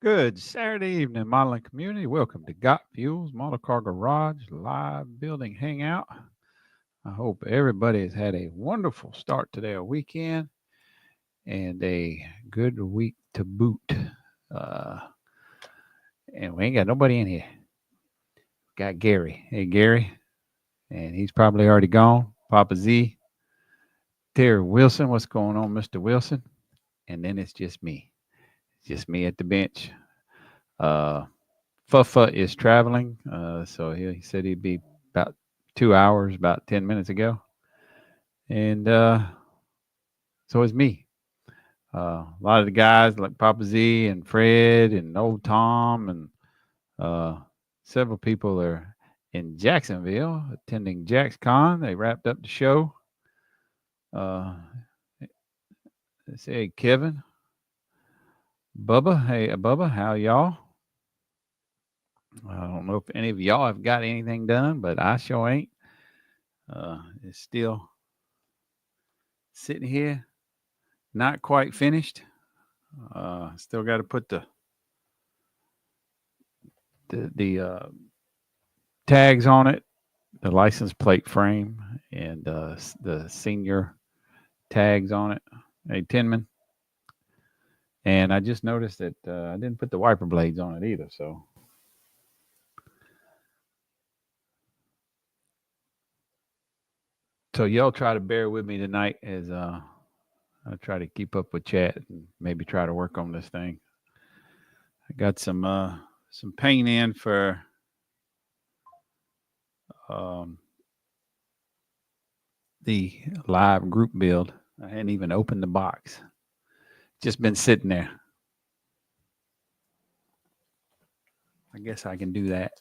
Good Saturday evening, modeling community. Welcome to Got Fuels Model Car Garage live building hangout. I hope everybody has had a wonderful start to their weekend and a good week to boot. Uh, and we ain't got nobody in here. Got Gary. Hey, Gary. And he's probably already gone. Papa Z. Terry Wilson. What's going on, Mr. Wilson? And then it's just me. Just me at the bench. Fuffa is traveling, so he said he'd be about 2 hours, about 10 minutes ago. And so is me. A lot of the guys like Papa Z and Fred and old Tom and several people are in Jacksonville attending JacksCon. They wrapped up the show. Let's say, hey, Kevin, Bubba. Hey, Bubba, how y'all? I don't know if any of y'all have got anything done, but I sure ain't. It's still sitting here, not quite finished. Still got to put the tags on it, the license plate frame, and the senior tags on it. Hey, Tinman. And I just noticed that I didn't put the wiper blades on it either. So y'all try to bear with me tonight as I try to keep up with chat and maybe try to work on this thing. I got some paint in for the live group build. I hadn't even opened the box. Just been sitting there. I guess I can do that.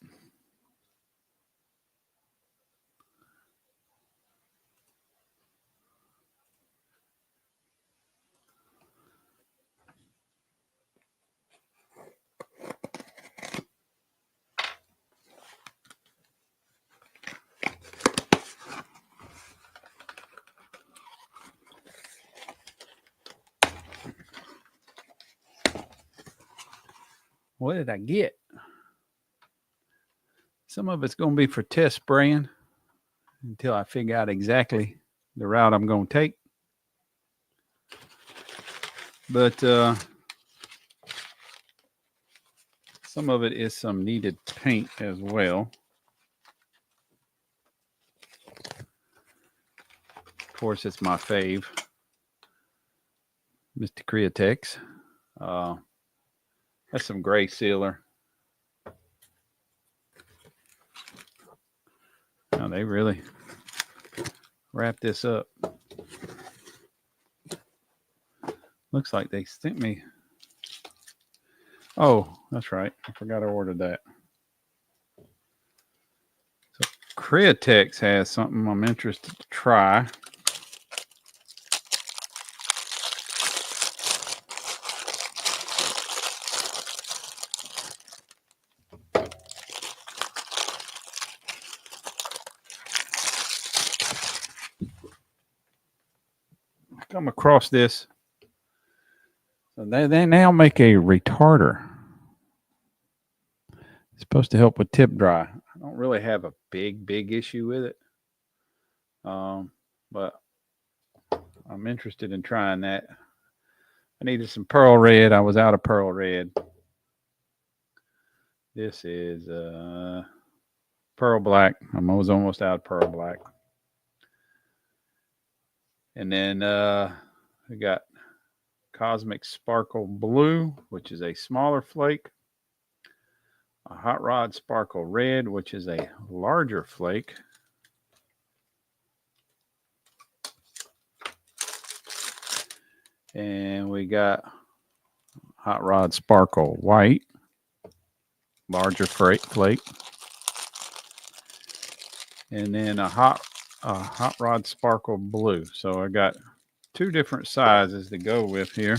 What did I get? Some of it's going to be for test spraying until I figure out exactly the route I'm going to take. But some of it is some needed paint as well. Of course, it's my fave, Mr. Createx. That's some gray sealer. Now they really wrap this up. Looks like they sent me. Oh, that's right. I forgot I ordered that. So Createx has something I'm interested to try. Come across this. So they now make a retarder. It's supposed to help with tip dry. I don't really have a big issue with it. But I'm interested in trying that. I needed some pearl red. I was out of pearl red. This is pearl black. I was almost out of pearl black. And then we got Cosmic Sparkle Blue, which is a smaller flake. A Hot Rod Sparkle Red, which is a larger flake. And we got Hot Rod Sparkle White, larger flake. And then a Hot Rod Sparkle Blue. So I got two different sizes to go with here.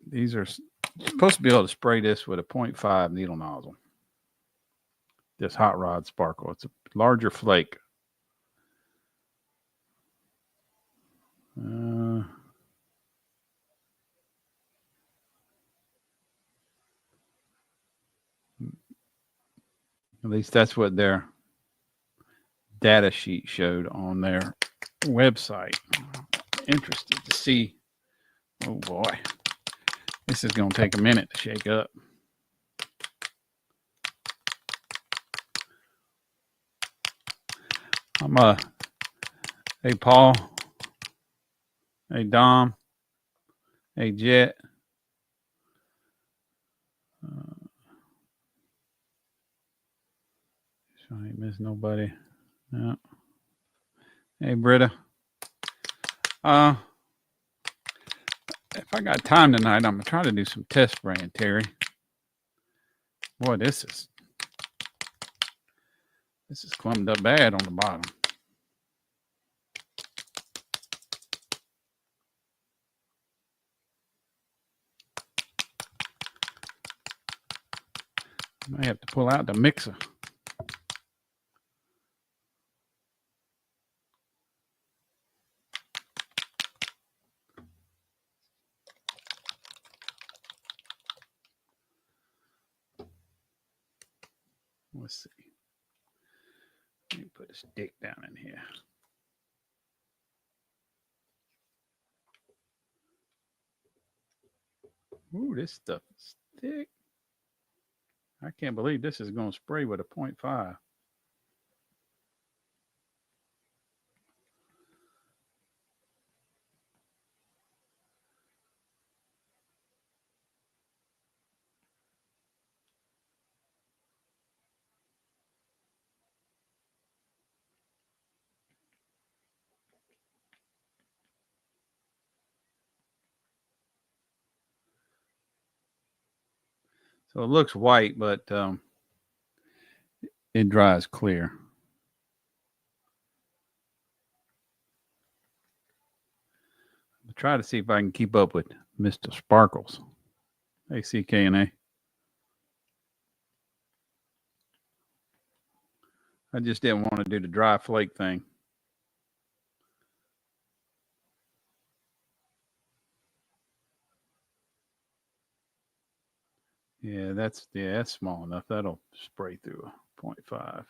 These are supposed to be able to spray this with a 0.5 needle nozzle. This Hot Rod Sparkle. It's a larger flake. At least that's what their data sheet showed on their website. Interested to see. Oh boy, this is going to take a minute to shake up. Hey Paul, hey Dom, hey Jet. So I ain't miss nobody. Yeah. Hey Britta. If I got time tonight, I'm gonna try to do some test spraying, Terry. Boy, this is clumped up bad on the bottom. I might have to pull out the mixer. Let's see. Let me put a stick down in here. Ooh, this stuff is thick. I can't believe this is going to spray with a 0.5. So it looks white, but it dries clear. I'll try to see if I can keep up with Mr. Sparkles. Hey, CK&A. I just didn't want to do the dry flake thing. Yeah, that's small enough. That'll spray through a 0.5.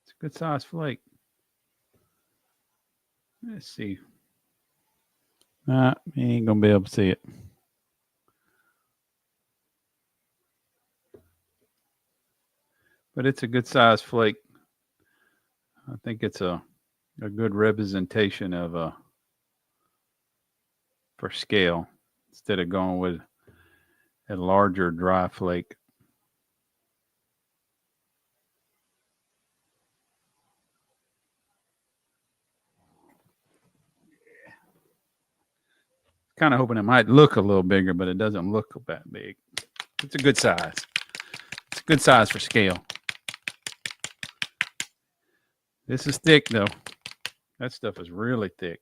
It's a good size flake. Let's see. You ain't gonna be able to see it. But it's a good size flake. I think it's a good representation of for scale instead of going with a larger dry flake. Kind of hoping it might look a little bigger, but it doesn't look that big. It's a good size. It's a good size for scale. This is thick though. That stuff is really thick.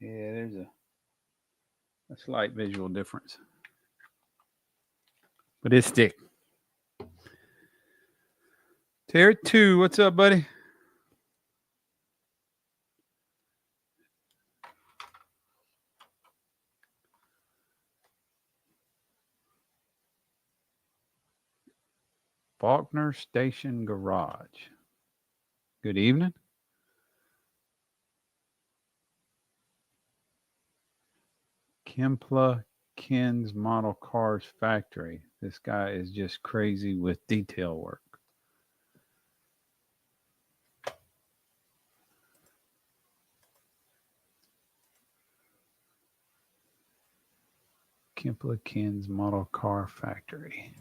Yeah, there's a slight visual difference. But it's thick. Terry 2, what's up, buddy? Faulkner Station Garage. Good evening. Kempla Ken's Model Cars Factory. This guy is just crazy with detail work. Kempla Ken's Model Car Factory.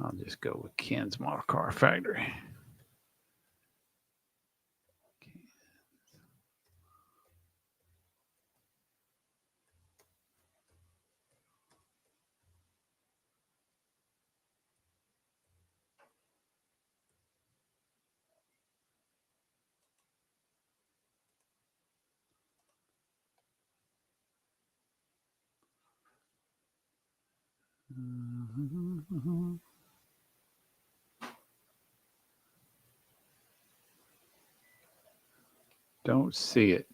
I'll just go with Ken's Model Car Factory. Don't see it.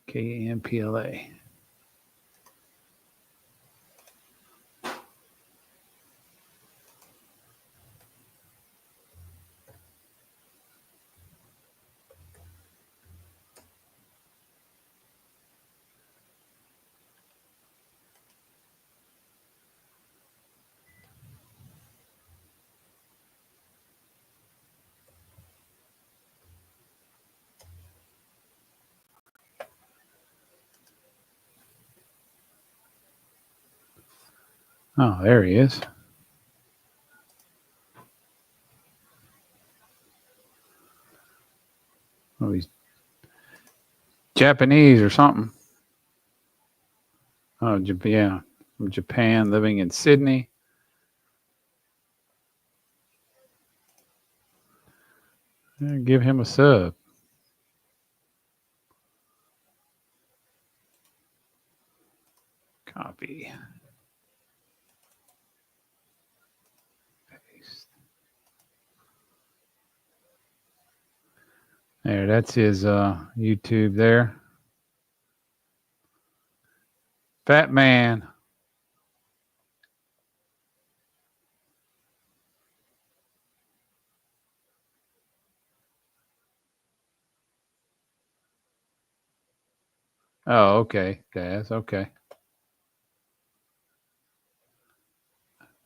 KMPLA. Oh, there he is. Oh, he's Japanese or something. Oh, yeah, from Japan, living in Sydney. Give him a sub. Copy. Paste. There, that's his YouTube there. Fat Man. Oh, okay. That's okay.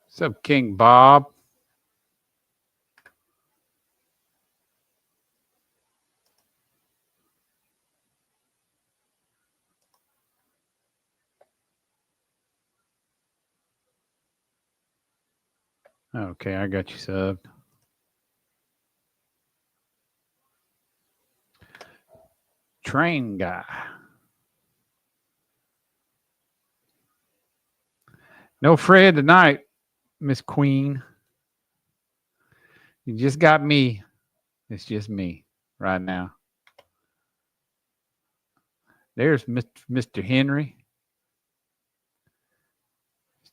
What's up, King Bob? Okay, I got you subbed. Train guy. No Fred tonight, Miss Queen. You just got me. It's just me right now. There's Mr. Henry.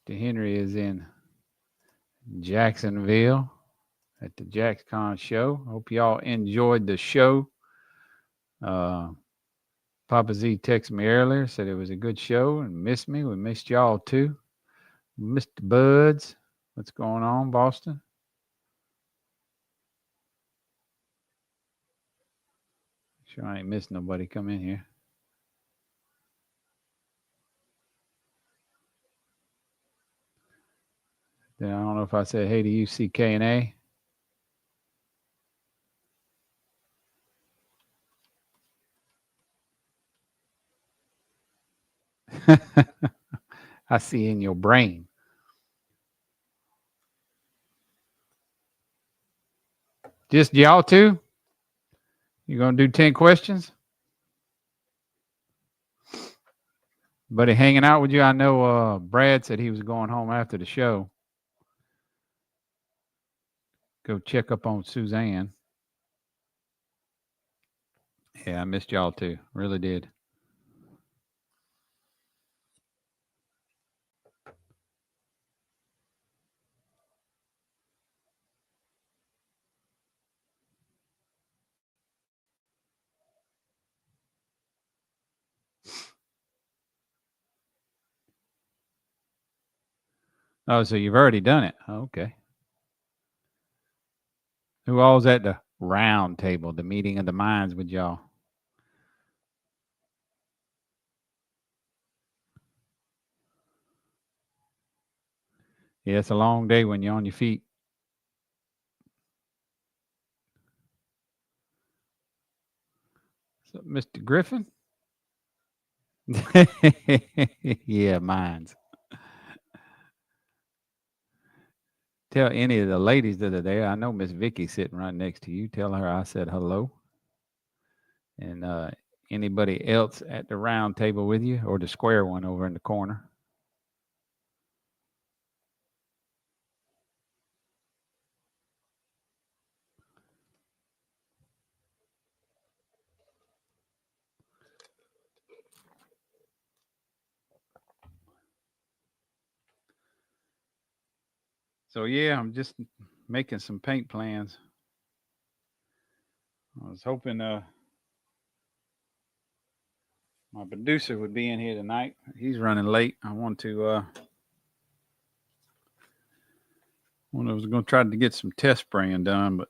Mr. Henry is in Jacksonville at the JaxCon show. Hope y'all enjoyed the show. Papa Z texted me earlier, said it was a good show and missed me. We missed y'all too. Mr. Buds, what's going on, Boston? Sure I ain't missed nobody come in here. Then I don't know if I said hey to you, CK and A. I see in your brain. Just y'all two? You gonna do 10 questions? Buddy hanging out with you. I know Brad said he was going home after the show. Go check up on Suzanne. Yeah, I missed y'all too. Really did. Oh, so you've already done it. Okay. Who all was at the round table, the meeting of the minds with y'all? Yeah, it's a long day when you're on your feet. So, Mr. Griffin? Yeah, mine's. Tell any of the ladies that are there. I know Miss Vicky's sitting right next to you. Tell her I said hello. And anybody else at the round table with you, or the square one over in the corner. So yeah, I'm just making some paint plans. I was hoping my producer would be in here tonight. He's running late. I was going to try to get some test spraying done, but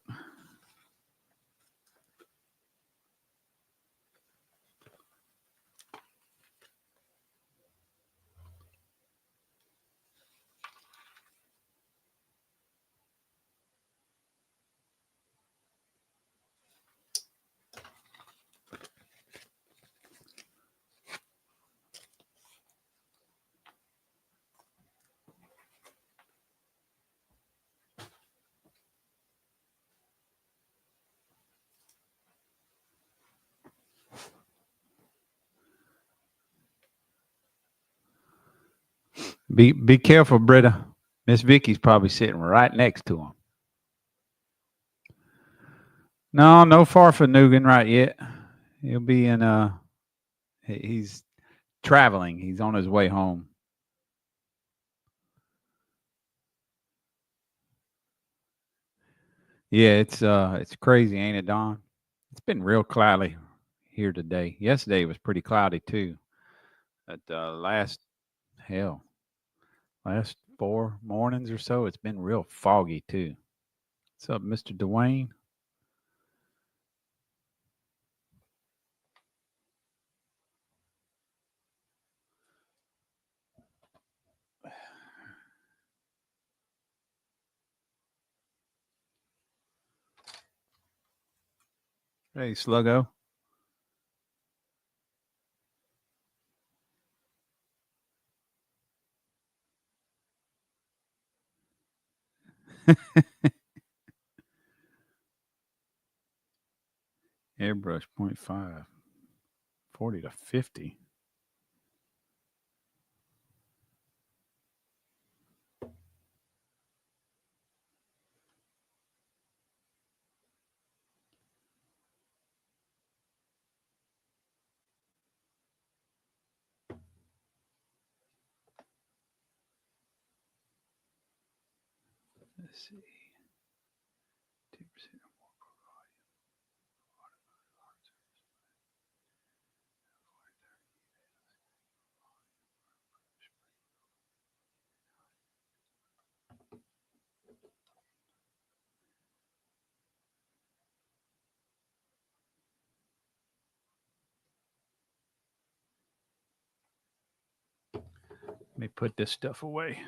be careful, Britta. Miss Vicky's probably sitting right next to him. No, no Farfanugan right yet. He'll be in he's traveling. He's on his way home. Yeah, it's crazy, ain't it, Don? It's been real cloudy here today. Yesterday was pretty cloudy too. But hell, last 4 mornings or so, it's been real foggy too. What's up, Mr. Dwayne? Hey, Sluggo. Airbrush 0.5, 40 to 50. Let's see. 2% Let me put this stuff away.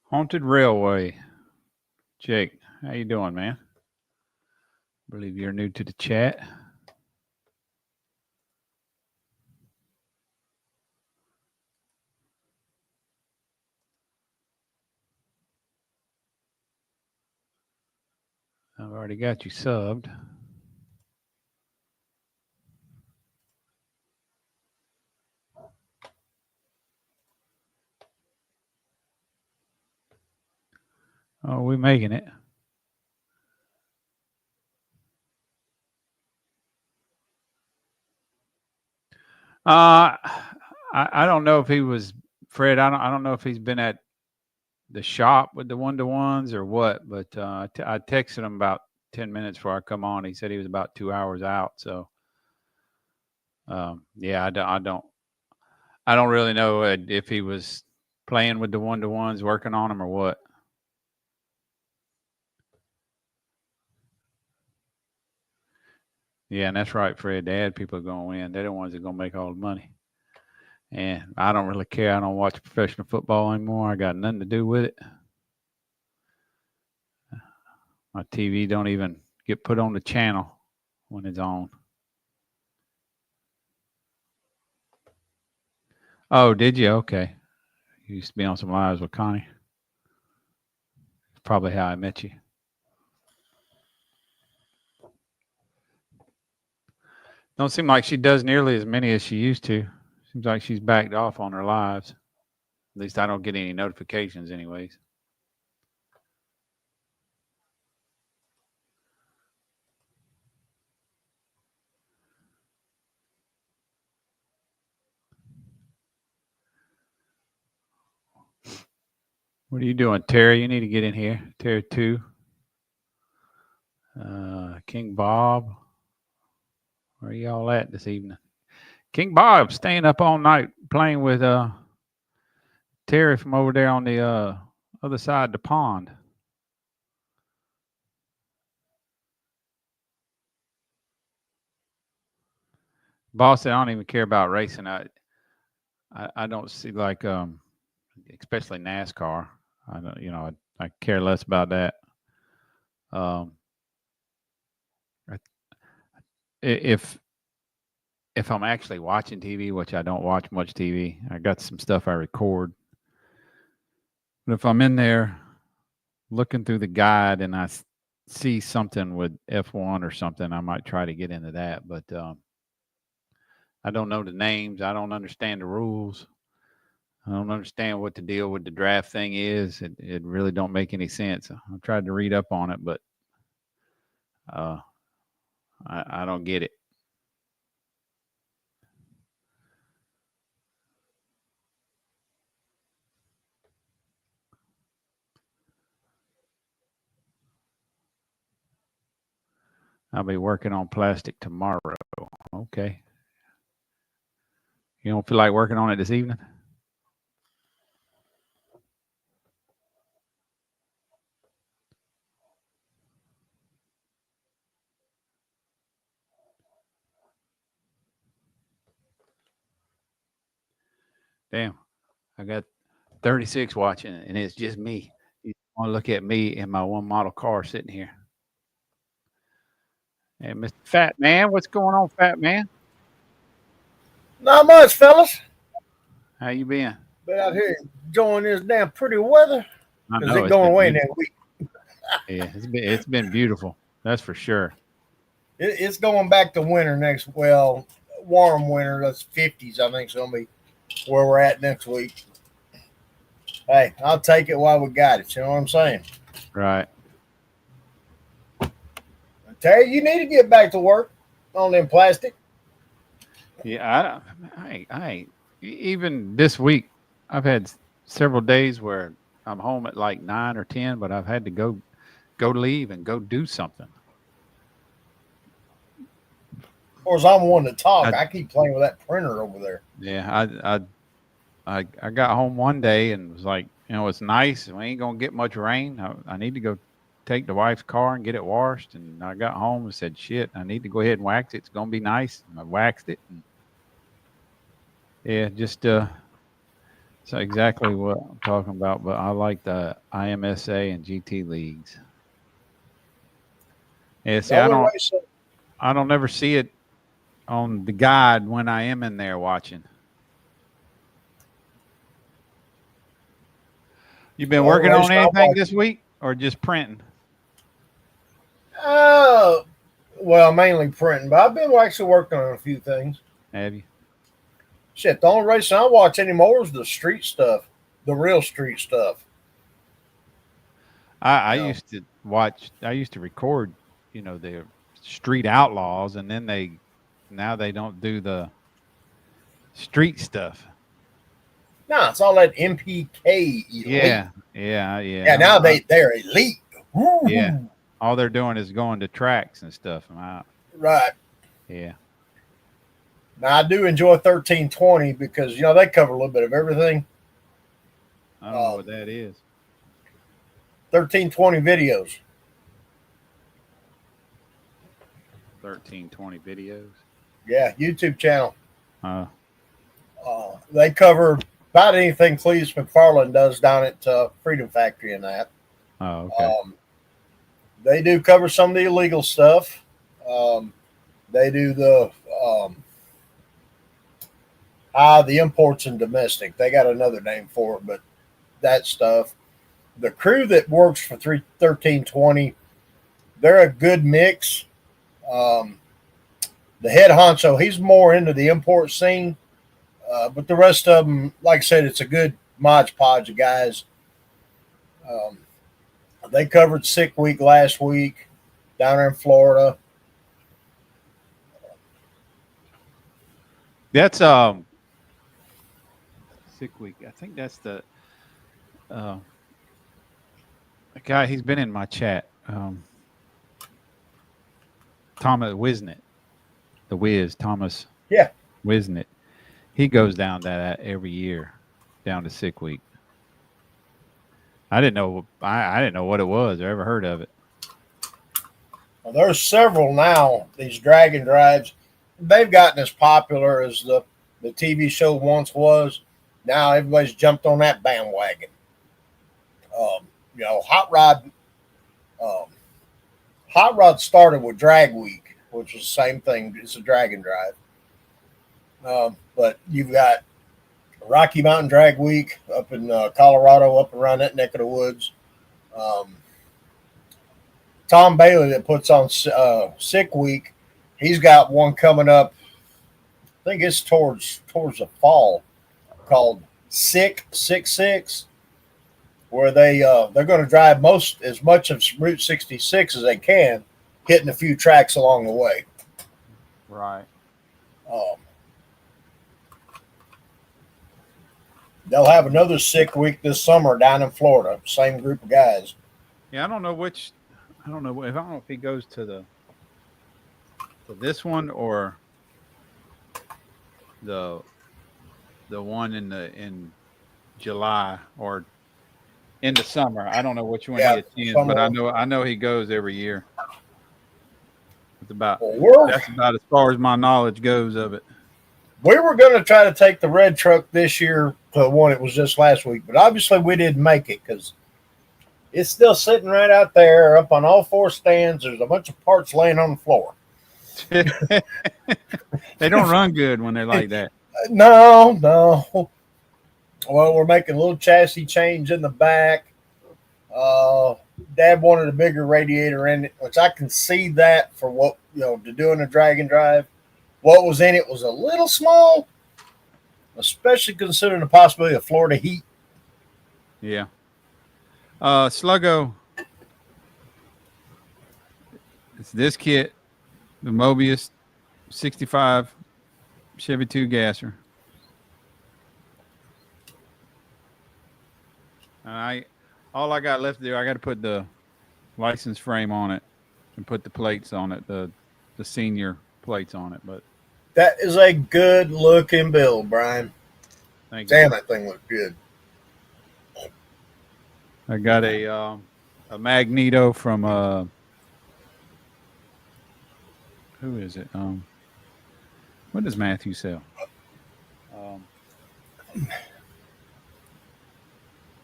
Haunted Railway. Jake, how you doing, man? I believe you're new to the chat. I've already got you subbed. Oh, we're making it. I don't know if he was Fred. I don't know if he's been at the shop with the 1-to-1s or what. But I texted him about 10 minutes before I come on. He said he was about 2 hours out. So yeah, I don't really know if he was playing with the 1-to-1s, working on them or what. Yeah, and that's right, Fred. The ad people are going to win. They're the ones that are going to make all the money. And I don't really care. I don't watch professional football anymore. I got nothing to do with it. My TV don't even get put on the channel when it's on. Oh, did you? Okay. You used to be on some lives with Connie. That's probably how I met you. Don't seem like she does nearly as many as she used to. Seems like she's backed off on her lives. At least I don't get any notifications anyways. What are you doing, Terry? You need to get in here. Terry 2. King Bob. Where are y'all at this evening? King Bob staying up all night playing with Terry from over there on the other side of the pond. Boss said, I don't even care about racing. I don't see like especially NASCAR. I don't, I care less about that. If I'm actually watching TV, which I don't watch much TV, I got some stuff I record. But if I'm in there looking through the guide and I see something with F1 or something, I might try to get into that. But I don't know the names. I don't understand the rules. I don't understand what the deal with the draft thing is. It really don't make any sense. I tried to read up on it, but I don't get it. I'll be working on plastic tomorrow. Okay. You don't feel like working on it this evening? Damn. I got 36 watching, and it's just me. You want to look at me in my one model car sitting here. Hey, Mr. Fat Man, what's going on, Fat Man? Not much, fellas. How you been? Been out here enjoying this damn pretty weather. I Because know it it's going been away beautiful. next week. Yeah, it's been beautiful. That's for sure. It's going back to winter next. Well, warm winter. That's 50s. I think it's gonna be where we're at next week. Hey, I'll take it while we got it. You know what I'm saying? Right. Terry, you need to get back to work on them plastic. Yeah, I ain't. Even this week, I've had several days where I'm home at like 9 or 10, but I've had to go leave and go do something. Of course, I'm one to talk. I, I keep playing with that printer over there. yeah, I got home one day and was like, it's nice. We ain't gonna get much rain. I need to go take the wife's car and get it washed. And I got home and said, shit, I need to go ahead and wax it. It's gonna be nice. And I waxed it. And yeah, just that's exactly what I'm talking about. But I like the IMSA and GT leagues. Yeah, The see, only race, I don't ever see it on the guide when I am in there watching. You been the only working race on I anything watch. this week or just printing? Uh, well, mainly printing, but I've been actually working on a few things. Have you? Shit, the only racing I watch anymore is the street stuff, the real street stuff. I You know, used to watch. I used to record. The street outlaws, and then now they don't do the street stuff. nah, it's all that MPK elite. Yeah, yeah, yeah. Yeah, now they're elite. Yeah. Woo-hoo. All they're doing is going to tracks and stuff. Right. Yeah. Now I do enjoy 1320 because they cover a little bit of everything. I don't know Um, what that is. 1320 videos. 1320 videos. Yeah, YouTube channel. Uh, They cover about anything Cleves McFarland does down at Freedom Factory and that. oh, okay. They do cover some of the illegal stuff. They do um, the imports and domestic. They got another name for it, but that stuff. The crew that works for 1320, they're a good mix. Um, the head honcho, he's more into the import scene, but the rest of them, like I said, it's a good modge podge of guys. Um, they covered Sick Week last week down there in Florida. That's sick week. I think that's uh the guy. He's been in my chat. Thomas Wisnett, the Wiz Thomas Yeah. Wisnett. He goes down that every year, down to sick week. I didn't know. I didn't know what it was or ever heard of it. Well, there's several now, these dragon drives. They've gotten as popular as the TV show once was. Now everybody's jumped on that bandwagon. Um, Hot Rod. Um, Hot Rod started with Drag Week, which is the same thing. It's a dragon drive. But you've got Rocky Mountain Drag Week up in Colorado, up around that neck of the woods. Um, Tom Bailey that puts on Sick Week, he's got one coming up. I think it's towards the fall, called Sick 66, where they're going to drive as much of Route 66 as they can, hitting a few tracks along the way. Right. Um, they'll have another Sick Week this summer down in Florida. Same group of guys. Yeah, I don't know which. I don't know if he goes to this one or the one in July or in the summer. I don't know which one he attends, but I know he goes every year. That's about as far as my knowledge goes of it. We were going to try to take the red truck this year to the one it was just last week, but obviously we didn't make it because it's still sitting right out there up on all four stands. There's a bunch of parts laying on the floor. They don't run good when they're like that. No. Well, we're making a little chassis change in the back. Dad wanted a bigger radiator in it, which I can see that for what, to doing a drag and drive. What was in it was a little small, especially considering the possibility of Florida heat. Yeah. Sluggo. It's this kit, the Mobius 65 Chevy 2 gasser. All I got left to do, I got to put the license frame on it and put the plates on it, the senior plates on it. But that is a good looking build, Brian. Thank Damn, you. that thing looked good. I got a Magneto from who is it? What does Matthew sell?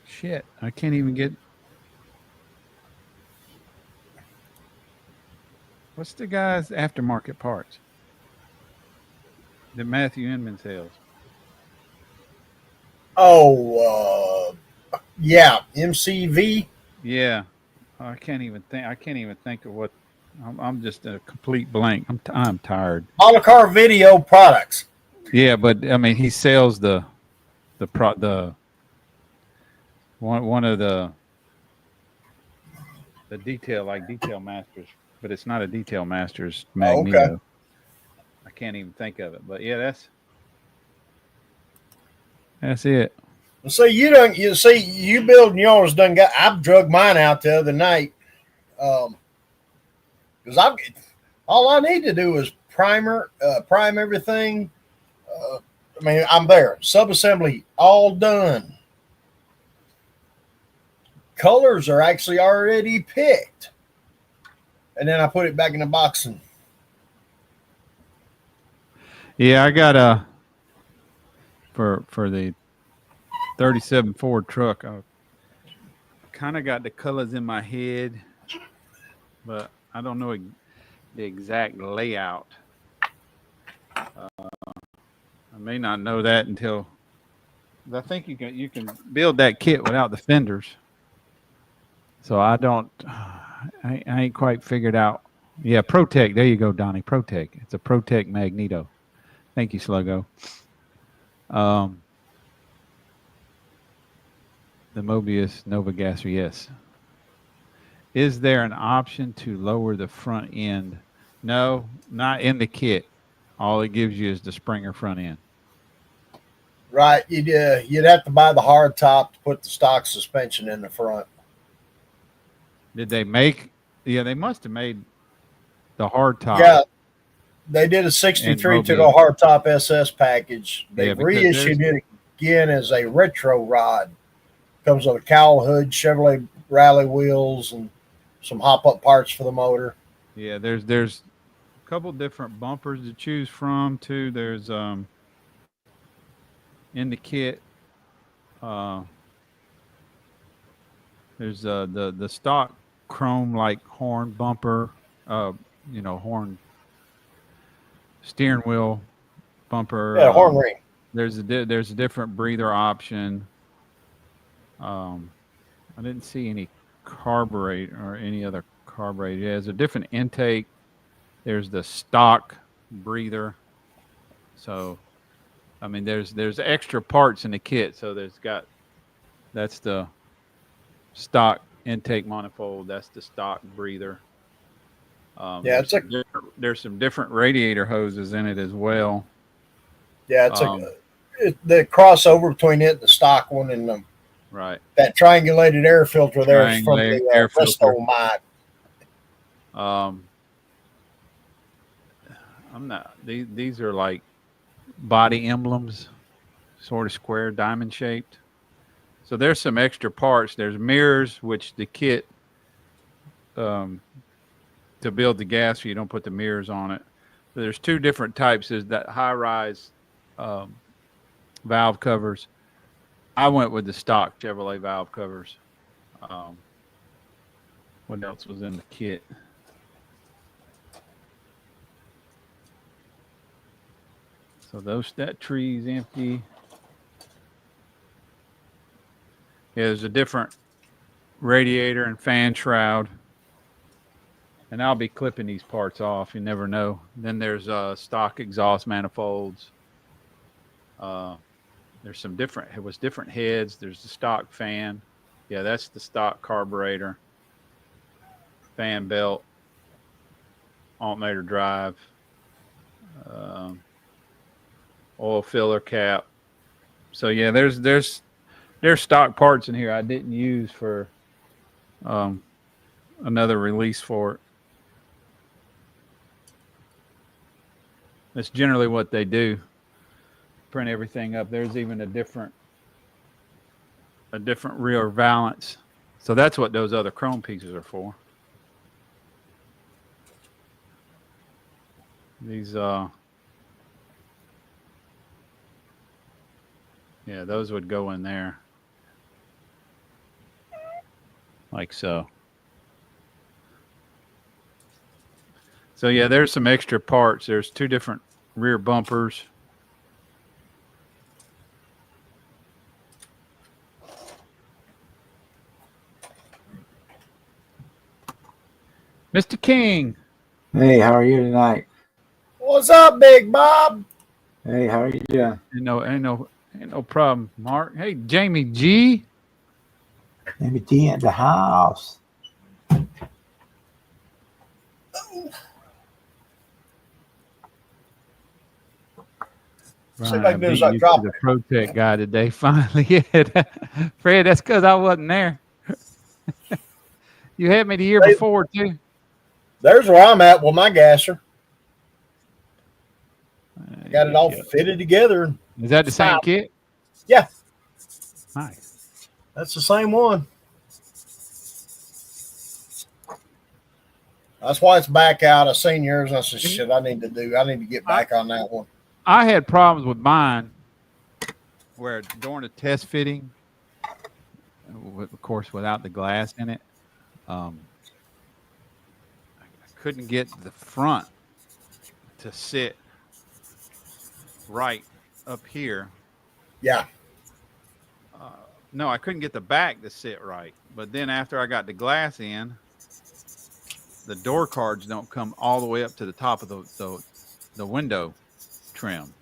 Shit, I can't even get. What's the guy's aftermarket parts that Matthew Inman sells? Oh, yeah, MCV. Yeah, I can't even think. I can't even think of what. I'm just a complete blank. I'm tired. Car Video Products. Yeah, but I mean, he sells the one of the detail like Detail Masters, but it's not a Detail Masters Oh, okay. Magneto. I can't even think of it. But yeah, that's it. Well, see, you see, you building yours done got. I've drug mine out the other night. Because I've all I need to do is prime everything. Uh, I mean, I'm there. Subassembly all done. Colors are actually already picked, and then I put it back in the box. And Yeah, I got a for the 37 Ford truck. I kind of got the colors in my head, but I don't know the exact layout. I may not know that until I think you can build that kit without the fenders. So I don't. I ain't quite figured out. Yeah, Protect. There you go, Donnie. Protect. It's a Protect Magneto. Thank you, Sluggo. Um, the Mobius Nova Gasser. Yes. Is there an option to lower the front end? No, not in the kit. All it gives you is the Springer front end. right, you'd have to buy the hard top to put the stock suspension in the front. Did they make? Yeah, they must have made the hard top Yeah, they did a and 63 to Mobius. the hardtop SS package. Yeah, They've because reissued there's it again as a retro rod. Comes with a cowl hood, Chevrolet rally wheels, and some hop up parts for the motor. there's a couple different bumpers to choose from too. There's in the kit. Uh, there's the stock chrome like horn bumper. Uh, horn steering wheel bumper. Yeah, horn ring. There's a different breather option. Um, I didn't see any carburetor or any other carburetor. Yeah, there's a different intake. There's the stock breather. So I mean, there's extra parts in the kit. So that's the stock intake manifold. That's the stock breather. Yeah, it's a There's some different radiator hoses in it as well. yeah, Um, the crossover between it and the stock one and right. that triangulated air filter there is from Triangle the air filter. Resto mod. Um, I'm not. These are like body emblems, sort of square, diamond shaped. So there's some extra parts. There's mirrors, which the kit um, to build the gas, so you don't put the mirrors on it. There's two different types. There's that high rise um, valve covers. I went with the stock Chevrolet valve covers. Um, what else was in the kit? So that tree's empty. Yeah, there's a different radiator and fan shroud. And I'll be clipping these parts off. You never know. Then there's stock exhaust manifolds. Uh, there's some different. It was different heads. There's the stock fan. Yeah, that's the stock carburetor. Fan belt, alternator drive, um, oil filler cap. So yeah, there's stock parts in here I didn't use for um, another release for it. That's generally what they do. Print everything up. There's even a different rear valance. So that's what those other chrome pieces are for. These yeah, those would go in there like so. So yeah, there's some extra parts. There's 2 different rear bumpers. Mr. King. Hey, how are you tonight? What's up, Big Bob? Hey, how are you doing? Ain't no problem, Mark. Hey, Jamie G. Maybe T at the house. See if I can do is beat I you drop to the it. Protect guy today. Finally, yeah. Fred, that's because I wasn't there. You had me the year Hey, before too. there's where I'm at with my gasser. Got it all Yeah. fitted together. Is that the same Stop. kit? Yeah, Nice. that's the same one. That's why it's back out. I seen yours and I said, shit, I need to get back on that one. I had problems with mine where during the test fitting, of course, without the glass in it, I couldn't get the front to sit right up here. Yeah. No, I couldn't get the back to sit right. But then after I got the glass in, the door cards don't come all the way up to the top of the window trim.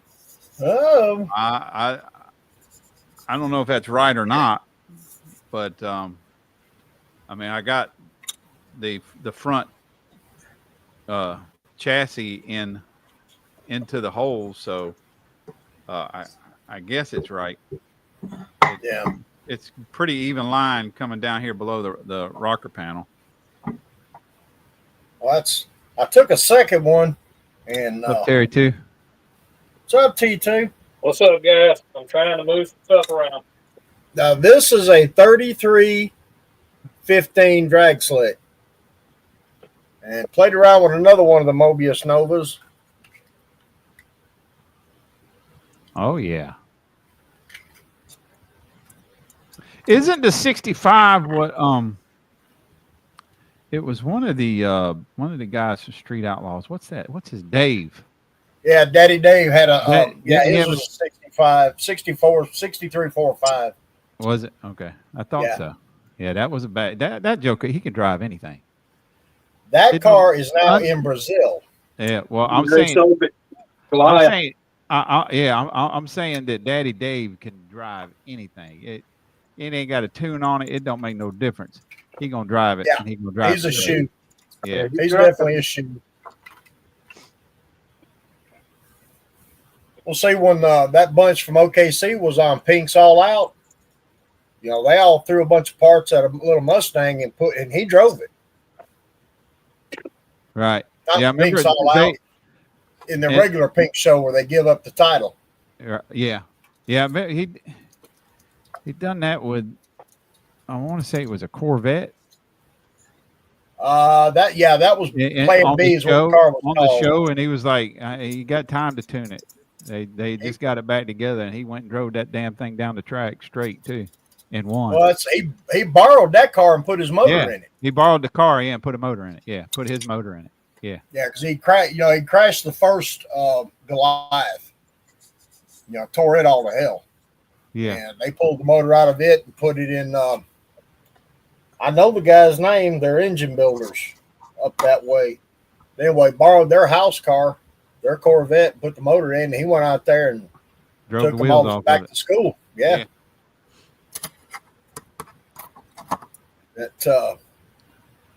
Oh. I don't know if that's right or not, but I mean I got the front chassis into the holes, so I guess it's right. Yeah. It's pretty even line coming down here below the rocker panel. Well, I took a second one and Up Terry too. what's up, T2? What's up, guys? I'm trying to move stuff around. Now this is a 3315 drag slick. And played around with another one of the Mobius Novas. Oh yeah. Isn't the 65 what it was one of the guys from Street Outlaws. What's that? What's his Dave? Yeah, Daddy Dave had a Didn't his was a 65, 64, 6345. Was it? Okay. I thought Yeah. so. Yeah, that was a bad that joker, he can drive anything. That It car don't- is now in Brazil. Yeah, well, I'm They saying sold it. I'm Goliath. saying I'm saying that Daddy Dave can drive anything. It ain't got a tune on it. It don't make no difference. He gonna drive it, Yeah. and he gonna drive He's a it. shoe. Yeah. He's definitely a shoe. We'll see when that bunch from OKC was on Pink's All Out. You know, they all threw a bunch of parts at a little Mustang and he drove it. Right. Not Yeah, I remember Pink's All Out in the regular Pink show where they give up the title. Yeah. Yeah, but he done that with I want to say it was a Corvette. That was Plan On B the is what the car was on called. the show, and he was like, "You got time to tune it." They just got it back together, and he went and drove that damn thing down the track straight too, and won. Well, he borrowed that car and put his motor in it. He borrowed the car, and put a motor in it. Yeah, put his motor in it. Yeah, because he crashed the first Goliath. Tore it all to hell. yeah. And they pulled the motor out of it and put it in. I know the guy's name. They're engine builders up that way. Anyway, borrowed their house car, their Corvette, and put the motor in. And he went out there and Drove took the them wheels all off back of to school. Yeah.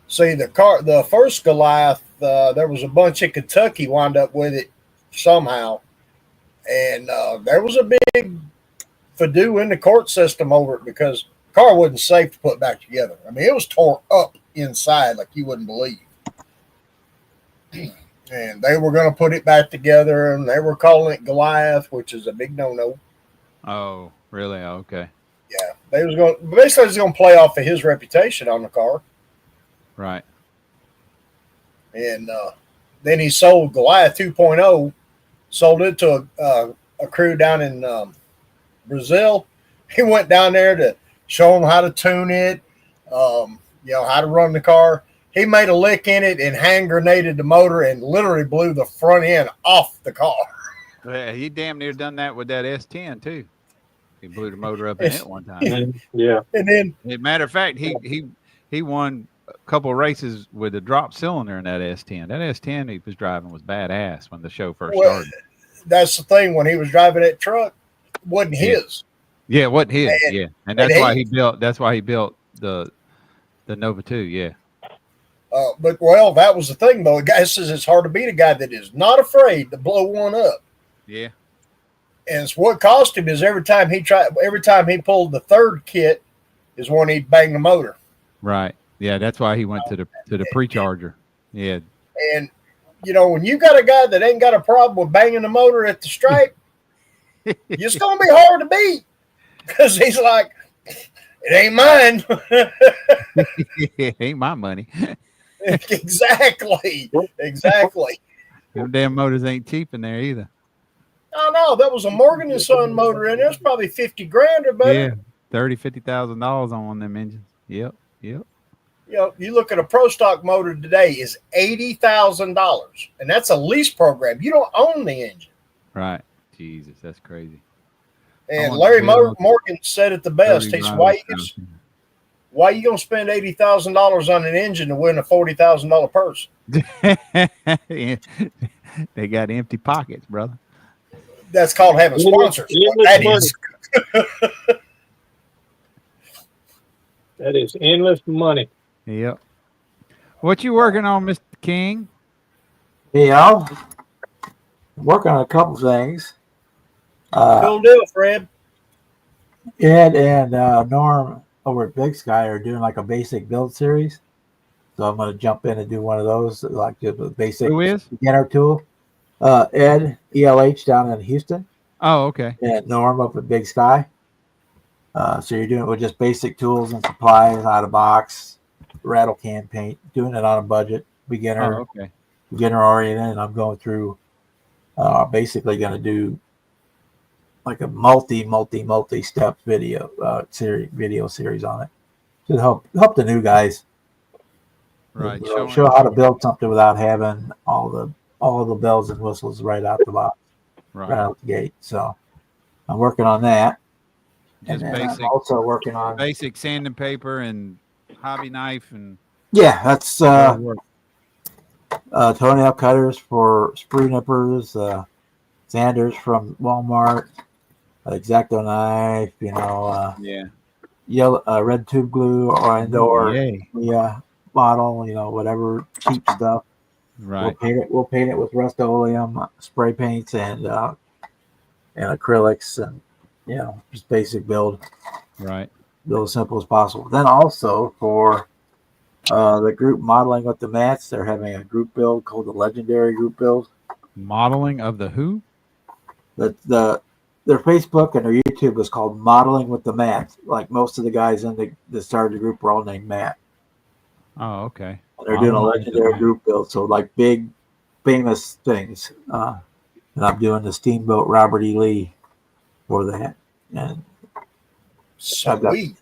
See the first Goliath, there was a bunch in Kentucky wound up with it somehow, and there was a big fadoo in the court system over it because the car wasn't safe to put back together. I mean, it was tore up inside like you wouldn't believe. And they were going to put it back together, and they were calling it Goliath, which is a big no-no. Oh, really? Okay. Yeah, they was going to play off of his reputation on the car. Right. And then he sold Goliath 2.0, sold it to a crew down in Brazil. He went down there to show them how to tune it, how to run the car. He made a lick in it and hand grenaded the motor and literally blew the front end off the car. Yeah, he damn near done that with that S10 too. He blew the motor up in it one time. Yeah. And then, As a matter of fact, he won a couple of races with a drop cylinder in that S10. That S10 he was driving was badass when the show first well, started. that's the thing. When he was driving that truck, it wasn't Yeah. his. Yeah, what his? And- Yeah, and and that's why he- he built. That's why he built the Nova 2. Yeah, But that was the thing though. The guy says it's hard to beat a guy that is not afraid to blow one up. yeah, And it's what cost him is every time he pulled the third kit is when he'd bang the motor. right. Yeah, that's why he went to the pre-charger. Yeah, And when you got a guy that ain't got a problem with banging the motor at the stripe, it's gonna be hard to beat because he's like, it ain't mine. ain't my money. Exactly. Them damn motors ain't cheap in there either. Oh no, that was a Morgan and Son motor in there. It's probably $50,000 or better. Yeah, $50,000 on one of them engines. Yep. You look at a Pro Stock motor today is $80,000, and that's a lease program. You don't own the engine. Right. Jesus, that's crazy. And want Larry to build Morgan said it the best. 30 He said, miles "Why you gonna spend $80,000 on an engine to win a $40,000 purse?" They got empty pockets, brother. That's called having sponsors. That is. That is endless money. Yep. What you working on, Mr. King? I'm working on a couple things. Cool deal, Fred. Ed and Norm over at Big Sky are doing like a basic build series. So I'm going to jump in and do one of those, like the basic Who is? beginner tool. Ed, ELH down in Houston, Oh, okay. and Norm up at Big Sky. So you're doing it with just basic tools and supplies, out of box, rattle can paint, doing it on a budget, beginner okay. oriented. And I'm going through, basically going to do like a multi step video series on it to help the new guys. Right. Show how to build something without having all the bells and whistles right out the box, right out the gate. So I'm working on that. Just and basic. I'm also working on basic sand and paper and hobby knife and. Yeah, that's toenail cutters for sprue nippers, sanders from Walmart, X-Acto knife, yellow red tube glue or bottle, whatever cheap stuff. Right. We'll paint it with Rust-Oleum spray paints and acrylics and just basic build. Right. Build as simple as possible. Then also for the group Modeling with the Mats, they're having a group build called the Legendary Group Build. Modeling of the who? Their Facebook and their YouTube is called Modeling with the Mats. Like most of the guys in the started the group were all named Matt. Oh, okay. And they're doing a legendary group build, so like big, famous things. And I'm doing the Steamboat Robert E. Lee for that. And I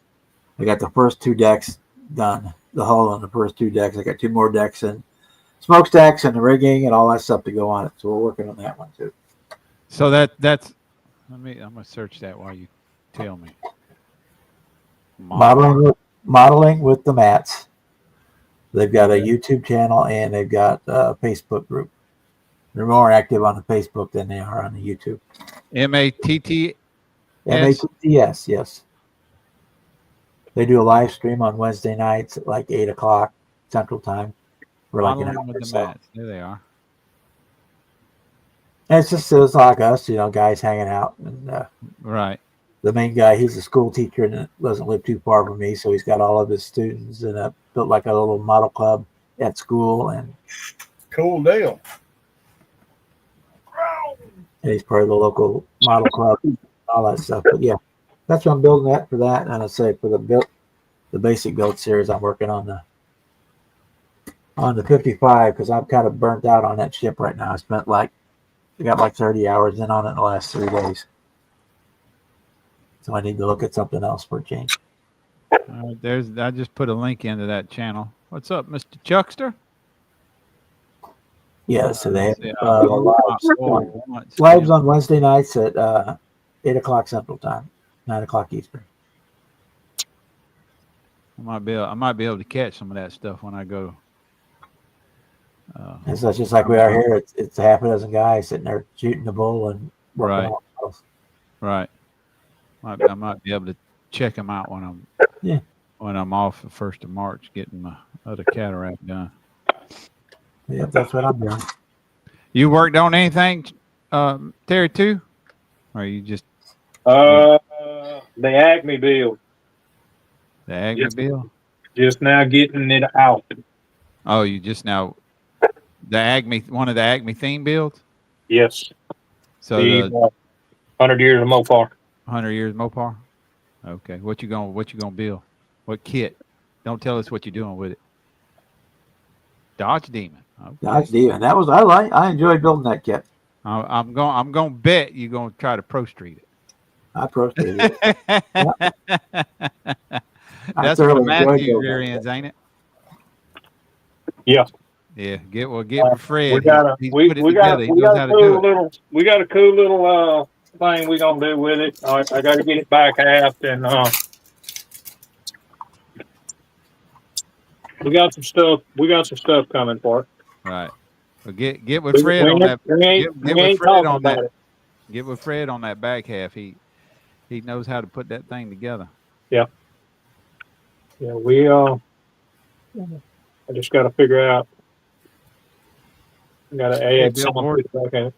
got the first 2 decks done. The hull on the first 2 decks. I got 2 more decks and smokestacks and the rigging and all that stuff to go on it. So we're working on that one too. So that's. I'm gonna search that while you tell me. Modeling with the Mats. They've got a YouTube channel and they've got a Facebook group. They're more active on the Facebook than they are on the YouTube. MATT. MATTS, yes. They do a live stream on Wednesday nights at like 8 o'clock Central Time. For like an hour with or the so. mats. There they are. And it's like us, guys hanging out. And Right. the main guy, he's a school teacher and doesn't live too far from me, so he's got all of his students and built like a little model club at school. And cool deal. And he's part of the local model club, all that stuff. But yeah, that's what I'm building for that. And I say for the basic build series, I'm working on the 55 because I'm kind of burnt out on that ship right now. I got like 30 hours in on it in the last 3 days. So I need to look at something else for a change. I just put a link into that channel. What's up, Mr. Chuckster? Yeah, so they have Yeah, lives on Wednesday nights at 8 o'clock Central Time, 9 o'clock Eastern. I might be able to catch some of that stuff when I go. And so it's just like we are here. It's a half a dozen guys sitting there shooting the bull and working Right. on models. Right. I might be able to check them out when I'm off the 1st of March getting my other cataract done. Yeah, that's what I'm doing. You worked on anything, Terry, too? Or you just The Acme bill. the Agri bill? Just now getting it out. Oh, you just now one of the Acme theme builds? Yes. So The the 100 years of Mopar. 100 years Mopar? Okay. What you gonna build? What kit? Don't tell us what you're doing with it. Dodge Demon. Okay. Dodge Demon. I enjoyed building that kit. I'm gonna bet you're gonna try to Pro Street it. I Pro Streeted it. That's for the Matthew rear ends, ain't it? Yeah. Yeah. Get with Fred. We got a cool little thing we gonna do with it. I got to get it back half, and we got some stuff. We got some stuff coming for it. Right. Well, get with Fred on that. Get with Fred on that. Get with Fred on that back half. He knows how to put that thing together. Yeah. Yeah. We I just got to figure out. I got to add something back in it.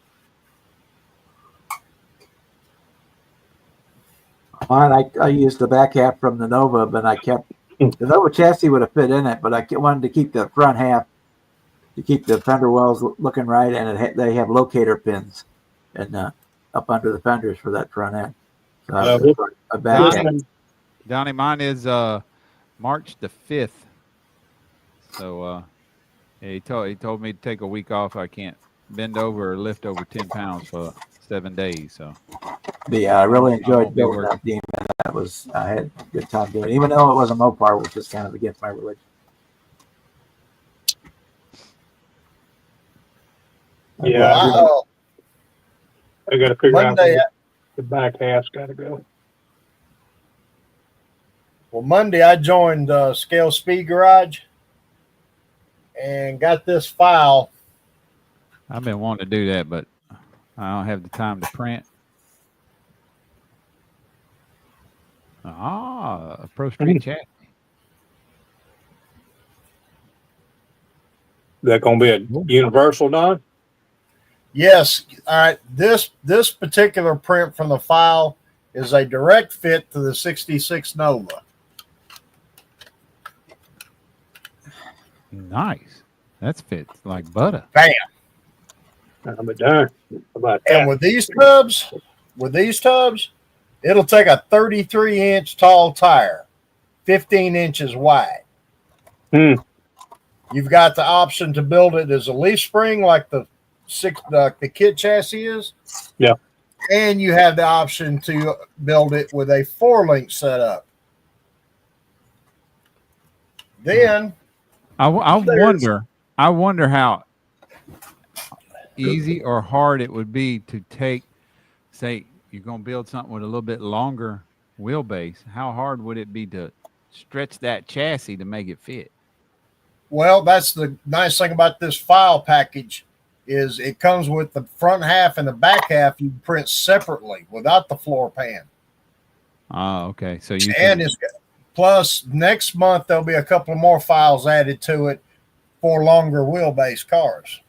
Mine, I used the back half from the Nova, but I kept the Nova chassis would have fit in it, but I wanted to keep the front half to keep the fender wells looking right, and they have locator pins and up under the fenders for that front end. So a back half. Donnie, mine is March the 5th. So he told me to take a week off. I can't bend over or lift over 10 pounds for 7 days. So yeah, I really enjoyed building that Demon. I had a good time doing it, even though it was a Mopar, which is kind of against my religion. Yeah, I got to figure out the back half's got to go. Well, Monday I joined Scale Speed Garage and got this file. I've been wanting to do that, but I don't have the time to print. A Pro Street chassis. That gonna be a universal, Don? Yes. All right. This particular print from the file is a direct fit to the 66 Nova. Nice. That's fit like butter. Bam. I'm done. About that. And with these tubs, it'll take a 33-inch tall tire, 15 inches wide. You've got the option to build it as a leaf spring like the kit chassis is. Yeah. And you have the option to build it with a 4-link setup. Then I wonder how easy or hard it would be to take, say, you're going to build something with a little bit longer wheelbase. How hard would it be to stretch that chassis to make it fit? Well, that's the nice thing about this file package is it comes with the front half and the back half you print separately without the floor pan. Oh, okay. So plus next month there'll be a couple of more files added to it for longer wheelbase cars.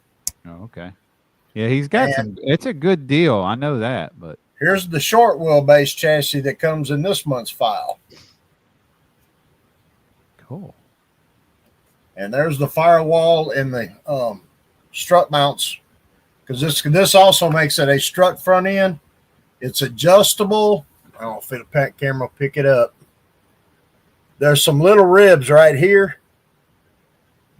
Oh, okay. Yeah, he's got it's a good deal. I know that, but here's the short wheelbase chassis that comes in this month's file. Cool. And there's the firewall and the strut mounts, because this also makes it a strut front end. It's adjustable. I don't know if the camera will pick it up. There's some little ribs right here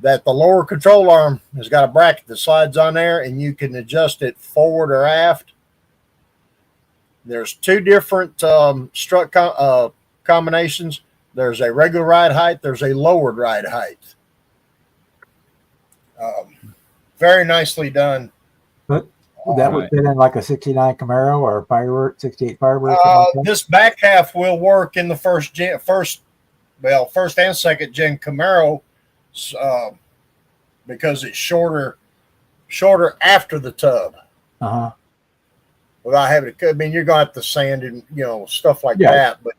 that the lower control arm has got a bracket that slides on there, and you can adjust it forward or aft. There's two different strut combinations. There's a regular ride height. There's a lowered ride height. very nicely done. But that would fit in like a 69 Camaro or a Firebird, 68 Firebird. This back half will work in the first and second gen Camaro, because it's shorter after the tub. Without having to, I mean, you're going to have to sand and stuff like that, but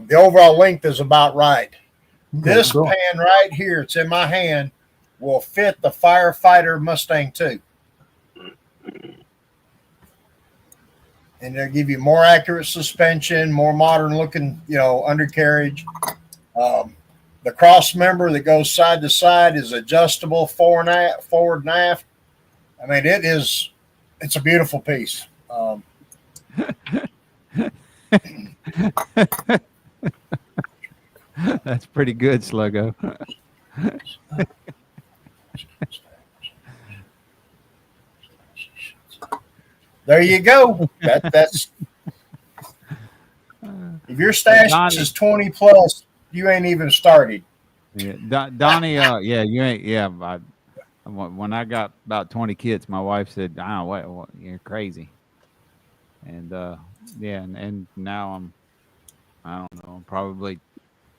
the overall length is about right. Okay, this pan right here, it's in my hand, will fit the Firefighter Mustang 2. And they'll give you more accurate suspension, more modern looking, undercarriage. The cross member that goes side to side is adjustable forward and aft. I mean, it's a beautiful piece. That's pretty good, Sluggo. There you go. That's if your stash is 20 plus, you ain't even started. Yeah, Donnie. Yeah, you ain't. Yeah, when I got about 20 kids, my wife said, "Ah, what you're crazy." And yeah, and now I don't know, probably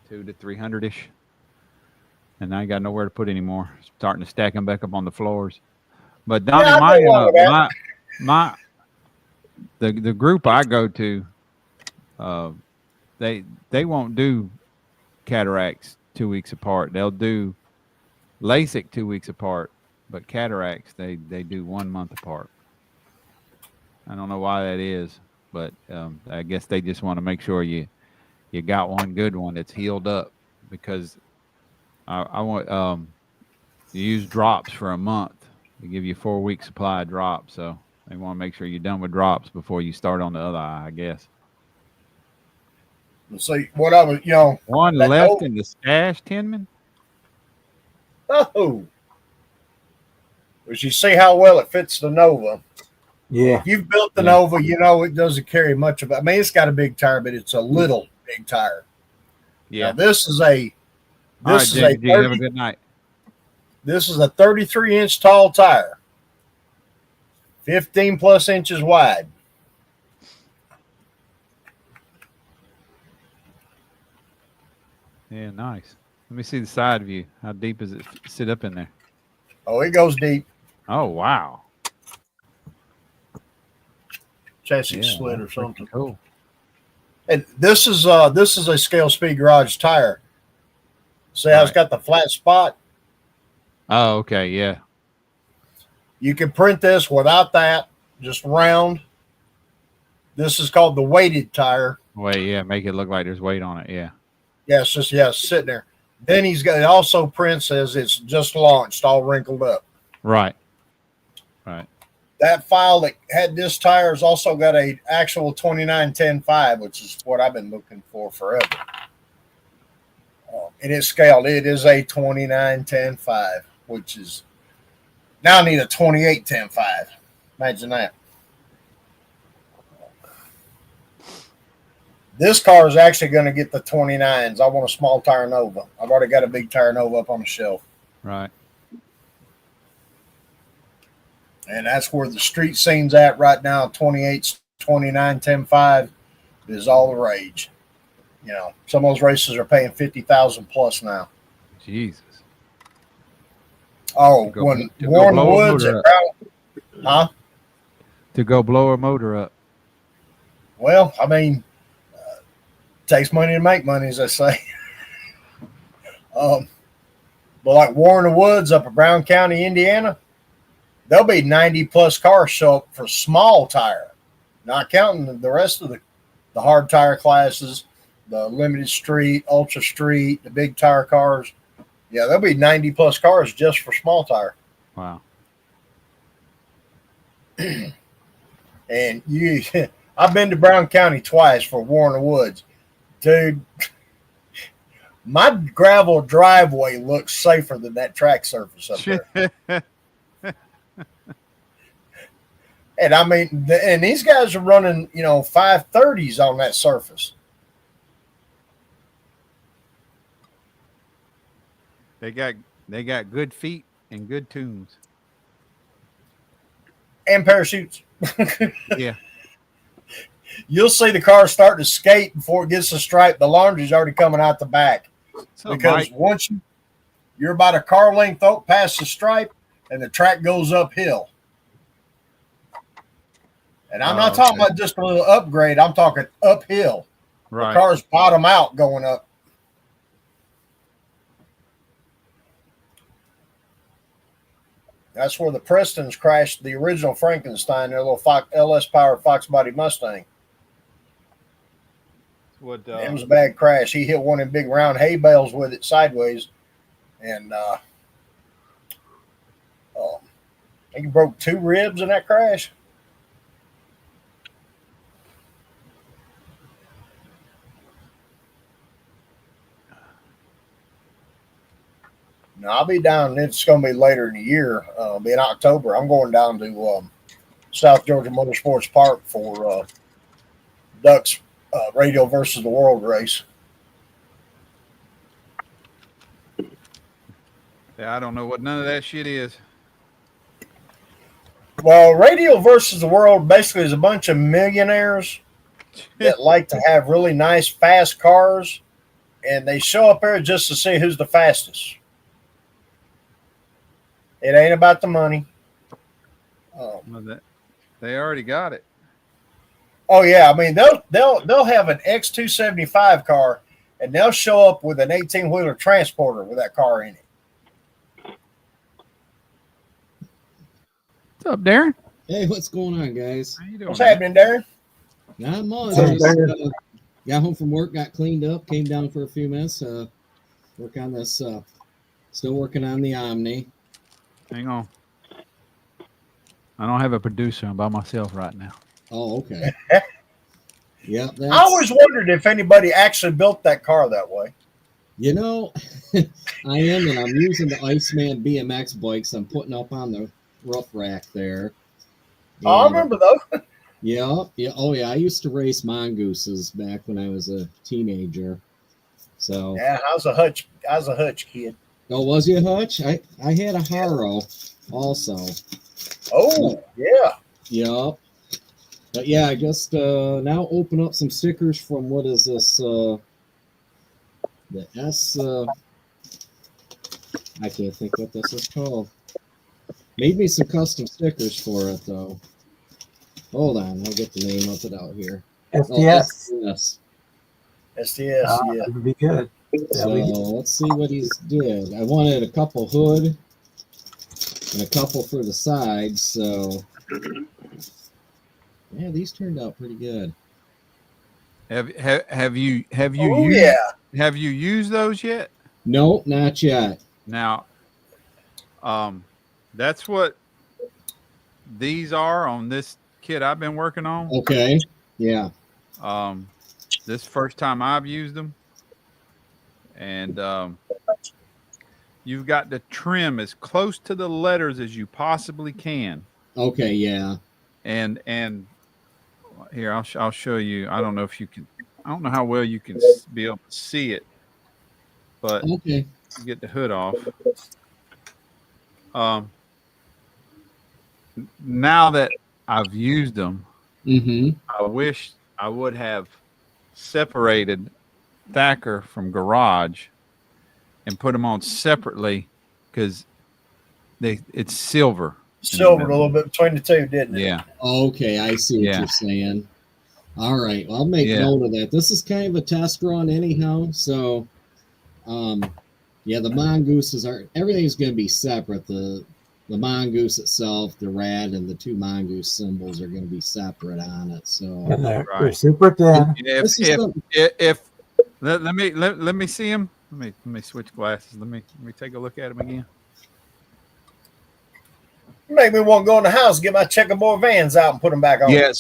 200 to 300 ish, and I ain't got nowhere to put anymore. Starting to stack them back up on the floors. But Donnie, the group I go to, they won't do cataracts 2 weeks apart. They'll do LASIK 2 weeks apart, but cataracts they do 1 month apart. I don't know why that is, but I guess they just want to make sure you got one good one that's healed up, because I want you use drops for a month. They give you 4 week supply of drops, so they want to make sure you're done with drops before you start on the other eye, I guess. See what I was, one left in the stash, Tinman. Oh, but you see how well it fits the Nova. Yeah, if you've built the Nova, it doesn't carry much of it. I mean, it's got a big tire, but it's a little big tire. Yeah, now, this is a 30, have a good night. This is a 33-inch tall tire, 15 plus inches wide. Yeah, nice. Let me see the side view. How deep does it sit up in there? Oh, it goes deep. Oh, wow. Chassis split or something. Cool. And this is a Scale Speed Garage tire. See how it's got the flat spot? Oh, okay, yeah. You can print this without that, just round. This is called the weighted tire. Wait, yeah, make it look like there's weight on it, yeah. Yeah, it's just sitting there. Then it also prints as it's just launched, all wrinkled up. Right. That file that had this tire has also got a actual 29-10-5, which is what I've been looking for forever. And it's scaled. It is a 29-10-5, which is now I need a 28-10-5. Imagine that. This car is actually going to get the 29s. I want a small tire Nova. I've already got a big tire Nova up on the shelf. Right. And that's where the street scene's at right now. 28s, 29-10-5 is all the rage. Some of those races are paying $50,000 plus now. Jesus. Oh, when Warren Woods at to go blow a motor up. Well, I mean, takes money to make money, as I say. But like Warren Woods up in Brown County, Indiana, there'll be 90 plus cars show up for small tire, not counting the rest of the hard tire classes, the limited street, ultra street, the big tire cars. Yeah, there'll be 90 plus cars just for small tire. Wow. And I've been to Brown County twice for Warren Woods. Dude, my gravel driveway looks safer than that track surface up there. And I mean, and these guys are running, 530s on that surface. They got good feet and good tunes. and parachutes. Yeah. You'll see the car starting to skate before it gets to stripe. The laundry's already coming out the back. So, Because Mike, once you're about a car length past the stripe, and the track goes uphill. And I'm not talking about just a little upgrade. I'm talking uphill. right. The cars bottom out going up. That's where the Prestons crashed the original Frankenstein, their little LS powered Fox body Mustang. What, It was a bad crash. He hit one of them big round hay bales with it sideways, and I think he broke 2 ribs in that crash. Now, I'll be down. It's going to be later in the year. Be in October. I'm going down to South Georgia Motorsports Park for Ducks Radio versus the World race. Yeah, I don't know what none of that shit is. Well, Radio versus the World basically is a bunch of millionaires that like to have really nice, fast cars, and they show up there just to see who's the fastest. It ain't about the money. They already got it. Oh yeah, I mean they'll have an X275 car, and they'll show up with an 18-wheeler transporter with that car in it. What's up, Darren? Hey, what's going on, guys? How you doing? What's happening, Darren? Not much. Hey, Just, Darren. got home from work, got cleaned up, came down for a few minutes. Work on this. Still working on the Omni. Hang on. I don't have a producer. I'm by myself right now. Oh, okay. Yeah, I always wondered if anybody actually built that car that way. You know, I am, and I'm using the Iceman BMX bikes I'm putting up on the roof rack there. I remember those. Yeah. Oh, yeah. I used to race mongooses back when I was a teenager. So Yeah, I was a Hutch kid. Oh, was you a Hutch? I had a Haro also. Oh, yeah. Yep. But yeah, I just now open up some stickers from what is this? The S. I can't think what this is called. Made me some custom stickers for it though. Hold on, I'll get the name of it out here. STS. Yes. STS, yeah. That would be good. So let's see what he's did. I wanted a couple hood and a couple for the sides. So yeah, these turned out pretty good. Have you Oh, used, yeah. have you used those yet? No, not yet. Now, that's what these are on this kit I've been working on. Okay. Yeah. This first time I've used them, and you've got to trim as close to the letters as you possibly can. Okay. Yeah. And here I'll show you. I don't know if you can. I don't know how well you can be able to see it, but Okay. get the hood off. Now that I've used them, Mm-hmm. I wish I would have separated Thacker from Garage and put them on separately because it's silver. Silvered a little bit between the two, didn't it? Yeah. Okay, I see what Yeah. you're saying. All right, well, I'll make note of that. This is kind of a test run anyhow, so yeah, the mongooses are everything's going to be separate. The mongoose itself, the rad, and the 2 mongoose symbols are going to be separate on it. So And they're Right. super thin. If let me see him. Let me switch glasses. Let me take a look at him again. Make me want to go in the house, get my checkerboard Vans out, and put them back on. Yeah.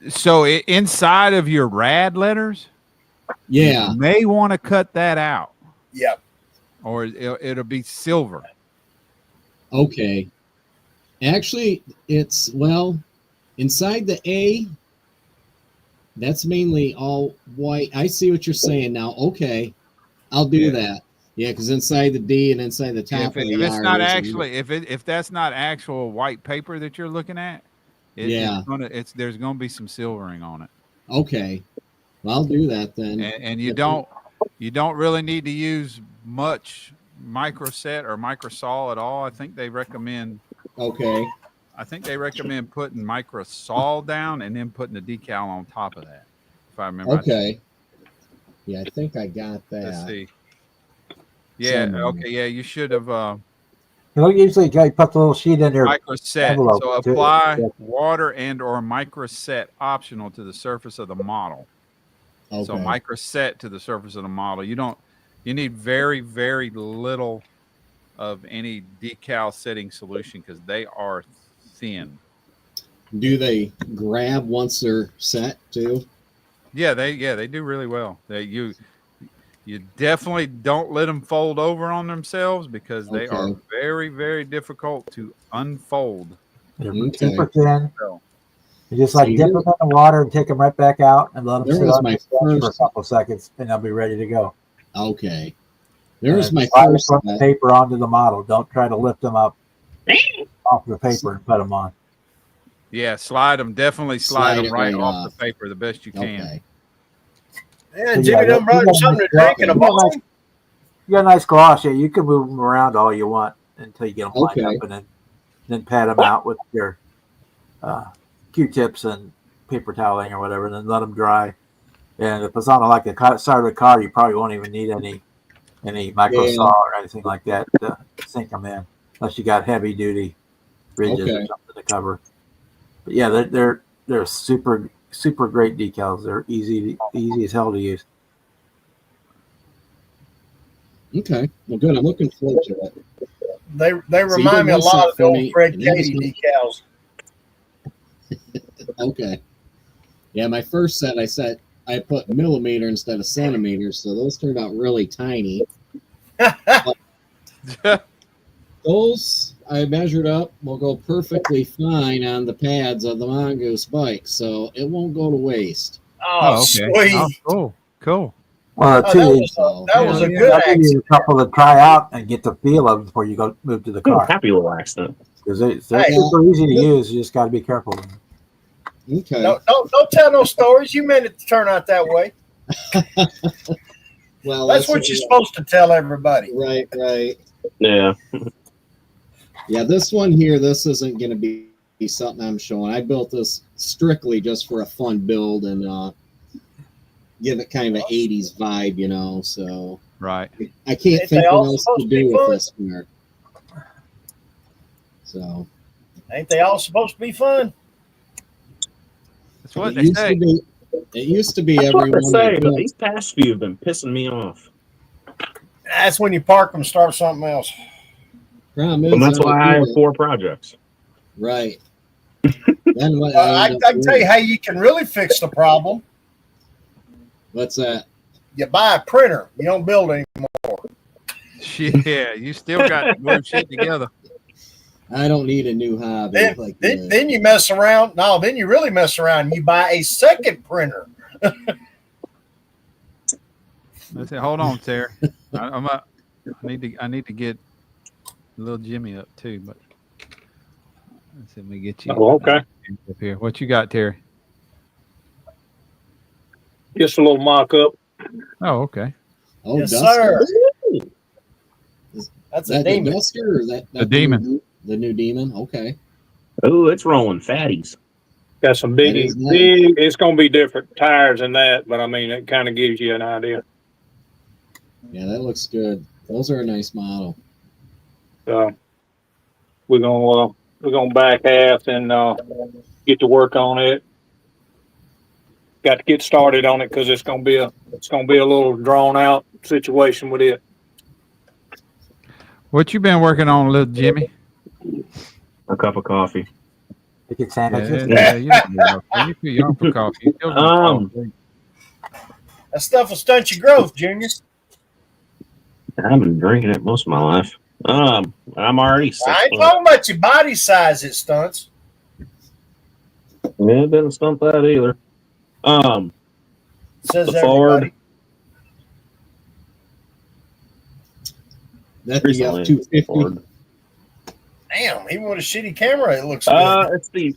So inside of your rad letters, yeah, you may want to cut that out, Yep. or it'll be silver. okay. Actually, it's inside the A. That's mainly all white. I see what you're saying now. Okay, I'll do Yeah. that. Yeah, because inside the D and inside the top If, of the if it's R, not there's a- actually, if that's not actual white paper that you're looking at, Yeah. there's gonna be some silvering on it. Okay. Well, I'll do that then. And you don't really need to use much microset or microsol at all. I think they recommend Okay. putting microsol down and then putting the decal on top of that. If I remember. Okay. Yeah, I think I got that. Let's see. Yeah. Somewhere. Okay. Yeah, you should have. Usually you put the little sheet in there. Microset. envelope So too. apply Yeah. water and or microset optional to the surface of the model. Okay. So microset to the surface of the model. You need very, very little of any decal setting solution because they are thin. Do they grab once they're set too? Yeah, they do really well. You definitely don't let them fold over on themselves because they are very, very difficult to unfold. They're super thin. You just dip them in the water and take them right back out and let them sit on the bench for a couple of seconds, and they'll be ready to go. Okay. There's my first paper onto the model. Don't try to lift them up off the paper and put them on. Yeah, slide them. Definitely slide them right off the paper the best you can. Okay. Yeah, Jimmy done brought him something to drink in a bowl. You got a nice gloss. Yeah, you can move them around all you want until you get them lined up, and then pat them out with your Q-tips and paper toweling or whatever, and then let them dry. And if it's on the side of the car, you probably won't even need any microsaw or anything like that to sink them in, unless you got heavy duty ridges or something to cover. But yeah, they're super great decals. They're easy as hell to use. Okay, well, good. I'm looking forward to it. They remind me a lot of the old Fred Katie decals. Okay. Yeah, my first set I put millimeter instead of centimeters, so those turned out really tiny. Those I measured up will go perfectly fine on the pads of the Mongoose bike, so it won't go to waste. Oh, okay. Sweet. Oh, cool. Well, that was a good accident. You need a couple to try out and get the feel of before you move to the car. Happy little accident. Because they're super easy to use. You just got to be careful. Okay. Don't tell no stories. You meant it to turn out that way. Well, that's what you're supposed to tell everybody. Right. Yeah. Yeah, this one here, this isn't going to be something I'm showing. I built this strictly just for a fun build and give it kind of an 80s vibe, so. Right. I can't think what else to do with this here. So. Ain't they all supposed to be fun? That's what they say. It used to be That's everyone. What they say, but these past few have been pissing me off. That's when you park them and start something else. And that's why I have 4 projects. Right. Then what I can tell you how you can really fix the problem. What's that? You buy a printer. You don't build anymore. Yeah, you still got to glue shit together. I don't need a new hobby. Then you mess around. No, then you really mess around. You buy a second printer. Let's say, hold on, Terry. I need to get little Jimmy up too, but let me get you. Oh, okay. Up here. What you got, Terry? Just a little mock-up. Oh, okay. Oh, yes, Duster. Sir. That's a demon. Duster or is that the demon? The new demon. Okay. Oh, it's rolling fatties. Got some big. It's going to be different tires than that, but I mean, it kind of gives you an idea. Yeah, that looks good. Those are a nice model. We're gonna back half and get to work on it. Got to get started on it because it's gonna be a little drawn out situation with it. What you been working on, little Jimmy? A cup of coffee. Chicken sandwiches. Yeah, you too young for coffee. That stuff will stunt your growth, Junior. I've been drinking it most of my life. I'm already 6 I ain't talking about your body size, it stunts. Yeah, it didn't stunt that either. Says the everybody. That the Recently, F250. Ford. Damn, even with a shitty camera, it looks good. It's the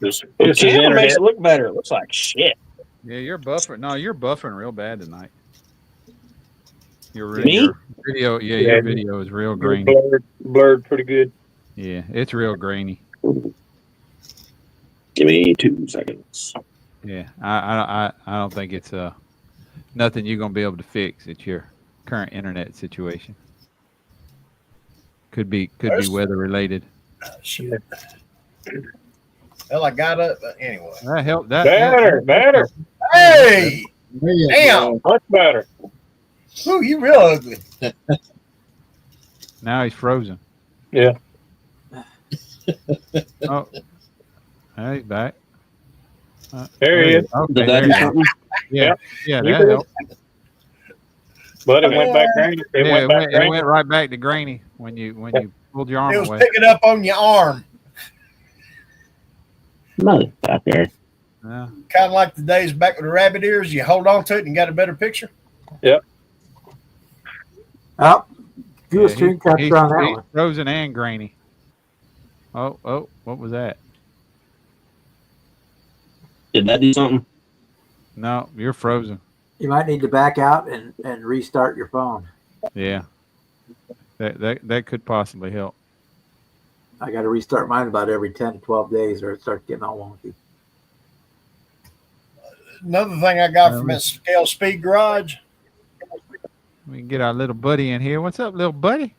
This the is camera makes internet. it look better. It looks like shit. Yeah, you're buffering. No, you're buffering real bad tonight. Me? Your video, yeah, Yeah, your video is real You're grainy. blurred pretty good. Yeah, it's real grainy. Give me 2 seconds. Yeah, I don't think it's nothing you're gonna be able to fix at your current internet situation. Could be weather related. Shit. Well, I got up, but anyway. That helped. Better. Hey, There you damn. go. Much better. Ooh, you real ugly. Now he's frozen. Yeah. Oh, now he's back. There he is. Okay, Did that there do you go. something? Yeah, yeah, You that good? helped. But it went back grainy. It Yeah, went back it grainy. went right back to grainy when you pulled your arm It was away. picking up on your arm, Motherfucker. Yeah. kind of like the days back with the rabbit ears. You hold on to it and got a better picture. Oh, do a Yeah, screen capture on that he's one. frozen and grainy. Oh, what was that? Did that do something? No, you're frozen. You might need to back out and restart your phone. Yeah, that could possibly help. I got to restart mine about every 10 to 12 days or it starts getting all wonky. Another thing I got from that Scale Speed Garage. We can get our little buddy in here. What's up, little buddy?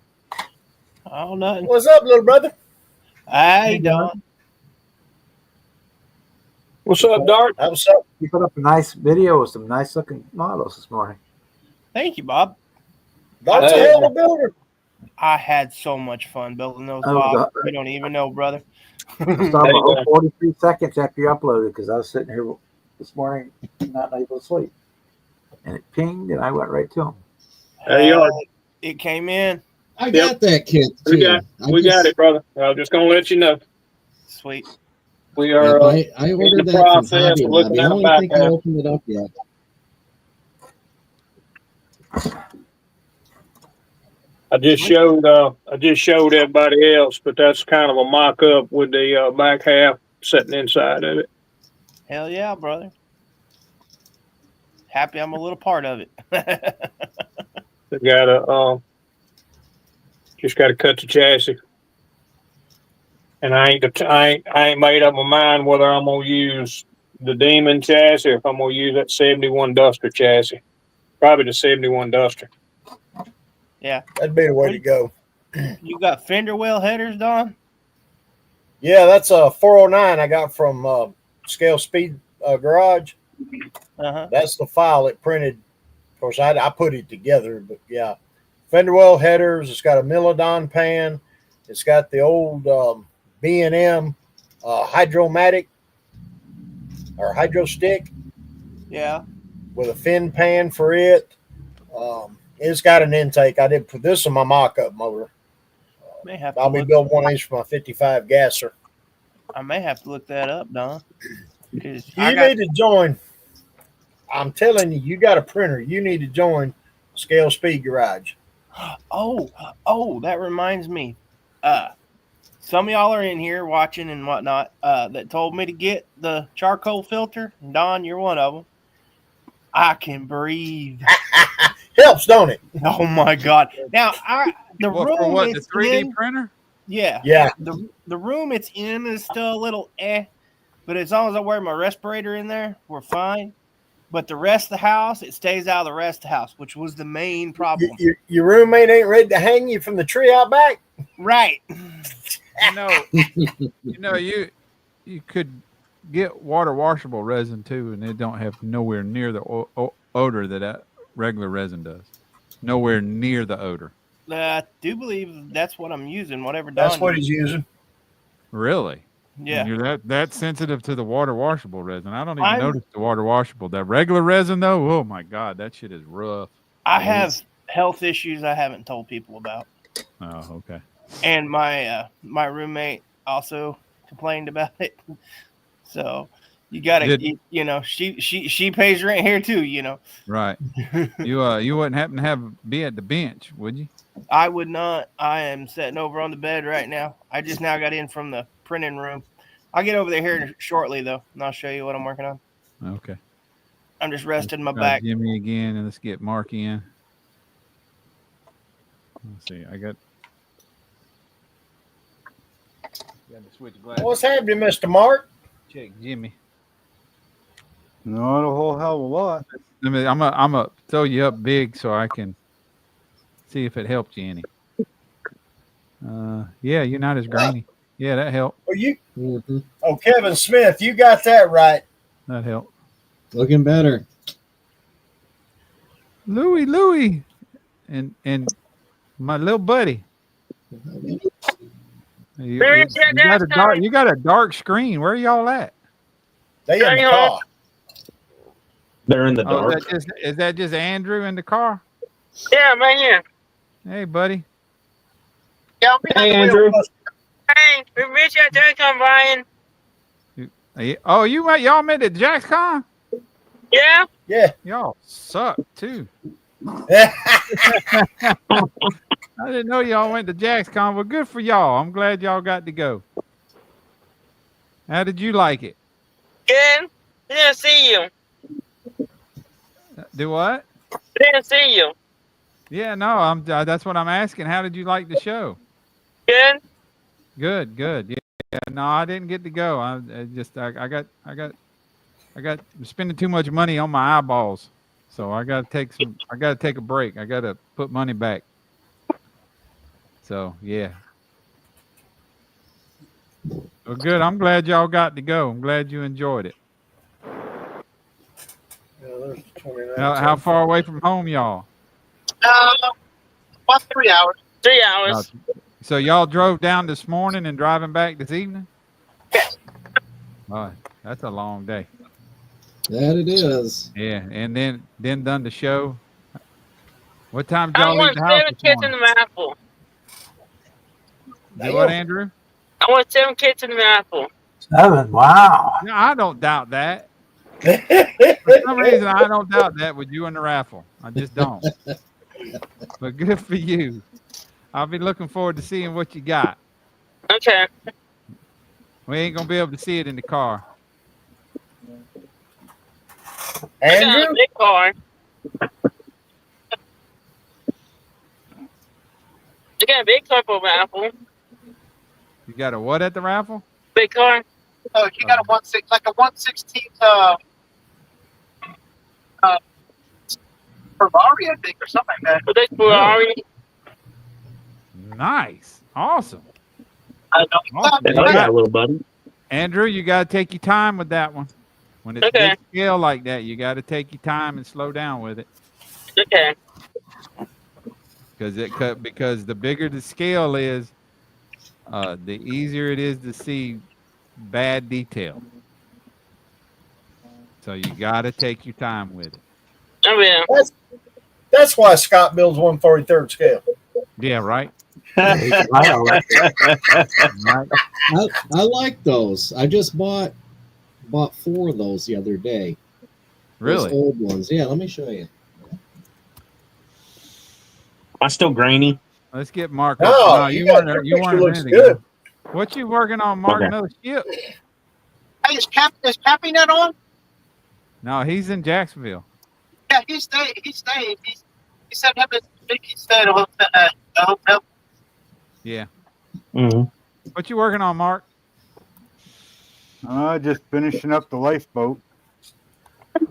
Oh, nothing. What's up, little brother? Hey, Don. What's up, Dart? That was up. You put up a nice video with some nice looking models this morning. Thank you, Bob. That's a Hey. hell of a builder. I had so much fun building those, Oh, Bob. God. You don't even know, brother. I saw about 43 seconds after you uploaded because I was sitting here this morning not able to sleep. And it pinged and I went right to him. There you are. It came in. I got that kit too. We got it, brother. I'm just gonna let you know. Sweet. We are I in ordered the that from process Hobby of looking Lobby. I at don't the back think I half. opened it up yet. I just showed everybody else, but that's kind of a mock up with the back half sitting inside of it. Hell yeah, brother. Happy I'm a little part of it. They gotta just gotta cut the chassis. And I ain't made up my mind whether I'm gonna use the Demon chassis or if I'm gonna use that 71 Duster chassis. Probably the 71 Duster. That'd be the way to go. You got fender well headers, Don? Yeah, that's a 409 I got from Scale Speed Garage. Uh-huh. That's the file it printed. Of course, I put it together, but yeah. Fender well headers. It's got a Milodon pan. It's got the old B&M Hydromatic or Hydro Stick Yeah. with a fin pan for it. It's got an intake. I did put this on my mock-up motor. May have to I'll be look, building one of these for my 55 gasser. I may have to look that up, Don. 'Cause You I got, need to join. I'm telling you, you got a printer. You need to join Scale Speed Garage. oh, that reminds me. Some of y'all are in here watching and whatnot that told me to get the charcoal filter. Don, you're one of them. I can breathe. Helps, don't it? Oh my God! Now, the Well, room for what, the it's 3D in, printer? yeah, Yeah. the room it's in is still a little but as long as I wear my respirator in there, we're fine. But the rest of the house, it stays out of the rest of the house, which was the main problem. Your roommate ain't ready to hang you from the tree out back? Right. You could get water washable resin too, and it don't have nowhere near the odor that regular resin does. Nowhere near the odor. I do believe that's what I'm using. Whatever That's Don what he's using. Really? Yeah. And you're that sensitive to the water washable resin. I don't even notice the water washable. That regular resin though, oh my God, that shit is rough. I have health issues I haven't told people about. Oh, okay. And my roommate also complained about it. So You gotta, she pays rent here too. Right. You wouldn't happen to be at the bench, would you? I would not. I am sitting over on the bed right now. I just now got in from the printing room. I'll get over there here shortly though, and I'll show you what I'm working on. Okay. I'm just resting my Got back. Jimmy again, and let's get Mark in. Let's see. I got to switch glasses. What's happening, Mr. Mark? Check Jimmy. Not a whole hell of a lot. I'm gonna throw you up big so I can see if it helped you any. Yeah, you're not as grainy. Yeah, that helped. Well, Oh, Kevin Smith, you got that right. That helped. Looking better. Louie, and my little buddy. You got a dark screen. Where are y'all at? They in the car. They're in the dark. Is that just Andrew in the car? Yeah, man. Hey, buddy. Yeah, Hey, Andrew. Hey, we met you at JacksCon, Brian. Oh, y'all met at JacksCon? Yeah? Yeah. Y'all suck, too. Yeah. I didn't know y'all went to JacksCon. Well, good for y'all. I'm glad y'all got to go. How did you like it? Good. Didn't see you. Do what? Didn't see you. Yeah, no, that's what I'm asking. How did you like the show? Good. Good. Yeah, no, I didn't get to go. I got spending too much money on my eyeballs. So I got to take a break. I got to put money back. So, yeah. Well, good. I'm glad y'all got to go. I'm glad you enjoyed it. How far away from home y'all? About 3 hours. 3 hours. So y'all drove down this morning and driving back this evening? Yes. Oh, that's a long day. That it is. Yeah, and then done the show. What time did I y'all want leave the house 7 this kids in morning? the raffle. Do what, Andrew? I want 7 kids in the raffle. 7. Wow. No, I don't doubt that. For some reason, I don't doubt that with you in the raffle. I just don't. But good for you. I'll be looking forward to seeing what you got. Okay. We ain't gonna be able to see it in the car. I got Andrew? a big car. I got a big car for a raffle. You got a what at the raffle? Big car. Oh, you got a 1/16 Ferrari, I think, or something like that. A big Ferrari. Nice. Awesome. I know. Awesome. Hell yeah, little buddy. Andrew, you got to take your time with that one. When it's Okay. big scale like that, you got to take your time and slow down with it. Okay. Because the bigger the scale is, the easier it is to see bad detail. So you got to take your time with it. I will. That's why Scott builds 1/43rd scale. Yeah, right. I Right. I like those. I just bought 4 of those the other day. Really? Those old ones. Yeah, let me show you. Am I still grainy? Let's get Mark. No, you got- weren't. your You picture weren't. looks a minute good. ago. What you working on, Mark? Okay. Another ship? Hey, is Cappy not on? No, he's in Jacksonville. Yeah, he stayed. He said him and Vicky stayed at a hotel. Yeah. Mm-hmm. What you working on, Mark? Just finishing up the lifeboat.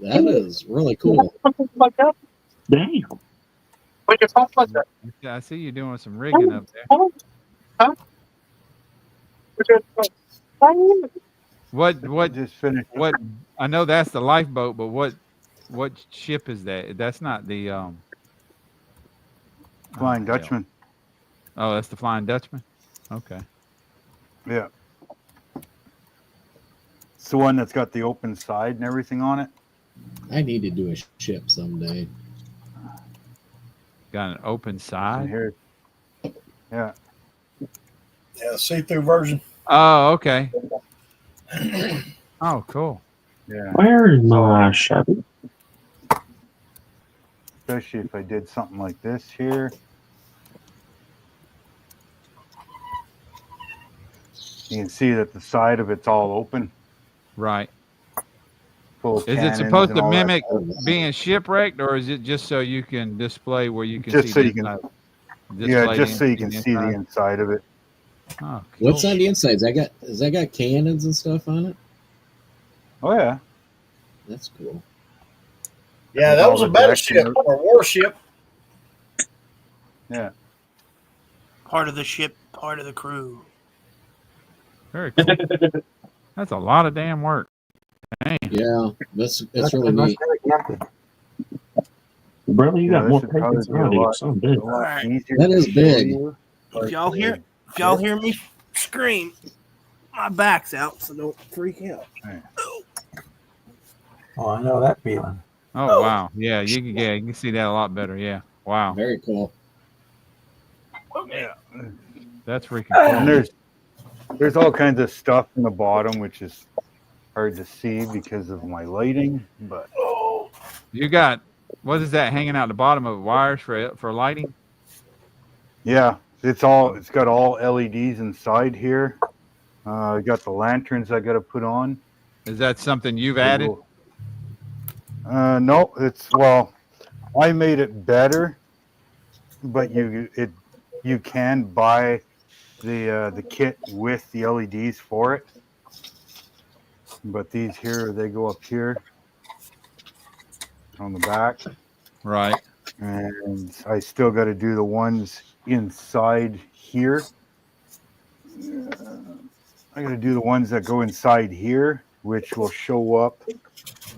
That is really cool. Like that? Damn. With your phone like that? Yeah, I see you doing some rigging up there. Huh? With your phone. What? Just finished. What? I know that's the lifeboat, but what ship is that? That's not the Flying hell. Dutchman. Oh, that's the Flying Dutchman. Okay. Yeah. It's the one that's got the open side and everything on it. I need to do a ship someday. Got an open And side. here. Yeah. Yeah, see-through version. Oh, okay. Oh, cool. Yeah. Where is my Chevy? Especially if I did something like this here. You can see that the side of it's all open, Right. full of Is it cannons supposed and to all that mimic stuff. being shipwrecked, or is it just so you can display where you can Just see so the you can, inside? yeah, Display just so you see can the see the inside? inside of it. Oh, What's cool. on the inside? Has that got cannons and stuff on it? Oh yeah, That's cool. Yeah, with that all was a the deck battleship and or warship. yeah. Part of the ship, part of the crew. Very cool. That's a lot of damn work. Dang. Yeah, that's really neat. Brother, you Yeah, got this more would papers probably be around a you. lot, So big. a lot Alright. easier That to is show big. you. If y'all hear me scream, my back's out, so don't freak out. Oh, I know that feeling. Oh wow. Yeah, you can see that a lot better. Yeah. Wow. Very cool. Yeah, That's freaking and cool. there's all kinds of stuff in the bottom, which is hard to see because of my lighting. But You got what is that hanging out the bottom of wires for lighting? yeah, it's got all LEDs inside here. I got the lanterns I got to put on. Is that something you've They added? go- No, well, I made it better, but you can buy the kit with the LEDs for it. But these here, they go up here on the back, Right. and I still got to do the ones inside here. I got to do the ones that go inside here, which will show up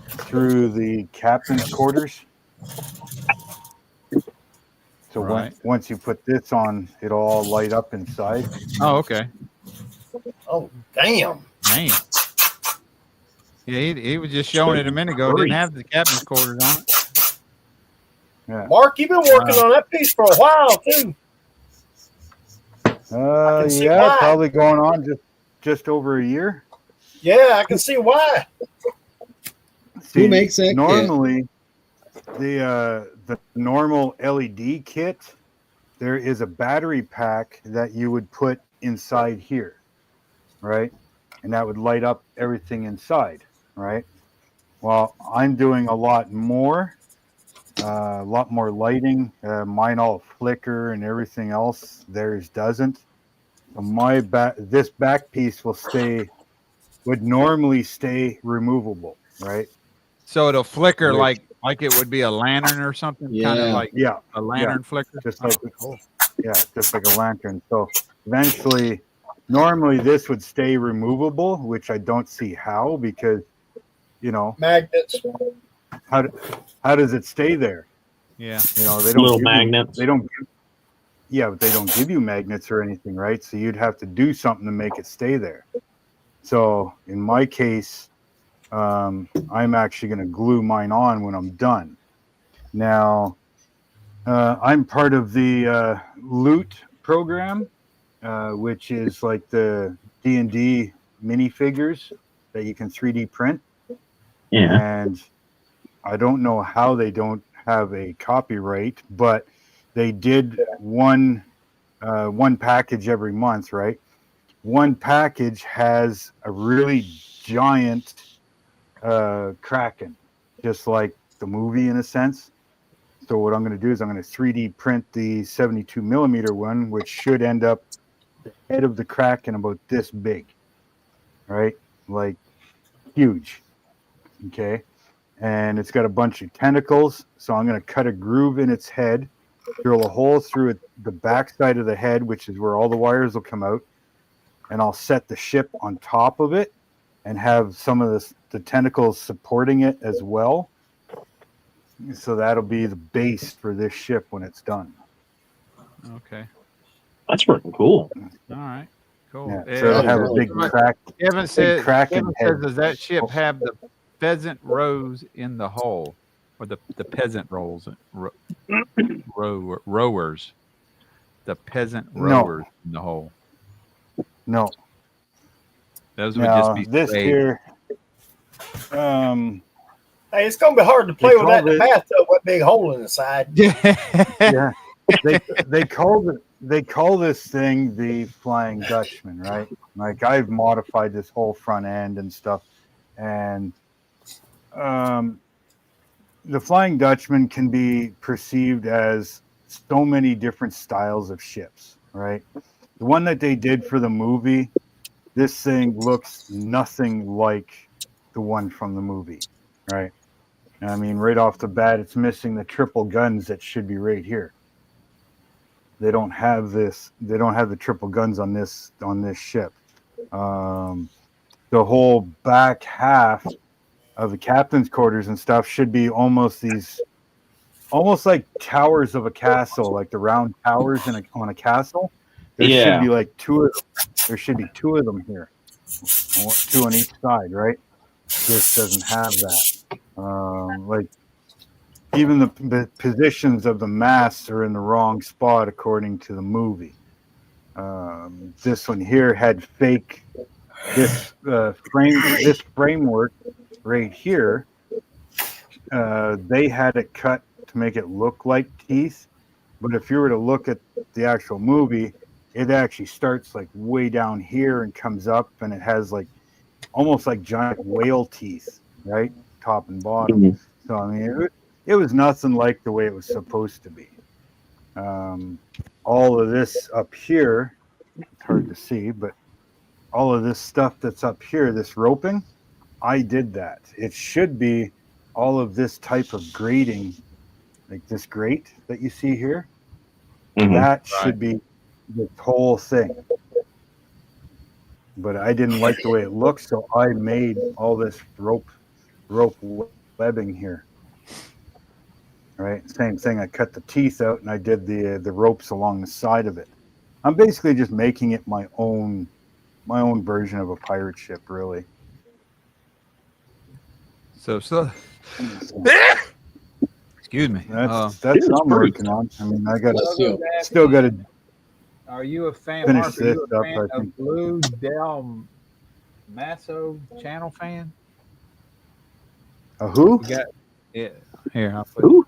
through the captain's quarters. So Right. once you put this on, it'll all light up inside. Oh, okay. Oh, damn. Man. Yeah, he was just showing it a minute ago. Didn't have the captain's quarters on it. Yeah. Mark, you've been working on that piece for a while too. can see Yeah, why. probably going on just over a year. Yeah, I can see why. See, Who makes that kit? normally the normal LED kit, there is a battery pack that you would put inside here, right? And that would light up everything inside, right? Well, I'm doing a lot more lighting. Mine all flicker and everything else. Theirs doesn't. So this back piece would normally stay removable, right? So it'll flicker Which, like it would be a lantern or something, kind of Yeah. like yeah, a lantern flicker. just Oh, like cool. just like a lantern. So eventually, normally this would stay removable, which I don't see how, because Magnets. how does it stay there? Yeah. They don't Little give magnets. but they don't give you magnets or anything, right? So you'd have to do something to make it stay there. So in my case, I'm actually going to glue mine on when I'm done. Now, I'm part of the Loot program, which is like the D&D minifigures that you can 3D print. Yeah. And I don't know how they don't have a copyright, but they did one package every month, right? One package has a really giant Kraken, just like the movie in a sense. So what I'm going to do is I'm going to 3D print the 72 millimeter one, which should end up the head of the Kraken about this big, right? Like huge. Okay. And it's got a bunch of tentacles. So I'm going to cut a groove in its head, drill a hole through the back side of the head, which is where all the wires will come out. And I'll set the ship on top of it and have some of the tentacles supporting it as well. So that'll be the base for this ship when it's done. Okay. That's freaking cool. All right. Cool. Yeah, so it'll have a big crack. Kevin says, Kraken head. does that ship have the pheasant rows in the hull, or the peasant rolls, rowers, the peasant rowers in the hull? No. Those would just be this straight. here. Hey, it's gonna be hard to play with that in the bathtub with that big hole in the side. Yeah. They call this thing the Flying Dutchman, right? Like I've modified this whole front end and stuff, and the Flying Dutchman can be perceived as so many different styles of ships, right? The one that they did for the movie, this thing looks nothing like the one from the movie, right? I mean, right off the bat, it's missing the triple guns that should be right here. They don't have this. They don't have the triple guns on this ship. The whole back half of the captain's quarters and stuff should be almost like towers of a castle, like the round towers on a castle. There should be like there should be two of them here, two on each side, right? This doesn't have that. Like even the positions of the masts are in the wrong spot according to the movie. This one here had fake this framework right here. They had it cut to make it look like teeth, but if you were to look at the actual movie, it actually starts like way down here and comes up, and it has like almost like giant whale teeth, right, top and bottom. Mm-hmm. So I mean, it was nothing like the way it was supposed to be. All of this up here, it's hard to see, but all of this stuff that's up here, this roping, I did that. It should be all of this type of grating, like this grate that you see here. Mm-hmm. That should be the whole thing. But I didn't like the way it looked, so I made all this rope webbing here. Right, same thing. I cut the teeth out and I did the ropes along the side of it. I'm basically just making it my own version of a pirate ship, really. So excuse me. That's what I'm working on. I mean, still got to. Are you a fan? Finish Mark, this are up. you a fan of Blue Del Masso channel fan? A who? You got it here. I'll put who?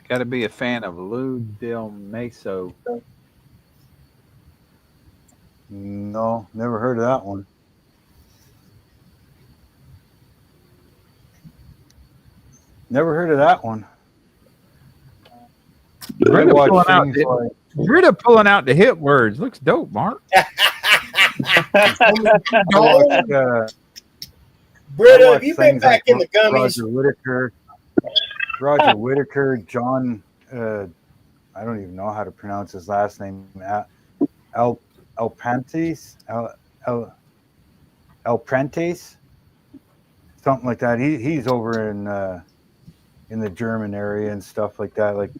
Got to be a fan of Lou Del Maso. No, never heard of that one. Never heard of that one. Britta pulling out the hit words. Looks dope, Mark. Britta, have you been back in the gummies? Roger Whittaker, John, I don't even know how to pronounce his last name. Alprantes, something like that. He's over in the German area and stuff like that. Like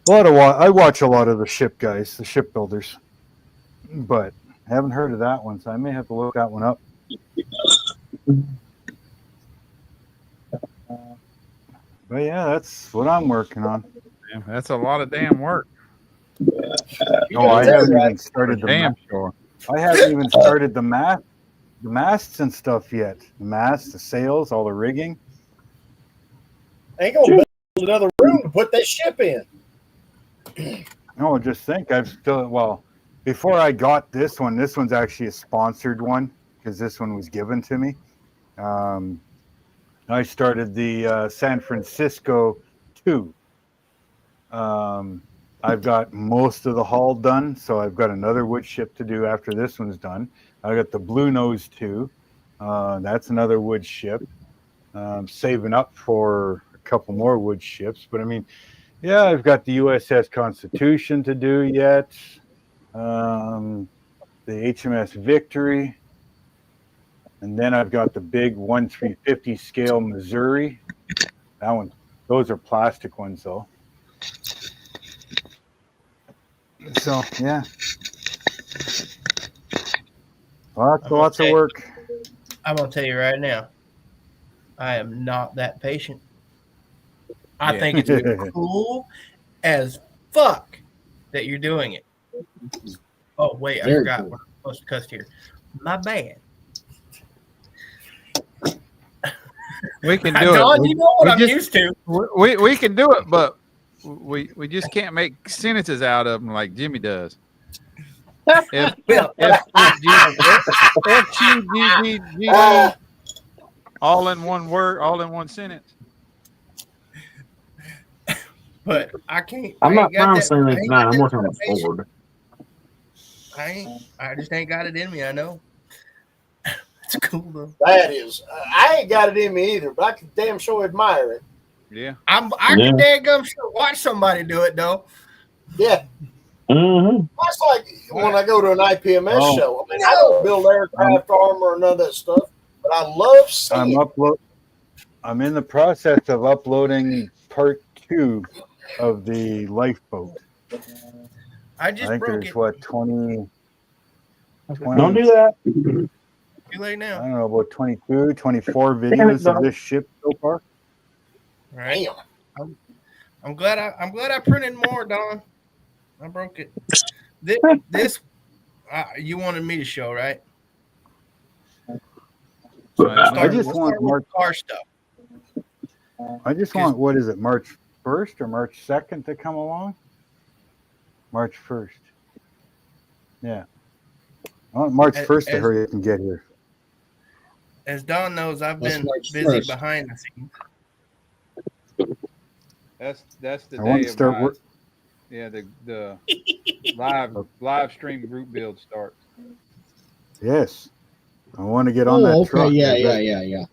I watch a lot of the ship guys, the shipbuilders, but I haven't heard of that one, so I may have to look that one up. But yeah, that's what I'm working on. Yeah, that's a lot of damn work. No, I haven't even started the I haven't even started the masts and stuff yet. The masts, the sails, all the rigging. Ain't gonna build another room to put that ship in. No, just think before I got this one's actually a sponsored one because this one was given to me. I started the San Francisco 2. I've got most of the hull done, so I've got another wood ship to do after this one's done. I got the Blue Nose 2. That's another wood ship. Saving up for a couple more wood ships, but I mean, yeah, I've got the USS Constitution to do yet. The HMS Victory. And then I've got the big 1/350 scale Missouri. Those are plastic ones though. So yeah, lots of work. I'm gonna tell you right now, I am not that patient. I think it's cool as fuck that you're doing it. Oh wait, I forgot. We're supposed to cuss here. My bad. We can do Don, it. you know what we I'm just- used to. We can do it, but we just can't make sentences out of them like Jimmy does. F Well, F F G G G G all in one word, all in one sentence. But I can't. I'm I not ain't got promising that. I it ain't tonight. got I'm that working on the information. forward. I just ain't got it in me. I know. It's cool though. That is, I ain't got it in me either, but I can damn sure admire it. Yeah. I can damn sure watch somebody do it though. Yeah. Mm-hmm. That's like when I go to an IPMS Oh. show. I mean, I don't build aircraft armor or none of that stuff, but I love seeing it. I'm in the process of uploading part 2 of the lifeboat. I just I think broke there's it. what 20 Don't do that. Too late I now. don't know, about 22, 24 videos of this ship so far. Right. I'm glad I printed more, Don. I broke it. This you wanted me to show, right? I just want more car stuff. I just want, what is it, March 1st or March 2nd to come along? March 1st. Yeah. I want March 1st to hurry up and get here. As Don knows, I've That's been March busy 1st. behind the scenes. That's the I want day to of start my, work. yeah, the live stream group build starts. Yes. I want to get on that Oh, okay. truck. Yeah.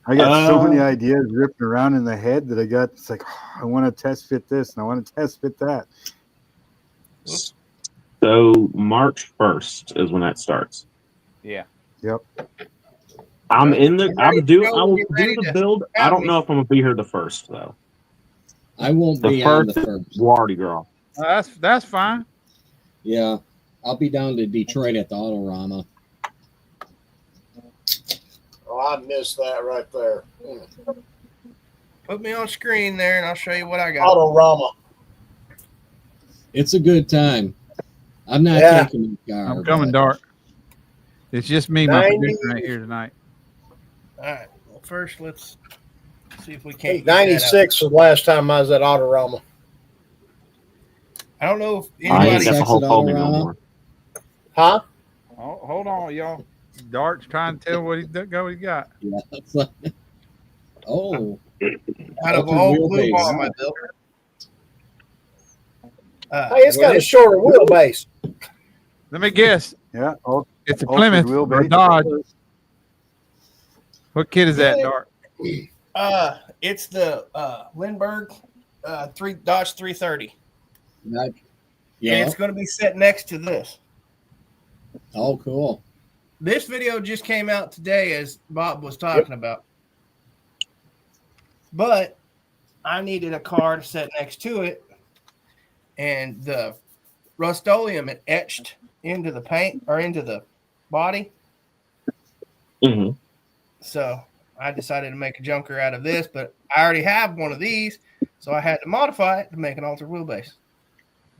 I got so many ideas ripping around in the head that it's like, oh, I want to test fit this and I want to test fit that. So March 1st is when that starts. Yeah. Yep. I'm in the. I will do ready the to build. I have don't me. know if I'm gonna be here the first though. I won't The be on the first first. Mardi Gras. That's fine. Yeah, I'll be down to Detroit at the Autorama. Oh, I missed that right there. Put me on screen there, and I'll show you what I got. Autorama. It's a good time. I'm not Yeah. taking the car. I'm coming, but Dark. It's just me, my 90 producer, right here tonight. All right. Well, first let's see if we can't. get that 96 was the last time I was at Autorama. out. I don't know if I ain't anybody. got the whole Exit phone no Autorama. more. Huh? Oh, hold on, y'all. Dark's trying to tell what he got. yeah, it's like, oh, Out of altered all blue wheelbase. bomb I built. Hey, it's got a shorter wheelbase. Let me guess. Yeah. It's a altered Plymouth or wheelbase. Dodge. What kit is that, Dark? It's the Lindbergh Dodge 330. that, And yeah. it's going to be set next to this. Oh, cool. This video just came out today, as Bob was talking about. But I needed a car to set next to it, and the Rust-Oleum it etched into the paint or into the body. Mm-hmm. So I decided to make a junker out of this, but I already have one of these, so I had to modify it to make an altered wheelbase.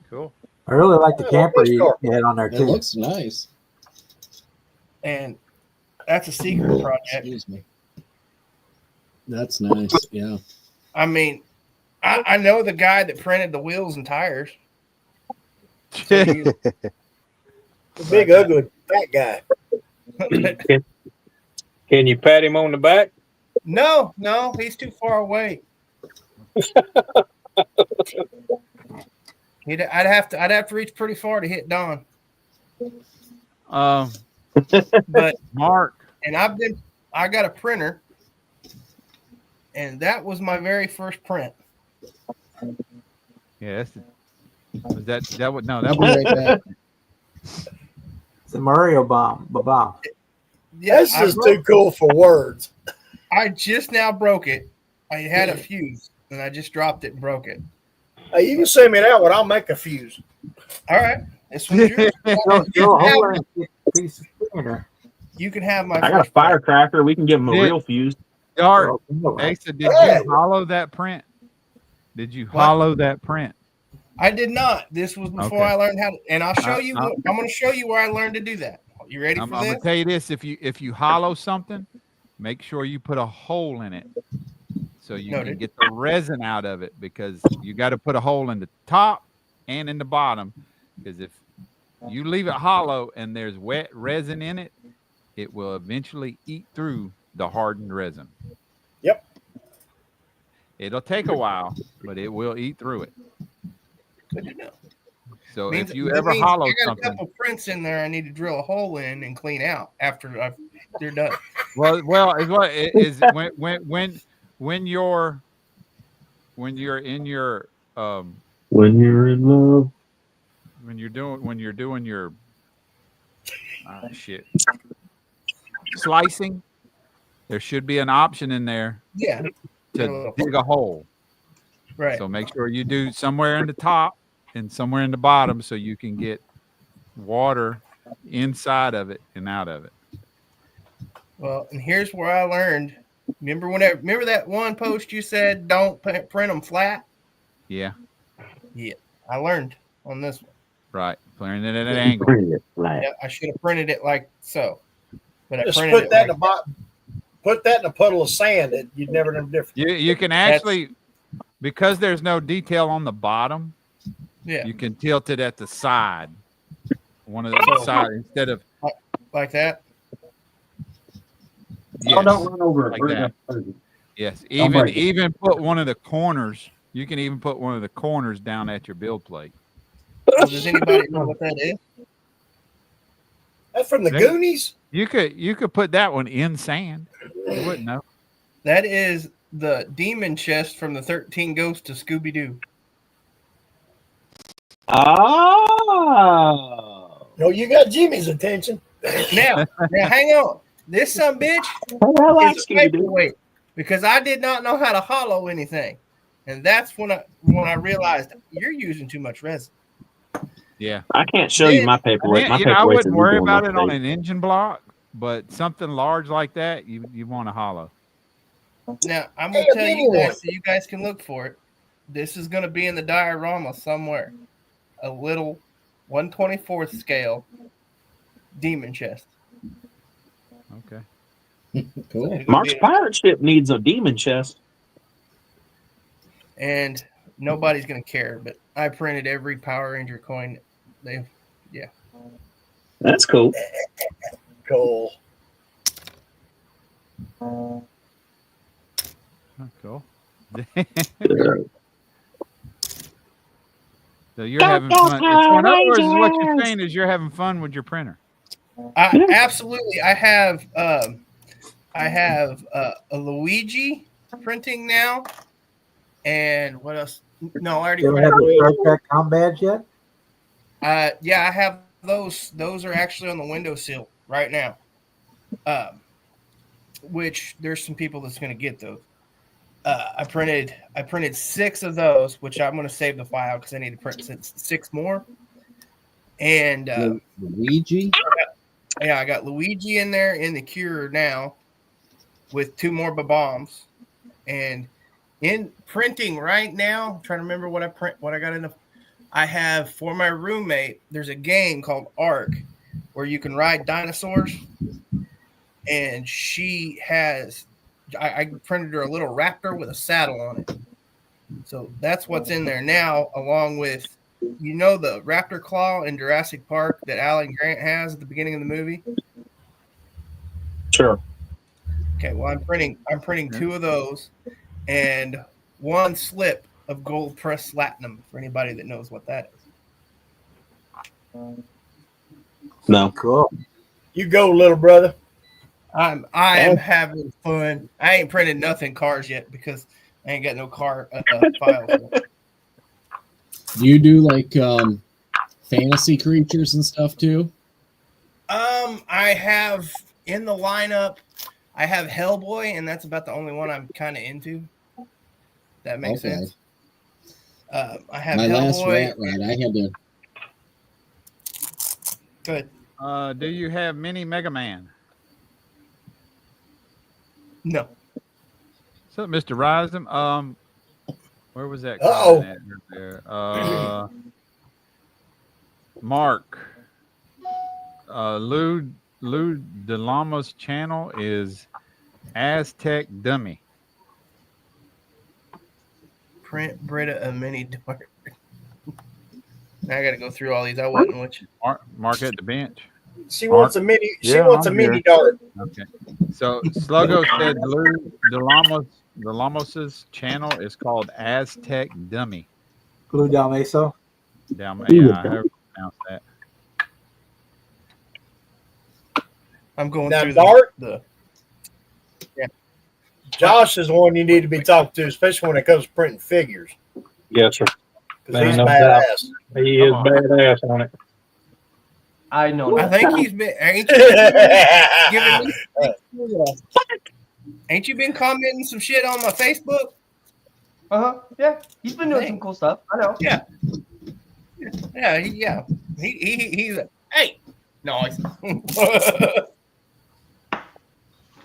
Cool. I really like the Yeah, camper nice you car. had on there It too. looks nice. And that's a secret project. Excuse me. That's nice. Yeah. I mean, I know the guy that printed the wheels and tires. The big, ugly, fat guy. Can you pat him on the back? No, he's too far away. I'd have to reach pretty far to hit Don. But Mark. and I got a printer, and that was my very first print. Yeah, that would no, I'll that be was right back. It's a Mario bomb. Bomb. Yeah, This is too cool for words. I just now broke it. I had a fuse, and I just dropped it and broke it. Hey, you can send me that one. I'll make a fuse. All right, this one's yours. You can have my. I got a first print. firecracker. We can give him a Yeah. real fuse. Dark. Asa, did Hey. you hollow that print? Did you hollow that print? I did not. This was before Okay. I learnred how to, and I'll show you. I- I'm going to show you where I learned to do that. You ready I'm for gonna this? tell you this: if you hollow something, make sure you put a hole in it so you Noted. can get the resin out of it, because you got to put a hole in the top and in the bottom, because if you leave it hollow and there's wet resin in it, it will eventually eat through the hardened resin. Yep. It'll take a while, but it will eat through it. Good to know. So Means, if you that ever means hollow I got something, a couple prints in there I need to drill a hole in and clean out after they're done. well, it's what it is when you're in your When you're in love. when you're doing your shit slicing, there should be an option in there Yeah. to dig a hole. Right. So make sure you do somewhere in the top and somewhere in the bottom so you can get water inside of it and out of it. Well, and here's where I learned. Remember that one post you said don't print them flat? Yeah. Yeah. I learned on this one. Right. Printing it at an angle. Yeah, I should have printed it like so. But I Just printed put it that like in a put that in a puddle of sand. You'd never know the difference. You can actually, because there's no detail on the bottom, yeah, you can tilt it at the side. One of the side instead of like that. Yes, don't run over like it. that. Yes. Don't break it. Even put one of the corners. You can even put one of the corners down at your build plate. Well, does anybody know what that is? That's from the Goonies. You could put that one in sand. You wouldn't know. That is the demon chest from the 13 Ghosts of Scooby Doo. Oh. No, you got Jimmy's attention. Now hang on. This son bitch is a paperweight because I did not know how to hollow anything, and that's when I realized you're using too much resin. Yeah, I can't show you my paperweight. My I paperweight's wouldn't worry illegal about enough it on to an engine block, but something large like that, you want to hollow. Now I'm gonna tell you guys so you guys can look for it. This is gonna be in the diorama somewhere. A little 1/24th scale demon chest. Okay. Cool. Mark's pirate ship needs a demon chest. And nobody's gonna care, but I printed every Power Ranger coin. Yeah. That's cool. Cool. Oh, cool. So you're having fun. So in other words, what you're saying is you're having fun with your printer. Absolutely. I have a Luigi printing now, and what else? No, I already You ever have the Star Trek com badge yet? yeah, I have those. Those are actually on the windowsill right now. Which there's some people that's going to get those. I printed 6 of those, which I'm going to save the file because I need to print 6 more. And Luigi. Yeah, I got Luigi in there in the cure now, with 2 more bombs, and in printing right now. I'm trying to remember what I got in the. I have for my roommate. There's a game called Ark, where you can ride dinosaurs, and she has. I printed her a little raptor with a saddle on it. So that's what's in there now, along with, the raptor claw in Jurassic Park that Alan Grant has at the beginning of the movie. Sure. Okay, well, I'm printing 2 of those and 1 slip of gold pressed platinum for anybody that knows what that is. No. Cool. You go, little brother. I am having fun. I ain't printed nothing cars yet because I ain't got no car files. Do you do like fantasy creatures and stuff too? I have in the lineup. I have Hellboy, and that's about the only one I'm kind of into. That makes sense. I have my Hellboy. last rat ride. I had to. Good. Do you have Mini Mega Man? No. So, Mr. Risem, where was that? Uh-oh. There? Mark, Lou Delama's channel is Aztec dummy. Print Britta a mini dart. Now I got to go through all these. I wasn't with you. Mark at the bench. She wants a mini. She wants a mini dart. Okay. So Sluggo said the Lamos's channel is called Aztec Dummy. Blue Dalmaso. Yeah, I heard pronounce that. I'm going Now, through dart. Yeah. Josh is one you need to be talking to, especially when it comes to printing figures. Yes, sir. Because he's No badass. He is badass on it. I know. I think he's been. Ain't you been commenting some shit on my Facebook? Yeah, he's been doing some cool stuff. I know. Yeah. He's a, hey, nice.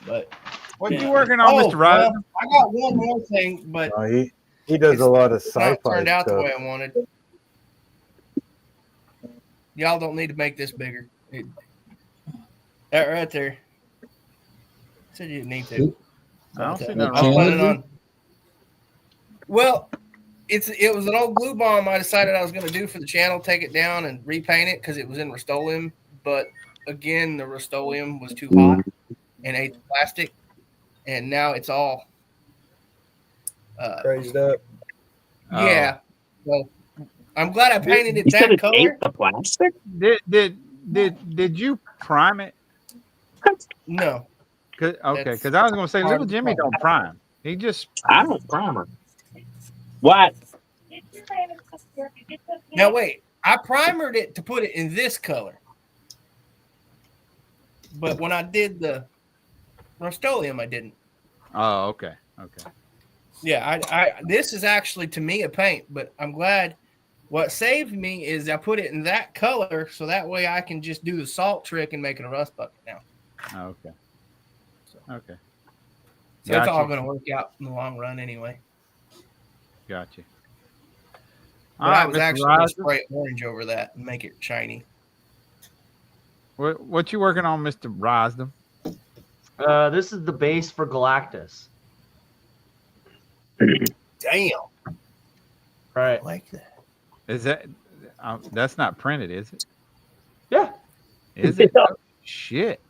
But what you working on, Mr. Ryder? Well, I got one more thing, but he does a lot of it's not sci-fi turned out the stuff. way I wanted. Y'all don't need to make this bigger. That right there. Said you didn't need to. I don't see I'll nothing put wrong. it on. Well, it was an old glue bomb I decided I was going to do for the channel, take it down and repaint it because it was in Rust-Oleum. But again, the Rust-Oleum was too hot and ate the plastic, and now it's all Crazed up. Yeah. Well, I'm glad I painted it that color. Ate the plastic? Did you prime it? No. Because I was going to say little Jimmy don't prime. He just I don't primer. What? Now wait, I primered it to put it in this color, but when I did the Rust-Oleum, I didn't. Oh, okay. Yeah, I this is actually to me a paint, but I'm glad. What saved me is I put it in that color, so that way I can just do the salt trick and make it a rust bucket now. Oh, okay. Okay. So it's all going to work out in the long run anyway. Gotcha. But I was actually going to spray orange over that and make it shiny. What you working on, Mr. Rosdom? This is the base for Galactus. Damn. Right. I like that. Is that that's not printed, is it? Yeah. Is it? Oh, shit.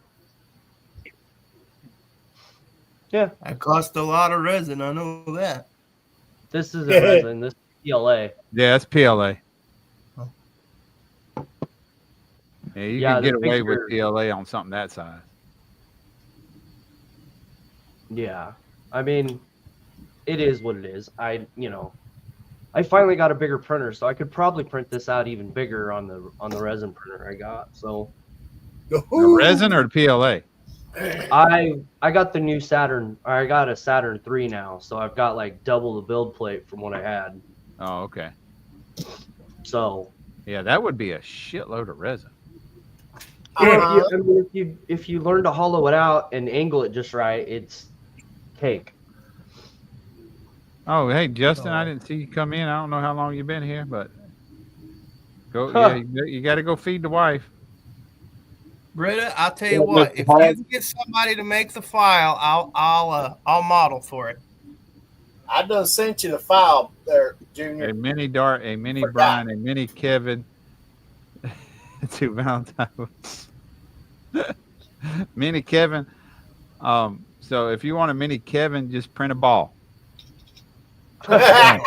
Yeah. It cost a lot of resin. I know that. This is a resin. This is PLA. Yeah, it's PLA. Yeah, you can get away with PLA on something that size. Yeah. I mean, it is what it is. I finally got a bigger printer, so I could probably print this out even bigger on the resin printer I got. So the resin or the PLA? I got the new Saturn. I got a Saturn 3 now, so I've got like double the build plate from what I had. Oh, okay. So yeah, that would be a shitload of resin. Yeah, if you learn to hollow it out and angle it just right, it's cake. Oh, hey, Justin, I didn't see you come in. I don't know how long you've been here, but go. Yeah, you got to go feed the wife. Britta, I'll tell you what. If you get somebody to make the file, I'll model for it. I done sent you the file there, Junior. A mini Dart, a mini Brian, a mini Kevin. To Valentine. Mini Kevin. So if you want a mini Kevin, just print a ball. Damn.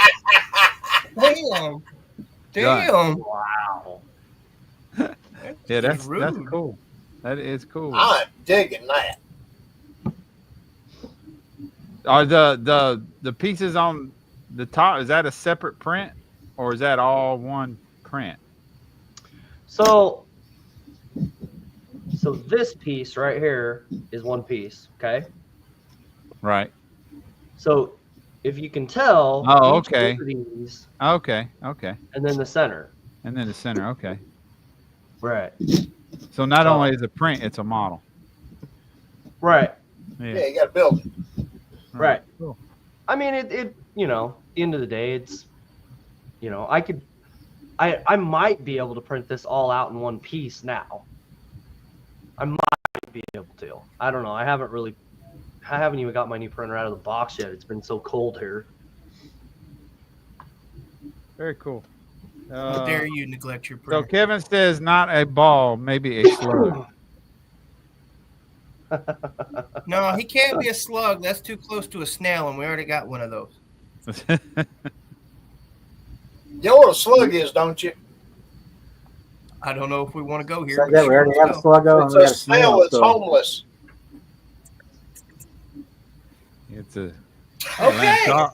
Wow. Yeah, that's cool. That is cool. I'm digging that. Are the pieces on the top, is that a separate print or is that all one print? So this piece right here is one piece, okay? Right. So if you can tell, oh, each okay. one of these, okay, and then the center. And then the center, okay. Right. So not only is it a print, it's a model. Right. Yeah, you got to build it. Right. Cool. I mean, it at the end of the day, it's, I might be able to print this all out in one piece now. I might be able to. I don't know. I haven't really I haven't even got my new printer out of the box yet. It's been so cold here. Very cool. How dare you neglect your So printer? Kevin says not a ball, maybe a slug. No, he can't be a slug. That's too close to a snail, and we already got one of those. You know what a slug is, don't you? I don't know if we want to go here. So but yeah, we sure, already let's have go. sluggo and It's we a got a snail snail. that's So homeless. It's a Okay. All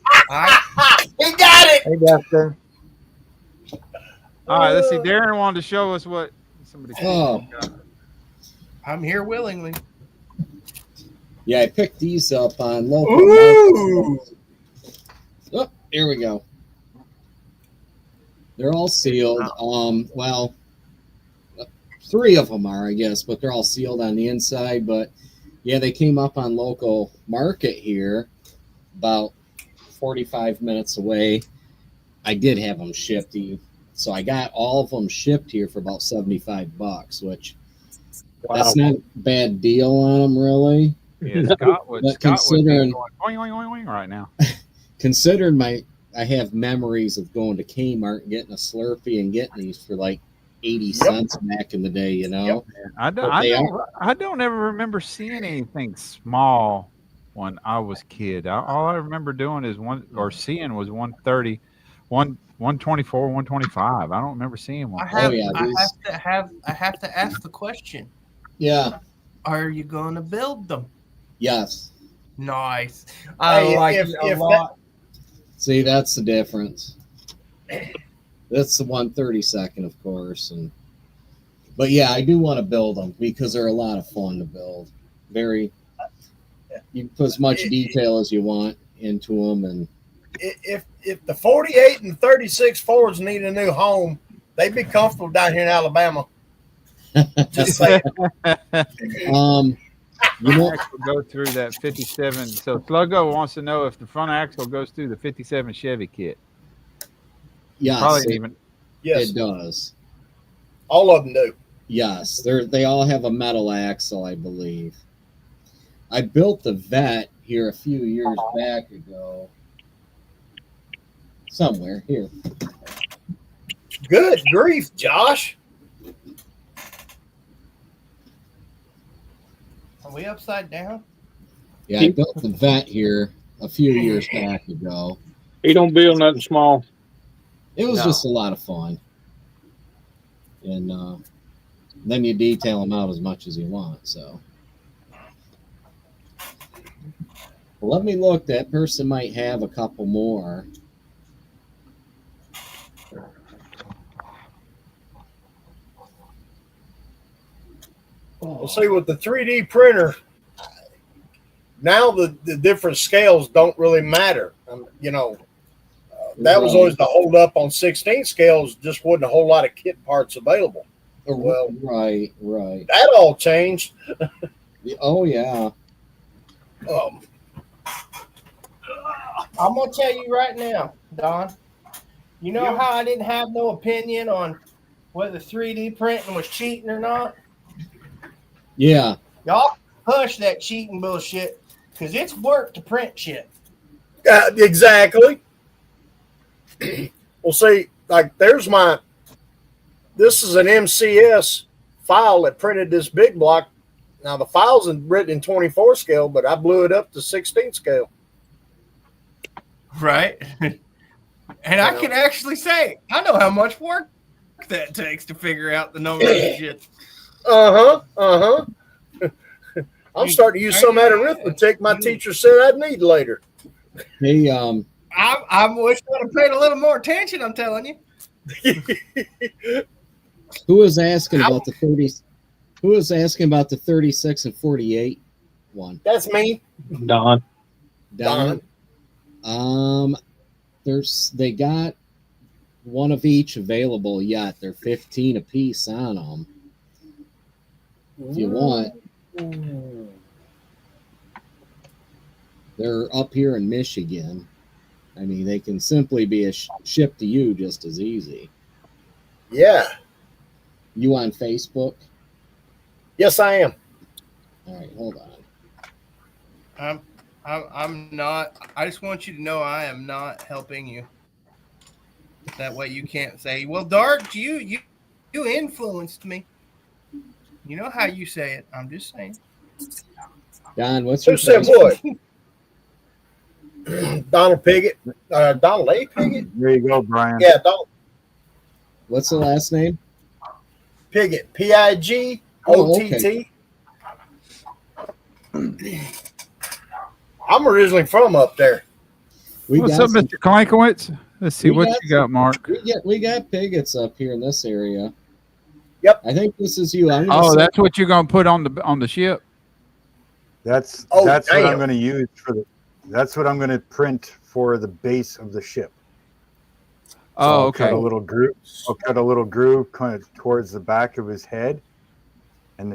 He got it. hey, Dustin. right, let's see. Darren wanted to show us what somebody. Oh. I'm here willingly. Yeah, I picked these up on local Ooh. markets. Oh, here we go. They're all sealed. Well, 3 of them are, I guess, but they're all sealed on the inside. But yeah, they came up on local market here, about 45 minutes away. I did have them shipped, so I got all of them shipped here for about $75, which that's not a bad deal on them, really. Yeah, Scott would. But Scott would be considering- going oing, oing, oing, oing right now. Considering I have memories of going to Kmart and getting a Slurpee and getting these for like 80 cents back in the day, you know. I don't ever remember seeing anything small when I was kid. All I remember doing is seeing was 130, 124, 125. I don't remember seeing one. I have to ask the question. Yeah. Are you going to build them? Yes. Nice. I Hey, like if- it a if lot. See, that's the difference. That's the 132nd, of course, but yeah, I do want to build them because they're a lot of fun to build. You can put as much detail as you want into them, and If the 48 and 36 Fords need a new home, they'd be comfortable down here in Alabama. Just saying. You know, axle go through that 57. So Sluggo wants to know if the front axle goes through the 57 Chevy kit. yes, Probably even. Yes, it does. all of them do. Yes, they all have a metal axle, I believe. I built the Vet here a few years back ago. Somewhere here. Good grief, Josh. Are we upside down? Yeah, I built the Vet here a few years back ago. He don't build nothing small. It was just a lot of fun. And then you detail them out as much as you want. So well, let me look. That person might have a couple more. We'll see with the 3D printer. Now the different scales don't really matter. That was always the hold up on 16 scales. Just wasn't a whole lot of kit parts available. Well, right. That all changed. Oh yeah. I'm gonna tell you right now, Don. You know how I didn't have no opinion on whether 3D printing was cheating or not? Yeah. Y'all hush that cheating bullshit because it's work to print shit. Exactly. Well, see, like this is an MCS file that printed this big block. Now the file's written in 24 scale, but I blew it up to 16 scale. Right. And I can actually say, I know how much work that takes to figure out the numbers and shit. I'm starting to use some of that arithmetic my teacher said I'd need later. Hey, I wish I'd have paid a little more attention, I'm telling you. Who was asking about the 30? Who was asking about the 36 and 48 one? That's me. Don. They got one of each available yet. They're 15 a piece on them. If you want. They're up here in Michigan. I mean, they can simply be shipped to you just as easy. Yeah. You on Facebook? Yes, I am. All right, hold on. I'm not. I just want you to know I am not helping you. That way you can't say, "Well, Dark, you influenced me." You know how you say it. I'm just saying. Don, what's Who your said Facebook? what? Donald Piggott. Donald A. Piggott? There you go, Brian. Yeah, Donald What's the last name? Piggott. Pigott. Oh, okay. I'm originally from up there. What's up, Mr. Klankowitz? Let's see what you got, Mark. We got Pigotts up here in this area. Yep. I think this is you. Oh, that's what you're gonna put on the ship. That's Oh, what damn. I'm going to use for the. That's what I'm going to print for the base of the ship. So Oh, I'll okay. cut a little groove. I'll cut a little groove kind of towards the back of his head, and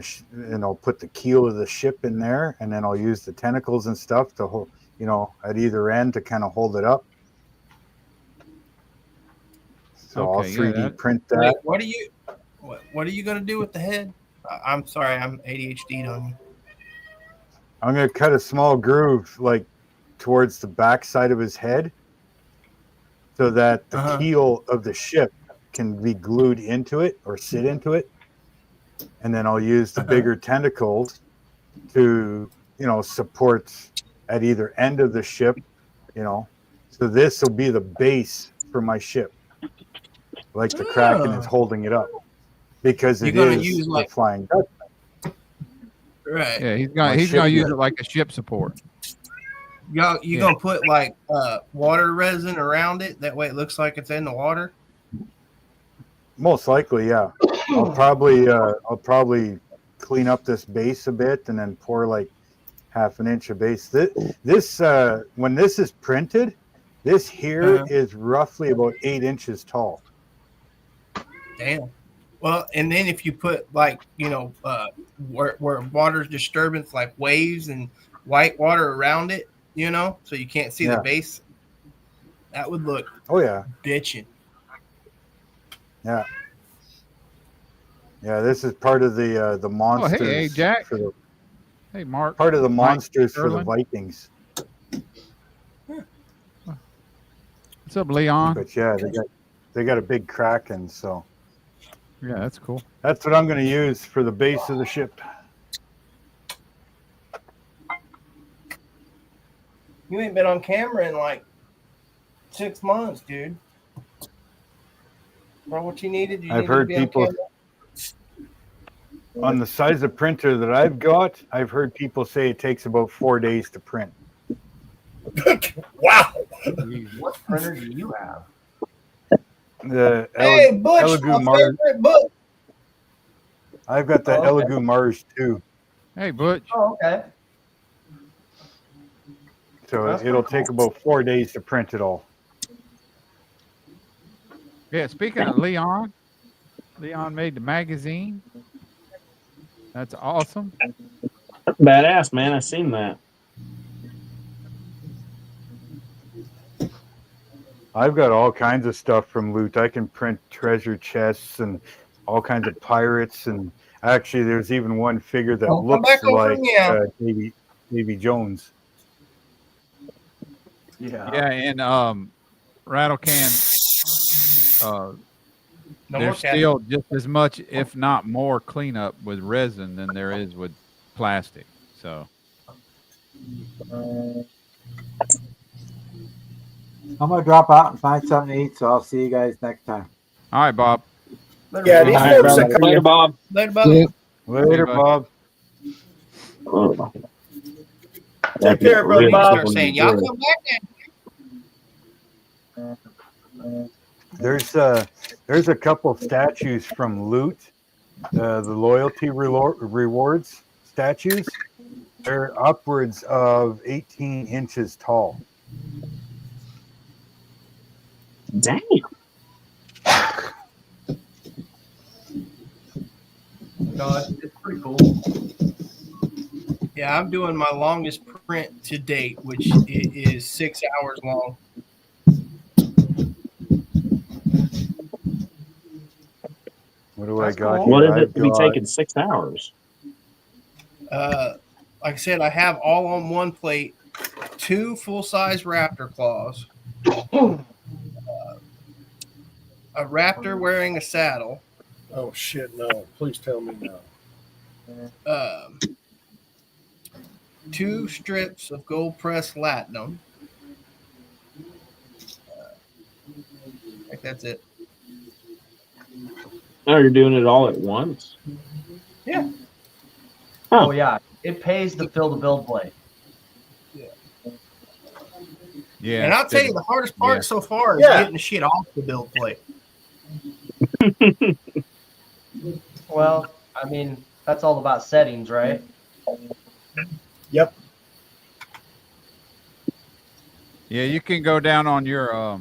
I'll put the keel of the ship in there, and then I'll use the tentacles and stuff to hold, at either end to kind of hold it up. So I'll 3D print that. Wait, what are you gonna do with the head? I'm sorry, I'm ADHD'd on you. I'm going to cut a small groove like towards the back side of his head, so that the keel of the ship can be glued into it or sit into it. And then I'll use the bigger tentacles to, support at either end of the ship, So this will be the base for my ship. Like the Kraken is holding it up. Because it is the Flying Dutchman. Right. Yeah, he's gonna use it like a ship support. You gonna put like water resin around it? That way it looks like it's in the water. Most likely, yeah. I'll probably clean up this base a bit and then pour like half an inch of base. This when this is printed, this here is roughly about 8 inches tall. Damn. Well, and then if you put like where water's disturbance, like waves and white water around it, so you can't see the base, that would look bitchin'. Yeah. Yeah, this is part of the monsters. Oh, hey, Jack. Hey, Mark. Part of the monsters for the Vikings. What's up, Leon? But yeah, they got a big Kraken, so. Yeah, that's cool. That's what I'm going to use for the base of the ship. You ain't been on camera in like 6 months, dude. For what you needed, I've heard people on the size of printer that I've got. I've heard people say it takes about 4 days to print. Wow. What printer do you have? The Butch, my favorite Butch. I've got the Elegoo Mars too. Hey, Butch. Oh, okay. So it'll take about 4 days to print it all. Yeah, speaking of Leon made the magazine. That's awesome. Badass, man. I seen that. I've got all kinds of stuff from loot. I can print treasure chests and all kinds of pirates. And actually, there's even one figure that looks like Davy Jones. Yeah, and Rattle Can, there's still just as much, if not more, cleanup with resin than there is with plastic. So. I'm going to drop out and find something to eat, so I'll see you guys next time. All right, Bob. Yeah, these folks that come Later, Bob. Later, Bob. Yeah. Later, Bob. Take care, brother. Start saying, y'all come back then. There's a couple statues from Loot, the loyalty rewards statues. They're upwards of 18 inches tall. Damn. No, it's pretty cool. Yeah, I'm doing my longest print to date, which is 6 hours long. What do I got? What is it to be taking 6 hours? like I said, I have all on one plate 2 full-size raptor claws, a raptor wearing a saddle, Oh shit! No, please tell me no. 2 strips of gold pressed latinum. I think that's it. Oh, you're doing it all at once? Yeah. Oh yeah, it pays to fill the build plate. Yeah. And I'll tell you, the hardest part so far is getting the shit off the build plate. Well, I mean, that's all about settings, right? Yep. Yeah, you can go down on your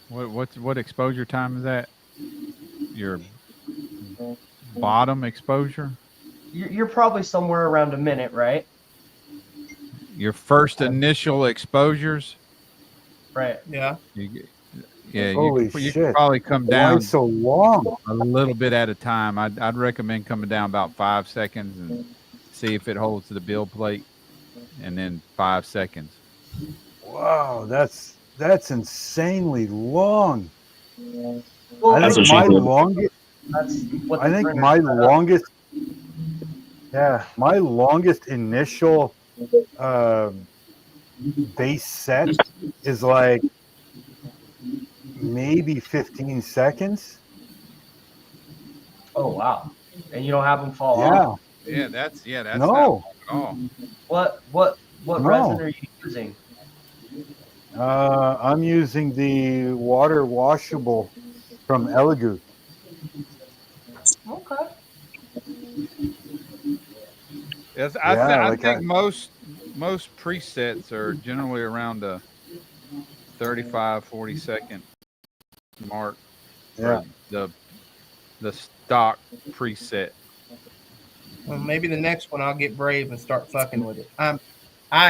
what exposure time is that? Your bottom exposure? You're probably somewhere around a minute, right? Your first initial exposures? Right. Yeah. Yeah, Holy you shit. can probably come Why down so long? a little bit at a time. I'd recommend coming down about 5 seconds and see if it holds to the build plate, and then 5 seconds. Wow, that's insanely long. Well, I think my longest. That's what I think my longest. Yeah, my longest initial base set is like maybe 15 seconds. Oh wow! And you don't have them fall Yeah. off? Yeah, that's No. not long at all. What No. resin are you using? I'm using the water washable from Elegoo. Okay. Yes, Yeah, I like think most presets are generally around the 35, 40-second mark Yeah. for the stock preset. Well, maybe the next one I'll get brave and start fucking with it. I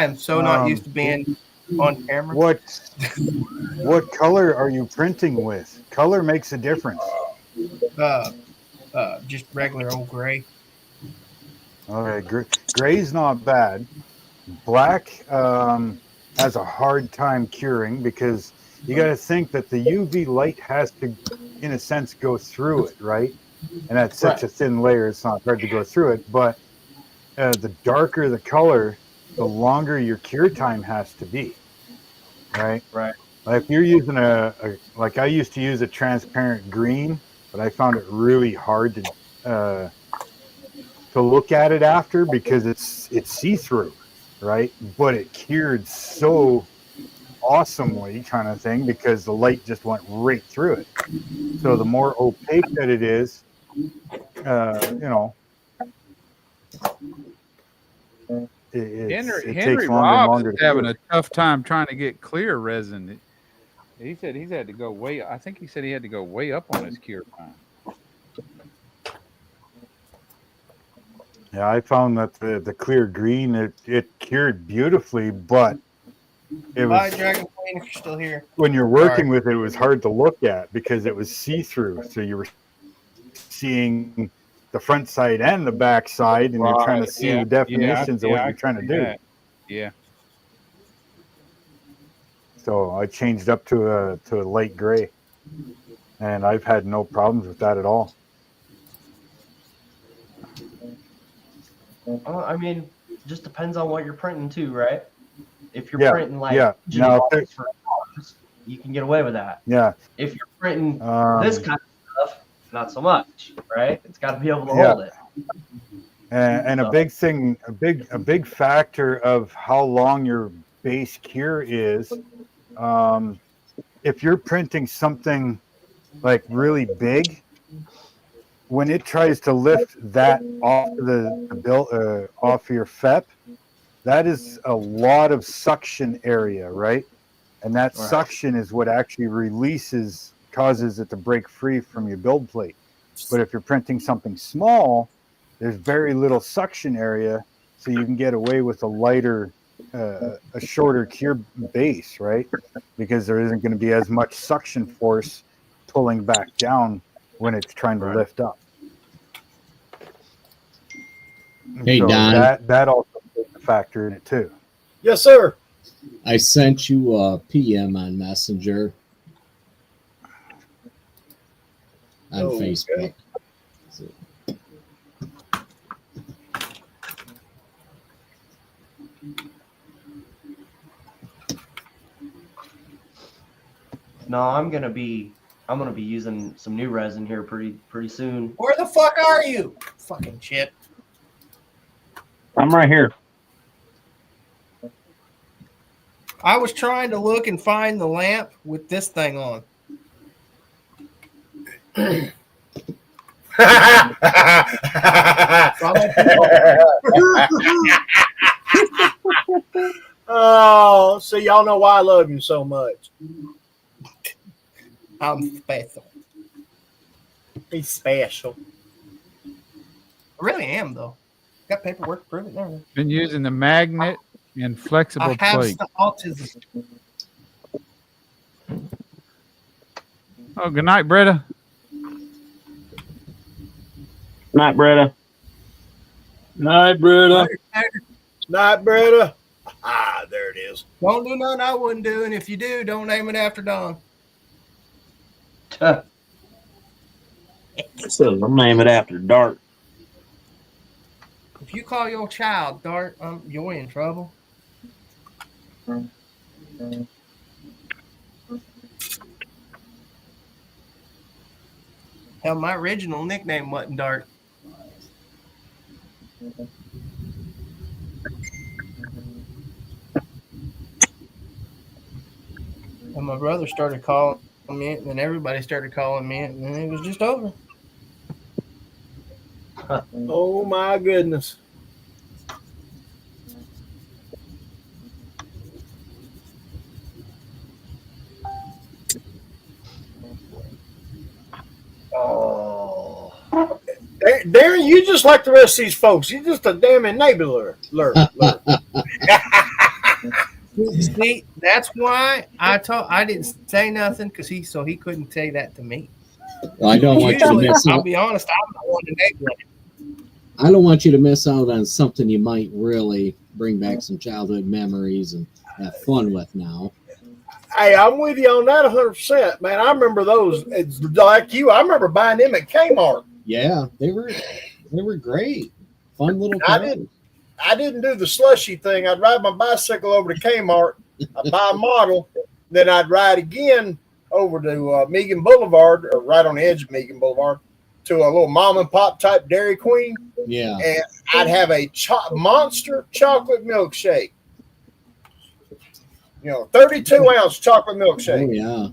am so not used to being on camera. What color are you printing with? Color makes a difference. Just regular old gray. Okay, gray's not bad. Black has a hard time curing because you got to think that the UV light has to, in a sense, go through it, right? And that's such a thin layer, it's not hard to go through it. But the darker the color, the longer your cure time has to be, right? Right. Like if you're using like I used to use a transparent green, but I found it really hard to look at it after because it's see-through, right? But it cured so awesomely, kind of thing, because the light just went right through it. So the more opaque that it is, it Henry takes longer and Robbs longer is to having cure. a tough time trying to get clear resin. He said he's had to go way. I think he said he had to go way up on his cure time. Yeah, I found that the clear green it cured beautifully, but it Bye, was Dragon Queen, if you're still here. when you're working with it, it was hard to look at because it was see-through. So you were seeing the front side and the back side, and you're trying to see the definitions of what you're trying to do. That. Yeah. So I changed up to a light gray, and I've had no problems with that at all. I mean, just depends on what you're printing too, right? If you're Yeah, printing like yeah. Now, if for hours, you can get away with that. Yeah. If you're printing this kind of stuff, not so much, right? It's got to be able to Yeah. hold it. And a big thing, a big factor of how long your base cure is, if you're printing something like really big, when it tries to lift that off off your FEP, that is a lot of suction area, right? And that suction is what actually causes it to break free from your build plate. But if you're printing something small, there's very little suction area, so you can get away with a lighter, a shorter cure base, right? Because there isn't going to be as much suction force pulling back down when it's trying to lift up. Hey, So Don. that also plays a factor in it too. Yes, sir. I sent you a PM on Messenger on Okay. Facebook. So, No, I'm gonna be using some new resin here pretty soon. Where the fuck are you? Fucking shit. I'm right here. I was trying to look and find the lamp with this thing on. Oh, so y'all know why I love you so much. I'm special. He's special. I really am, though. Got paperwork to prove it now. Been using the magnet and flexible I have plate. autism. Oh, good night, Bretta. Night, Bretta. Night, Bretta. Night, Bretta. Ah, there it is. Don't do nothing I wouldn't do, and if you do, don't name it after Don. So I'm name it after Dart. If you call your child Dart, you're in trouble. Hell, my original nickname wasn't Dart. And my brother started calling me it, and then everybody started calling me it, and then it was just over. Oh my goodness. Oh. Darren, you just like the rest of these folks. You're just a damn enabler. See, that's why I didn't say nothing because he couldn't say that to me. well, I don't want you to miss I'll out. be honest, I'm not one to enable. I don't want you to miss out on something you might really bring back some childhood memories and have fun with now. Hey, I'm with you on that 100%, man. I remember those. It's like you. I remember buying them at Kmart. Yeah, they were great. Fun little cars. I didn't do the slushy thing. I'd ride my bicycle over to Kmart. I'd buy a model. Then I'd ride again over to Megan Boulevard, or right on the edge of Megan Boulevard, to a little mom and pop type Dairy Queen. Yeah. And I'd have a monster chocolate milkshake. 32-ounce chocolate milkshake. Oh, yeah.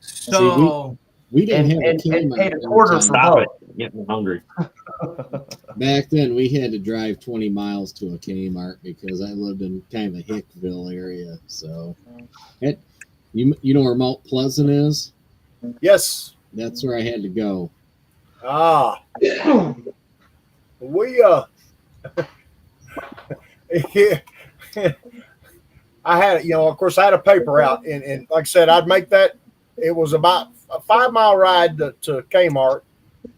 So we didn't have and Kmart paid a every quarter time. for Stop both. it. Getting hungry. Back then, we had to drive 20 miles to a Kmart because I lived in kind of a Hickville area. So, you know where Mount Pleasant is? Yes. That's where I had to go. Ah. We I had, of course, I had a paper route, and like I said, I'd make that. It was about a 5-mile ride to Kmart,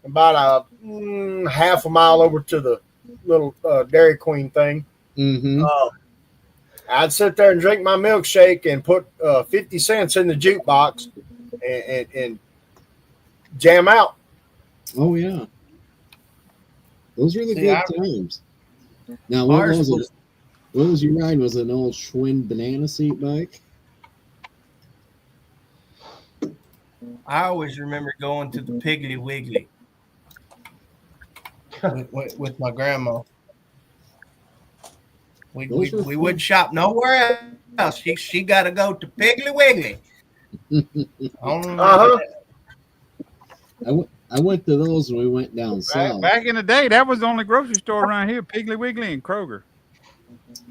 about a half a mile over to the little Dairy Queen thing. Mm-hmm. I'd sit there and drink my milkshake and put 50 cents in the jukebox and jam out. Oh, yeah. Those were the good times. Now, what was it? What was your ride? Was it an old Schwinn banana seat bike? I always remember going to the Piggly Wiggly with my grandma. We would shop nowhere else. She got to go to Piggly Wiggly. I went to those when we went down south. Back in the day, that was the only grocery store around here: Piggly Wiggly and Kroger.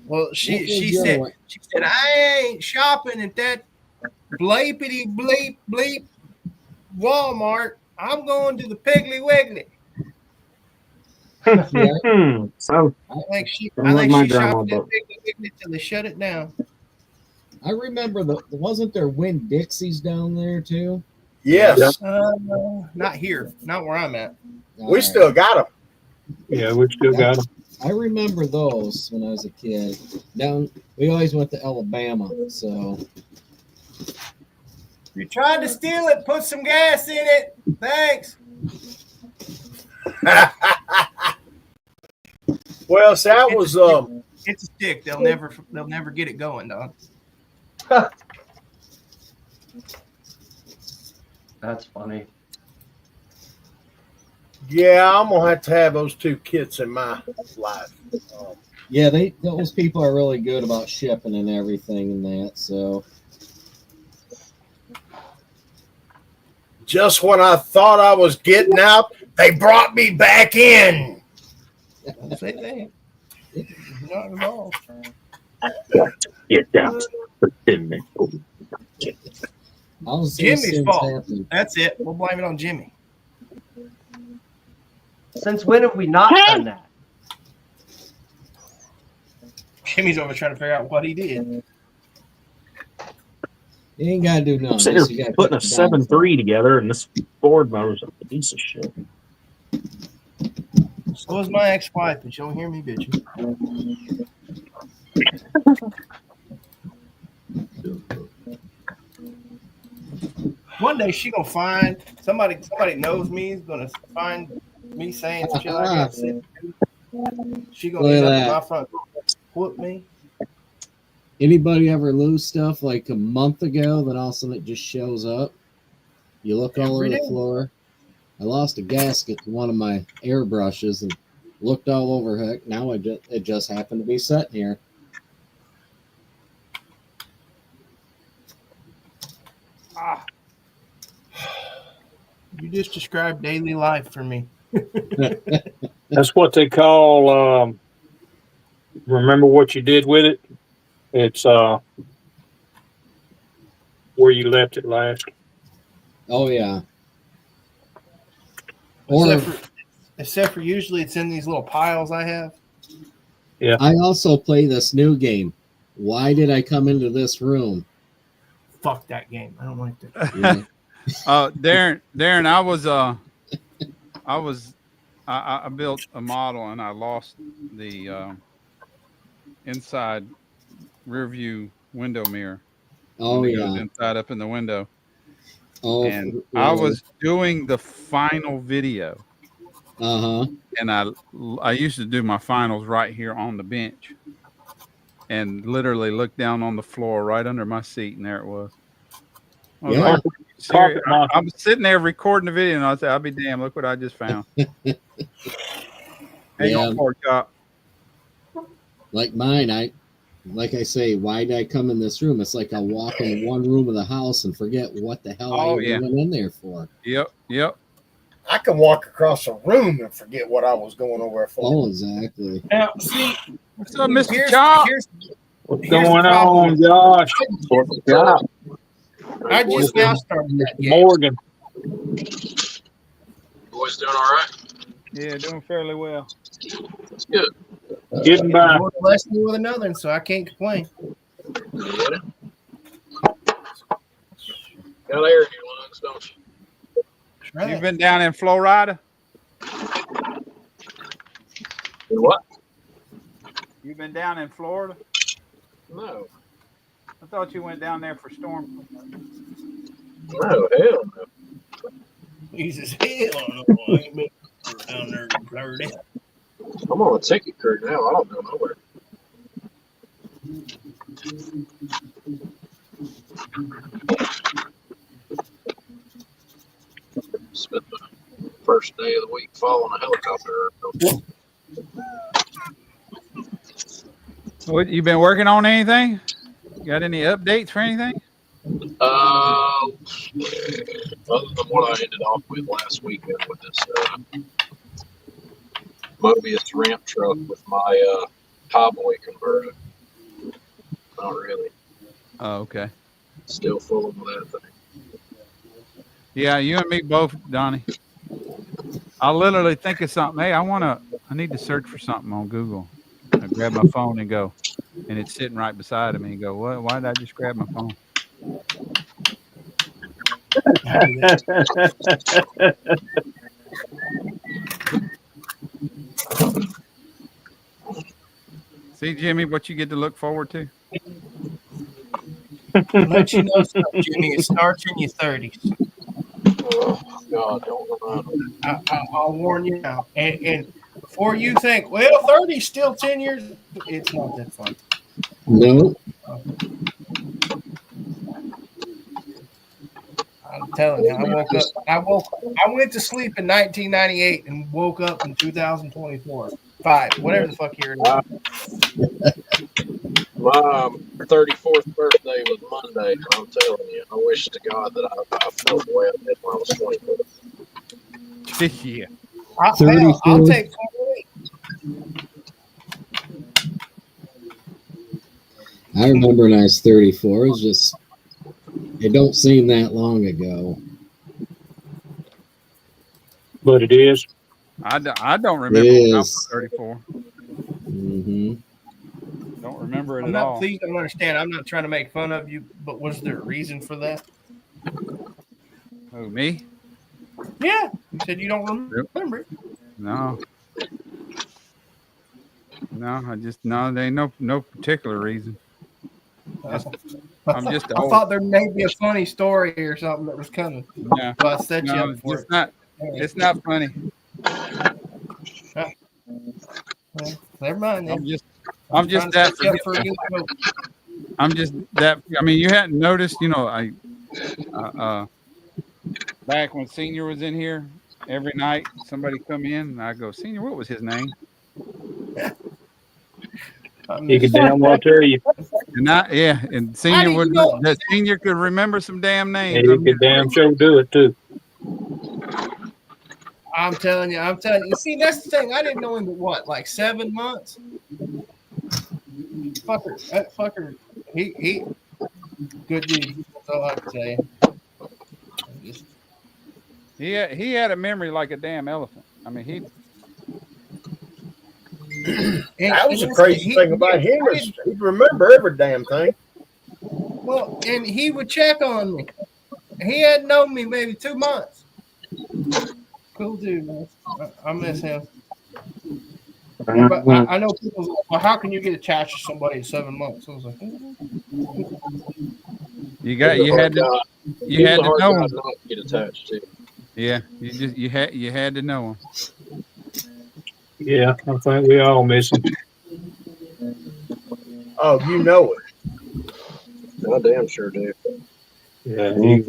Well, she said I ain't shopping at that bleepity bleep bleep Walmart. I'm going to the Piggly Wiggly. So I think she shopped at Piggly Wiggly till they shut it down. I remember wasn't there Winn Dixies down there too? Yes. Not here, not where I'm at. We still got them. Yeah, we still got them. I remember those when I was a kid. We always went to Alabama, so. You tried to steal it, put some gas in it. Thanks. Well, so that was it's a stick. They'll never get it going, dog. That's funny. Yeah, I'm gonna have to have those two kits in my life. Yeah, those people are really good about shipping and everything and that. So just when I thought I was getting out, they brought me back in. Don't say that. Not at all. Get down. Jimmy's fault. That's it. We'll blame it on Jimmy. Since when have we not done that? Jimmy's over trying to figure out what he did. You ain't gotta do nothing. I'm sitting here putting a 7.3 together, and this board motor's a piece of shit. So is my ex-wife, but you don't hear me bitching. One day she gonna find somebody knows me is gonna find me saying some shit like that. She gonna end up in my front door, whoop me. Anybody ever lose stuff like a month ago, then all of a sudden it just shows up? You look all over the floor. I lost a gasket to one of my airbrushes and looked all over. Heck, now it just happened to be sitting here. You just described daily life for me. That's what they call. Remember what you did with it? It's where you left it last. Oh yeah. Except for usually it's in these little piles I have. Yeah. I also play this new game. Why did I come into this room? Fuck that game. I don't like that. Yeah. Darren, I built a model and I lost the inside rear view window mirror. Oh it yeah. goes inside up in the window. Oh, and really? I was doing the final video. And I used to do my finals right here on the bench, and literally looked down on the floor right under my seat, and there it was. I was sitting there recording the video, and I said, "I'll be damned! Look what I just found." Hang on, pork chop. Like mine, like I say, why did I come in this room? It's like I walk in one room of the house and forget what the hell I even went in there for. Yep. I can walk across a room and forget what I was going over for. Oh, exactly. Now, see, what's up, Mr. Chop? What's going on, Josh? I just now started that game. Morgan. Boys doing all right? Yeah, doing fairly well. That's good. Getting by. Lord blessed me with another, and so I can't complain. Yeah. Got air in your lungs, don't you? Right. You've been down in Florida? What? You've been down in Florida? No. I thought you went down there for storm. No, hell no. Jesus, hell no. I ain't been down there in Florida. I'm on a ticket crew now. I don't go nowhere. Spent the first day of the week following a helicopter. What, you been working on anything? Got any updates for anything? Other than what I ended off with last weekend with this Mobius ramp truck with my highboy converter. Not really. Oh, okay. Still fooling with that thing. Yeah, you and me both, Donnie. I literally think of something. Hey, I need to search for something on Google. I grab my phone and go, and it's sitting right beside me and go, what? Why did I just grab my phone? See, Jimmy, what you get to look forward to. Let you know something, Jimmy. It starts in your 30s. Oh, God, don't remind me. I'll warn you now. And before you think, well, 30 is still 10 years, it's not that fun. No. I'm telling you, I went to sleep in 1998 and woke up in 2024. 5, whatever the fuck year it is. My 34th birthday was Monday. I'm telling you, I wish to God that I felt the way I did when I was 24. Yeah. I'll take 28. I remember when I was 34. It was just, it don't seem that long ago. But it is. I don't remember when I was 34. Mm-hmm. Don't remember it at all. Please don't understand. I'm not trying to make fun of you, but was there a reason for that? Who, me? Yeah, you said you don't remember it. No. No, there ain't no particular reason. I'm just I thought there may be a funny story or something that was coming. No, so I set you up for it. It's not funny. Well, never mind then. I'm just that. I'm just that. I mean, you hadn't noticed, back when Senior was in here, every night somebody come in and I go, Senior, what was his name? He could damn well tell you. And Senior Senior could remember some damn names. Yeah, he could damn sure do it too. I'm telling you. See, that's the thing. I didn't know him, but what, like 7 months? That fucker, he good dude. That's all I can say. He had a memory like a damn elephant. I mean, that was the crazy thing about him is he'd remember every damn thing. Well, and he would check on me. He hadn't known me maybe 2 months. Cool dude, man. I miss him. But I know people like, well, how can you get attached to somebody in 7 months? I was like, you had to know him. Not get attached to. Yeah, you had to know him. Yeah, I think we all miss him. Oh, you know it. I damn sure do. Yeah, he's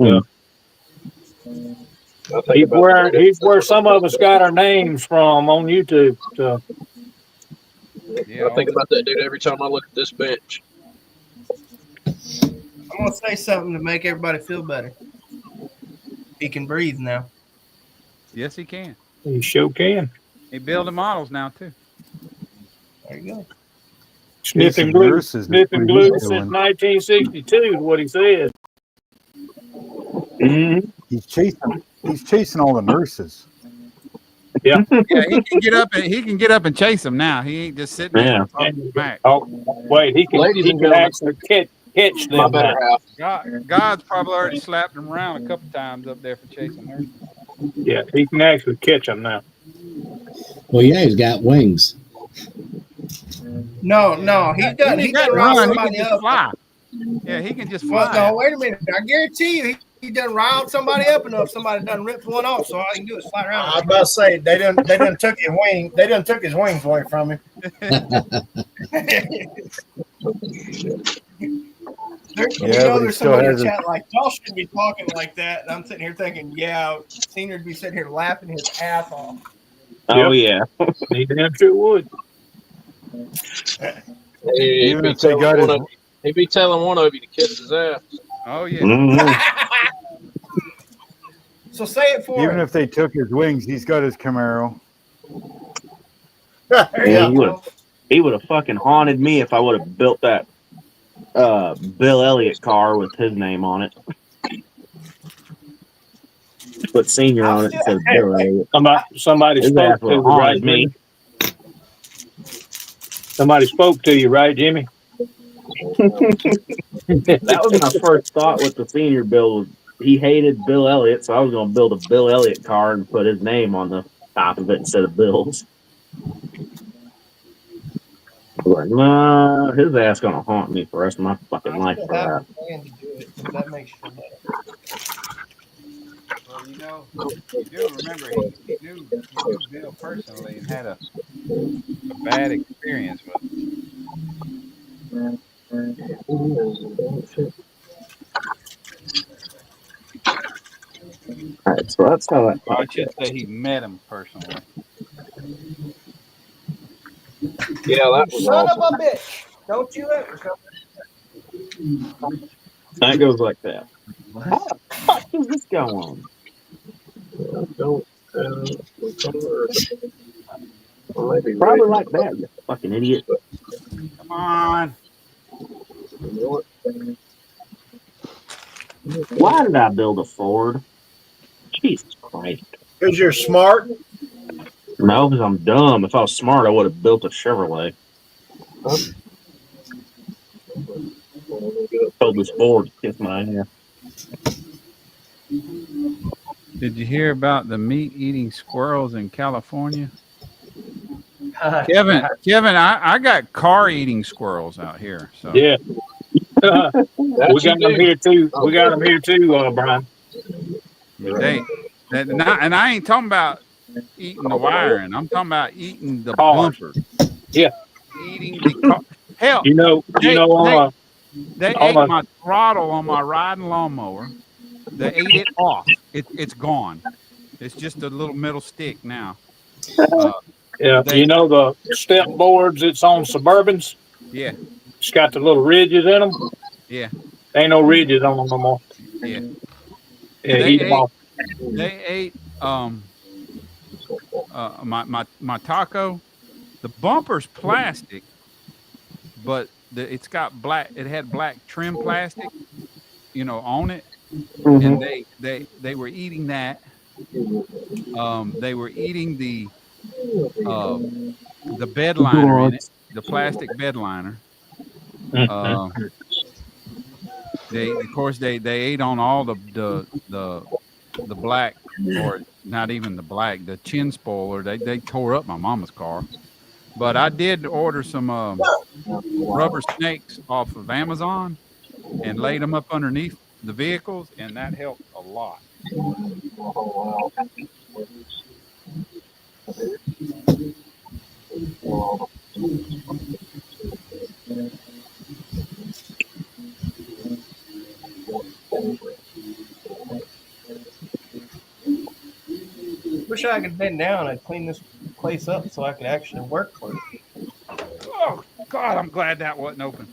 where some of us got our names from on YouTube. So. Yeah, I think about that dude every time I look at this bench. I'm gonna say something to make everybody feel better. He can breathe now. Yes, he can. He sure can. He building models now too. There you go. Sniffing glue since 1962 is what he said. Mm-hmm. He's chasing all the nurses. Yeah. Yeah, he can get up and chase them now. He ain't just sitting there talking back. Oh, wait, he can actually catch them. God's probably already slapped him around a couple times up there for chasing nurses. Yeah, he can actually catch them now. Well, yeah, he's got wings. No, he doesn't. He doesn't rile somebody up. Fly. Yeah, he can just fly. Well, no, wait a minute. I guarantee you, he done riled somebody up enough. Somebody done ripped one off, so all he can do is fly around. I was about to say they done took his wing. They done took his wings away from him. There's somebody in the chat like, y'all shouldn't be talking like that. And I'm sitting here thinking, yeah, Senior'd be sitting here laughing his ass off. Oh, yeah. He damn sure would. Even if they got it. He'd be telling one of you to kiss his ass. Oh, yeah. Mm-hmm. So say it for him. Even if they took his wings, he's got his Camaro. Yeah, he would have fucking haunted me if I would have built that Bill Elliott car with his name on it. Put Senior on it instead of Bill Elliott. Somebody spoke to you, right, me? Somebody spoke to you, right, Jimmy? That was my first thought with the Senior build. He hated Bill Elliott, so I was going to build a Bill Elliott car and put his name on the top of it instead of Bill's. Like, nah, his ass gonna haunt me for the rest of my fucking I life still for have that. a plan to do it. So that makes you better. Well, you do remember he knew Bill personally and had a bad experience with him. All right, so that's how that Well, I part should say goes. he met him personally. Yeah, that was Son of awesome. a bitch! Don't you ever come. That goes like that. How the fuck does this go on? Don't, or maybe Probably Ray. like that, you fucking idiot. Come on. You know what? Why did I build a Ford? Jesus Christ. Because you're smart. No, because I'm dumb. If I was smart, I would have built a Chevrolet. Told this Ford to kiss my ass. Did you hear about the meat-eating squirrels in California? Kevin, I got car-eating squirrels out here. So Yeah. That We you got them do. here too. We got them here too, Brian. and I ain't talking about eating the wiring. I'm talking about eating the Cars. bumper, Yeah. eating the car. Hell, You know they on ate a my throttle on my riding lawnmower. They ate it off. It's gone. It's just a little metal stick now. yeah, They the step boards it's on Suburbans. yeah It's got the little ridges in them. yeah Ain't no ridges on them no more. yeah. Yeah, They eat them ate off. my taco. The bumper's plastic, but it's got black. It had black trim plastic, on it, and they were eating that. They were eating the bed liner in it, the plastic bed liner. They ate on all the black, or not even the black, the chin spoiler. They tore up my mama's car. But I did order some rubber snakes off of Amazon and laid them up underneath the vehicles, and that helped a lot. Wish I could bend down and clean this place up so I could actually work for it. Oh God, I'm glad that wasn't open.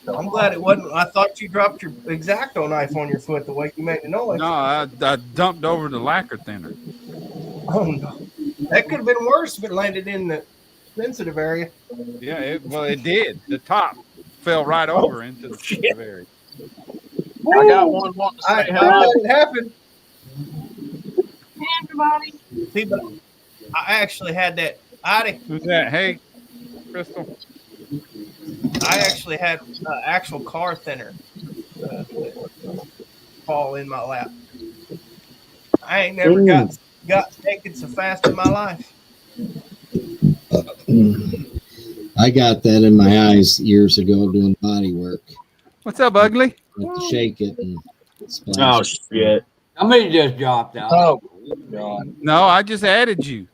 I'm glad it wasn't. I thought you dropped your X-Acto knife on your foot the way you made the noise. No, I dumped over the lacquer thinner. Oh no, that could have been worse if it landed in the sensitive area. Yeah, it did. The top fell right over into the sensitive area. I got one wanting to say I hi. let it happen. Hey, everybody. See, but I actually had that. Who's that? Hey, Crystal. I actually had actual car thinner fall in my lap. I ain't never got taken so fast in my life. I got that in my eyes years ago doing body work. What's up, ugly? I had to shake it and splash. Oh shit! Somebody just dropped out. Oh, God. No, I just added you.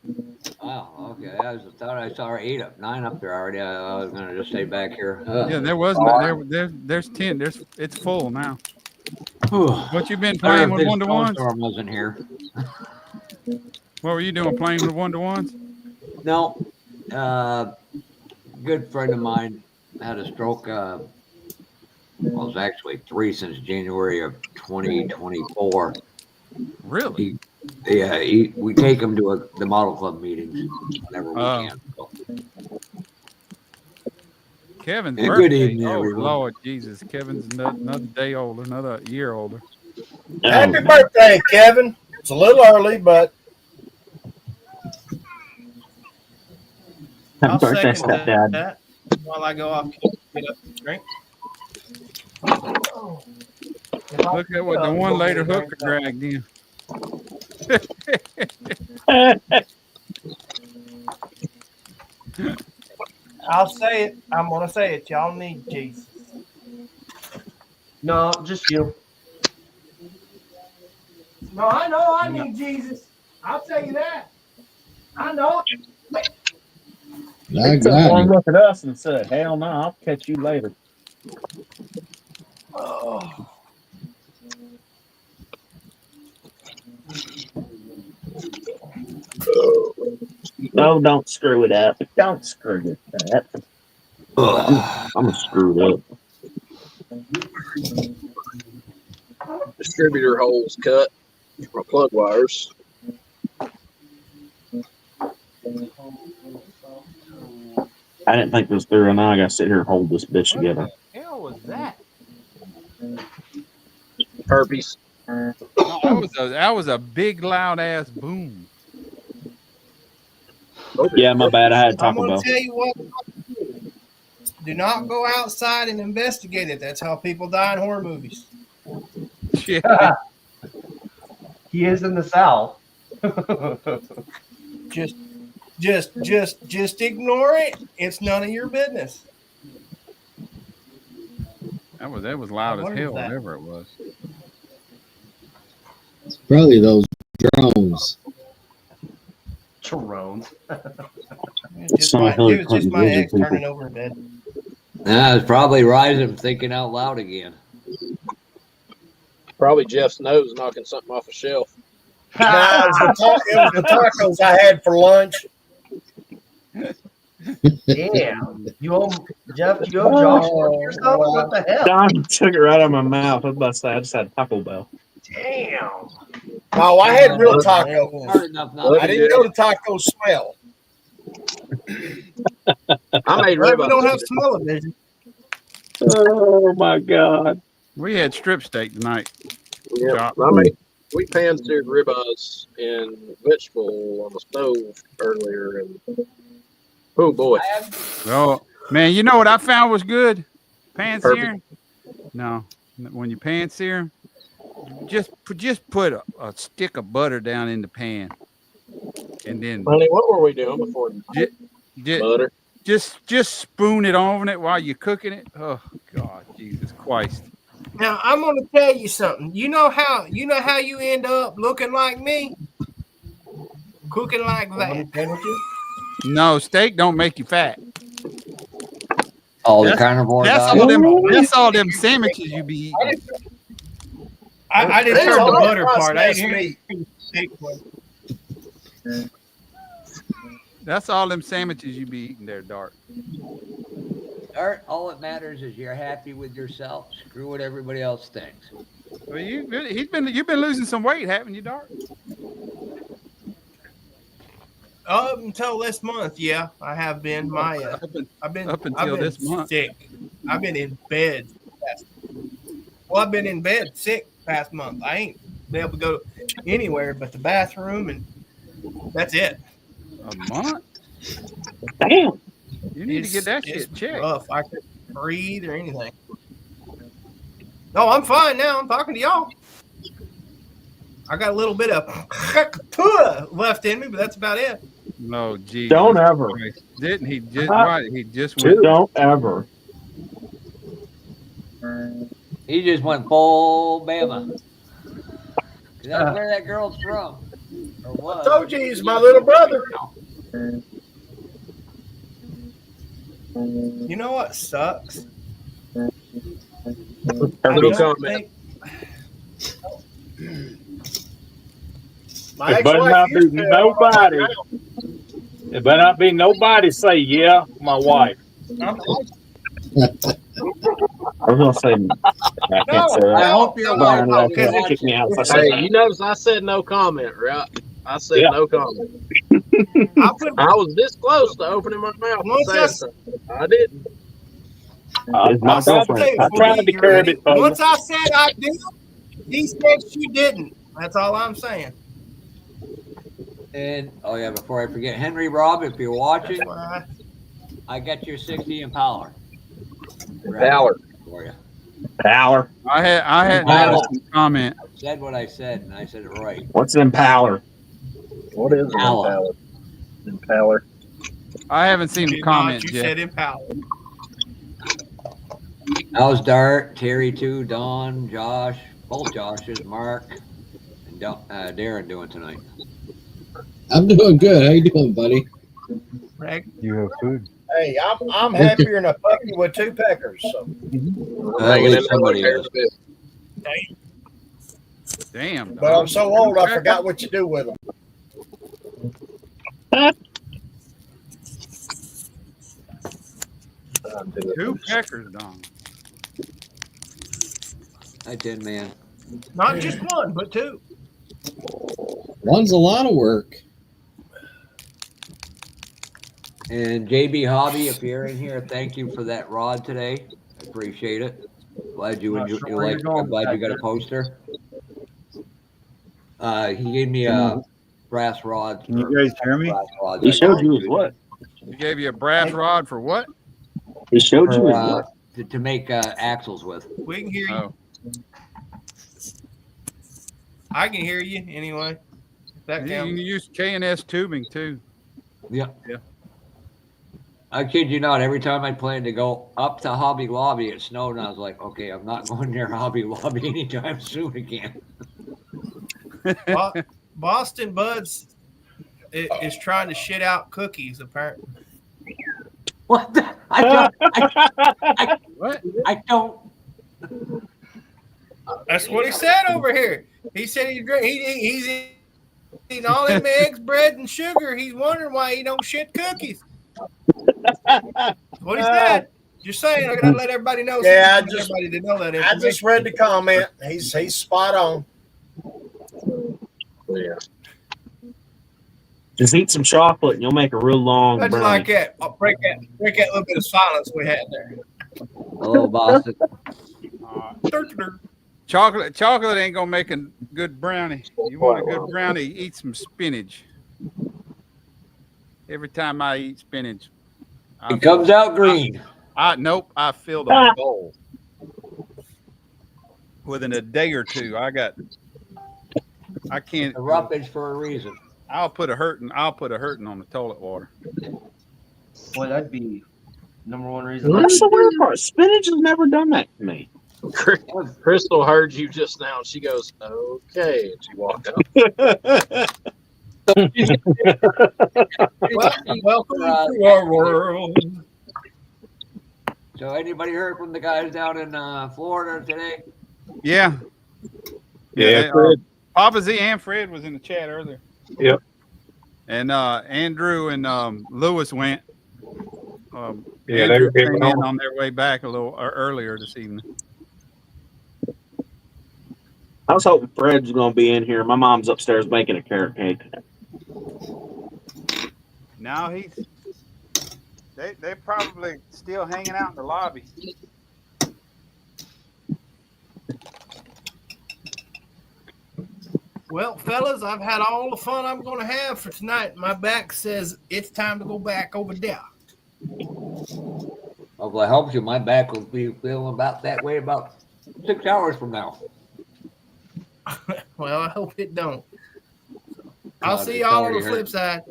Oh, okay. I thought I saw 9 up there already. I was gonna just stay back here. Yeah, there was there's 10. It's full now. What you been playing with one-to-ones? Storm wasn't here. What were you doing, playing with one-to-ones? No. Good friend of mine had a stroke. Well, it was actually 3 since January of 2024. Really? We take him to the model club meetings whenever we can. So. Kevin's Good birthday. evening, Oh everyone. Lord Jesus, Kevin's another day older, another year older. Happy birthday, Kevin. It's a little early, but I'll birthday, second stepdad. that while I go off get up and drink. Look at what the one later hooker dragged in. I'll say it. I'm gonna say it. Y'all need Jesus. No, just you. No, I know I need Jesus. I'll tell you that. I know it. I got him. Look at us and said, "Hell no, I'll catch you later." Oh. No, don't screw it up. Don't screw it up. I'm screwed up. Distributor holes cut. My plug wires. I didn't think this through, and now I got to sit here and hold this bitch together. What the hell was that? Herpes. No, that was a big loud ass boom. Yeah, my bad. I had I'm Taco gonna Bell. tell you what. Do not go outside and investigate it. That's how people die in horror movies. Yeah. He is in the South. Just ignore it. It's none of your business. That was loud as What is hell, that? whatever it was. It's probably those drones. Drones. It was just my ex turning over in bed. Nah, it's probably Ryzen thinking out loud again. Probably Jeff's nose knocking something off a shelf. No, it was the tacos I had for lunch. Damn. You owe Jeff, you owe Josh work yourself? What the hell? Don took it right out of my mouth. I was about to say, I just had Taco Bell. Damn. No, I had real tacos. Hard enough not I didn't go to Taco Smell. I made We ribeyes. don't have smell-o-vision. Oh my God. We had strip steak tonight. Yeah, we pan-seared ribeyes and vegetable on the stove earlier, and oh boy, Oh man, you know what I found was good? Pan searing? No, when you pan sear 'em, just put a stick of butter down in the pan, and then honey, what were we doing before? Butter. Just spoon it on it while you're cooking it. Oh God, Jesus Christ! Now I'm gonna tell you something. You know how you end up looking like me? Cooking like that. No, steak don't make you fat. Oh, the carnivore That's diet? that's all them sandwiches you be eating. I just heard the butter part. I didn't hear the steak part. That's all them sandwiches you be eating there, Dart. Art, all that matters is you're happy with yourself. Screw what everybody else thinks. Well, you've been losing some weight, haven't you, Dart? Up until this month, yeah, I have been. I've been this month. sick. I've been in bed. I've been in bed sick past month. I ain't been able to go anywhere but the bathroom, and that's it. A month? Damn. You need to get that shit checked. Rough. I couldn't breathe or anything. No, I'm fine now. I'm talking to y'all. I got a little bit of left in me, but that's about it. No, geez. Don't ever. Didn't he just? Right, he just Dude, went. don't ever. He just went full Bama. 'Cause that's where that girl's from. Or was. I told you he's my little brother. You know what sucks? No comment. My It better ex-wife not be used to- nobody. It better not be nobody say, yeah, my wife. I was going to say, I can't say that. I hope your wife Brian, is will kick me out if I say Hey, that. you notice I said no comment, right? I said Yeah. no comment. I was this close to opening my mouth and saying something. I didn't. My girlfriend. I tried to curb it, but Once I said I did, he said she didn't. That's all I'm saying. And oh yeah, before I forget, Henry Robb, if you're watching, I got your 60 Impala. Impala for you. Power. I had Madison comment. I said what I said, and I said it right. What's an Impaler? What is an Impala. Impaler? I haven't seen him Did comment not, you yet. said Impala. How's Dart, Terry, too, Don, Josh, both Joshes, Mark, and Darren doing tonight? I'm doing good. How you doing, buddy? Greg? You have food. Hey, I'm happier than a puppy with two peckers. So At least somebody is. Damn. but I'm so old, I forgot what you do with them. Two peckers, Don. Hi, Tin Man. Not just one, but two. One's a lot of work. And JB Hobby, if you're in here, thank you for that rod today. I appreciate it. Glad you Not enjoy, sure you where like. you're going I'm glad with you got that, a poster. He gave me a brass rod. Can you guys hear me? He showed you his what? He gave you a brass rod for what? He showed you his For, what? to make axles with. We can hear you. Oh. I can hear you anyway. That You can counts. use K&S tubing too. Yeah. Yeah. I kid you not, every time I planned to go up to Hobby Lobby, it snowed, and I was like, okay, I'm not going near Hobby Lobby anytime soon again. Boston Buds is trying to shit out cookies, apparently. What? What? I don't. That's what he said over here. He said he's eating all them eggs, bread, and sugar. He's wondering why he don't shit cookies. That's what he said. Just saying, I gotta let everybody know. Yeah, everybody to know that. I just read the comment. He's spot on. Yeah. Just eat some chocolate and you'll make a real long How'd you brownie. like that? I'll break that little bit of silence we had there. Hello, Boston. Chocolate ain't gonna make a good brownie. You want a good brownie? Eat some spinach. Every time I eat spinach, It comes out green. Nope. I filled a bowl within a day or two. I can't. The roughage for a reason. I'll put a hurting on the toilet water. Boy, that'd be number one reason. That's the weird part. Spinach has never done that to me. Crystal heard you just now. She goes, okay. And she walked out. Welcome to our world. So, anybody heard from the guys down in Florida today? Yeah. Yeah. Papa Z and Fred was in the chat earlier. Yep. And Andrew and Lewis went. Yeah, Andrew they came were in on their way back a little earlier this evening. I was hoping Fred's going to be in here. My mom's upstairs making a carrot cake. Now they're probably still hanging out in the lobby. Well, fellas, I've had all the fun I'm going to have for tonight. My back says it's time to go back over there. Well, I hope you. My back will be feeling about that way about 6 hours from now. Well, I hope it don't. I'll see y'all on the flip side.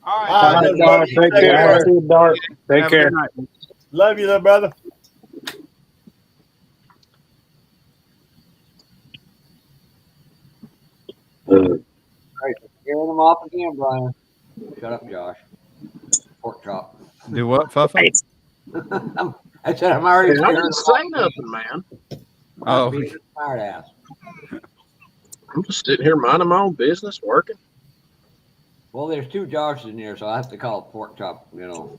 All right. All right, Dart, take care. See you, Dart. Take Have a care. good night. Love you, little brother. Scaring them off again, Brian. Shut up, Josh. Pork chop. Do what, Fuffa? I said I'm already I scaring didn't them say off. nothing, man. Oh. Being a smart ass. I'm just sitting here minding my own business, working. Well, there's two Joshes in here, so I have to call it pork chop, Water.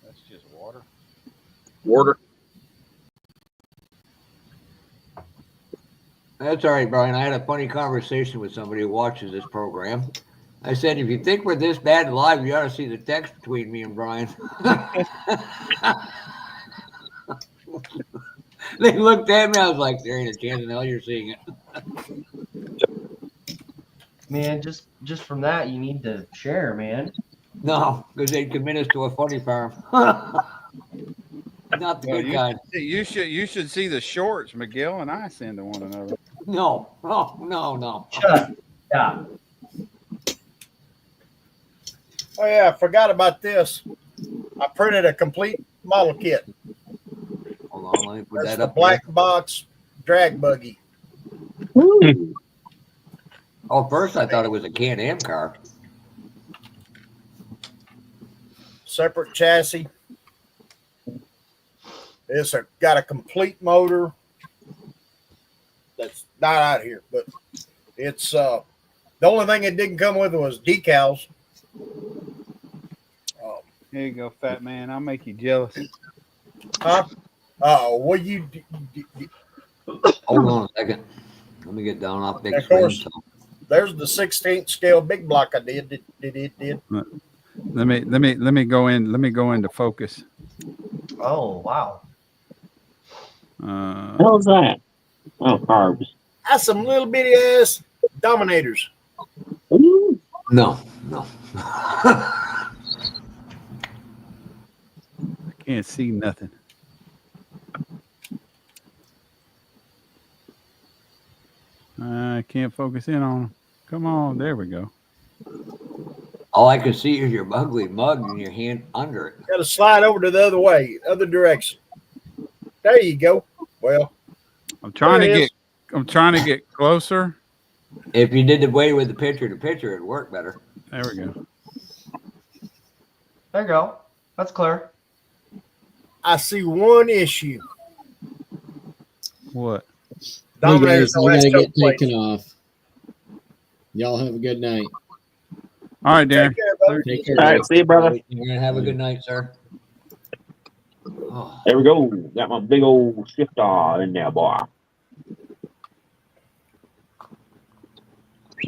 That's just water. Water. That's all right, Brian. I had a funny conversation with somebody who watches this program. I said, if you think we're this bad live, you ought to see the text between me and Brian. They looked at me. I was like, there ain't a chance in hell you're seeing it. Man, just from that, you need to share, man. No, because they'd commit us to a funny farm. Not the good kind. You should see the shorts Miguel and I send to one another. No. Oh, no. Shut up. Oh yeah, I forgot about this. I printed a complete model kit. Hold on, let me put That's that the up black here. box drag buggy. Oh, first I thought it was a Can-Am car. Separate chassis. It's got a complete motor. That's not out here, but it's the only thing it didn't come with was decals. Here you go, fat man. I'll make you jealous. Huh? What you? Hold on a second. Let me get down off big Of screen. course, there's the 16th scale big block I did. Did. Let me go in. Let me go into focus. Oh wow. How's that? Oh, carbs. That's some little bitty ass Dominators. Ooh. No. I can't see nothing. I can't focus in on them. Come on, there we go. All I can see is your ugly mug and your hand under it. Got to slide over to the other way, other direction. There you go. Well, I'm trying to get closer. If you did away with the picture to picture, it'd work better. There we go. There you go. That's clear. I see one issue. What? Hey guys, Dominators don't I have gotta choke get plates. taken off. Y'all have a good night. All right, Darren. Take care, brother. Take care. All right, see you, brother. You're gonna have a good night, sir. Oh, There we go. Got my big old shifter in there, boy.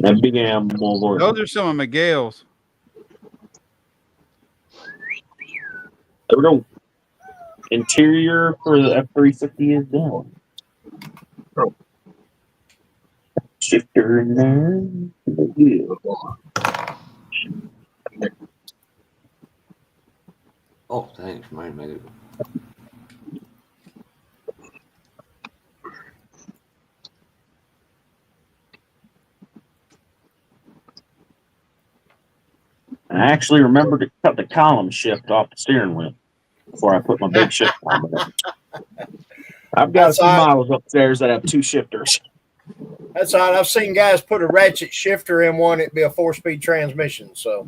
That big animal voice. Those are some of Miguel's. There we go. Interior for the F-350 is done. Oh. Shifter in there. Yeah. oh, thanks, man. I actually remembered to cut the column shift off the steering wheel before I put my big shift on it. I've got a few models upstairs that have two shifters. That's all right. I've seen guys put a ratchet shifter in one. It'd be a 4-speed transmission. So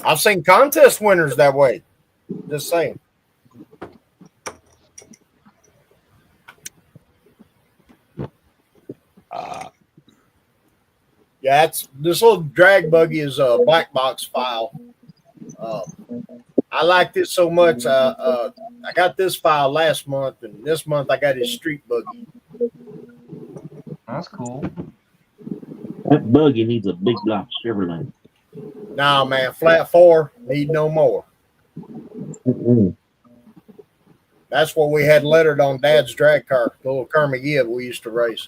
I've seen contest winners that way. Just saying. Yeah, this little drag buggy is a black box file. I liked it so much. I got this file last month, and this month I got his street buggy. That's cool. That buggy needs a big block Chevrolet. Nah, man, flat 4, need no more. That's what we had lettered on Dad's drag car, the little Kermit Gibb we used to race.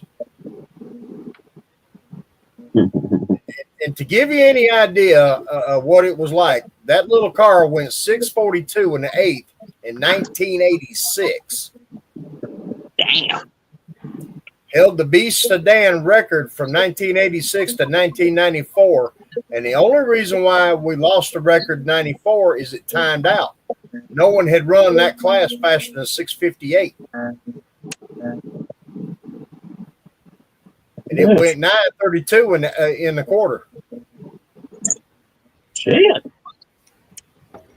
And to give you any idea of what it was like, that little car went 642 in the 8th in 1986. Damn. Held the Beast sedan record from 1986 to 1994. And the only reason why we lost the record in 94 is it timed out. No one had run that class faster than 658. And it went 932 in the quarter. Shit.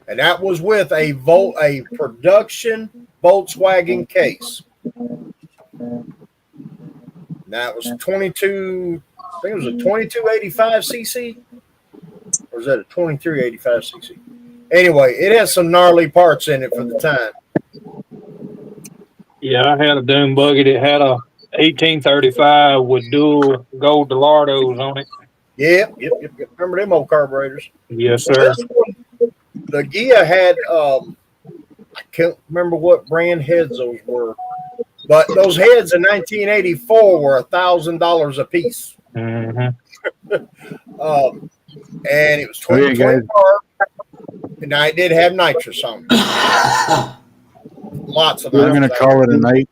And that was with a production Volkswagen case. Now it was 22. I think it was a 2285 cc, or was that a 2385 cc? Anyway, it had some gnarly parts in it for the time. Yeah, I had a dune buggy that had a 1835 with dual gold Delardos on it. Yep. Remember them old carburetors? Yes, sir. The Gia had, I can't remember what brand heads those were, but those heads in 1984 were $1,000 a piece. Mm-hmm. And it was 2020 car, and I did have nitrous on it. Lots of. We're going to call it a night.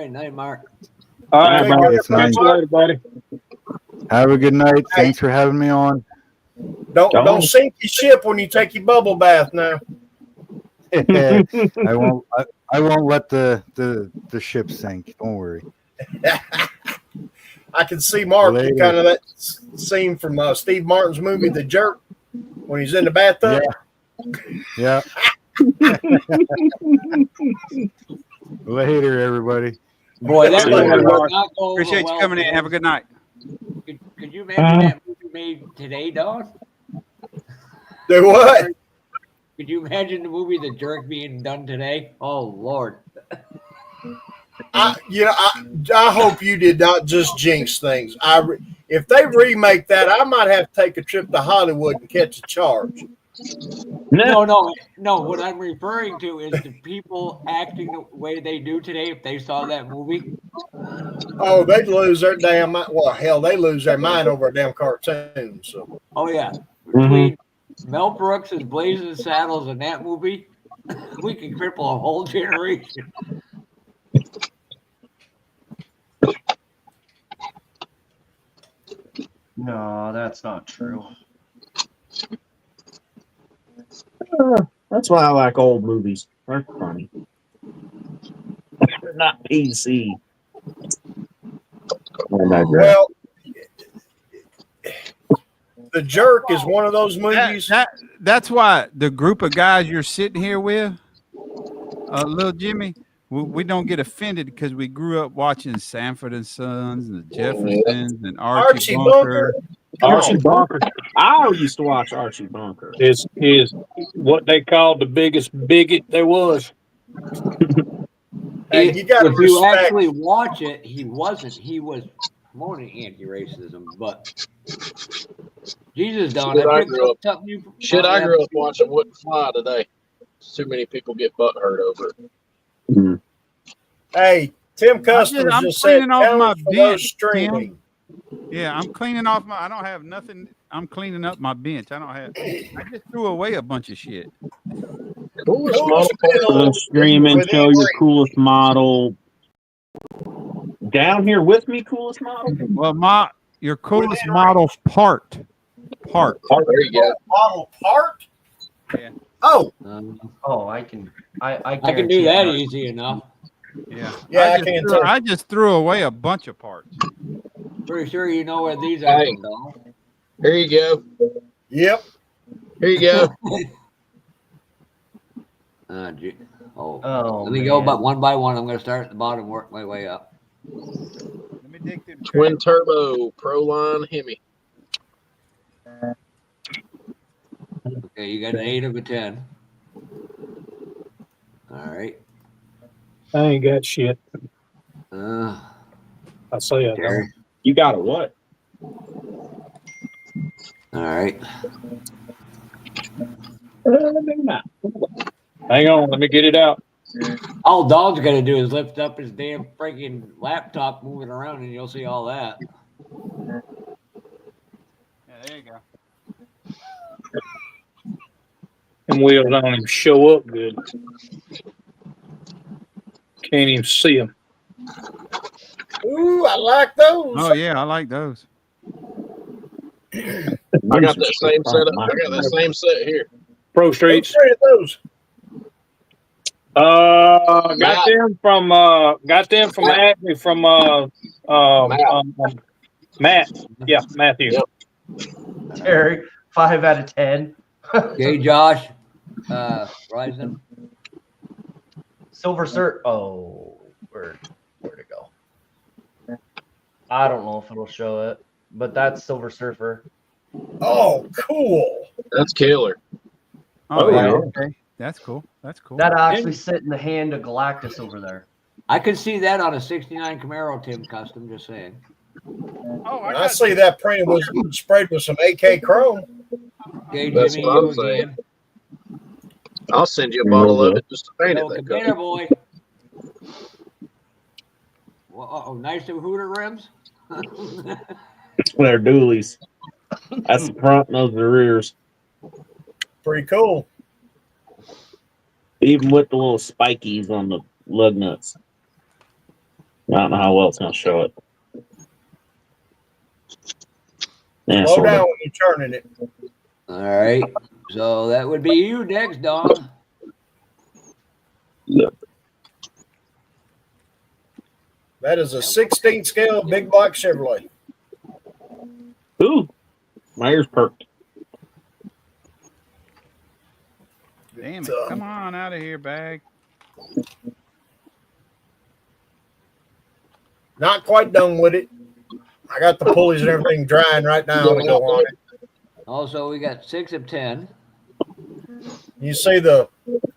right, night, Mark. All right, Take bro. care, It's nice. Catch you later, buddy. Have a good night. Hey. Thanks for having me on. Don't sink your ship when you take your bubble bath now. I won't. I won't let the ship sink. Don't worry. I can see Mark Later. kind of that scene from Steve Martin's movie The Jerk when he's in the bathtub. Yeah. Later, everybody. Boy, that Later, movie Mark. did not go over Appreciate well you coming in. today. Have a good night. Could you imagine that movie made today, Don? Do what? Could you imagine the movie The Jerk being done today? Oh Lord. I hope you did not just jinx things. If they remake that, I might have to take a trip to Hollywood and catch a charge. No. What I'm referring to is the people acting the way they do today. If they saw that movie, Oh, they'd lose their damn mind. Well, hell, they lose their mind over a damn cartoon. So, oh yeah, between Mel Brooks' Blazing Saddles and that movie, we can cripple a whole generation. No, that's not true. That's why I like old movies. They're funny. They're not PC. well, The Jerk is one of those movies. That's why the group of guys you're sitting here with, little Jimmy, we don't get offended because we grew up watching Sanford and Sons and the Jeffersons and Archie Bunker. Archie Bunker. I used to watch Archie Bunker. Is what they called the biggest bigot there was. Hey, you gotta If you respect. actually watch it, he wasn't. He was promoting anti-racism, but Jesus, Don, Shit, I I picked grew up up- something you. Shit, I grew up watching wouldn't fly today. Too many people get butt hurt over it. Hey, Tim Customs I'm just said cleaning off my challenge for those bench, streaming. Yeah, I'm cleaning off I don't have nothing. I'm cleaning up my bench. I just threw away a bunch of shit. Coolest model Stream and show your coolest model. Down here with me, coolest model. Well, your coolest model part. There you go. Model part? Yeah. Oh. Oh, I can do that easy enough. Yeah. Yeah, I can too. I just threw away a bunch of parts. Pretty sure you know where these are. Hey. Here you go. Yep. Here you go. Let me go but one by one. I'm going to start at the bottom, work my way up. Let me dig through the Twin turbo Proline Hemi. Okay, you got an 8 of a 10. All right. I ain't got shit. I say it. You got a what? All right. Hang on, let me get it out. All Dog's got to do is lift up his damn freaking laptop, move it around, and you'll see all that. Yeah, there you go. Them wheels don't even show up good. Can't even see them. Ooh, I like those. Oh yeah, I like those. I got that same setup. I got that same set here. Pro Streets. Those. Got them from Acme from Matt. Yeah, Matthew. Yep. Terry, 5 out of 10. Okay, Josh. Ryzen. Silver Cert. Oh, where'd it go? I don't know if it'll show it, but that's Silver Surfer. Oh, cool. That's killer. Oh, yeah. yeah. Okay. That's cool. That's cool. That actually sit in the hand of Galactus over there. I could see that on a 69 Camaro, Tim Custom, just saying. Oh, I see that printed was sprayed with some AK chrome. Okay, That's Jimmy, what you I'm saying. again. I'll send you a bottle of it just to paint it. Little That container color. boy. Well, nice to Hooter rims. They're dualies. That's the front and those are the rears. Pretty cool. Even with the little spikies on the lug nuts. I don't know how well it's going to show it. Yeah, Slow sort down of. when you're turning it. All right. So that would be you next, Don. That is a 16th scale big block Chevrolet. Ooh, my ears perked. Damn it. Come on out of here, bag. Not quite done with it. I got the pulleys and everything drying right now to go on it. Also, we got 6 of 10. You see the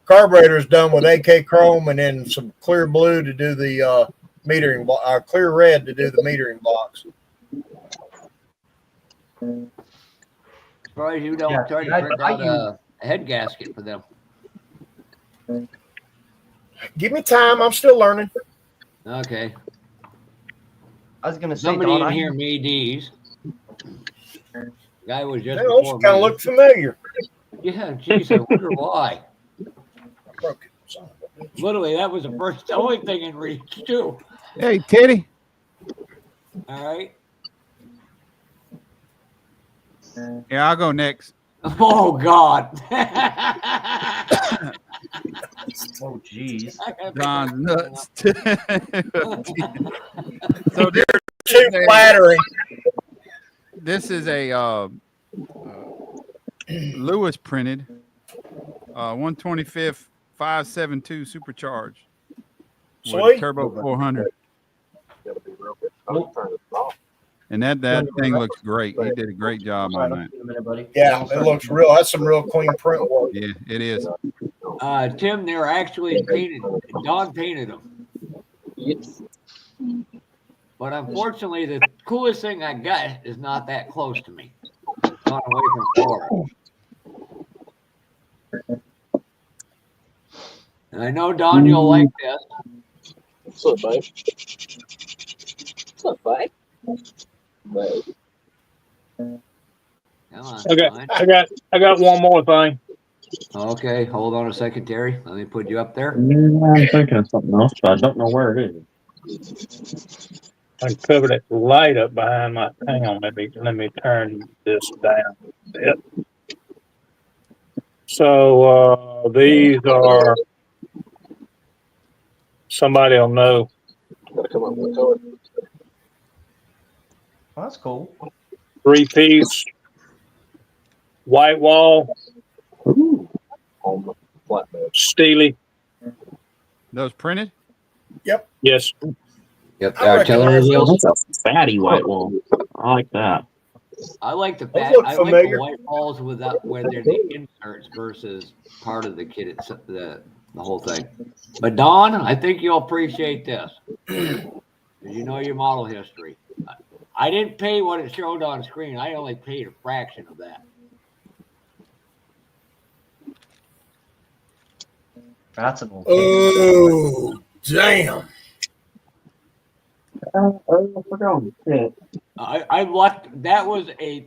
carburetor's done with AK chrome and then some clear blue to do the metering block, clear red to do the metering blocks. Surprised you don't try to print out a head gasket for them. Give me time. I'm still learning. Okay. I was gonna say, Somebody Don, in here made these. Guy was just Those before kind of me. look familiar. Yeah, geez, I wonder why. Literally, that was the only thing in reach too. Hey, Teddy. All right. Yeah, I'll go next. Oh God. Oh jeez. Don's nuts. So You're too flattering. This is a Lewis printed 125th 572 supercharged with Sweet. turbo 400. And that thing looks great. He did a great job on that. Yeah, it looks real. That's some real clean print work. Yeah, it is. Tim, they're actually painted. Don painted them. Yes. But unfortunately, the coolest thing I got is not that close to me. It's gone away from Florida. And I know, Don, you'll like this. What's up, babe? What's up, babe? Babe. Come on. I got one more thing. Okay, hold on a second, Terry. Let me put you up there. I'm thinking of something else, but I don't know where it is. I covered that light up behind my. Hang on, let me turn this down a bit. So these are. Somebody will know. Gotta come up with a color. Oh, that's cool. 3-piece white wall. Ooh. On the flatbed. Steely. Those printed? Yep. Yes. Yep. I recognize those. That's a fatty white wall. I like that. I like the Those fat. look I like familiar. the white balls without where they're the inserts versus part of the kit. It's the whole thing. But Don, I think you'll appreciate this. You know your model history. I didn't pay what it showed on screen. I only paid a fraction of that. That's an old Oh, damn. I lucked. That was a.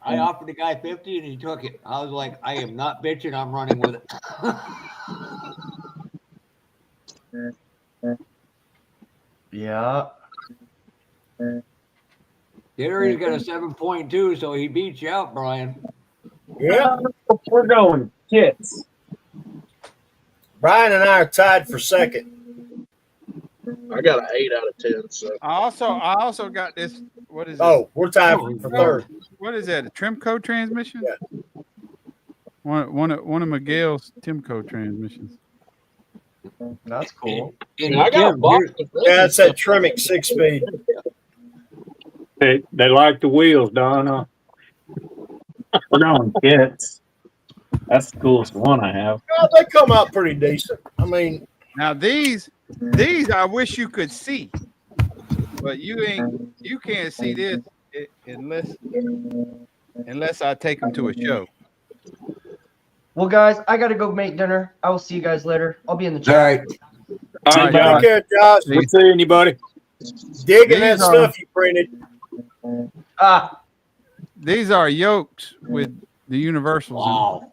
I offered the guy 50 and he took it. I was like, I am not bitching. I'm running with it. Yeah. Gator's got a 7.2, so he beats you out, Brian. Yeah. We're going kits. Brian and I are tied for second. I got an 8 out of 10. So I also got this. What is it? Oh, we're tied for third. What is that? A Trimco transmission? Yeah. One of Miguel's Timco transmissions. That's cool. And I got a Tim, box. Yeah, it's that Tremec 6-speed. They like the wheels, Don. We're going kits. That's the coolest one I have. Well, they come out pretty decent. I mean, Now these I wish you could see, but you can't see this unless I take them to a show. Well, guys, I gotta go make dinner. I will see you guys later. I'll be in the chat. All right. All right, take Don. care, Josh. We'll see anybody. Digging that These are- stuff you printed. These are yokes with the universals. Wow.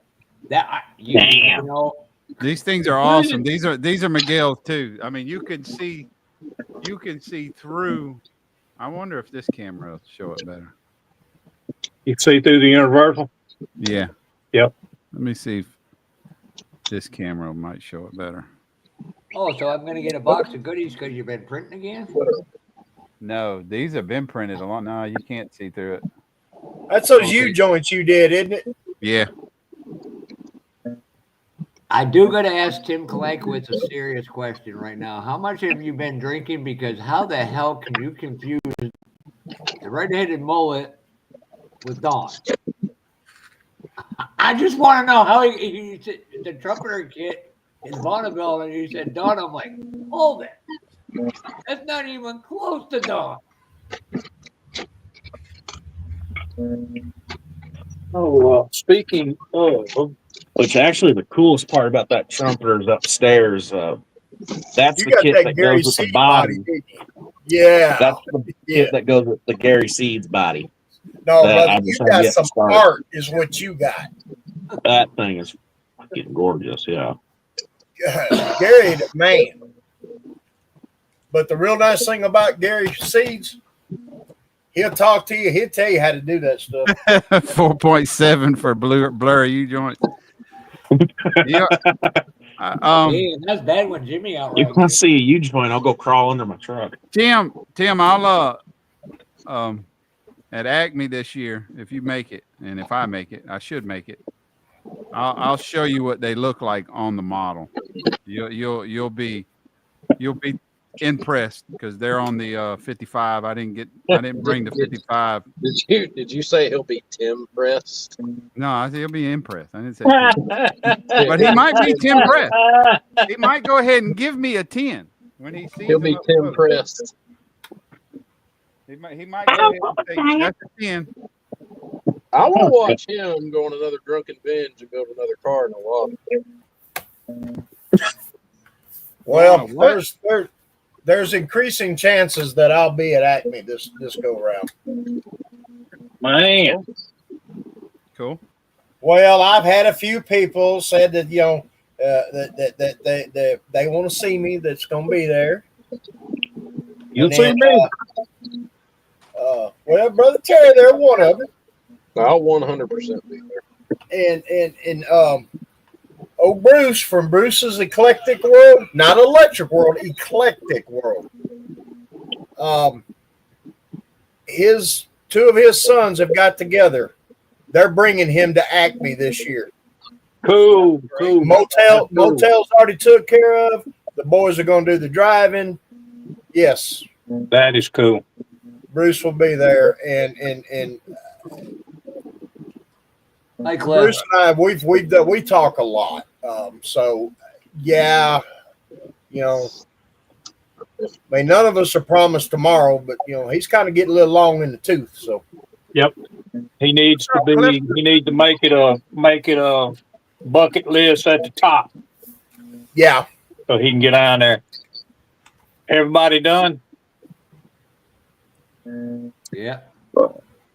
You Damn. know, These things are awesome. These are Miguel's too. I mean, you can see through. I wonder if this camera will show it better. You can see through the universal. Yeah. Yep. Let me see if this camera might show it better. Oh, so I'm gonna get a box of goodies because you've been printing again? No, these have been printed a lot. No, you can't see through it. That's those U joints you did, isn't it? Yeah. I do got to ask Tim Kalakowitz a serious question right now. How much have you been drinking? Because how the hell can you confuse the red-headed mullet with Don? I just want to know how he said the trumpeter kit in Bonneville, and he said Don. I'm like, hold it. That's not even close to Don. Oh, speaking of, Which actually the coolest part about that trumpeter is upstairs. That's You the got kit that that Gary goes with the Seed body. didn't you? Yeah. That's the kit that goes with the Gary Seeds body. No, that brother, I you just have got yet to some start. art, is what you got. That thing is fucking gorgeous. Yeah. Gary, man. But the real nice thing about Gary Seeds, he'll talk to you. He'll tell you how to do that stuff. 4.7 for blurry U joints. Yeah. Yeah, that's bad when Jimmy outright. You want to see a huge joint? I'll go crawl under my truck. Tim, I'll at Acme this year, if you make it, and if I make it, I should make it. I'll show you what they look like on the model. You'll be impressed because they're on the 55. I didn't bring the 55. Did you say he'll be Tim pressed? No, I said he'll be impressed. I didn't say Tim. But he might be Tim pressed. He might go ahead and give me a 10 when he sees. He'll be Tim pressed. He might go ahead and say that's a 10. I want to watch him go on another drunken binge and build another car in the lobby. Well, there's increasing chances that I'll be at Acme this go around. Man. Cool. Well, I've had a few people said that that they want to see me. That's going to be there. You'll see me. Well, Brother Terry, they're one of them. I'll 100% be there. And Bruce from Bruce's Eclectic World, not Electric World, Eclectic World. Two of his sons have got together. They're bringing him to Acme this year. Cool. Motel's already took care of. The boys are going to do the driving. Yes, that is cool. Bruce will be there, and Hi, Bruce and I we talk a lot. So yeah, I mean, none of us are promised tomorrow, but he's kind of getting a little long in the tooth. So yep, he needs to be. He needs to make it a bucket list at the top. Yeah, so he can get on there. Everybody done? Yeah.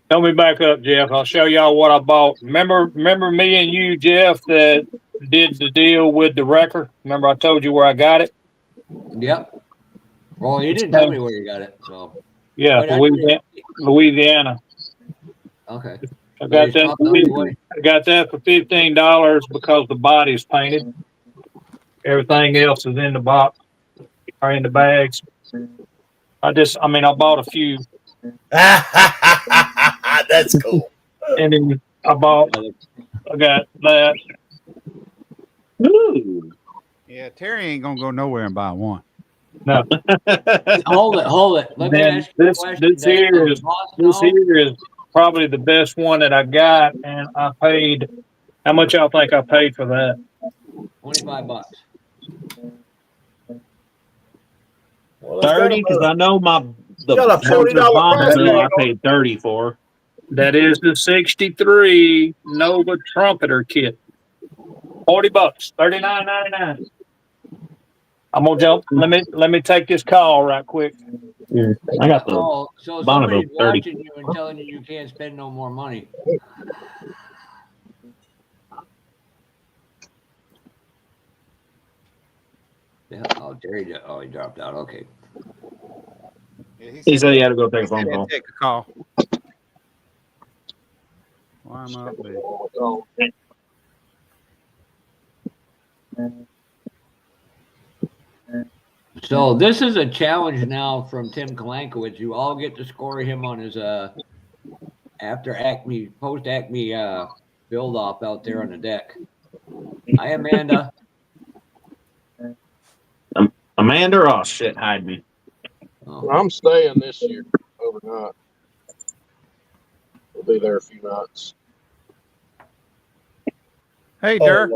Tell me back up, Jeff. I'll show y'all what I bought. Remember me and you, Jeff, that did the deal with the wrecker? Remember I told you where I got it? Yep. Well, you didn't tell me where you got it, so. Yeah, Louisiana. Okay. I got that for $15 because the body's painted. Everything else is in the box or in the bags. I bought a few. That's cool. And then I got that. Ooh. Yeah, Terry ain't gonna go nowhere and buy one. No. Hold it. Let me ask you a question. This here is probably the best one that I got, and I paid. How much y'all think I paid for that? $25. Well, 30, because I know the $40 I paid 30 for. That is the 63 Nova Trumpeter kit. $40, $39.99. I'm gonna jump. Let me take this call right quick. Yeah, I got the so Bonneville somebody's 30. watching you and telling you can't spend no more money. Terry. Oh, he dropped out. Okay. Yeah, He said he had to go take a phone call. Take a call. Why am I up there? So this is a challenge now from Tim Kalankowicz. You all get to score him on his after Acme post Acme build off out there on the deck. Hi, Amanda. Amanda, oh shit, hide me. Oh. I'm staying this year overnight. We'll be there a few nights. Hey, Dirk.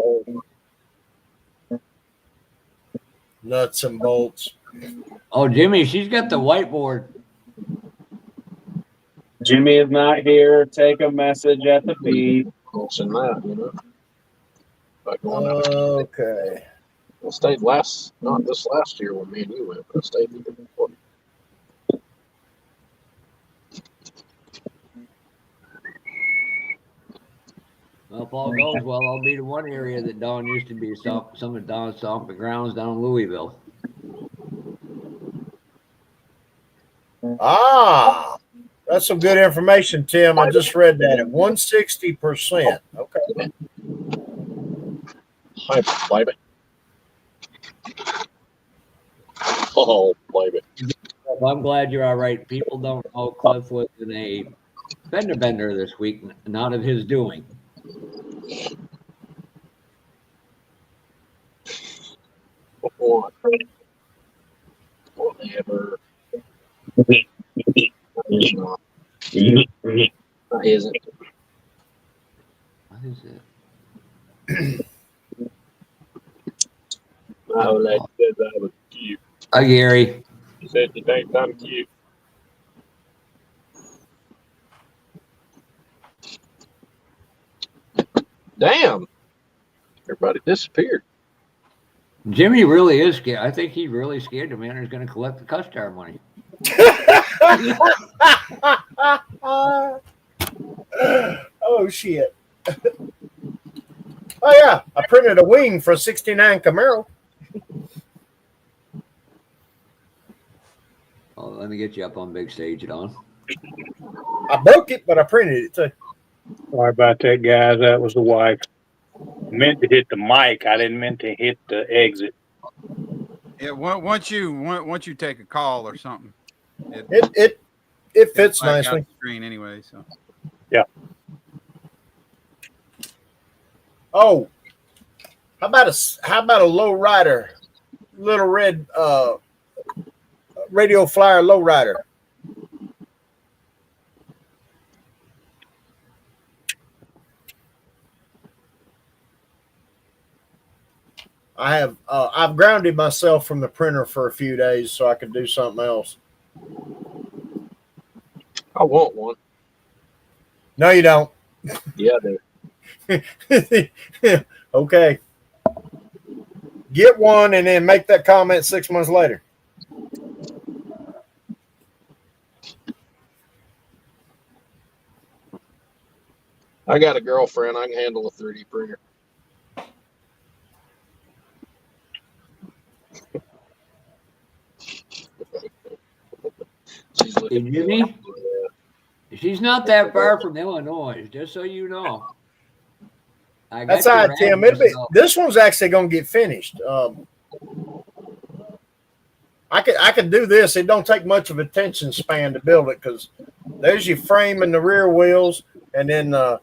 Nuts and bolts. Oh, Jimmy, she's got the whiteboard. Jimmy is not here. Take a message at the feed. Close in that, you know. Okay. I stayed not this last year when me and you went, but I stayed the year before. Well, if all goes well, I'll be the one area that Don used to be some of Don's stomping grounds down in Louisville. Ah, that's some good information, Tim. I just read that at 160%. Okay. Hi, baby. Oh, baby. Well, I'm glad you're all right. People don't know Cliff was in a fender bender this week, not of his doing. Whatever. That isn't. What is it? Oh, lady said that was cute. Hi, Gary. She said you think I'm cute. Damn. Everybody disappeared. Jimmy really is scared. I think he really scared the man who's going to collect the Custar money. Oh, shit. Oh, yeah. I printed a wing for a 69 Camaro. Oh, let me get you up on big stage, Don. I broke it, but I printed it too. Sorry about that, guys. That was the wife. I meant to hit the mic. I didn't mean to hit the exit. Yeah, once you take a call or something, it fits nicely. The screen anyway, so yeah. Oh, how about a low rider, little red radio flyer low rider? I've grounded myself from the printer for a few days so I could do something else. I want one. No, you don't. Yeah, I do. Okay. Get one and then make that comment 6 months later. I got a girlfriend. I can handle a 3D printer. Hey, Jimmy? She's not that far from Illinois, just so you know. That's all right, Tim. This one's actually going to get finished. I could do this. It don't take much of attention span to build it because there's your frame and the rear wheels, and then the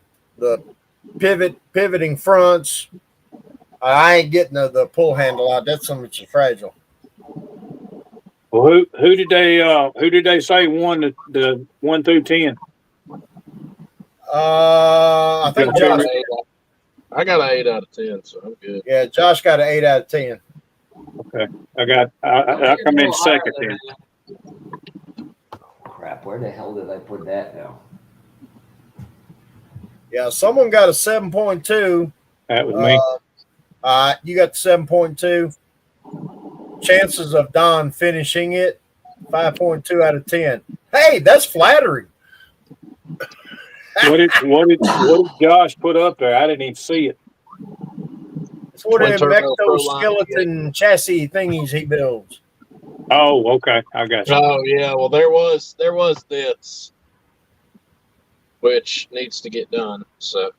pivoting fronts. I ain't getting the pull handle out. That's something that's fragile. Well, who did they say won the 1 through 10? I think Josh. I got an 8 out of 10, so I'm good. Yeah, Josh got an 8 out of 10. Okay, I come in second then. Crap, where the hell did I put that now? Yeah, someone got a 7.2. That was me. You got the 7.2. Chances of Don finishing it, 5.2 out of 10. Hey, that's flattering. What did Josh put up there? I didn't even see it. It's one of them Twin-turbo exoskeleton chassis thingies he builds. Oh, okay. I got you. Oh yeah, well there was this, which needs to get done. So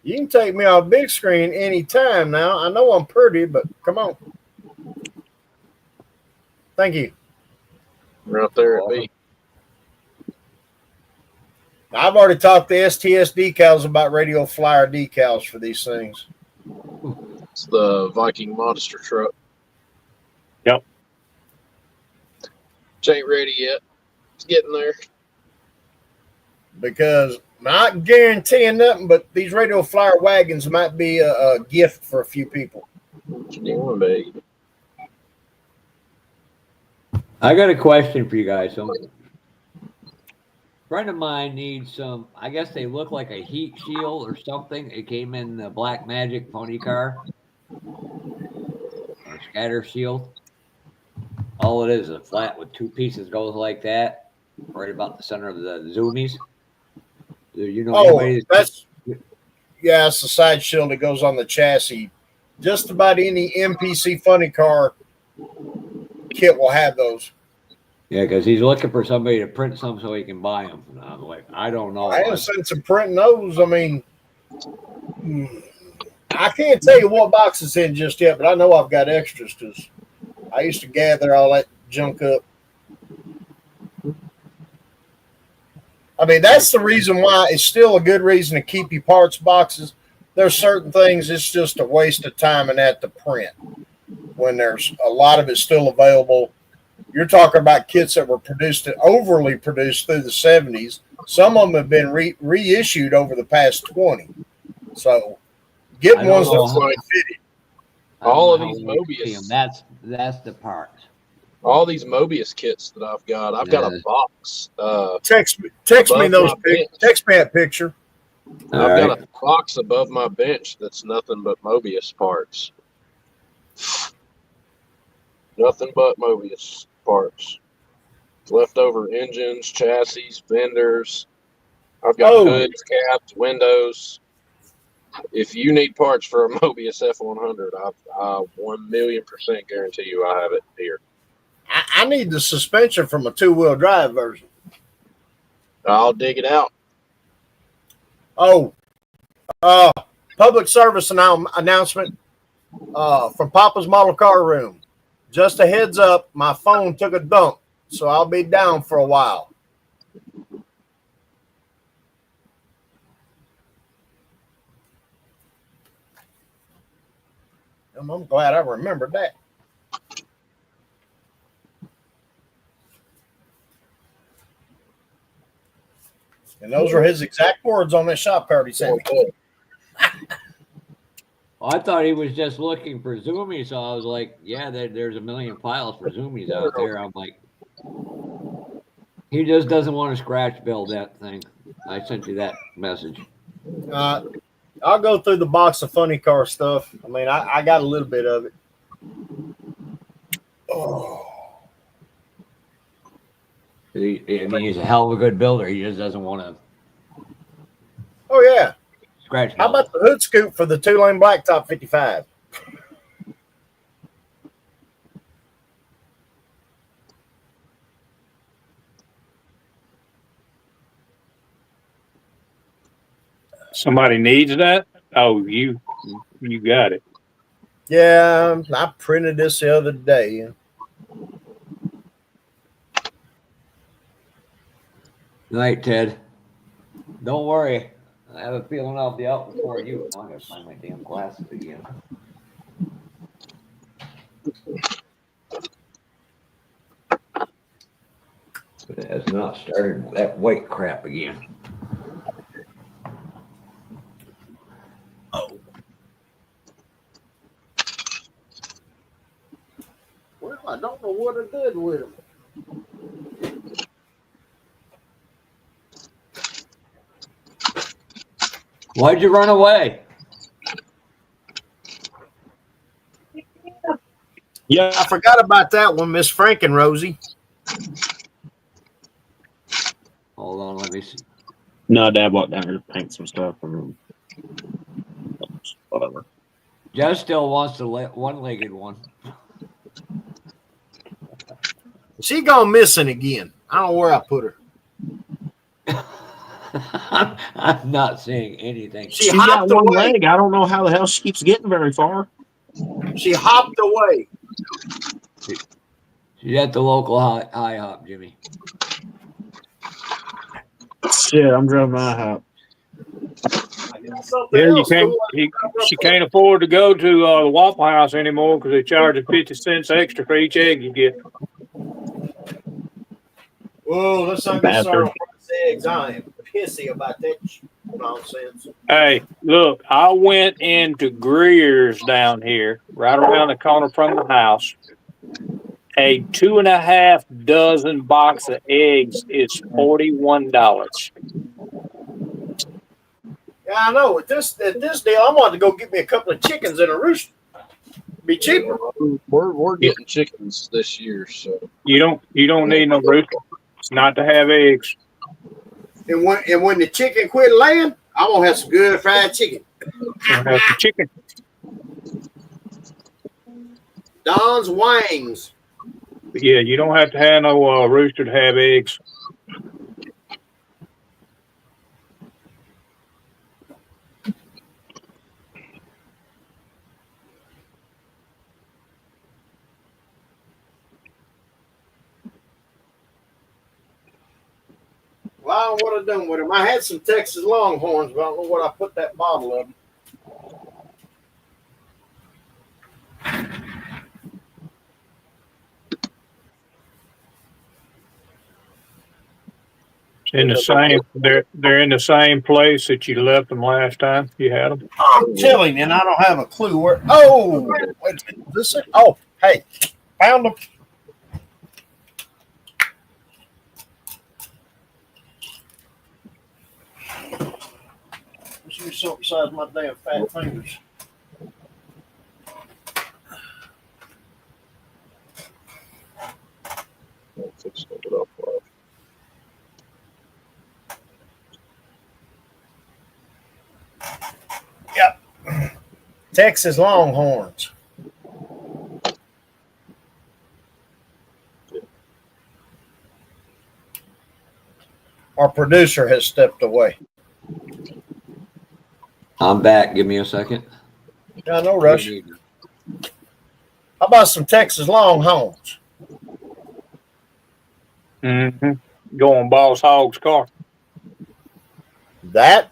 You can take me off big screen anytime now. I know I'm pretty, but come on. Thank you. right there at B. I've already talked to STS decals about radio flyer decals for these things. It's the Viking monster truck. Yep. Which ain't ready yet. It's getting there. Because not guaranteeing nothing, but these radio flyer wagons might be a gift for a few people. What do you want to be? I got a question for you guys. So, a friend of mine needs some, I guess they look like a heat shield or something. It came in the Black Magic pony car. A scatter shield. All it is a flat with two pieces goes like that, right about the center of the zoomies. You know, that's it's the side shield that goes on the chassis. Just about any MPC funny car kit will have those. Yeah, because he's looking for somebody to print some so he can buy them. And I'm like, I don't know. I have seen some printing those. I mean, I can't tell you what box it's in just yet, but I know I've got extras because I used to gather all that junk up. I mean, that's the reason why it's still a good reason to keep your parts boxes. There's certain things it's just a waste of time and that to print when there's a lot of it still available. You're talking about kits that were overly produced through the 70s. Some of them have been reissued over the past 20. So getting ones that might fit it. All of these Mobius. That's the part. All these Mobius kits that I've got. I've got a box. Text me those. Text me that picture. I've got a box above my bench that's nothing but Mobius parts. Nothing but Mobius parts. Leftover engines, chassis, fenders. I've got hoods, caps, windows. If you need parts for a Mobius F100, I 1,000,000% guarantee you I have it here. I need the suspension from a 2-wheel drive version. I'll dig it out. Public service announcement from Papa's Model Car Room. Just a heads up, my phone took a dump, so I'll be down for a while. I'm glad I remembered that. And those are his exact words on that shop card he sent me. I thought he was just looking for zoomies, so I was like, yeah, there's a million files for zoomies out there. I'm like, he just doesn't want to scratch build that thing. I sent you that message. I'll go through the box of funny car stuff. I mean, I got a little bit of it. He's a hell of a good builder. He just doesn't want to. Oh, yeah. Scratch. How about the hood scoop for the 2-lane blacktop 55? Somebody needs that? Oh, you got it. Yeah, I printed this the other day. Night, Ted. Don't worry. I have a feeling I'll be out before you. I'm going to find my damn glasses again. But it has not started that white crap again. Well, I don't know what I did with them. Why'd you run away? Yeah, I forgot about that one, Miss Frank and Rosie. Hold on, let me see. No, Dad walked down here to paint some stuff. whatever. Joe still wants the one-legged one. She gone missing again. I don't know where I put her. I'm not seeing anything. She She's got hopped one away. leg. I don't know how the hell she keeps getting very far. She hopped away. She's at the local high hop, Jimmy. Shit, I'm driving my hop. Yeah, she can't afford to go to the Waffle House anymore because they charge 50 cents extra for each egg you get. Whoa, let's not get started on price eggs. I am pissy about that nonsense. Hey, look, I went into Greer's down here, right around the corner from the house. A 2.5 dozen box of eggs is $41. Yeah, I know. At this deal, I'm going to go get me a couple of chickens and a rooster. Be cheaper. We're getting chickens this year, so You don't need no rooster. It's not to have eggs. And when the chicken quit laying, I'm gonna have some good fried chicken. Have some chicken. Don's Wangs. But yeah, you don't have to have no rooster to have eggs. Well, I don't know what I done with them. I had some Texas Longhorns, but I don't know what I put that bottle of them. In the same, they're in the same place that you left them last time you had them. I'm chilling, and I don't have a clue where. Oh, wait, this is, oh, hey, found them. You're so besides my damn fat fingers. Yep. Texas Longhorns. Our producer has stepped away. I'm back. Give me a second. Yeah, no rush. How about some Texas Longhorns? Mm-hmm. Go on Boss Hogg's car. That,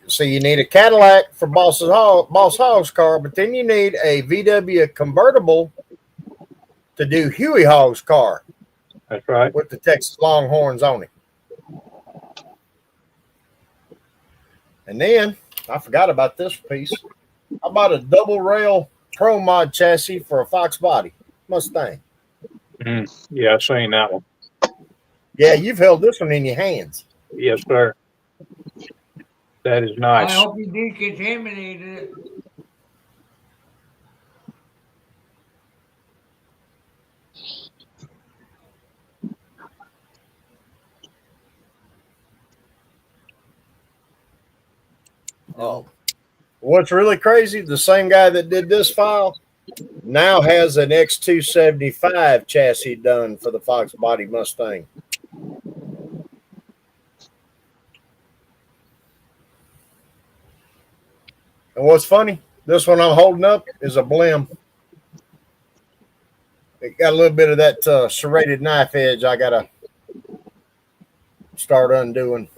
so you need a Cadillac for Boss Hogg's car, but then you need a VW convertible to do Huey Hogg's car. That's right. With the Texas Longhorns on it. And then, I forgot about this piece. How about a double rail Pro Mod chassis for a Fox body Mustang? Yeah, I've seen that one. Yeah, you've held this one in your hands. Yes, sir. That is nice. I hope you decontaminated it. Oh, what's really crazy? The same guy that did this file now has an X275 chassis done for the Fox body Mustang. And what's funny, this one I'm holding up is a blim. It got a little bit of that serrated knife edge I got to start undoing.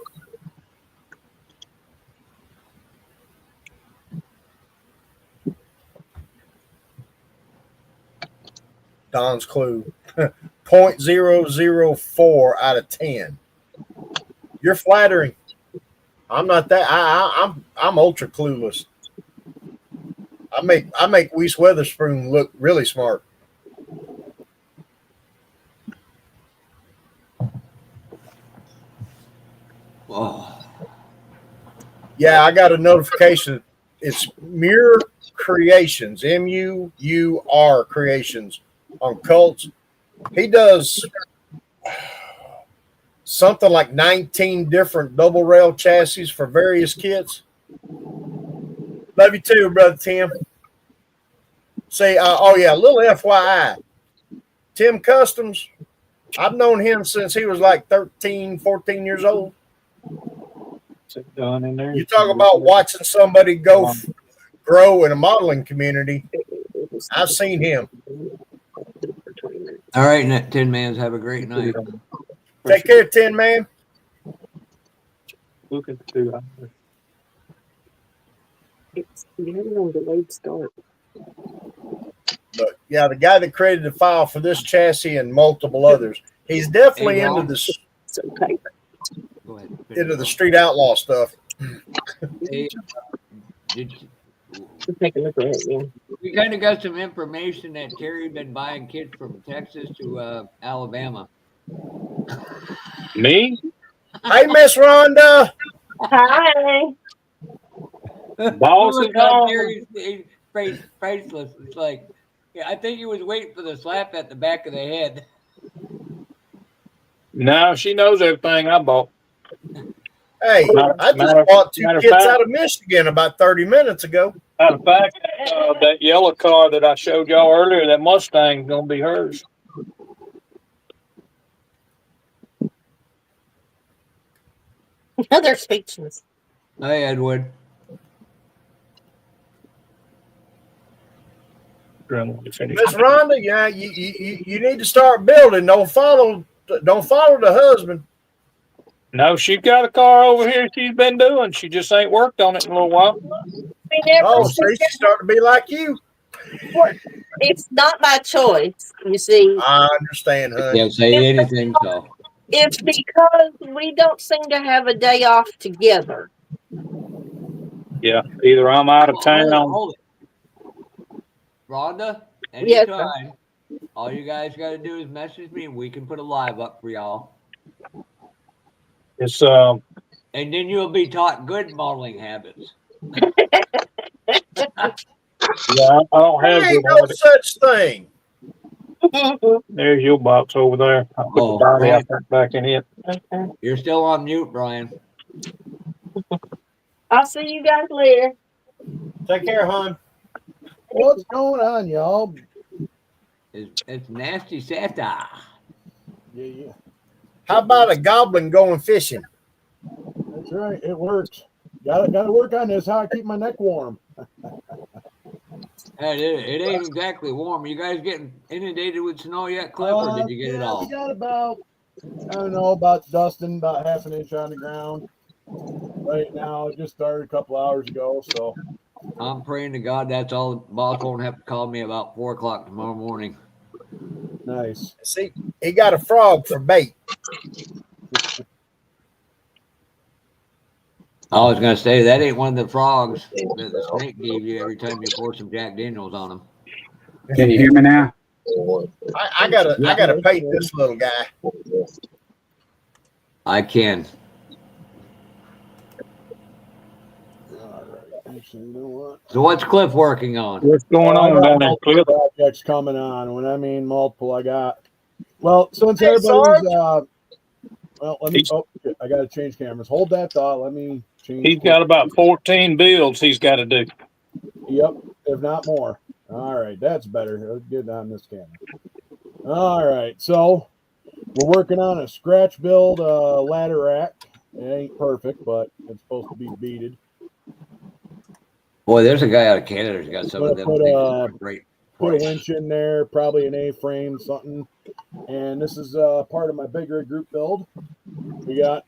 Don's clue. 0.004 out of 10. You're flattering. I'm not that. I'm ultra clueless. I make Weiss Weatherspoon look really smart. Oh. Yeah, I got a notification. It's Muir Creations, MUUR Creations on Colts. He does something like 19 different double rail chassis for various kits. Love you too, brother Tim. See, oh yeah, a little FYI. Tim Customs, I've known him since he was like 13, 14 years old. Done in there. You talk about watching somebody grow in a modeling community. I've seen him. All right, Tin Mans, have a great night. Take care, Tin Man. Look at the It's on delayed start. But yeah, the guy that created the file for this chassis and multiple others, he's definitely into this. Go ahead. Into the street outlaw stuff. Hey, Take a look at it, yeah. we kind of got some information that Terry been buying kids from Texas to Alabama. Me? Hey, Miss Rhonda. Hi. Boss is on. Terry's face faceless. It's like, yeah, I think he was waiting for the slap at the back of the head. No, she knows everything I bought. Hey, I just bought two kits out of Michigan about 30 minutes ago. Matter of fact, that yellow car that I showed y'all earlier, that Mustang's gonna be hers. They're speechless. Hey, Edward. Miss Rhonda, yeah, you need to start building. Don't follow the husband. No, she's got a car over here she's been doing. She just ain't worked on it in a little while. Oh, see, she's starting to be like you. It's not by choice, you see. I understand, honey. Can't say anything, so. It's because we don't seem to have a day off together. Yeah, either I'm out of town. Hold it. Rhonda, Yes, anytime. All you guys got to do is message me and we can put a live up for y'all. It's And then you'll be taught good modeling habits. yeah, I don't have There ain't no such thing. There's your box over there. I'll put the body Brian. back in it. You're still on mute, Brian. I'll see you guys later. Take care, hon. What's going on, y'all? It's nasty satire. Yeah. How about a goblin going fishing? That's right. It works. Got to work on this. How I keep my neck warm. Hey, it ain't exactly warm. You guys getting inundated with snow yet, Cliff, or did you get it all? We got about, I don't know, about dusting, about half an inch on the ground. Right now, it just started a couple hours ago, so. I'm praying to God that's all. Boss won't have to call me about 4 o'clock tomorrow morning. Nice. See, he got a frog for bait. I was going to say, that ain't one of the frogs that the snake gave you every time you poured some Jack Daniels on him. Can you hear me now? I gotta paint this little guy. I can. Actually, you know what? So what's Cliff working on? What's going on down there, Cliff? Projects coming on. When I mean multiple, I got. Well, since Hey, everybody's Sarge. well, let me. Oh, shit, I got to change cameras. Hold that thought. Let me change. He's got about 14 builds he's got to do. Yep, if not more. All right, that's better. Let's get on this camera. All right, so we're working on a scratch build ladder rack. It ain't perfect, but it's supposed to be beaded. Boy, there's a guy out of Canada who's got some of them things that are great. Put a winch in there, probably an A-frame, something. And this is part of my big rig group build. We got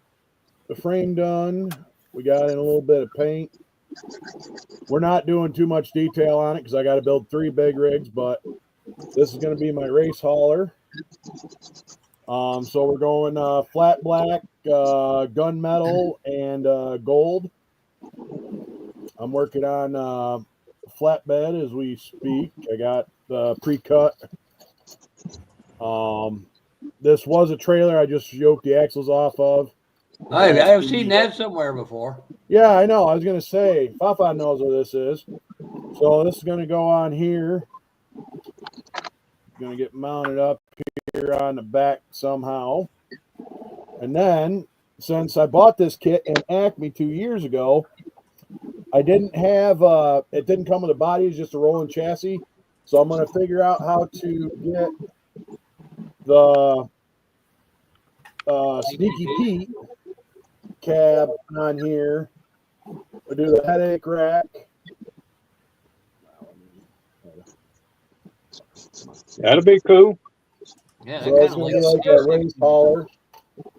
the frame done. We got in a little bit of paint. We're not doing too much detail on it because I got to build 3 big rigs, but this is going to be my race hauler. So we're going flat black, gunmetal, and gold. I'm working on flatbed as we speak. I got pre-cut. This was a trailer I just yoked the axles off of. I've seen that somewhere before. Yeah, I know. I was going to say, Fafa knows what this is. So this is going to go on here. Going to get mounted up here on the back somehow. And then, since I bought this kit in Acme 2 years ago, I didn't have it didn't come with a body, it's just a rolling chassis. So I'm going to figure out how to get the Sneaky Pete cab on here. We'll do the headache rack. That'll be cool. Yeah, So it's going to be like a raised hauler.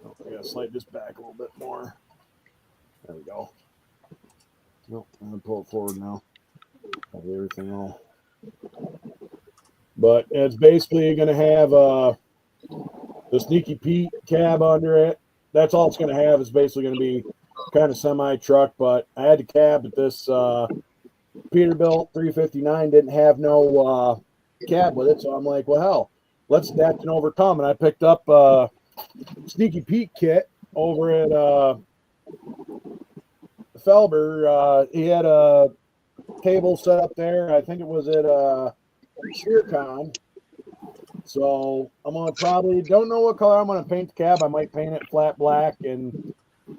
Oh, I got to slide this back a little bit more. There we go. Nope, I'm going to pull it forward now. Have everything all. But it's basically going to have the Sneaky Pete cab under it. That's all it's going to have. Is basically going to be kind of semi truck. But I had the cab at this Peterbilt 359 didn't have no cab with it, so I'm like, well, hell, let's adapt and overcome. And I picked up Sneaky Pete kit over at Felber. He had a table set up there. I think it was at SearCon. So I'm gonna probably don't know what color I'm gonna paint the cab. I might paint it flat black and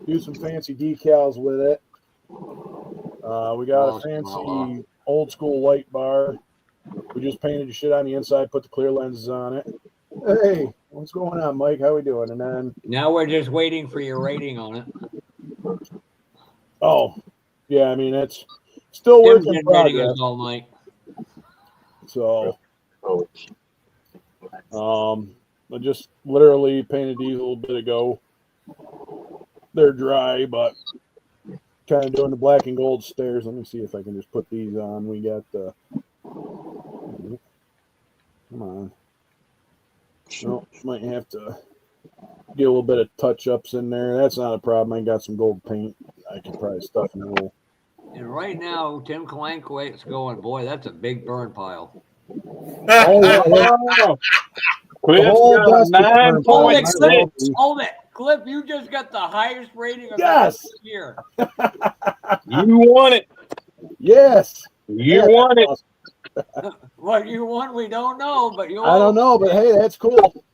do some fancy decals with it. We got a fancy old school light bar. We just painted the shit on the inside, put the clear lenses on it. Hey, what's going on, Mike? How we doing? And then now we're just waiting for your rating on it. Oh, yeah. I mean, it's still work in progress. All night. So, I just literally painted these a little bit ago. They're dry, but kind of doing the black and gold stairs. Let me see if I can just put these on. We got the. Come on. No, might have to get a little bit of touch-ups in there. That's not a problem. I got some gold paint. I can probably stuff in a little. And right now, Tim Kalankowicz's going, boy, that's a big burn pile. Oh, yeah. Hold it. Cliff, you just got the highest rating of this year. You won it. Yes. You won it. What you won, we don't know, but you. I don't know, but hey, that's cool.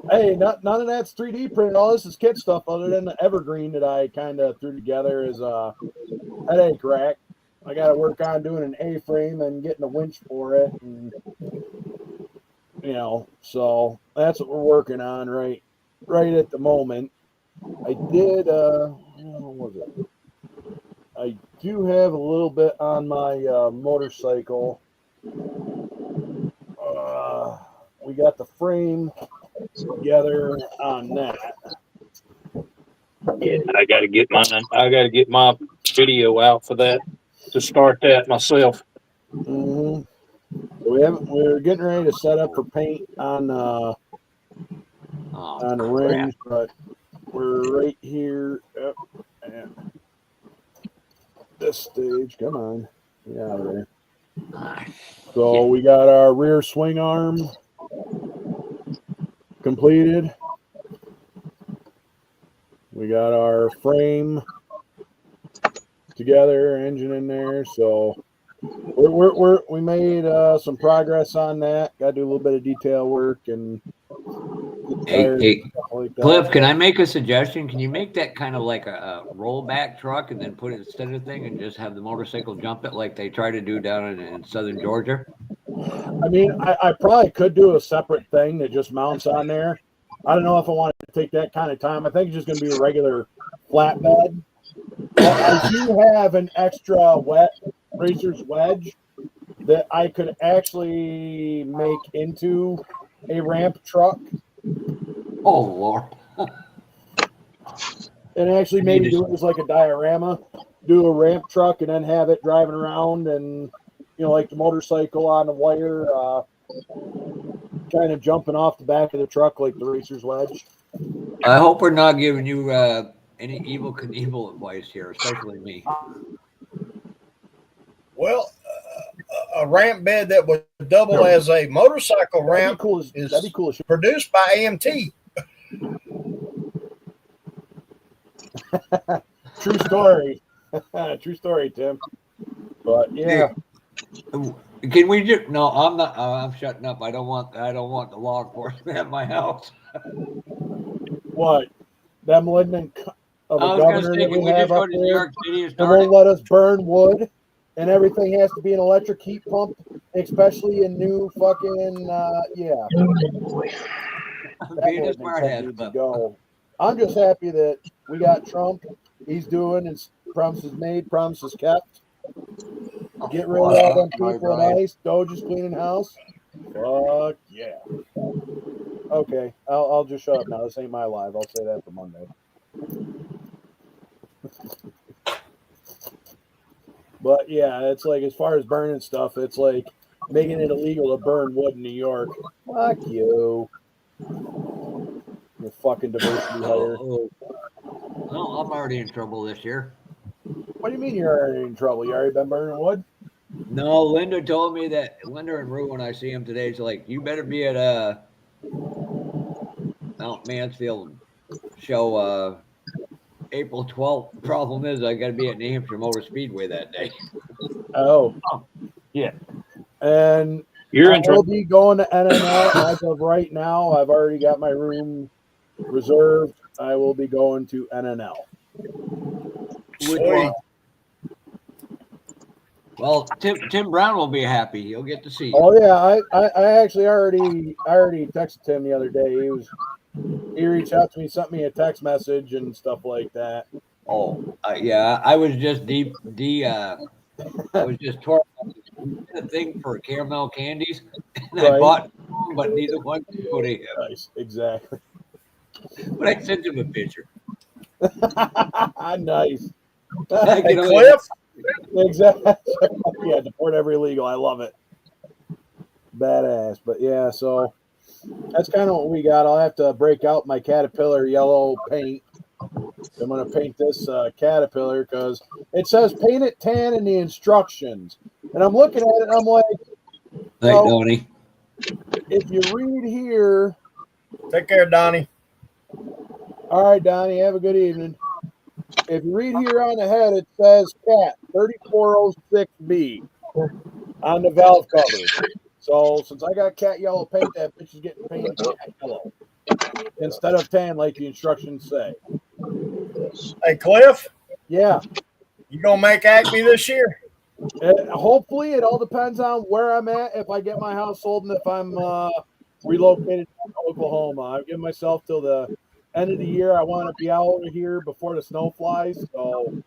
Hey, none of that's 3D printed. All this is kit stuff other than the evergreen that I kind of threw together as a headache rack. I got to work on doing an A-frame and getting a winch for it. And, so that's what we're working on right at the moment. I did, what was it? I do have a little bit on my motorcycle. We got the frame together on that. Yeah, I got to get mine. I got to get my video out for that to start that myself. Mm-hmm. We're getting ready to set up for paint on the rims, but we're right here at this stage. Come on, get out of there. So we got our rear swing arm completed. We got our frame together, engine in there. So we made some progress on that. Got to do a little bit of detail work and Hey, like that. Cliff, can I make a suggestion? Can you make that kind of like a rollback truck and then put it instead of thing and just have the motorcycle jump it like they try to do down in southern Georgia? I mean, I probably could do a separate thing that just mounts on there. I don't know if I want to take that kind of time. I think it's just going to be a regular flatbed. But I do have an extra racer's wedge that I could actually make into a ramp truck. Oh, Lord. And actually maybe do it as like a diorama, do a ramp truck and then have it driving around and, like the motorcycle on the wire, kind of jumping off the back of the truck like the racer's wedge. I hope we're not giving you any Evel Knievel advice here, especially me. Well, a ramp bed that would double as a motorcycle ramp that'd be cool. Produced by AMT. True story. True story, Tim. But yeah. Can we just no, I'm not I'm shutting up. I don't want the law enforcement at my house. What? Them letting of I a was gonna governor say, that can we we have just go up to New there York City and that start it? won't let us burn wood, and everything has to be an electric heat pump, especially in new fucking yeah. That Being a whole smart thing ass, needs to but go. I'm just happy that we got Trump. He's doing and promises made, promises kept. Get rid of all them people in ICE. Doge is cleaning house. Fuck yeah. Okay, I'll just shut up now. This ain't my live. I'll say that for Monday. But yeah, it's like as far as burning stuff, it's like making it illegal to burn wood in New York. Fuck you. Your fucking diversity hire. Well, I'm already in trouble this year. What do you mean you're already in trouble? You already been burning wood? No, Linda told me that. Linda and Rue, when I see them today, she's like, "You better be at Mount Mansfield show April 12th. The problem is I got to be at New Hampshire Motor Speedway that day." Oh. Yeah. And You're I in will trouble. be going to NNL as of right now. I've already got my room reserved. I will be going to NNL. Which one? Well, Tim Brown will be happy. He'll get to see you. Oh yeah, I actually already texted him the other day. He reached out to me, sent me a text message and stuff like that. Oh, yeah. I was just I was just torn a thing for caramel candies, and I Right. bought them, but neither one could go to him. Nice, exactly. But I sent him a picture. Nice. Hey, Cliff. Exactly. Yeah, deport every illegal. I love it. Badass. But yeah, so that's kind of what we got. I'll have to break out my Caterpillar yellow paint. I'm going to paint this Caterpillar because it says paint it tan in the instructions. And I'm looking at it and I'm like, Right, Donnie. If you read here. Take care, Donnie. All right, Donnie. Have a good evening. If you read here on the head, it says cat 3406B on the valve cover. So since I got cat yellow paint, that bitch is getting painted cat yellow instead of tan like the instructions say. Hey, Cliff. Yeah. You gonna make Acme this year? Hopefully, it all depends on where I'm at. If I get my house sold and if I'm relocated to Oklahoma, I've given myself till the end of the year. I want to be out of here before the snow flies. So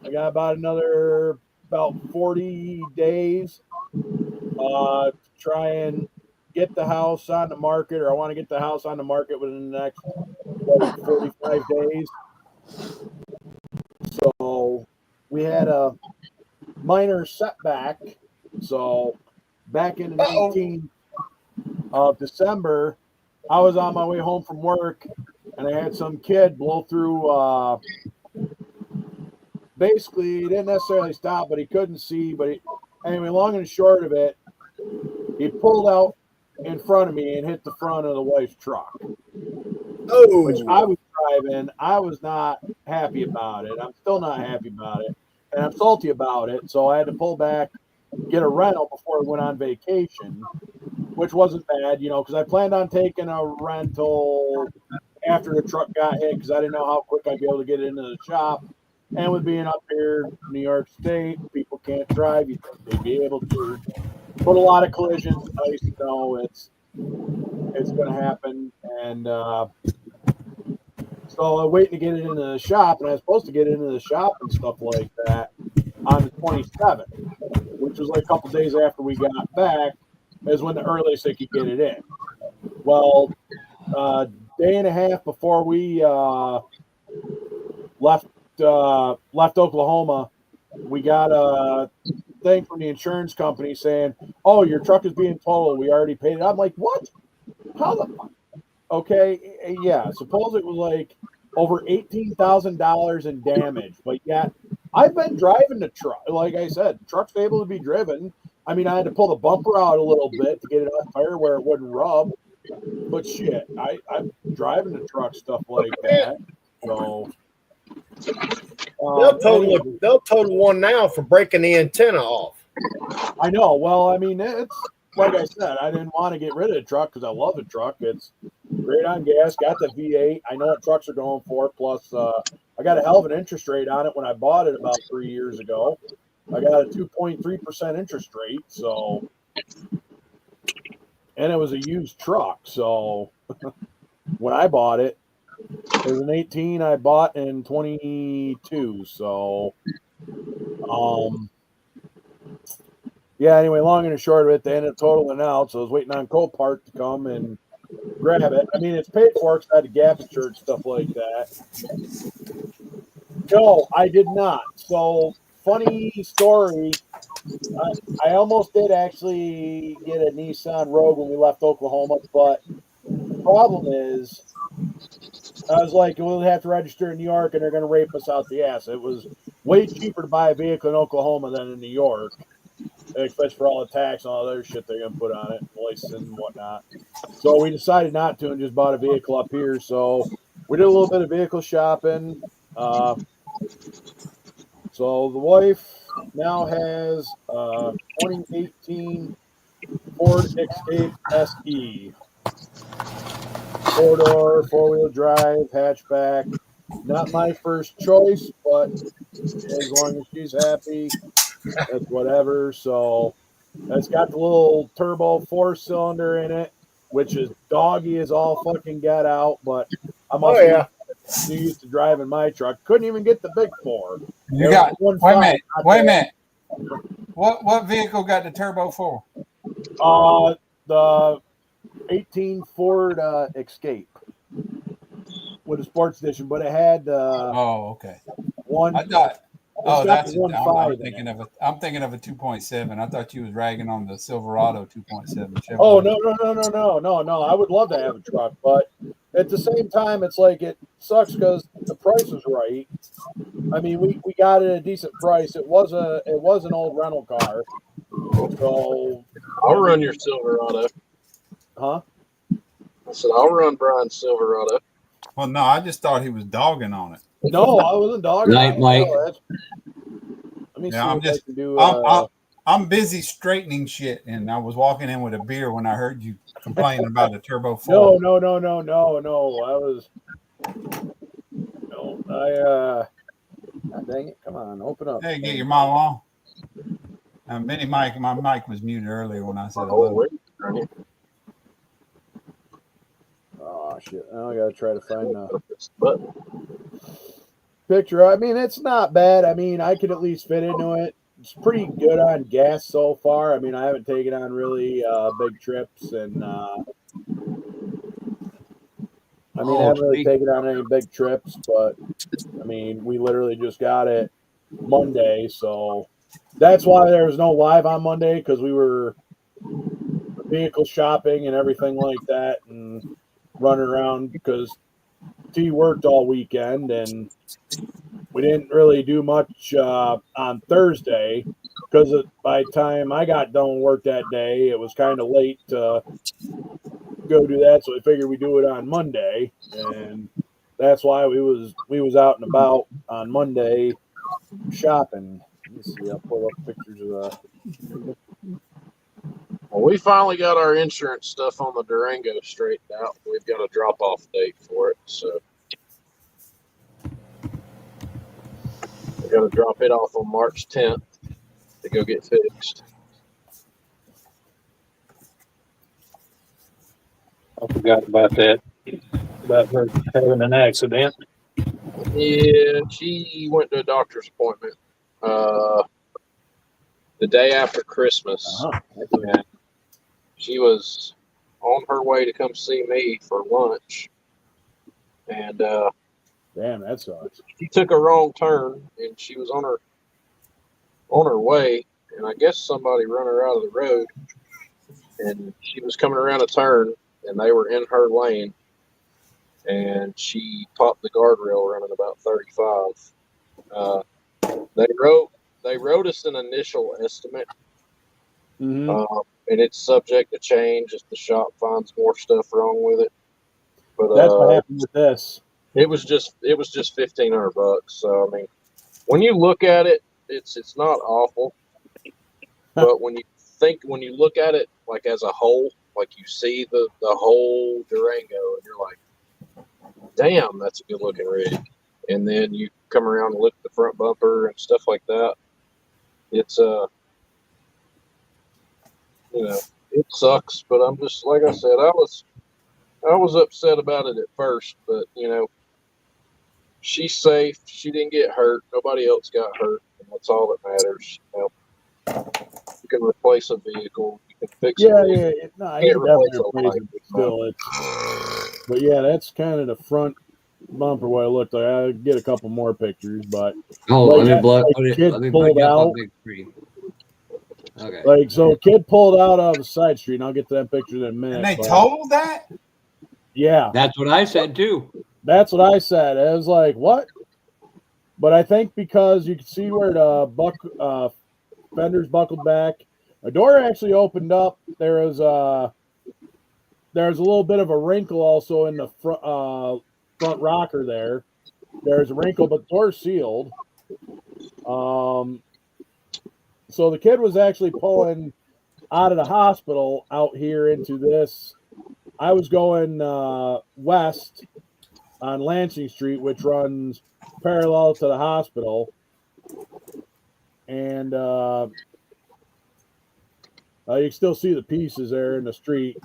I got about 40 days to try and get the house on the market, or I want to get the house on the market within the next 45 days. So we had a minor setback. So back in the 19th of December, I was on my way home from work and I had some kid blow through. Basically, he didn't necessarily stop, but he couldn't see. Anyway, long and short of it, he pulled out in front of me and hit the front of the wife's truck. Oh. Which I was driving. I was not happy about it. I'm still not happy about it. And I'm salty about it. So I had to pull back, get a rental before I went on vacation, which wasn't bad, because I planned on taking a rental after the truck got hit because I didn't know how quick I'd be able to get into the shop. And with being up here, New York State, people can't drive. You think they'd be able to. Put a lot of collisions. Nice to know it's going to happen. And so I'm waiting to get it into the shop, and I was supposed to get it into the shop and stuff like that on the 27th, which was like a couple days after we got back, is when the earliest they could get it in. Well, day and a half before we left Oklahoma, we got a thing from the insurance company saying, "Oh, your truck is being totaled. We already paid it." I'm like, "What? How the fuck?" Okay, yeah. Suppose it was like over $18,000 in damage, but yet I've been driving the truck. Like I said, the truck's able to be driven. I mean, I had to pull the bumper out a little bit to get it off fire where it wouldn't rub. But shit, I'm driving the truck, stuff like that. So they'll total one now for breaking the antenna off. I know. Well, I mean, it's like I said, I didn't want to get rid of the truck because I love the truck. It's straight on gas, got the V8. I know what trucks are going for. Plus, I got a hell of an interest rate on it when I bought it about 3 years ago. I got a 2.3% interest rate. So, and it was a used truck. So, when I bought it, it was an 18 I bought in 22. So, yeah, anyway, long and short of it, they ended up totaling out. So I was waiting on Copart to come and grab it. I mean, it's paid for because I had a gap insurance, stuff like that. No, I did not. So, funny story. I almost did actually get a Nissan Rogue when we left Oklahoma, but the problem is, I was like, we'll have to register in New York and they're going to rape us out the ass. It was way cheaper to buy a vehicle in Oklahoma than in New York, especially for all the tax and all the other shit they're going to put on it, license and whatnot. So we decided not to and just bought a vehicle up here. So we did a little bit of vehicle shopping. So the wife now has a 2018 Ford Escape SE. 4-door, 4-wheel drive, hatchback. Not my first choice, but as long as she's happy, that's whatever. So it's got the little turbo 4-cylinder in it, which is doggy as all fucking get out, but I must be used to driving my truck. Couldn't even get the big 4. You got wait a minute. Wait a minute. What vehicle got the turbo 4? The 18 Ford Escape with a sports edition, but it had oh, okay. One. I thought. Oh, that's. I'm thinking it. of a. I'm thinking of a 2.7. I thought you was ragging on the Silverado 2.7. Oh no! I would love to have a truck, but at the same time, it's like it sucks because the price is right. I mean, we got it at a decent price. It was an old rental car, so I'll run your Silverado. Huh? I said I'll run Brian's Silverado. Well, no, I just thought he was dogging on it. No, I wasn't dogging on it. Mike. Let me see what I can do. I'm busy straightening shit, and I was walking in with a beer when I heard you complaining about the turbo 4. No. I was. No, God dang it! Come on, open up. Hey, get your mom on. Benny Mike, my mic was muted earlier when I said hello. Oh shit! Now I gotta try to find the picture. I mean, it's not bad. I mean, I could at least fit into it. It's pretty good on gas so far. I mean, I haven't taken on really big trips, and I haven't really taken on any big trips. But I mean, we literally just got it Monday, so that's why there was no live on Monday because we were vehicle shopping and everything like that, and running around because T worked all weekend and we didn't really do much on Thursday because by the time I got done with work that day, it was kind of late to go do that. So we figured we'd do it on Monday, and that's why we was out and about on Monday shopping. Let me see. I'll pull up pictures of Well, we finally got our insurance stuff on the Durango straightened out. We've got a drop-off date for it, so we got to drop it off on March 10th to go get fixed. I forgot about that. About her having an accident. Yeah, she went to a doctor's appointment the day after Christmas. And she was on her way to come see me for lunch. And damn, that sucks. She took a wrong turn and she was on her way, and I guess somebody run her out of the road, and she was coming around a turn and they were in her lane, and she popped the guardrail running about 35. They wrote us an initial estimate, and it's subject to change if the shop finds more stuff wrong with it. But that's what happened with this. It was just $1,500. So I mean, when you look at it, it's not awful, but when you look at it like as a whole, Like you see the whole Durango, and you're like, damn, that's a good looking rig. And then you come around and look at the front bumper and stuff like that. It's it sucks, but I'm just, like I said, I was upset about it at first, but she's safe. She didn't get hurt. Nobody else got hurt, and that's all that matters. You can replace a vehicle. You can fix a vehicle. No, You you can't can definitely replace a replace life. it, but still, but yeah, that's kind of the front bumper what it looked like. I'll get a couple more pictures, but Let me pulled bring you up out. on big screen. Okay. Like, so kid pulled out of the side street, and I'll get to that picture in a minute. And they told that? Yeah. That's what I said too. That's what I said. I was like, what? But I think because you can see where the fenders buckled back, a door actually opened up. There's a little bit of a wrinkle also in the front rocker there. There's a wrinkle, but the door's sealed. So the kid was actually pulling out of the hospital out here into this. I was going west on Lansing Street, which runs parallel to the hospital. And you can still see the pieces there in the street.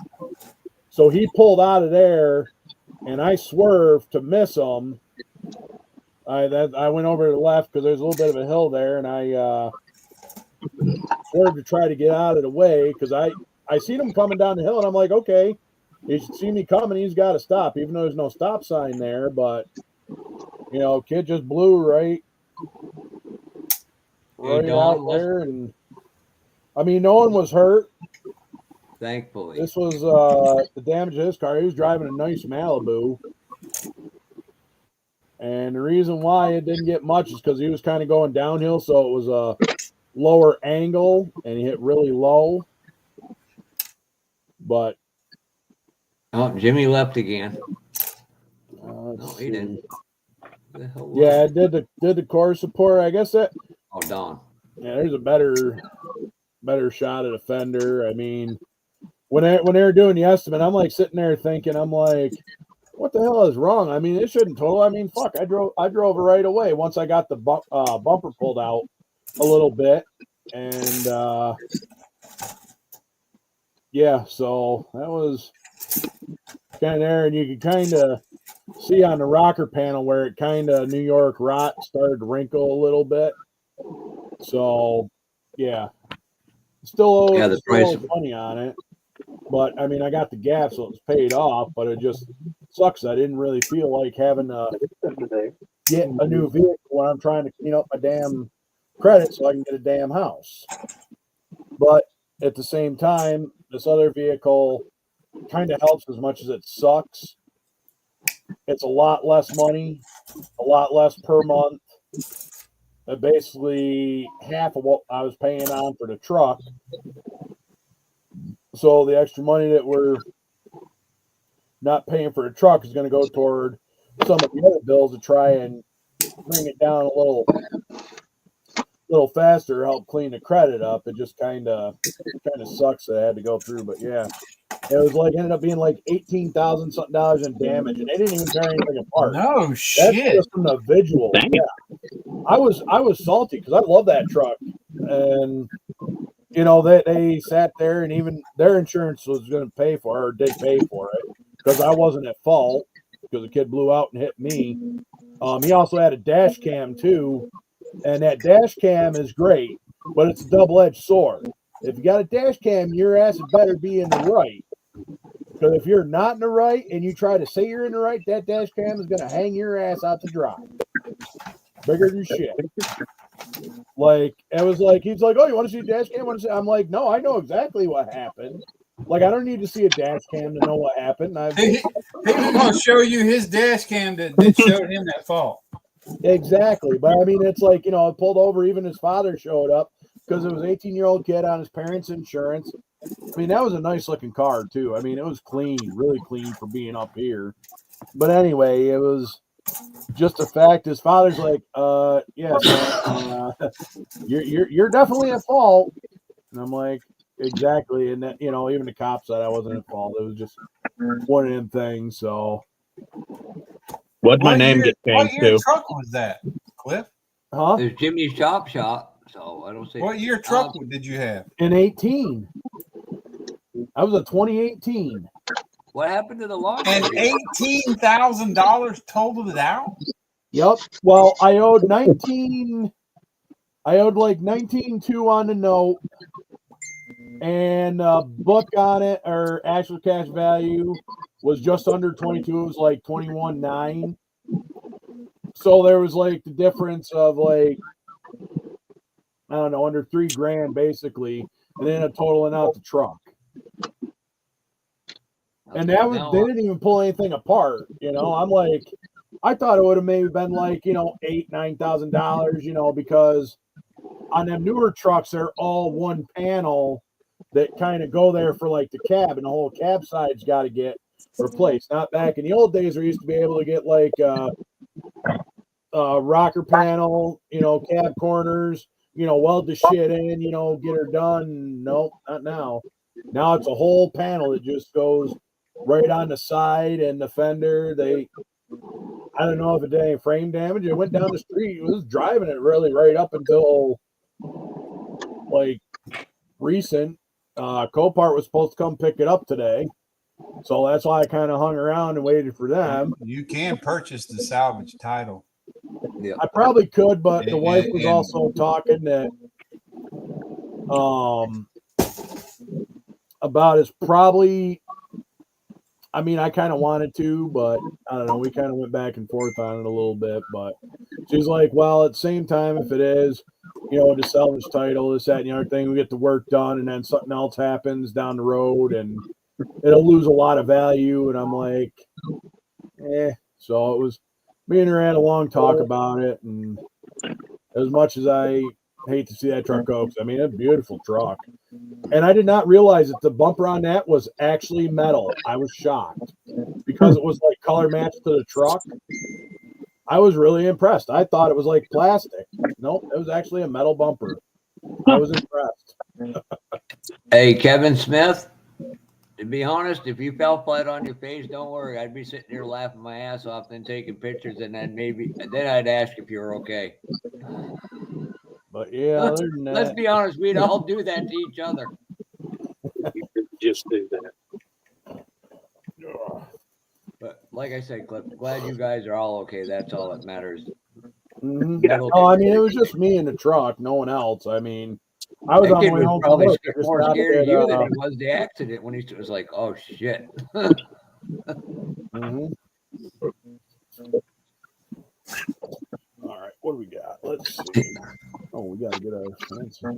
So he pulled out of there, and I swerved to miss him. I went over to the left because there's a little bit of a hill there, and I swerved to try to get out of the way because I seen him coming down the hill, and I'm like, okay, he should see me coming. He's got to stop, even though there's no stop sign there. But kid just blew right out there, and I mean, no one was hurt. Thankfully, this was the damage to his car. He was driving a nice Malibu. And the reason why it didn't get much is because he was kind of going downhill, so it was a lower angle, and he hit really low. But Jimmy left again. No, he didn't. Yeah, I did the core support. I guess that. Oh, Don. Yeah, there's a better shot at a fender. I mean, when they were doing the estimate, I'm like sitting there thinking, I'm like, what the hell is wrong? I mean, it shouldn't total. I mean, fuck, I drove it right away once I got the bumper pulled out a little bit, and yeah, so that was kind of there, and you could kind of see on the rocker panel where it kind of New York rot started to wrinkle a little bit. So yeah, still owe money on it. But I mean, I got the gap, so it was paid off. But it just sucks. I didn't really feel like having to get a new vehicle when I'm trying to clean up my damn credit so I can get a damn house. But at the same time, this other vehicle kind of helps as much as it sucks. It's a lot less money, a lot less per month. Basically half of what I was paying on for the truck. So the extra money that we're not paying for the truck is going to go toward some of the other bills to try and bring it down a little faster, help clean the credit up. It just kind of sucks that I had to go through, but yeah, it was like ended up being like $18,000 something in damage, and they didn't even tear anything apart. No shit. That's just from the visual. Yeah, I was salty because I love that truck, and they sat there, and even their insurance was going to pay for it, or did pay for it, because I wasn't at fault because the kid blew out and hit me. He also had a dash cam too, and that dash cam is great, but it's a double-edged sword. If you got a dash cam, your ass better be in the right. Because if you're not in the right and you try to say you're in the right, that dash cam is going to hang your ass out to dry. Bigger than shit. Like, it was like, he's like, oh, you want to see a dash cam? I'm like, no, I know exactly what happened. Like, I don't need to see a dash cam to know what happened. He was going to show you his dash cam that showed him that fault. Exactly. But I mean, it's like, it pulled over, even his father showed up because it was an 18-year-old kid on his parents' insurance. I mean, that was a nice looking car too. I mean, it was clean, really clean for being up here. But anyway, it was just a fact. His father's like, yes, you're definitely at fault. And I'm like, exactly. And that, even the cop said I wasn't at fault. It was just one of them things. So, What'd my name get What changed year to? truck was that, Cliff? huh? There's Jimmy's Chop Shop, so I don't see. What year truck did you have? In 18. I was a 2018. What happened to the lawn? And $18,000 totaled it out? Yep. Well, I owed 19. I owed like 19.2 on the note, and book on it or actual cash value was just under 22. It was like 21.9. So there was like the difference of like, I don't know, under $3,000 basically, and then a totaling out the truck. And that was, they didn't even pull anything apart. I'm like, I thought it would have maybe been like, $8,000-9,000, because on them newer trucks, they're all one panel that kind of go there for like the cab, and the whole cab side's got to get replaced. Not back in the old days, we used to be able to get like rocker panel, cab corners, weld the shit in, get her done. Nope, not now. Now it's a whole panel that just goes right on the side and the fender. I don't know if it did any frame damage. It went down the street. It was driving it really right up until like recent. Copart was supposed to come pick it up today. So that's why I kind of hung around and waited for them. You can purchase the salvage title. Yeah. I probably could, but the wife was also talking that about it's probably, I mean, I kind of wanted to, but I don't know. We kind of went back and forth on it a little bit, but she's like, well, at the same time, if it is, the salvage title, this, that, and the other thing, we get the work done, and then something else happens down the road, and it'll lose a lot of value. And I'm like, So it was, me and her had a long talk about it, and as much as I hate to see that truck go, 'cause, I mean, it's a beautiful truck. And I did not realize that the bumper on that was actually metal. I was shocked because it was like color matched to the truck. I was really impressed. I thought it was like plastic. Nope, it was actually a metal bumper. I was impressed. Hey, Kevin Smith, to be honest, if you fell flat on your face, don't worry. I'd be sitting here laughing my ass off, then taking pictures, and then I'd ask if you were okay. But yeah, other than Let's that, be honest, we'd all do that to each other. Just do that. But like I said, Cliff, glad you guys are all okay. That's all that matters. mm-hmm. No, I mean, it was just me in the truck, no one else. I mean, I was That on kid my way was home from probably work. more scared of you than he was the accident when he was like, "Oh shit." Mm-hmm. All right, what do we got? Let's see. Oh, we got to get our answer.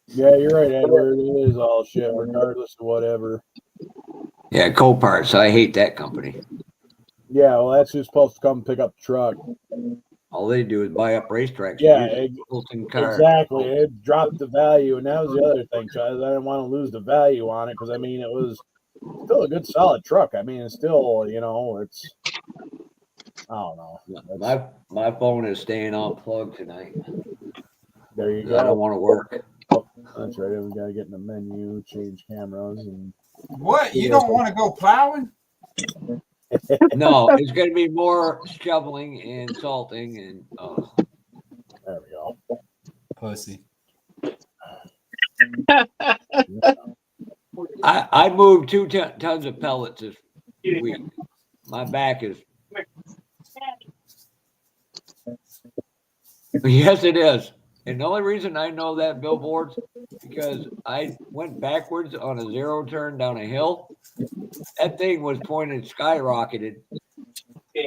Yeah, you're right, Edward. It is all shit, regardless of whatever. Yeah, Coparts. I hate that company. Yeah, well, that's who's supposed to come pick up the truck. All they do is buy up racetracks. Yeah, exactly. It dropped the value, and that was the other thing, Chaz. I didn't want to lose the value on it because, I mean, it was still a good, solid truck. I mean, it's still, it's, I don't know. My phone is staying unplugged tonight. There you go. I don't want to work. Oh, that's right. We got to get in the menu, change cameras, and what? You don't want to go plowing? No, it's going to be more shoveling and salting, and there we go. Pussy. I moved 2 tons of pellets this week. My back is. Yes, it is. And the only reason I know that, billboards, because I went backwards on a 0 turn down a hill. That thing was pointed, skyrocketed.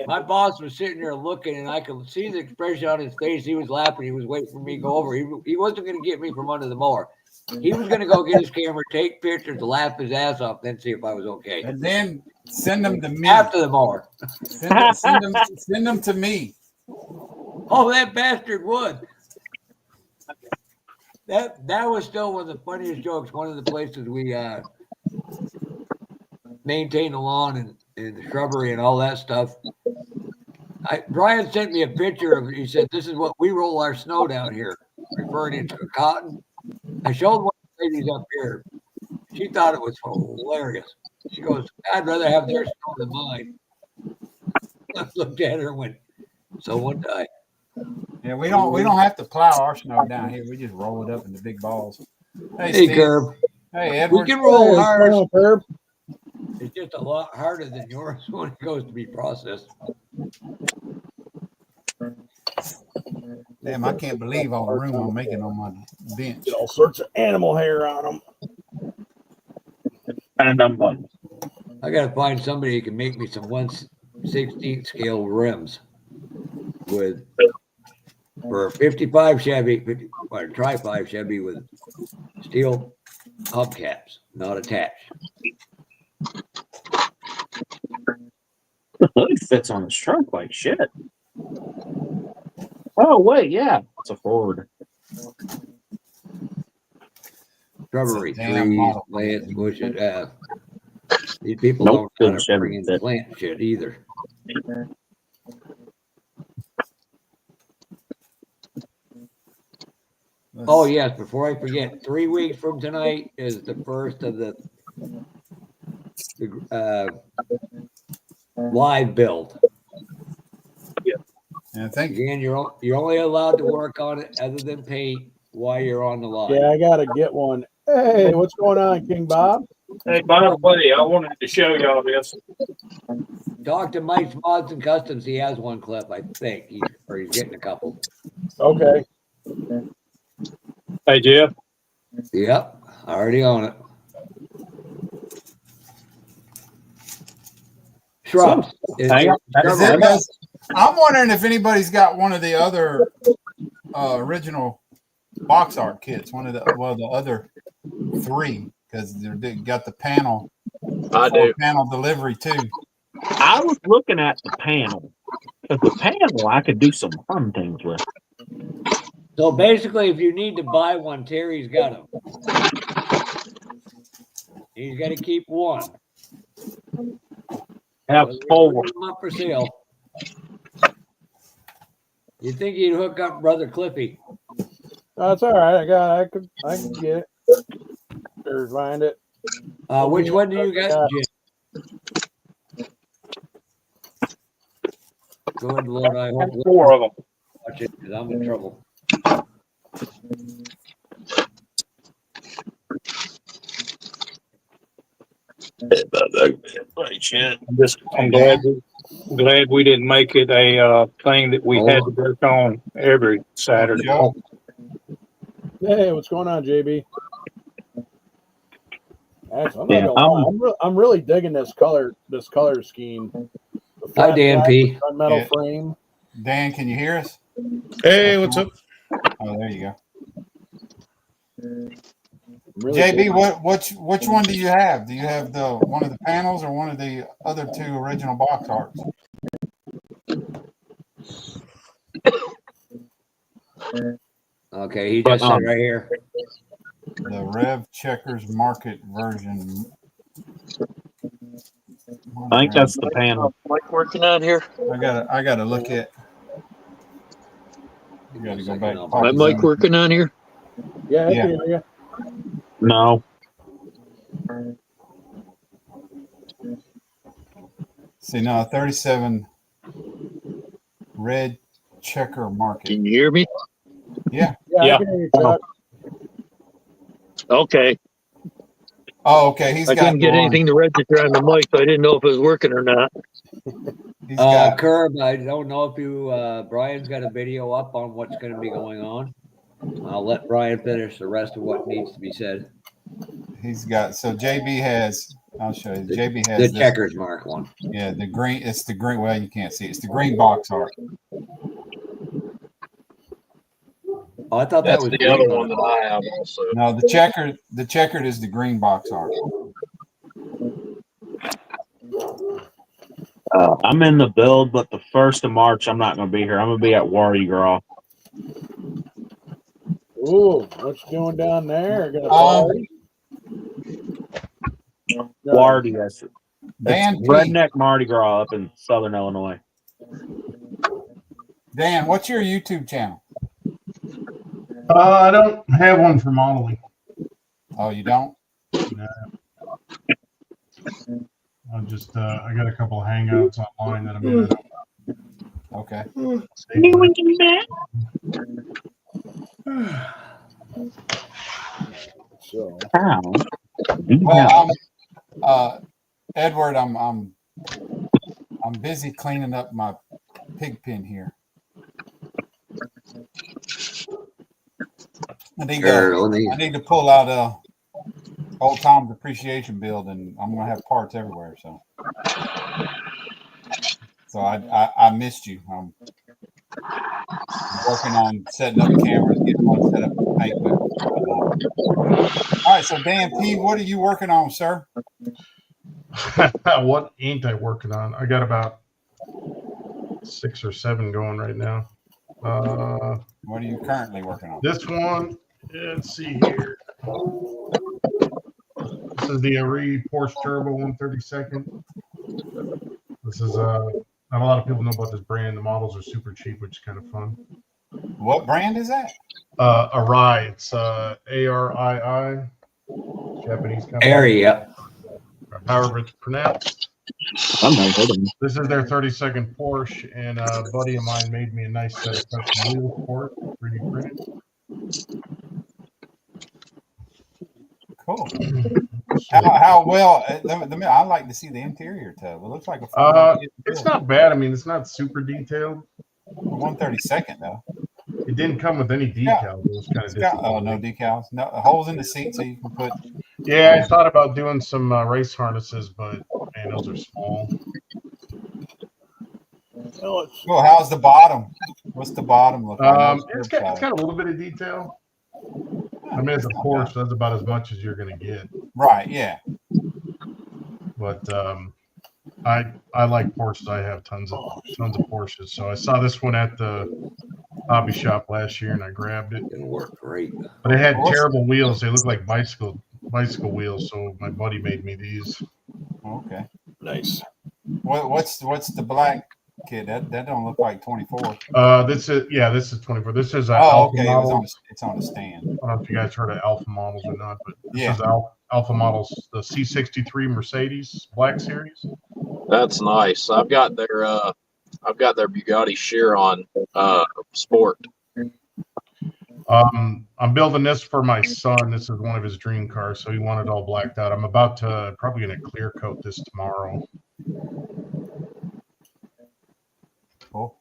My boss was sitting there looking, and I could see the expression on his face. He was laughing. He was waiting for me to go over. He wasn't going to get me from under the mower. He was going to go get his camera, take pictures, laugh his ass off, then see if I was okay. And then send them to me. After the mower. Send them to me. Oh, that bastard would. That was still one of the funniest jokes. One of the places we maintain the lawn and the shrubbery and all that stuff. Brian sent me a picture of it. He said, "This is what we roll our snow down here," referring to cotton. I showed one ladies up here. She thought it was hilarious. She goes, I'd rather have their snow than mine. I looked at her and went, so would I. Yeah, we don't have to plow our snow down here. We just roll it up into big balls. Hey, Hey, Steve. Curb. Hey, Edward. We can roll Hey, ours. Curb. It's just a lot harder than yours when it goes to be processed. Damn, I can't believe all the room I'm making on my bench. Get all sorts of animal hair on them. And I'm one. I got to find somebody who can make me some 1/16 scale rims for a 55 Chevy, or a tri-5 Chevy with steel hubcaps, not attached. The hood fits on his trunk like shit. Oh wait, yeah, it's a Ford. Shrubbery, trees, plants, bushes. These people Nope, don't know how couldn't to bring Chevy in fit. plant shit either. Oh yes, before I forget, 3 weeks from tonight is the first of the live build. And thank Again, you're only allowed to work on it other than paint while you're on the line. Yeah, I gotta get one. Hey, what's going on, King Bob? Hey, by the way, I wanted to show y'all this. Talk to Mike's Mods and Customs. He has one clip, I think, he's getting a couple. Okay. Hey, Jeff. Yep, already on it. Shrubs. I'm wondering if anybody's got one of the other original box art kits. The other 3, because they got the panel. I do. Panel delivery too. I was looking at the panel. Because the panel I could do some fun things with. So basically, if you need to buy one, Terry's got them. He's got to keep one. Have 4. Put them up for sale. You think he'd hook up Brother Clippy? That's all right. I can get it. Or find it. Which one do you got, Jim? Good Lord, I hope 4 of them. Watch it, because I'm in trouble. I'm glad we didn't make it a thing that we had to work on every Saturday. Hey, what's going on, JB? Actually, I'm really digging this color scheme. Hi, Dan P. Metal frame. Dan, can you hear us? Hey, what's up? Oh, there you go. Really JB, which one do you have? Do you have one of the panels or one of the other 2 original box arts? Okay, he just said right here. The Rev Checkers Market version. I think that's the panel. Mike working out here. I gotta look at. You gotta go back. My mic working on here? Yeah, I can hear you. No. See now, 37 Red Checker Market. Can you hear me? Yeah. I can hear you, Chuck. Okay. Oh, okay. I couldn't get anything to register on the mic, so I didn't know if it was working or not. Curb, I don't know if you, Brian's got a video up on what's going to be going on. I'll let Brian finish the rest of what needs to be said. He's got, so JB has, I'll show you. JB has the this, checkers mark one. Yeah, the green, it's the green, well, you can't see it. It's the green box art. Oh, I thought That's that was the other one that I have also. No, the checkered is the green box art. I'm in the build, but the 1st of March, I'm not going to be here. I'm going to be at Mardi Gras. Ooh, what you doing down there? Gonna party? Mardi, that's it. Dan It's Redneck Mardi Gras up in Southern Illinois. Dan, what's your YouTube channel? I don't have one for modeling. Oh, you don't? Nah. I'll just I got a couple of hangouts online that I'm in. Okay. So. Well, Edward, I'm busy cleaning up my pig pen here. I need to pull out old Tom's appreciation build, and I'm gonna have parts everywhere. So I missed you. I'm working on setting up cameras, getting one set up with paint whip. All right, so Dan P, what are you working on, sir? What ain't I working on? I got about 6 or 7 going right now. What are you currently working on? This one, let's see here. This is the Aree Porsche Turbo 132nd. This is not a lot of people know about this brand. The models are super cheap, which is kind of fun. What brand is that? Arai. It's ARII. Japanese company. Area. However it's pronounced. This is their 32nd Porsche, and a buddy of mine made me a nice set of custom wheels for it, 3D printed. Cool. How well? I like to see the interior tub. It looks like a. It's not bad. I mean, it's not super detailed. 132nd though. It didn't come with any decals. It was kind of disappointing. No decals. No holes in the seat so you can put. Yeah, I thought about doing some race harnesses, but man, those are small. Well, how's the bottom? What's the bottom look like? It's got a little bit of detail. I mean, it's a Porsche, so that's about as much as you're going to get. Right, yeah. But I like Porsches. I have tons of Porsches. So I saw this one at the hobby shop last year, and I grabbed it. Didn't work great. But it had terrible wheels. They look like bicycle wheels. So my buddy made me these. Okay. Nice. What's the black kid? That don't look like 24. This is 24. This is Alpha okay. Model. It's on a stand. I don't know if you guys heard of Alpha Models or not, but this is Alpha Models, the C63 Mercedes Black Series. That's nice. I've got their Bugatti Chiron Sport. I'm building this for my son. This is one of his dream cars, so he wanted all blacked out. I'm about to probably going to clear coat this tomorrow. Cool.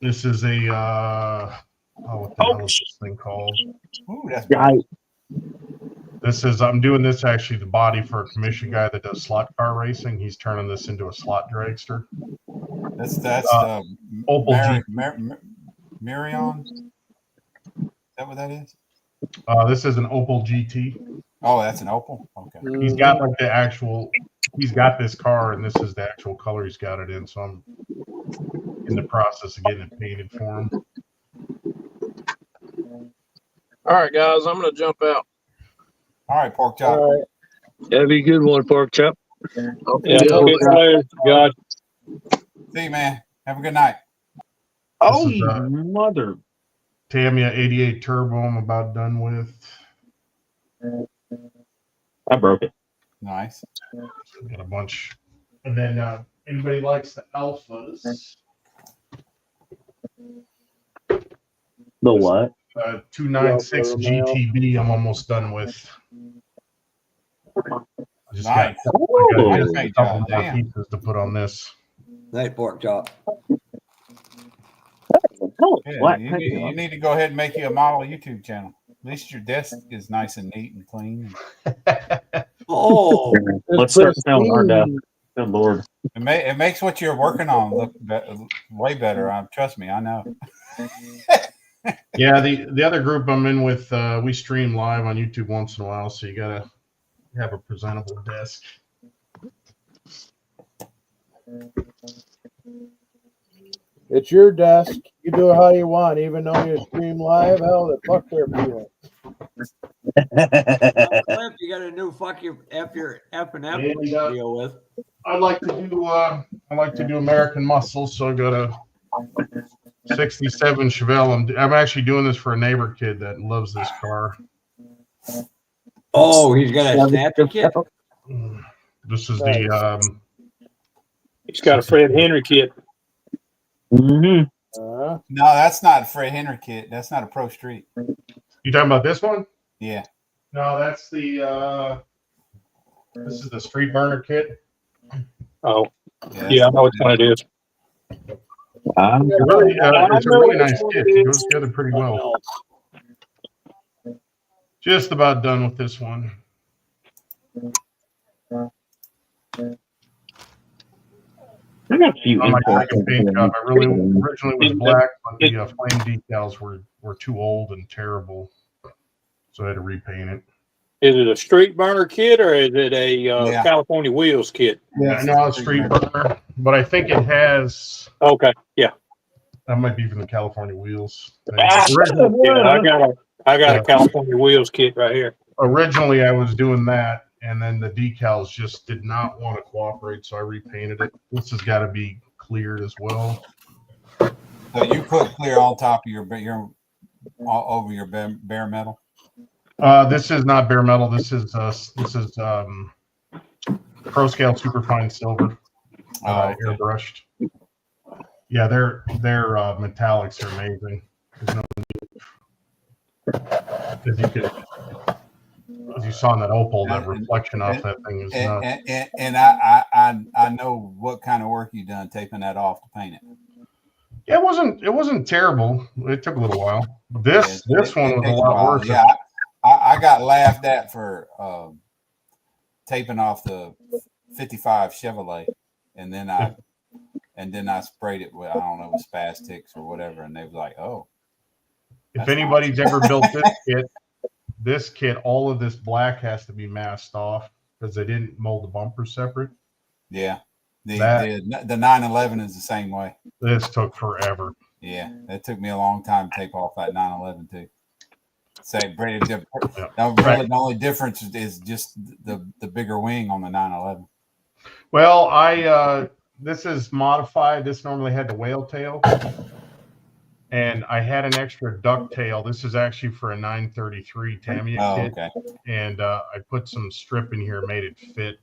This is a what the hell is this thing called? Ooh, that's right. I'm doing this actually the body for a commission guy that does slot car racing. He's turning this into a slot dragster. That's the Opel Mirion. Is that what that is? This is an Opel GT. Oh, that's an Opel. Okay. He's got he's got this car, and this is the actual color he's got it in. So I'm in the process of getting it painted for him. All right, guys, I'm gonna jump out. All right, Pork Chop. All right. Have a good one, Pork Chop. Yeah, later, God. See you, man. Have a good night. Oh, mother. Tamiya 88 Turbo I'm about done with. I broke it. Nice. Got a bunch. And then anybody likes the Alphas? The what? 296 GTB I'm almost done with. I just nice. got a couple more pieces to put on this. Night Pork Chop. Yeah, you need to go ahead and make you a model YouTube channel. At least your desk is nice and neat and clean. Oh, let's start selling our desk. Good Lord. It makes what you're working on look way better. Trust me, I know. Yeah, the other group I'm in with, we stream live on YouTube once in a while, so you gotta have a presentable desk. It's your desk. You do it how you want, even though you stream live. Hell, the fuck their feelings. Cliff, you got a new fuck your F and F to deal with. I like to do American Muscle, so I got a 67 Chevelle. I'm actually doing this for a neighbor kid that loves this car. Oh, he's got a snapper kit. This is the. He's got a Fred Henry kit. Mm-hmm. Uh, No, that's not a Fred Henry kit. That's not a Pro Street. You talking about this one? Yeah. No, that's the. This is the Street Burner kit. Oh, yeah, I know which one it is. It's a really nice kit. It goes together pretty well. Just about done with this one. I got a few On my second paint job, I originally was black, but the flame decals were too old and terrible, so I had to repaint it. Is it a Street Burner kit or is it a California Wheels kit? Yeah, no, it's Street Burner, but I think it has. Okay, yeah. That might be from the California Wheels. Yeah, I got a California Wheels kit right here. Originally, I was doing that, and then the decals just did not want to cooperate, so I repainted it. This has got to be cleared as well. So you put clear on top of your all over your bare metal. This is not bare metal. This is Pro Scale Superfine Silver, airbrushed. Yeah, their metallics are amazing. There's no as you saw in that opal, that reflection off that thing is nuts. And I know what kind of work you done taping that off to paint it. Yeah, it wasn't terrible. It took a little while. This one was a lot worse. Yeah, I got laughed at for taping off the 55 Chevrolet, and then I sprayed it with, I don't know, with Spastics or whatever, and they was like, "Oh." If anybody's ever built this kit, all of this black has to be masked off because they didn't mold the bumper separate. Yeah, the 911 is the same way. This took forever. Yeah, it took me a long time to tape off that 911 too. The only difference is just the bigger wing on the 911. Well, this is modified. This normally had the whale tail, and I had an extra duck tail. This is actually for a 933 Tamiya kit, okay. And I put some strip in here, made it fit.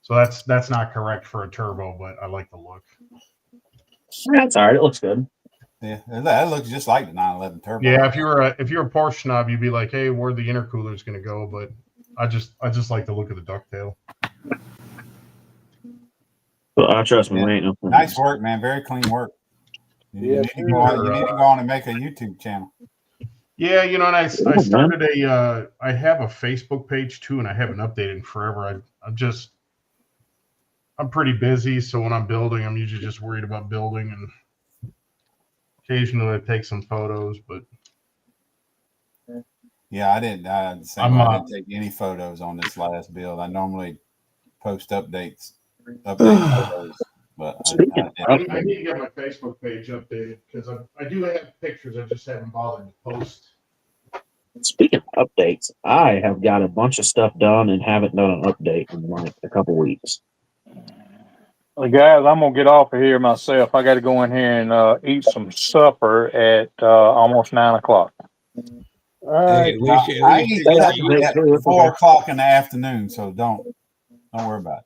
So that's not correct for a turbo, but I like the look. That's all right. It looks good. Yeah, that looks just like the 911 turbo. Yeah, if you're a Porsche snob, you'd be like, "Hey, where the intercooler's going to go?" But I just like the look of the ducktail. Well, I trust me. Ain't no nice work, man. Very clean work. You need to go on and make a YouTube channel. Yeah, and I started I have a Facebook page too, and I haven't updated in forever. I'm pretty busy, so when I'm building, I'm usually just worried about building, and occasionally I take some photos, but yeah, I didn't take any photos on this last build. I normally post update photos, but I need to get my Facebook page updated because I do have pictures. I just haven't bothered to post. Speaking of updates, I have got a bunch of stuff done and haven't done an update in like a couple weeks. Well, guys, I'm gonna get off of here myself. I got to go in here and eat some supper at almost 9 o'clock. All right. I eat at 4 o'clock in the afternoon, so don't worry about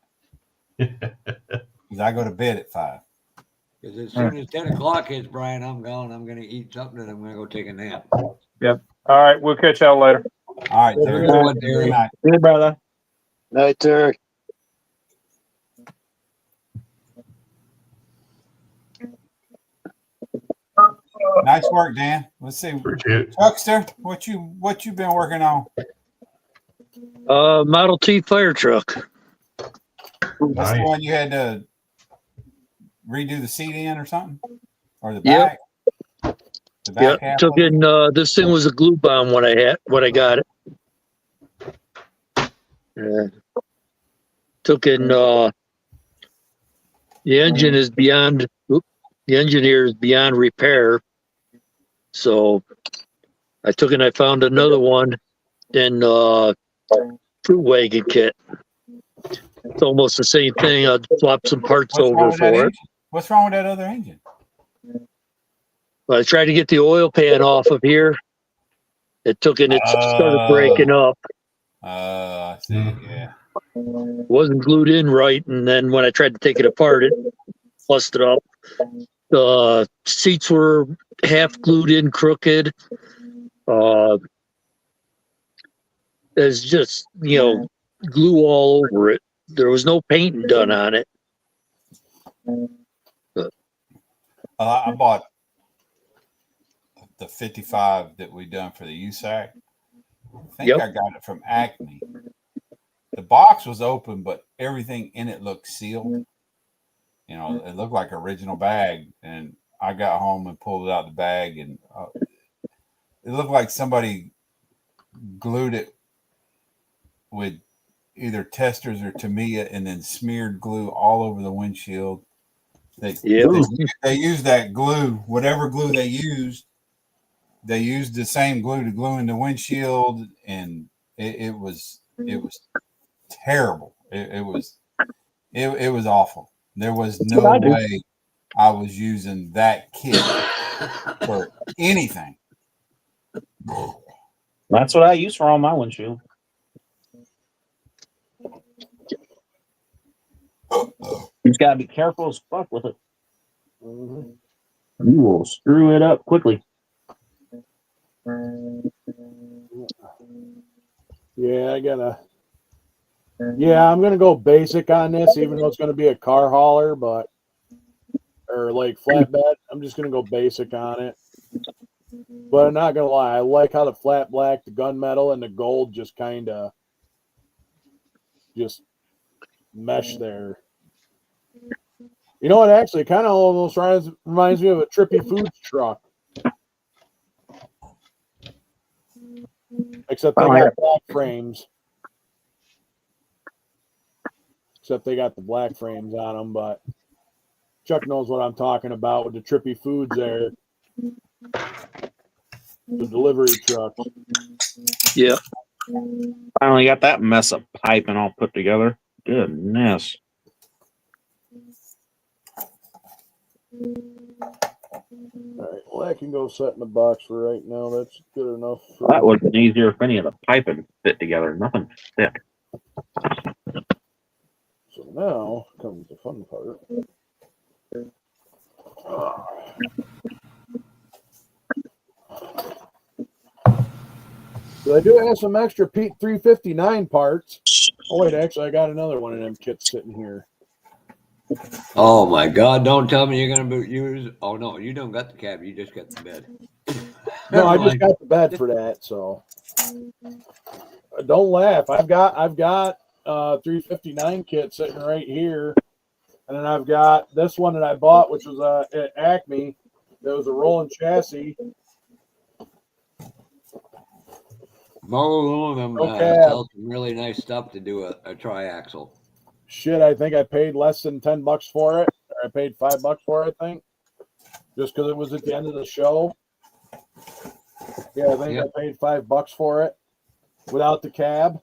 it. Because I go to bed at 5. Because as soon as 10 o'clock hits, Brian, I'm gone. I'm going to eat something and I'm going to go take a nap. Yep. All right. We'll catch y'all later. All right. Good night. Good, brother. Night, Terry. Nice work, Dan. Let's see. Chuckster, what you been working on? Model T fire truck. That's the one you had to redo the seat in or something? Or the back? Yep. The back half Took in this thing was a glue bomb when I got it. Yeah. Took in the engine is beyond the engineer is beyond repair. So I took and I found another one in fruit wagon kit. It's almost the same thing. I'll swap some parts over for it. What's wrong with that other engine? I tried to get the oil pan off of here. It took and it started breaking up. I see. Yeah. Wasn't glued in right, and then when I tried to take it apart, it busted up. The seats were half glued in crooked. There's just, glue all over it. There was no painting done on it. But, I bought the 55 that we done for the USAC. I think I got it from Acme. The box was open, but everything in it looked sealed. It looked like original bag. And I got home and pulled it out of the bag, and it looked like somebody glued it with either testers or Tamiya and then smeared glue all over the windshield. They used that glue, whatever glue they used the same glue to glue in the windshield, and it was terrible. It was awful. There was no way I was using that kit for anything. That's what I use for all my windshield. You just gotta be careful as fuck with it. You will screw it up quickly. Yeah, I'm gonna go basic on this, even though it's gonna be a car hauler, or like flatbed. I'm just gonna go basic on it. But I'm not gonna lie, I like how the flat black, the gunmetal, and the gold just kind of mesh there. You know what? Actually, it kind of almost reminds me of a Trippy Foods truck, except they got black frames. Except they got the black frames on them, but Chuck knows what I'm talking about with the Trippy Foods there. The delivery truck. Yeah. Finally got that mess of piping all put together. Goodness. All right, well, that can go set in the box for right now. That's good enough. That wasn't easier if any of the piping fit together. Nothing thick. So now comes the fun part. So I do have some extra Pete 359 parts. Oh wait, actually I got another one of them kits sitting here. Oh my God! Don't tell me you're gonna use. Oh no, you don't got the cab. You just got the bed. No, I just got the bed for that. So don't laugh. I've got 359 kit sitting right here, and then I've got this one that I bought, which was at Acme. That was a rolling chassis. Borrow one of them. Sell some really nice stuff to do a triaxle. Shit, I think I paid less than $10 for it. Or I paid $5 for it, I think. Just because it was at the end of the show. Yeah, I think I paid $5 for it without the cab.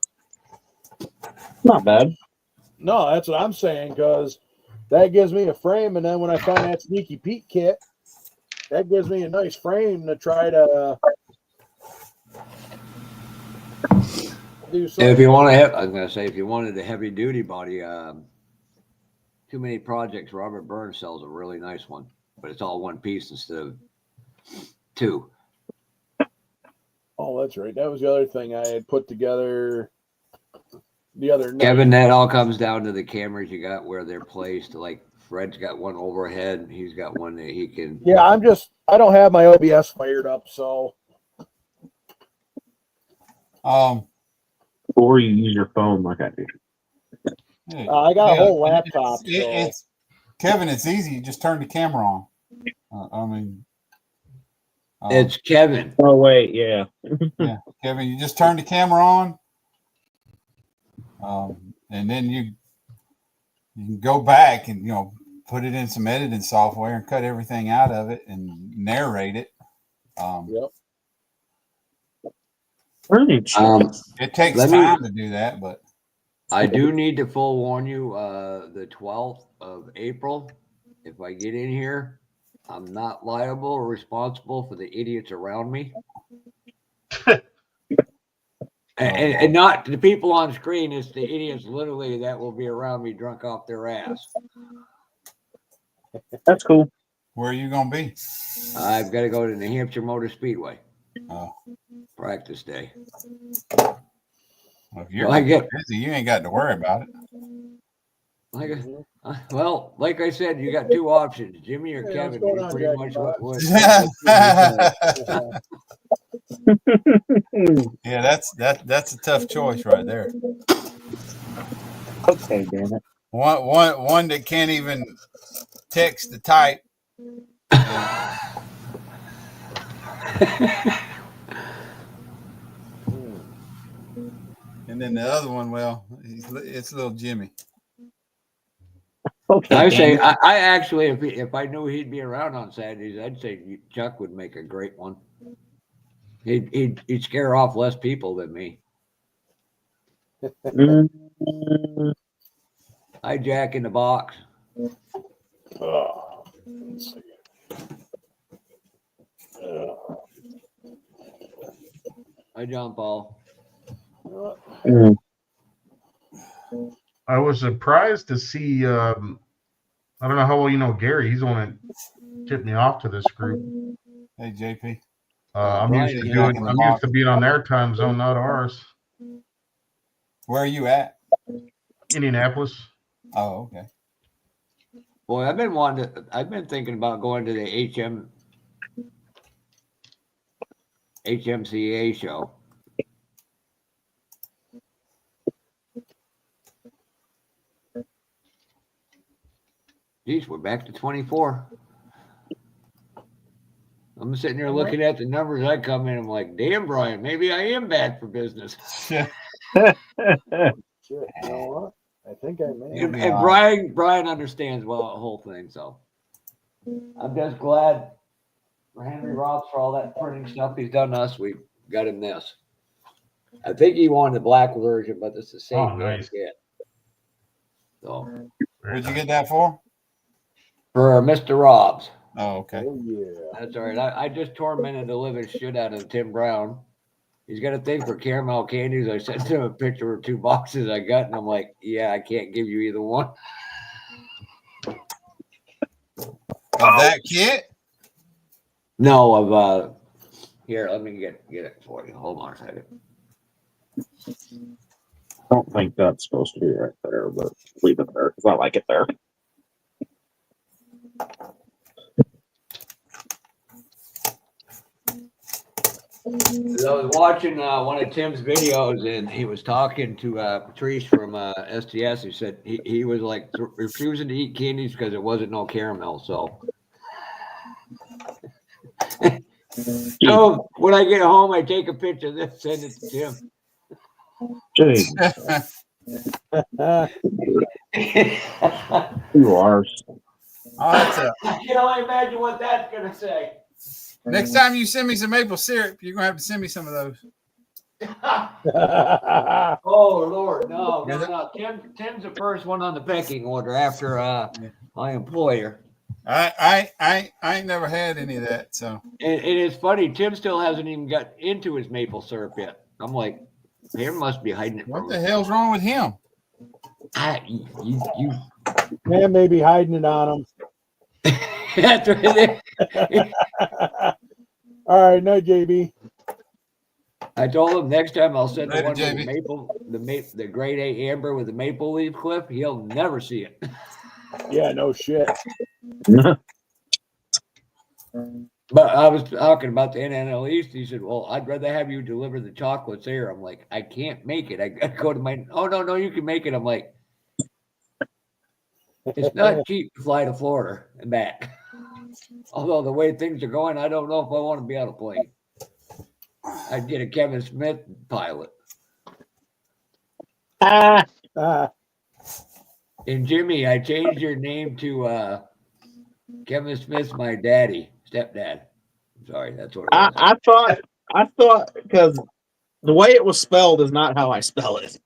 Not bad. No, that's what I'm saying, because that gives me a frame, and then when I find that Sneaky Pete kit, that gives me a nice frame to try to do something. If you want to have, I was gonna say, if you wanted a heavy duty body, Too Many Projects, Robert Burns sells a really nice one, but it's all one piece instead of two. Oh, that's right. That was the other thing I had put together the other night. Kevin, that all comes down to the cameras you got, where they're placed. Like Fred's got one overhead, he's got one that he can. Yeah, I don't have my OBS fired up, so. Or you use your phone like I do. I got a whole laptop. Kevin, it's easy. You just turn the camera on. It's Kevin. Oh wait, yeah. Yeah, Kevin, you just turn the camera on, and then you can go back and put it in some editing software and cut everything out of it and narrate it. Yep. It takes time to do that, but I do need to full warn you. The 12th of April, if I get in here, I'm not liable or responsible for the idiots around me. And not the people on screen, it's the idiots literally that will be around me drunk off their ass. That's cool. Where are you gonna be? I've got to go to New Hampshire Motor Speedway. Oh, practice day. Well, if you're Well, busy, you ain't got to worry about it. Well, like I said, you got two options, Jimmy or Kevin. going You on, pretty Jack much Box? what Yeah, that's a tough choice right there. Okay, damn it. One that can't even text to type. And then the other one, well, it's little Jimmy. Okay, I say, I actually, if I knew he'd be around on Saturdays, I'd say Chuck would make a great one. He'd scare off less people than me. Hi, Jack in the box. Oh, let's see. Hi, John Paul. I was surprised to see. I don't know how well you know Gary. He's the one that tipped me off to this group. Hey, JP. I'm used to being on their time zone, not ours. Where are you at? Indianapolis. Oh, okay. Boy, I've been thinking about going to the HMCA show. Geez, we're back to 24. I'm sitting here looking at the numbers I come in. I'm like, damn, Brian, maybe I am bad for business. Shit, you know what? I think I may. And Brian understands the whole thing, so I'm just glad for Henry Ross for all that printing stuff he's done to us. We got him this. I think he wanted the black version, but this is the same nice. get. So, where'd you get that for? For Mr. Rob's. Oh, okay. Oh, yeah. That's all right. I just tormented the living shit out of Tim Brown. He's got a thing for caramel candies. I sent him a picture of 2 boxes I got, and I'm like, yeah, I can't give you either one. Of that kit? No, of here, let me get it for you. Hold on a second. I don't think that's supposed to be right there, but leave it there because I like it there. I was watching one of Tim's videos, and he was talking to Patrice from STS. He said he was like refusing to eat candies because it wasn't no caramel. So, so when I get home, I take a picture of this, send it to Tim. You are. I can only imagine what that's gonna say. Next time you send me some maple syrup, you're gonna have to send me some of those. Oh Lord, no. Tim's the first one on the pecking order after my employer. I ain't never had any of that. So it is funny. Tim still hasn't even got into his maple syrup yet. I'm like, Tim must be hiding it. What the hell's wrong with him? You Man may be hiding it on him. That's right. All right, no, JB. I told him next time I'll send the Later, one with JB. the grade A amber with the maple leaf clip. He'll never see it. Yeah, no shit. But I was talking about the NNL East. He said, well, I'd rather have you deliver the chocolates there. I'm like, I can't make it. I got to go to my, oh, no, you can make it. I'm like, it's not cheap to fly to Florida and back. Although the way things are going, I don't know if I want to be on a plane. I'd get a Kevin Smith pilot. And Jimmy, I changed your name to Kevin Smith's my daddy, stepdad. Sorry, that's what it was. I thought because the way it was spelled is not how I spell it.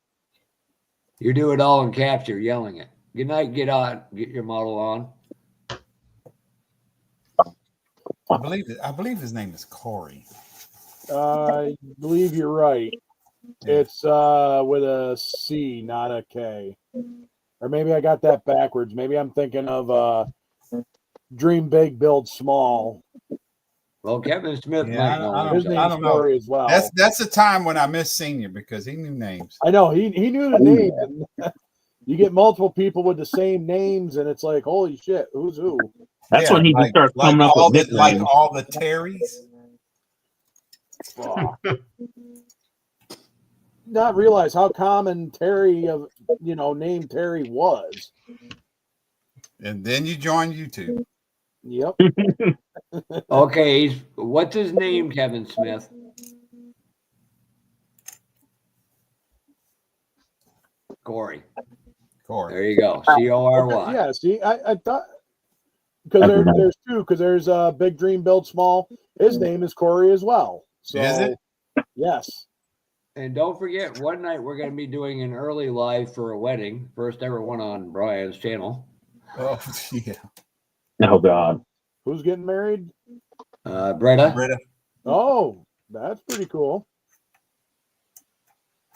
You do it all in caps, you're yelling it. Good night, get your model on. I believe his name is Corey. I believe you're right. It's with a C, not a K. Or maybe I got that backwards. Maybe I'm thinking of Dream Big, Build Small. Well, Kevin Smith Yeah, might know. His I name's don't know. Corey as well. That's the time when I miss Senior because he knew names. I know he knew the name. And you get multiple people with the same names, and it's like, holy shit, who's who? That's when he just starts coming up with nicknames. Like all the Terrys. Oh. Not realize how common Terry of name Terry was. And then you join YouTube. Yep. Okay, what's his name, Kevin Smith? Corey. There you go. C-O-R-Y. Yeah, see, I thought because there's two, because there's Big Dream Build Small. His name is Corey as well. So is it? Yes. And don't forget, one night we're going to be doing an early live for a wedding. First ever one on Brian's channel. Oh, yeah. Oh, God. Who's getting married? Bretta. Oh, that's pretty cool.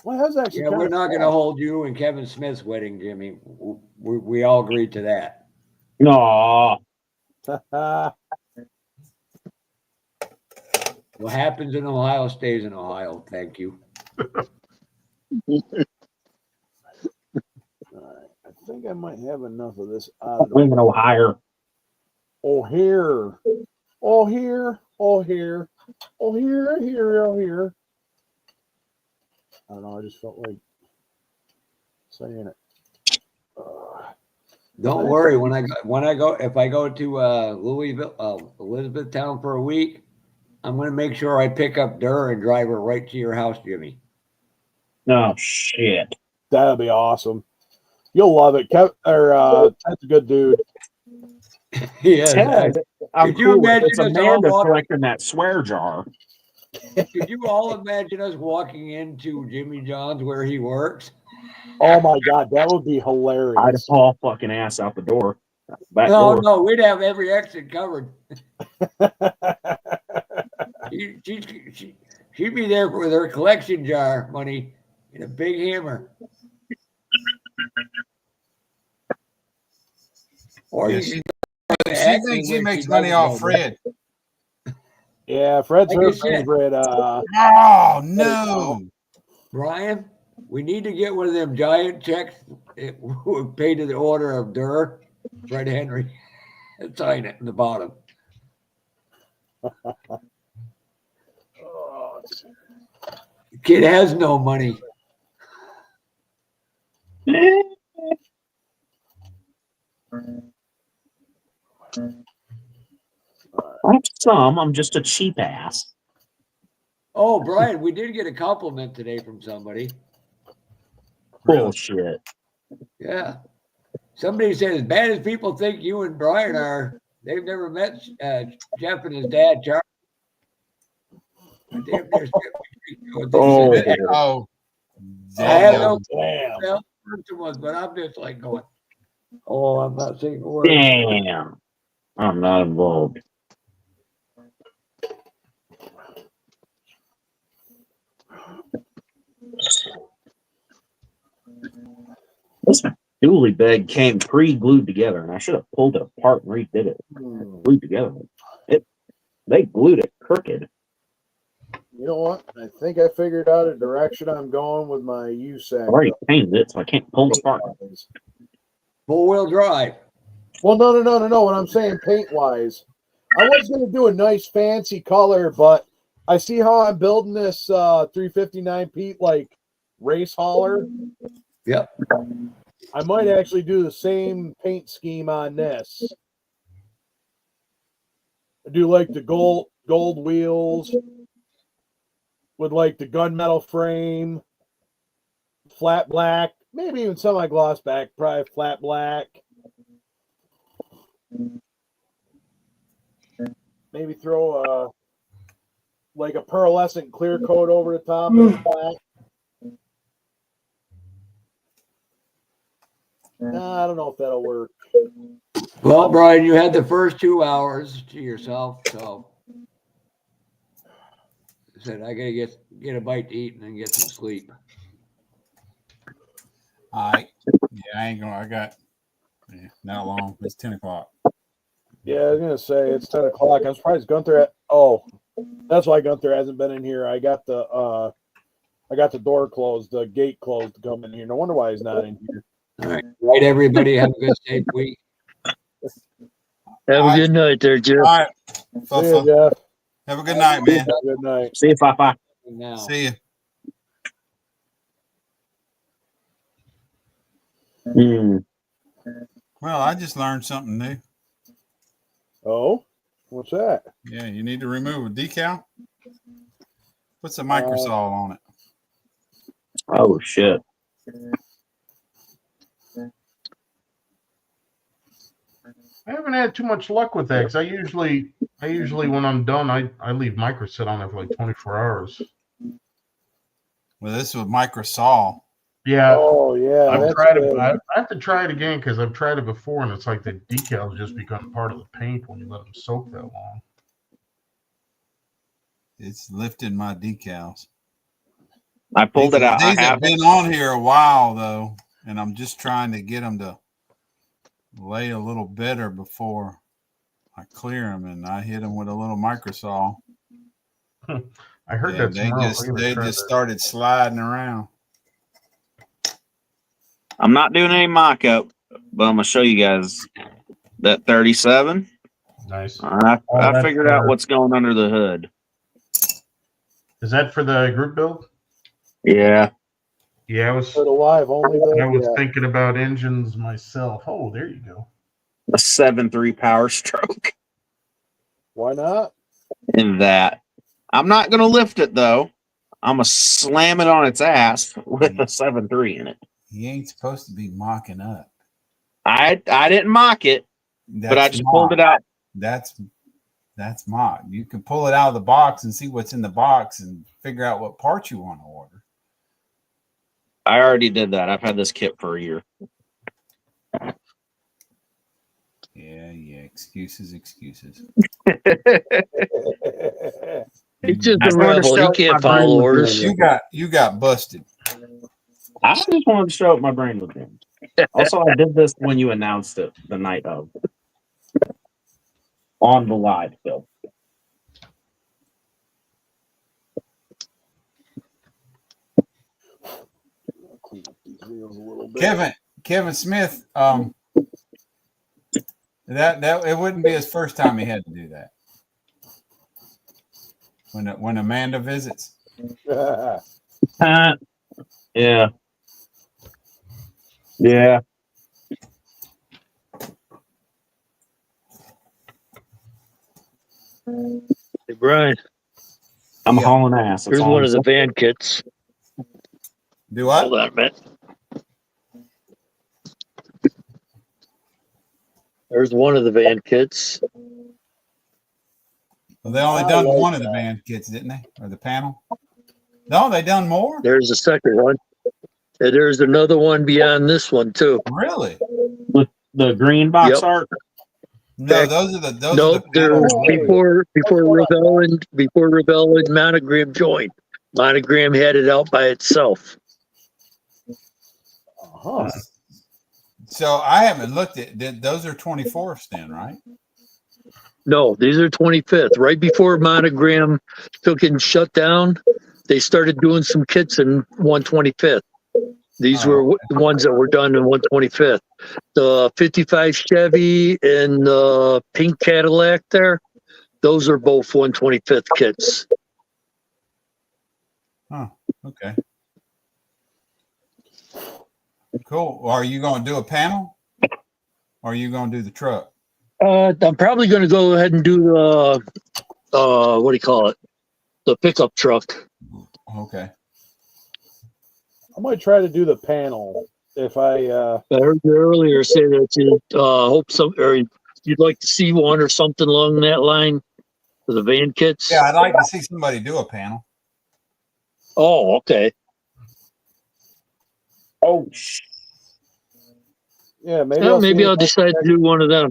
Well, that's actually Yeah, we're not going to hold you and Kevin Smith's wedding, Jimmy. We all agreed to that. No. What happens in Ohio stays in Ohio. Thank you. All right. I think I might have enough of this out of Women Ohio. Oh, here. Oh, here. Oh, here. Oh, here. Oh, here. I don't know. I just felt like saying it. Don't worry. If I go to Louisville, Elizabethtown for a week, I'm going to make sure I pick up Durr and drive her right to your house, Jimmy. Oh, shit. That'll be awesome. You'll love it. Ted's a good dude. Yeah. Ted, I'm Could you cool. imagine It's us Amanda all collecting that swear jar. Could you all imagine us walking into Jimmy John's where he works? Oh my God, that would be hilarious. I'd haul fucking ass out the door. Back No, door. no, we'd have every exit covered. She'd be there with her collection jar money and a big hammer. Or Yeah, she thinks she makes money off Fred. Yeah, Fred's Like her I said. favorite. Oh no, Brian, we need to get one of them giant checks paid to the order of Durr, Fred Henry, and sign it in the bottom. The kid has no money. I have some. I'm just a cheap ass. Oh, Brian, we did get a compliment today from somebody. Bullshit. Yeah. Somebody said, as bad as people think you and Brian are, they've never met Jeff and his dad, Charlie. Oh, I have no but I'm just like going, oh, I'm not saying a word. Damn. I'm not involved. This dually bed came pre-glued together, and I should have pulled it apart and redid it. Glued together. They glued it crooked. You know what? I think I figured out a direction I'm going with my USAC. I already painted it, so I can't pull it apart. Four-wheel drive. Well, no. What I'm saying, paint-wise, I was going to do a nice fancy color, but I see how I'm building this 359 Pete like race hauler. Yep. I might actually do the same paint scheme on this. I do like the gold wheels with like the gunmetal frame, flat black, maybe even semi-gloss back, probably flat black. Maybe throw like a pearlescent clear coat over the top of the black. I don't know if that'll work. Well, Brian, you had the first 2 hours to yourself, so said I gotta get a bite to eat and then get some sleep. All right. Yeah, I ain't gonna. I got not long. It's 10 o'clock. Yeah, I was gonna say it's 10 o'clock. I'm surprised Gunther. That's why Gunther hasn't been in here. I got the door closed, the gate closed to come in here. No wonder why he's not in here. All right. Right, everybody. Have a good safe week. Have a good night there, Jeff. All right. See you, Jeff. Have a good night, man. Good night. See you, Papa. Now. See you. Well, I just learned something new. Oh, what's that? Yeah, you need to remove a decal. Put some microsol on it. Oh shit. I haven't had too much luck with that because I usually when I'm done, I leave microsit on there for like 24 hours. Well, this was microsol. Yeah. Oh yeah. I've tried it. I have to try it again because I've tried it before, and it's like the decals just become part of the paint when you let them soak that long. It's lifted my decals. I pulled it out. These have been on here a while though, and I'm just trying to get them to lay a little better before I clear them, and I hit them with a little microsol. I heard that they just started sliding around. I'm not doing any mock-up, but I'm gonna show you guys that 37. Nice. I figured out what's going under the hood. Is that for the group build? Yeah. Yeah, I was alive only. I was thinking about engines myself. Oh, there you go. A 7.3 Power Stroke. Why not? In that, I'm not gonna lift it though. I'm gonna slam it on its ass with a 7.3 in it. He ain't supposed to be mocking up. I didn't mock it, but I just pulled it out. That's mock. You can pull it out of the box and see what's in the box and figure out what parts you want to order. I already did that. I've had this kit for a year. Yeah. Excuses. He's just a rebel. He can't follow orders. You got busted. I just wanted to show up my brain with him. Also, I did this when you announced it the night of on the live film. Kevin Smith, that it wouldn't be his first time he had to do that. When Amanda visits. Yeah. Hey, Brian. I'm hauling ass. Here's one of the van kits. Do what? Hold on a minute. There's one of the van kits. Well, they only done one of the band kits, didn't they? Or the panel? No, they done more? There's a second one. And there's another one beyond this one, too. Really? With the green box art? No, those are the there's before Revell and Monogram joined. Monogram had it out by itself. Uh-huh. So I haven't looked at those are 24ths then, right? No, these are 25th. Right before Monogram took and shut down, they started doing some kits in 125th. These were the ones that were done in 125th. The 55 Chevy and the pink Cadillac there, those are both 125th kits. Oh, okay. Cool. Are you going to do a panel? Or are you going to do the truck? I'm probably going to go ahead and do the, what do you call it? The pickup truck. Okay. I might try to do the panel if I heard you earlier say that you hope some, or you'd like to see one or something along that line for the van kits. Yeah, I'd like to see somebody do a panel. Oh, okay. Oh, yeah, maybe. Well, maybe I'll decide to do one of them.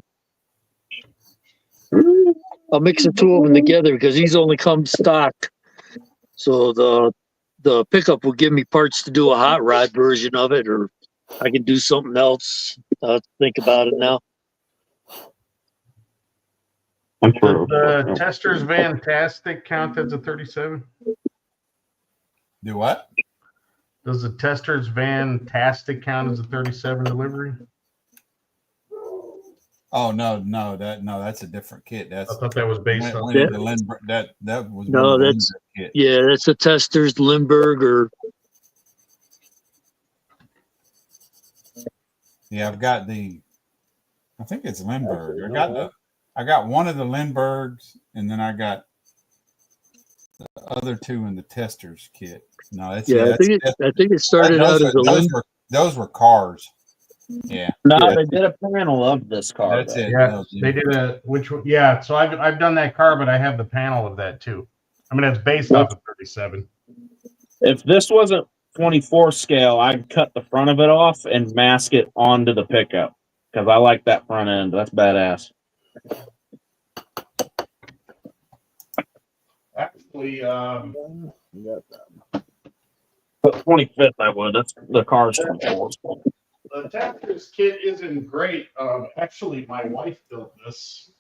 I'll mix the two of them together because these only come stock. So the pickup will give me parts to do a hot rod version of it, or I can do something else. Think about it now. Does the Tester's Fantastic count as a 37? Do what? Does the Tester's Fantastic count as a 37 delivery? Oh no, that's a different kit. That's I thought that was based on the Lindbergh. That was No, one of the that's Lindbergh kit. yeah, that's a Tester's Lindbergh or Yeah, I've got I think it's Lindbergh. I got one of the Lindberghs, and then I got the other two in the Tester's kit. No, that's I think it started out as a those were cars. Yeah. No, they did a panel of this car. That's it. Yeah, they did which one? Yeah, so I've done that car, but I have the panel of that too. I mean, it's based off of 37. If this wasn't 24 scale, I'd cut the front of it off and mask it onto the pickup because I like that front end. That's badass. Actually, but 25th, I would. That's the car's 24. The Tester's kit isn't great. Actually, my wife built this.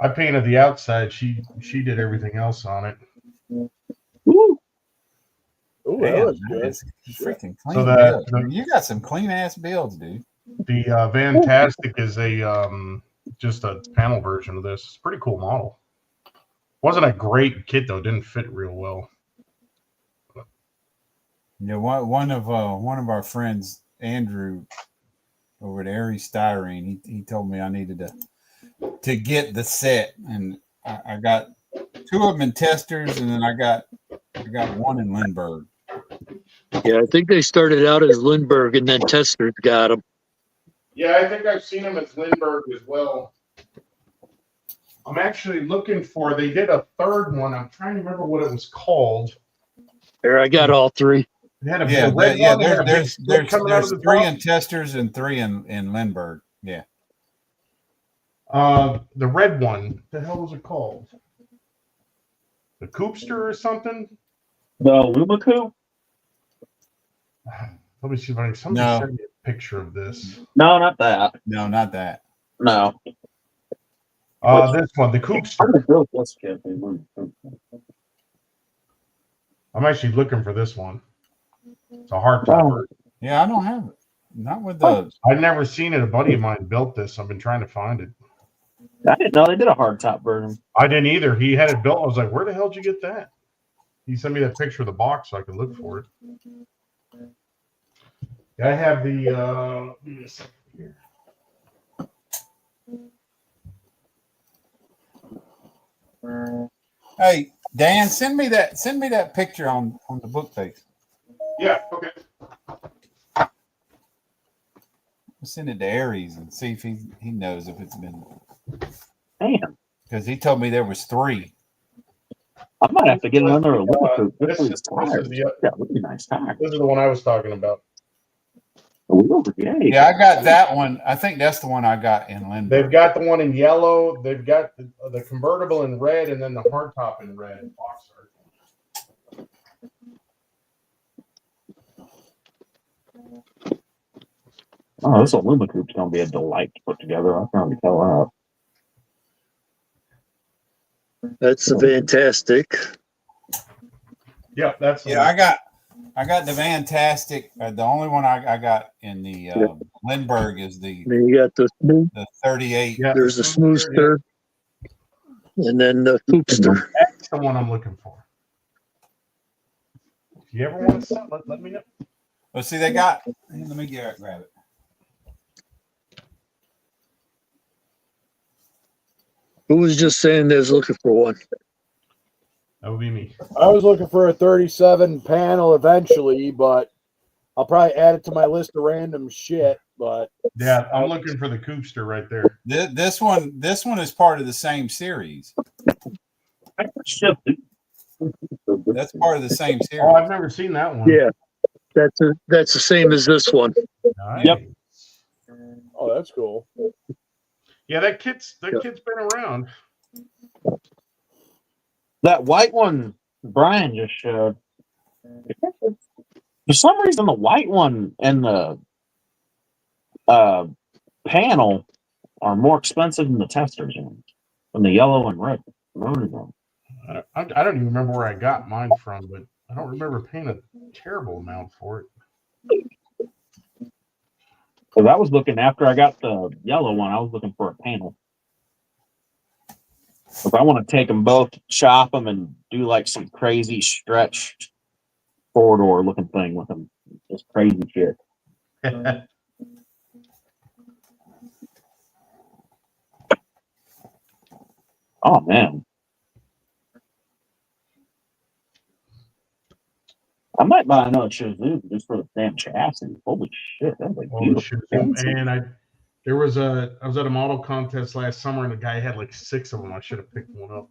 I painted the outside. She did everything else on it. Ooh, that Man, was good. that's freaking clean. So build. You got some clean ass builds, dude. The Fantastic is a just a panel version of this. It's a pretty cool model. Wasn't a great kit though. Didn't fit real well. Yeah, one of our friends, Andrew, over at Aries Styrene, he told me I needed to get the set, and I got two of them in Testers, and then I got one in Lindbergh. Yeah, I think they started out as Lindbergh and then Tester's got them. Yeah, I think I've seen them as Lindbergh as well. I'm actually looking for. They did a third one. I'm trying to remember what it was called. There, I got all three. There's three in Testers and three in Lindbergh. Yeah. The red one. What the hell was it called? The Coopster or something? The Lumacoop? Let me see if I can. Somebody send me a picture of this. No, not that. No, not that. No. This one, the Coopster. I'm actually looking for this one. It's a hard top. Yeah, I don't have it. Not with the. I've never seen it. A buddy of mine built this. I've been trying to find it. I didn't know they did a hard top version. I didn't either. He had it built. I was like, where the hell did you get that? He sent me that picture of the box so I could look for it. I have the here. Hey, Dan, send me that picture on the book face. Yeah, okay. I'll send it to Aries and see if he knows if it's been. Damn. Because he told me there was three. I might have to get another Lumacoop. This is really nice tire. This is the one I was talking about. Yeah, I got that one. I think that's the one I got in Lindbergh. They've got the one in yellow. They've got the convertible in red, and then the hardtop in red. Box art. Oh, this Lumacoop's gonna be a delight to put together. I can already tell that. That's a Fantastic. Yeah, that's I got the Fantastic. The only one I got in the Lindbergh is the. Then you got the 38. Yeah, there's the Smoothster, and then the Coopster. That's the one I'm looking for. If you ever want to let me know. Well, see, they got. Let me grab it. Who was just saying they was looking for one? That would be me. I was looking for a 37 panel eventually, but I'll probably add it to my list of random shit. But yeah, I'm looking for the Coopster right there. This one is part of the same series. That's part of the same series. Oh, I've never seen that one. Yeah, that's the same as this one. Nice. Yep. Oh, that's cool. Yeah, that kit's been around. That white one Brian just showed. For some reason, the white one and the panel are more expensive than the testers ones, than the yellow and red rotary one. I don't even remember where I got mine from, but I don't remember paying a terrible amount for it. Because I was looking, after I got the yellow one, I was looking for a panel. If I want to take them both, chop them, and do like some crazy stretched four-door looking thing with them. Just crazy shit. Oh, man. I might buy another Shazoo just for the damn chassis. Holy shit, that's like beautiful. And I was at a model contest last summer, and the guy had like 6 of them. I should have picked one up.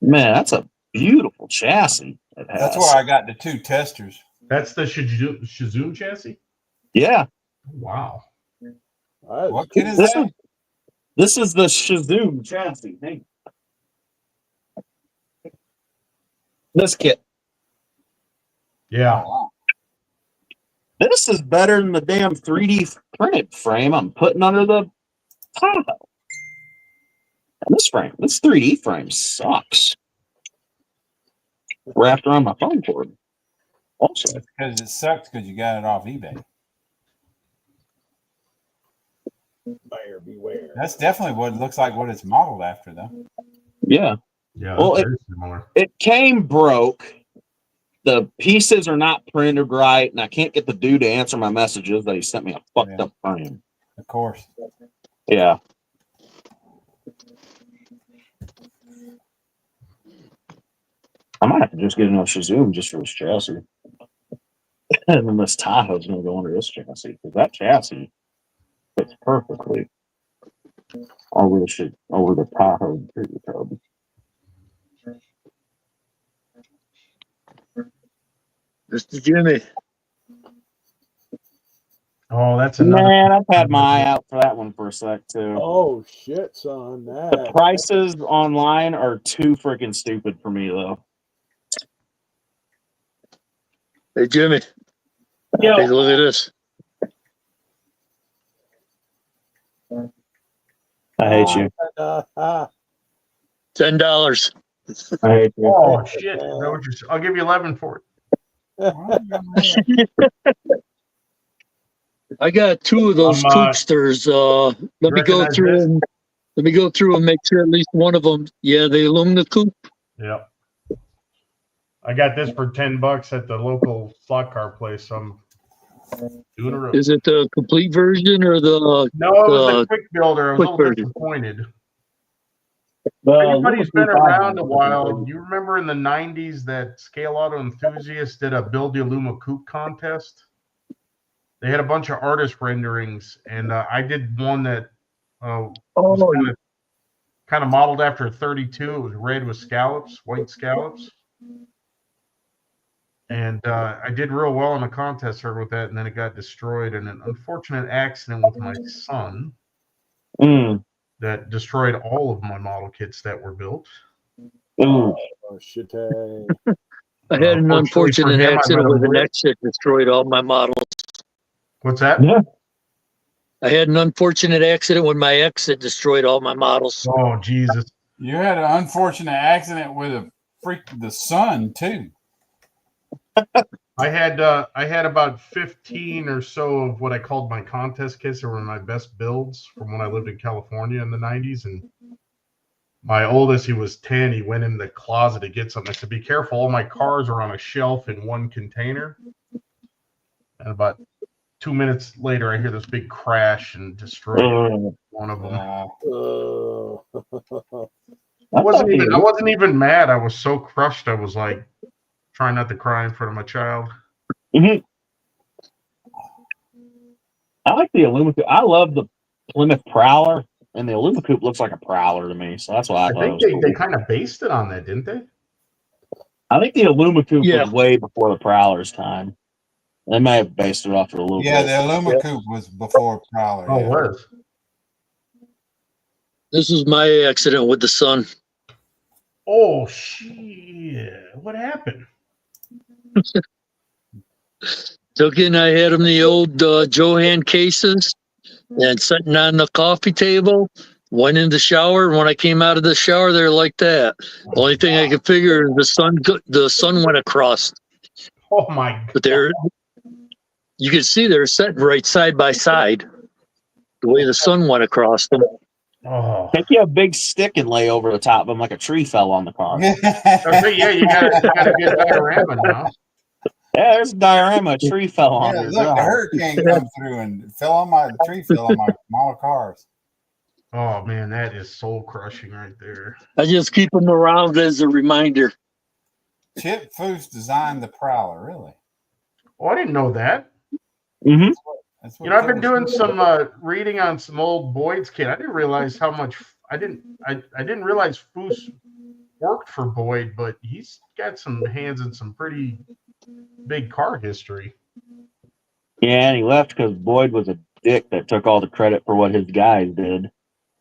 Man, that's a beautiful chassis. That's where I got the 2 testers. That's the Shazoo chassis? Yeah. Wow. What kit is that? This is the Shazoo chassis. Hey. This kit. Yeah. Oh, wow. This is better than the damn 3D printed frame I'm putting under the Tahoe. This 3D frame sucks. Wrapped around my phone cord. Also, that's because it sucks because you got it off eBay. Buyer beware. That's definitely what it looks like. What it's modeled after, though. Yeah. Yeah. Well, very similar. It came broke. The pieces are not printed right, and I can't get the dude to answer my messages that he sent me a fucked up frame. Of course. Yeah. I might have to just get another Shazoo just for this chassis. And then this Tahoe's going to go under this chassis, because that chassis fits perfectly over the Tahoe tub. Mr. Jimmy. Oh, that's another. Man, I've had my eye out for that one for a sec too. Oh shit, son! The prices online are too freaking stupid for me though. Hey Jimmy. Yo. Hey, look at this. I hate you. $10. I hate you. Oh shit! I'll give you 11 for it. I got 2 of those Coopsters. Let me go through them. Let me go through and make sure at least one of them. Yeah, the aluminum coupe. Yep. I got this for $10 at the local slot car place. So I'm doing a road. Is it the complete version or the? No, it was the quick builder. I was a little disappointed. Anybody's been around a while. You remember in the 90s that Scale Auto Enthusiasts did a Build the Illuma Coupe contest? They had a bunch of artist renderings, and I did one that was kind of modeled after a 32. It was red with scallops, white scallops. And I did real well in a contest with that, and then it got destroyed in an unfortunate accident with my son. That destroyed all of my model kits that were built. Oh shit! I had an unfortunate accident with an exit destroyed all my models. What's that? Yeah. I had an unfortunate accident when my exit destroyed all my models. Oh Jesus! You had an unfortunate accident with the sun too. I had about 15 or so of what I called my contest kits. They were my best builds from when I lived in California in the 90s. And my oldest, he was 10. He went in the closet to get something. I said, "Be careful! All my cars are on a shelf in one container." And about 2 minutes later, I hear this big crash and destroy one of them. I wasn't even mad. I was so crushed. I was like trying not to cry in front of my child. I like the Illuma Coupe. I love the Plymouth Prowler, and the Illuma Coupe looks like a Prowler to me, so that's why I thought think they kind of based it on that, didn't they? I think the Illuma Coupe was way before the Prowler's time. They may have based it off of a little bit. Yeah, the Illuma Coupe was before Prowler. Oh, it was. This was my accident with the sun. Oh shit! What happened? Took in, I had them the old Johan cases and sitting on the coffee table. Went in the shower, and when I came out of the shower, they're like that. The only thing I could figure is the sun went across. Oh my god! But they're, you can see they're sitting right side by side. The way the sun went across them. Oh. Take you a big stick and lay over the top of them like a tree fell on the car. Okay, yeah, you got a good diorama now. Yeah, there's a diorama. A tree fell on Yeah, your look, the drive. hurricane come through and fell on my tree, fell on my model cars. Oh man, that is soul crushing right there. I just keep them around as a reminder. Chip Foose designed the Prowler, really? Oh, I didn't know that. Mm-hmm. That's You know, I've been doing some reading on some old Boyd's kit. I didn't realize how much I didn't realize Foose worked for Boyd, but he's got some hands in some pretty big car history. Yeah, and he left because Boyd was a dick that took all the credit for what his guys did.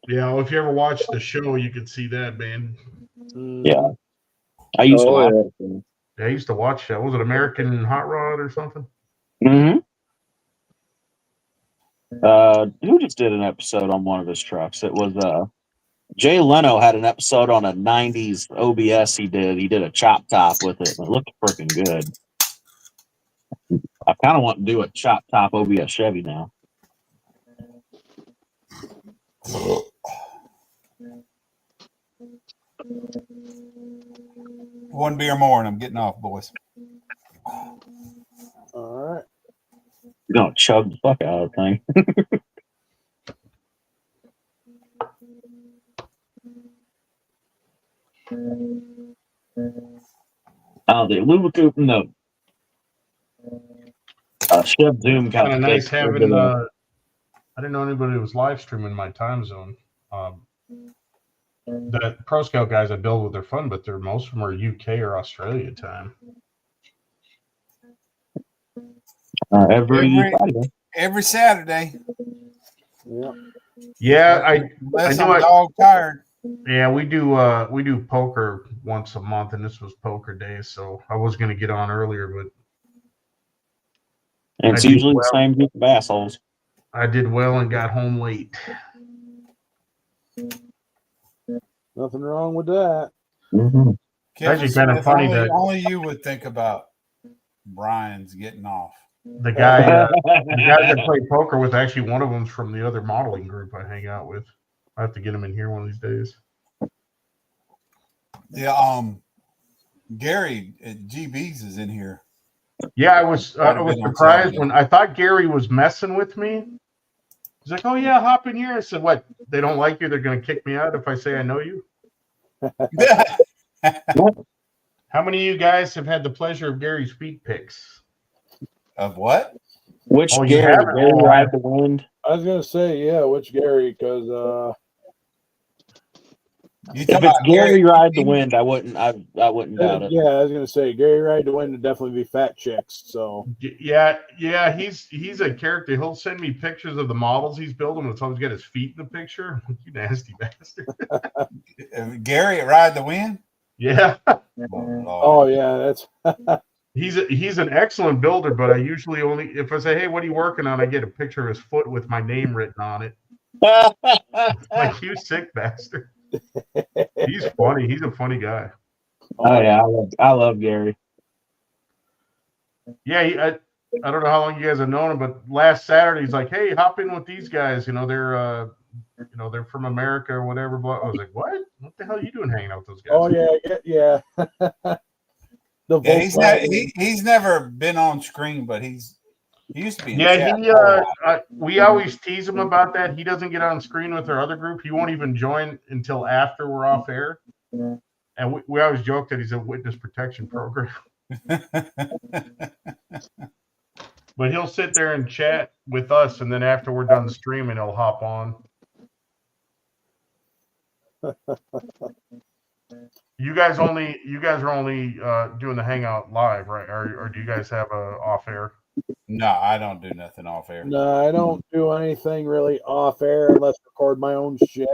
Yeah, well, if you ever watched the show, you could see that, man. Yeah. I used to watch it. Yeah, I used to watch that. Was it American Hot Rod or something? Mm-hmm. Who just did an episode on one of his trucks? It was Jay Leno had an episode on a 90s OBS he did. He did a chop top with it, and it looked freaking good. I kind of want to do a chop top OBS Chevy now. One beer more and I'm getting off, boys. All right. You're going to chug the fuck out of the thing. The Luba no. Chev Zoom Kind of nice having. I didn't know anybody was live streaming my time zone. The Pro Scout guys I build with their fun, but most of them are UK or Australia time. Every Saturday. Yeah. Yeah, Unless I'm dog tired. Yeah, we do poker once a month, and this was poker day, so I was going to get on earlier, but and it's usually the same group of assholes. I did well and got home late. Nothing wrong with that. Mm-hmm. Actually, kind of funny that only you would think about Brian's getting off. The guy that play poker with, actually one of them's from the other modeling group I hang out with. I have to get him in here one of these days. Yeah, Gary at GB's is in here. Yeah, I was surprised when I thought Gary was messing with me. He's like, "Oh yeah, hop in here." I said, "What? They don't like you? They're going to kick me out if I say I know you?" How many of you guys have had the pleasure of Gary's feet pics? Of what? Which Gary? Gary Ride the Wind? I was gonna say, yeah, which Gary? Because if it's Gary Ride the Wind, I wouldn't doubt it. Yeah, I was gonna say Gary Ride the Wind would definitely be fat chicks. So yeah, he's a character. He'll send me pictures of the models he's building, and it's always got his feet in the picture. You nasty bastard. Gary at Ride the Wind? Yeah. Oh yeah, that's. He's an excellent builder, but I usually only if I say, "Hey, what are you working on?" I get a picture of his foot with my name written on it. Like, you sick bastard. He's funny. He's a funny guy. Oh yeah, I love Gary. Yeah, I don't know how long you guys have known him, but last Saturday he's like, "Hey, hop in with these guys. They're they're from America or whatever." I was like, "What? What the hell are you doing hanging out with those guys?" Oh yeah. He's never been on screen, but he used to be. We always tease him about that. He doesn't get on screen with our other group. He won't even join until after we're off air. And we always joke that he's a witness protection program. But he'll sit there and chat with us, and then after we're done streaming, he'll hop on. You guys are only doing the Hangout live, right? Or do you guys have a off air? No, I don't do nothing off air. No, I don't do anything really off air unless I record my own shit.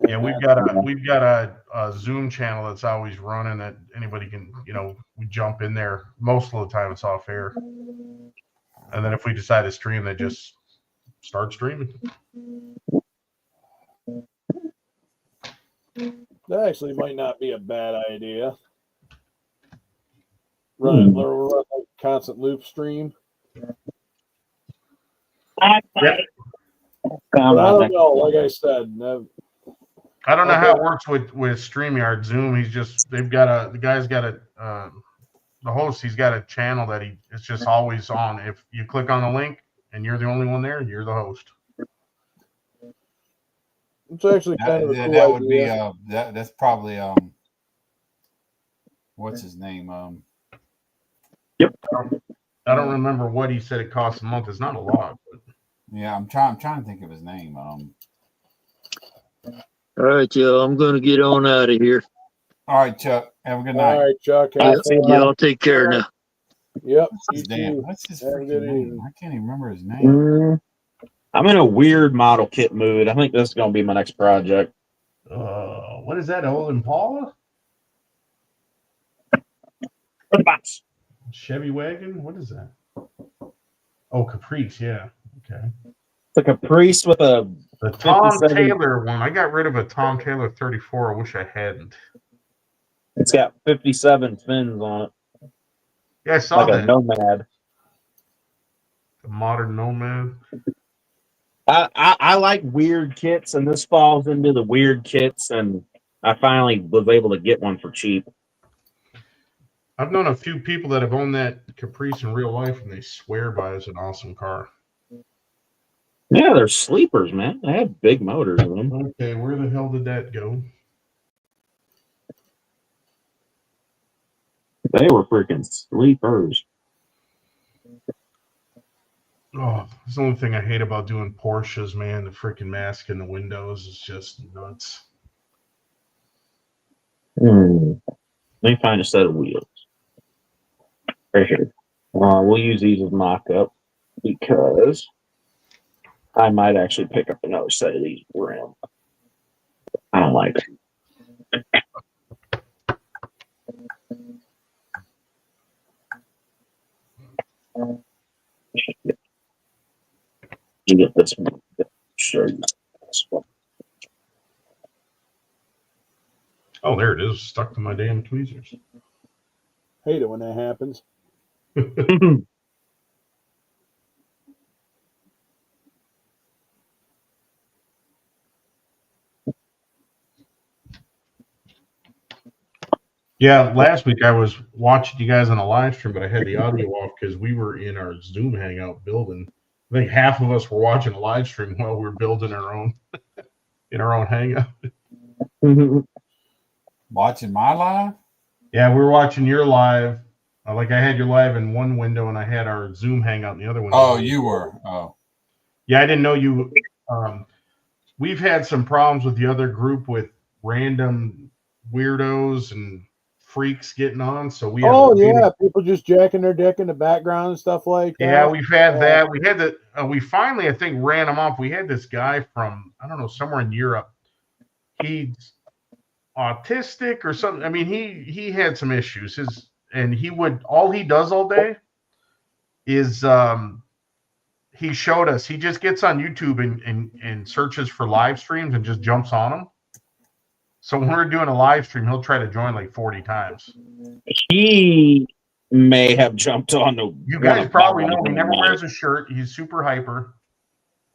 Yeah, we've got a Zoom channel that's always running that anybody can, we jump in there. Most of the time it's off air. And then if we decide to stream, they just start streaming. That actually might not be a bad idea. Run a constant loop stream. Yep. But I don't know. Like I said, I don't know how it works with StreamYard. Zoom, the guy's got the host, he's got a channel that it's just always on. If you click on the link and you're the only one there, you're the host. It's actually kind of a cool that would idea. be that's probably what's his name? Yep. I don't remember what he said it costs a month. It's not a lot. But... Yeah, I'm trying to think of his name. All right, y'all. I'm going to get on out of here. All right, Chuck. Have a good night. All right, Chuck. Y'all take care now. Yep. What's his freaking name? I can't even remember his name. I'm in a weird model kit mood. I think this is going to be my next project. What is that? Old Impala? Chevy wagon? What is that? Oh, Caprice. Yeah. Okay. It's a Caprice with the Tom 57. Taylor one. I got rid of a Tom Taylor 34. I wish I hadn't. It's got 57 fins on it. Yeah, I saw like that. A Nomad. The modern Nomad. I like weird kits, and this falls into the weird kits, and I finally was able to get one for cheap. I've known a few people that have owned that Caprice in real life, and they swear by it as an awesome car. Yeah, they're sleepers, man. They have big motors in them. Okay, where the hell did that go? They were freaking sleepers. Oh, that's the only thing I hate about doing Porsches, man. The freaking mask in the windows is just nuts. Let me find a set of wheels. Right here. We'll use these as mock-up because I might actually pick up another set of these rims. I don't like it. You get this one. Sure. Oh, there it is. Stuck to my damn tweezers. Hate it when that happens. Yeah, last week I was watching you guys on a live stream, but I had the audio off because we were in our Zoom Hangout building. I think half of us were watching a live stream while we were building our own in our own Hangout. Watching my live? Yeah, we were watching your live. Like I had your live in one window, and I had our Zoom Hangout in the other window. Oh, you were. Oh, yeah, I didn't know you. We've had some problems with the other group with random weirdos and freaks getting on. So we. People just jacking their dick in the background and stuff like that. Yeah, we've had that. We had that. We finally, I think, ran them off. We had this guy from I don't know somewhere in Europe. He's autistic or something. I mean, he had some issues. All he does all day is he showed us. He just gets on YouTube and searches for live streams and just jumps on them. So when we're doing a live stream, he'll try to join like 40 times. He may have jumped on the. You guys probably know he never wears a shirt. He's super hyper.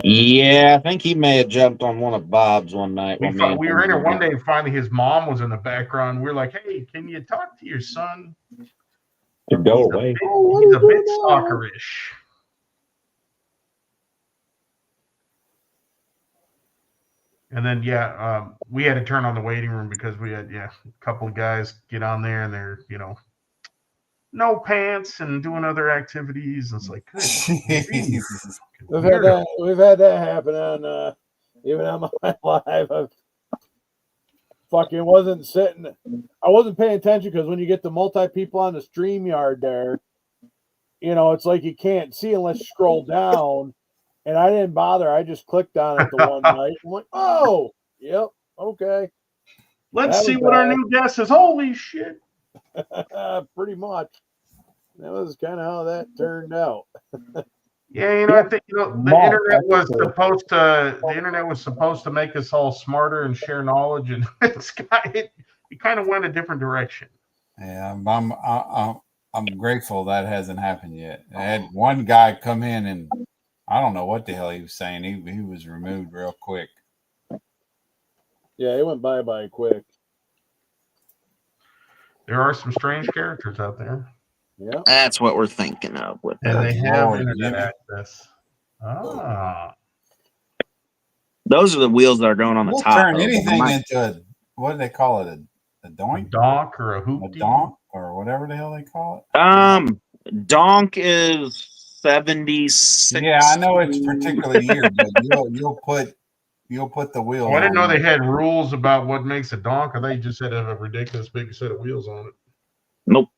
Yeah, I think he may have jumped on one of Bob's one night. We were in there one day, and finally his mom was in the background. We were like, "Hey, can you talk to your son?" To go away. He's a bit stalkerish. And then, we had to turn on the waiting room because we had, a couple of guys get on there and they're, no pants and doing other activities. And it's like, good. We've had that happen on, even on my live. I fucking wasn't sitting. I wasn't paying attention because when you get the multi people on the StreamYard there, it's like you can't see unless you scroll down. And I didn't bother. I just clicked on it the one night. I'm like, oh, yep. Okay. Let's That see was what our bad. new guest is. Holy shit. Pretty much. That was kind of how that turned out. Yeah, I think the internet was supposed to make us all smarter and share knowledge, and it kind of went a different direction. Yeah, I'm grateful that hasn't happened yet. I had one guy come in and I don't know what the hell he was saying. He was removed real quick. Yeah, it went bye quick. There are some strange characters out there. Yeah, that's what we're thinking of with and that. they have internet access. Ah, those are the wheels that are going on the We'll top. turn anything into what do they call it? A doink? A donk or a hoopty? A donk or whatever the hell they call it. Donk is 76. Yeah, I know it's particular year, but you'll put the wheels. Oh, I didn't know on they had rules about what makes a donk. I thought you just had to have a ridiculous big set of wheels on it. Nope.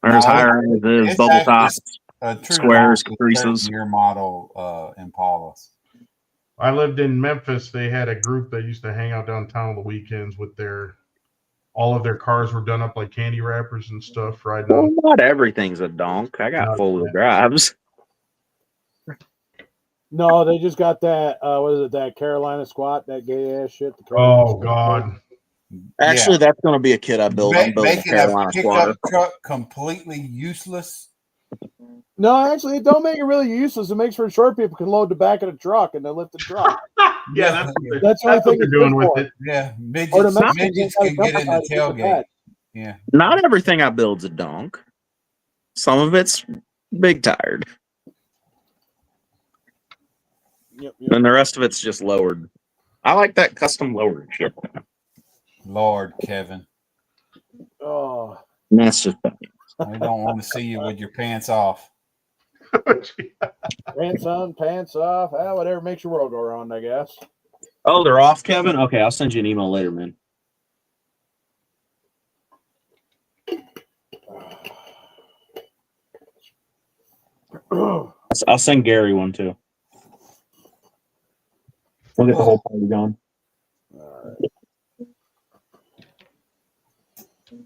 There's higher end, there's bubble tops, squares, caprices. Year model Impalas. I lived in Memphis. They had a group that used to hang out downtown on the weekends with all of their cars were done up like candy wrappers and stuff. Right now, well, not everything's a donk. I got four-wheel drives. No, they just got that. What is it? That Carolina squat, that gay ass shit. Oh God! Actually, that's going to be a kit I build. I'm building a Carolina pickup truck completely useless. No, actually, it don't make it really useless. It makes for short people can load the back of the truck and they lift the truck. Yeah, that's the only thing they're doing with it. Yeah, midgets can get in the tailgate. Yeah, not everything I build's a donk. Some of it's big tired. Yep. And the rest of it's just lowered. I like that custom lowered shit. Lord, Kevin. Oh, and that's just I don't want to see you with your pants off. Pants on, pants off. Whatever makes your world go round, I guess. Oh, they're off, Kevin? Okay, I'll send you an email later, man. I'll send Gary one too. We'll get the whole party going.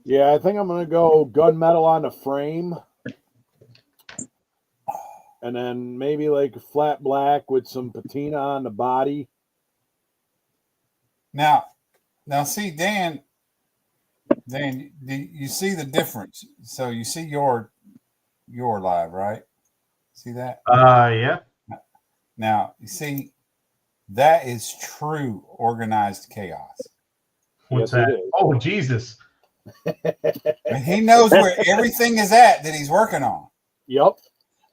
Yeah, I think I'm gonna go gunmetal on the frame, and then maybe like flat black with some patina on the body. Now, see, Dan, you see the difference. So you see your live, right? See that? Yeah. Now you see that is true organized chaos. What's that? Oh, Jesus. And he knows where everything is at that he's working on. Yep.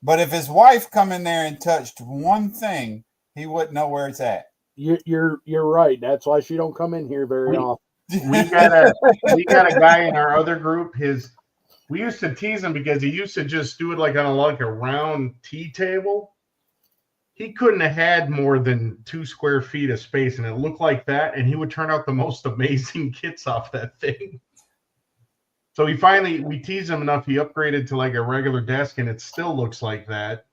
But if his wife come in there and touched one thing, he wouldn't know where it's at. You're right. That's why she don't come in here very often. We got a guy in our other group. We used to tease him because he used to just do it like on a round tea table. He couldn't have had more than 2 square feet of space, and it looked like that, and he would turn out the most amazing kits off that thing. So we teased him enough, he upgraded to like a regular desk, and it still looks like that.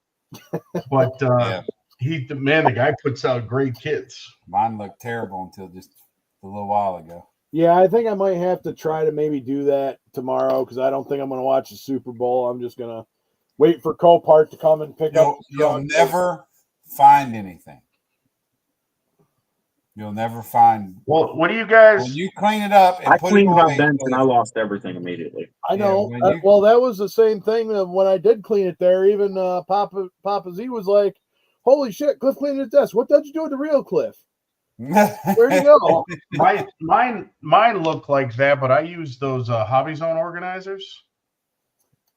But the guy puts out great kits. Mine looked terrible until just a little while ago. Yeah, I think I might have to try to maybe do that tomorrow because I don't think I'm going to watch the Super Bowl. I'm just going to wait for Copart to come and pick up. You'll never find anything. You'll never find. Well, what do you guys? When you clean it up, and I put cleaned it my away, vents and I lost everything immediately. I know. Well, that was the same thing when I did clean it there. Even Papa Z was like, "Holy shit, Cliff cleaned his desk. What did you do with the real Cliff? Where'd you go?" Mine looked like that, but I used those Hobby Zone organizers.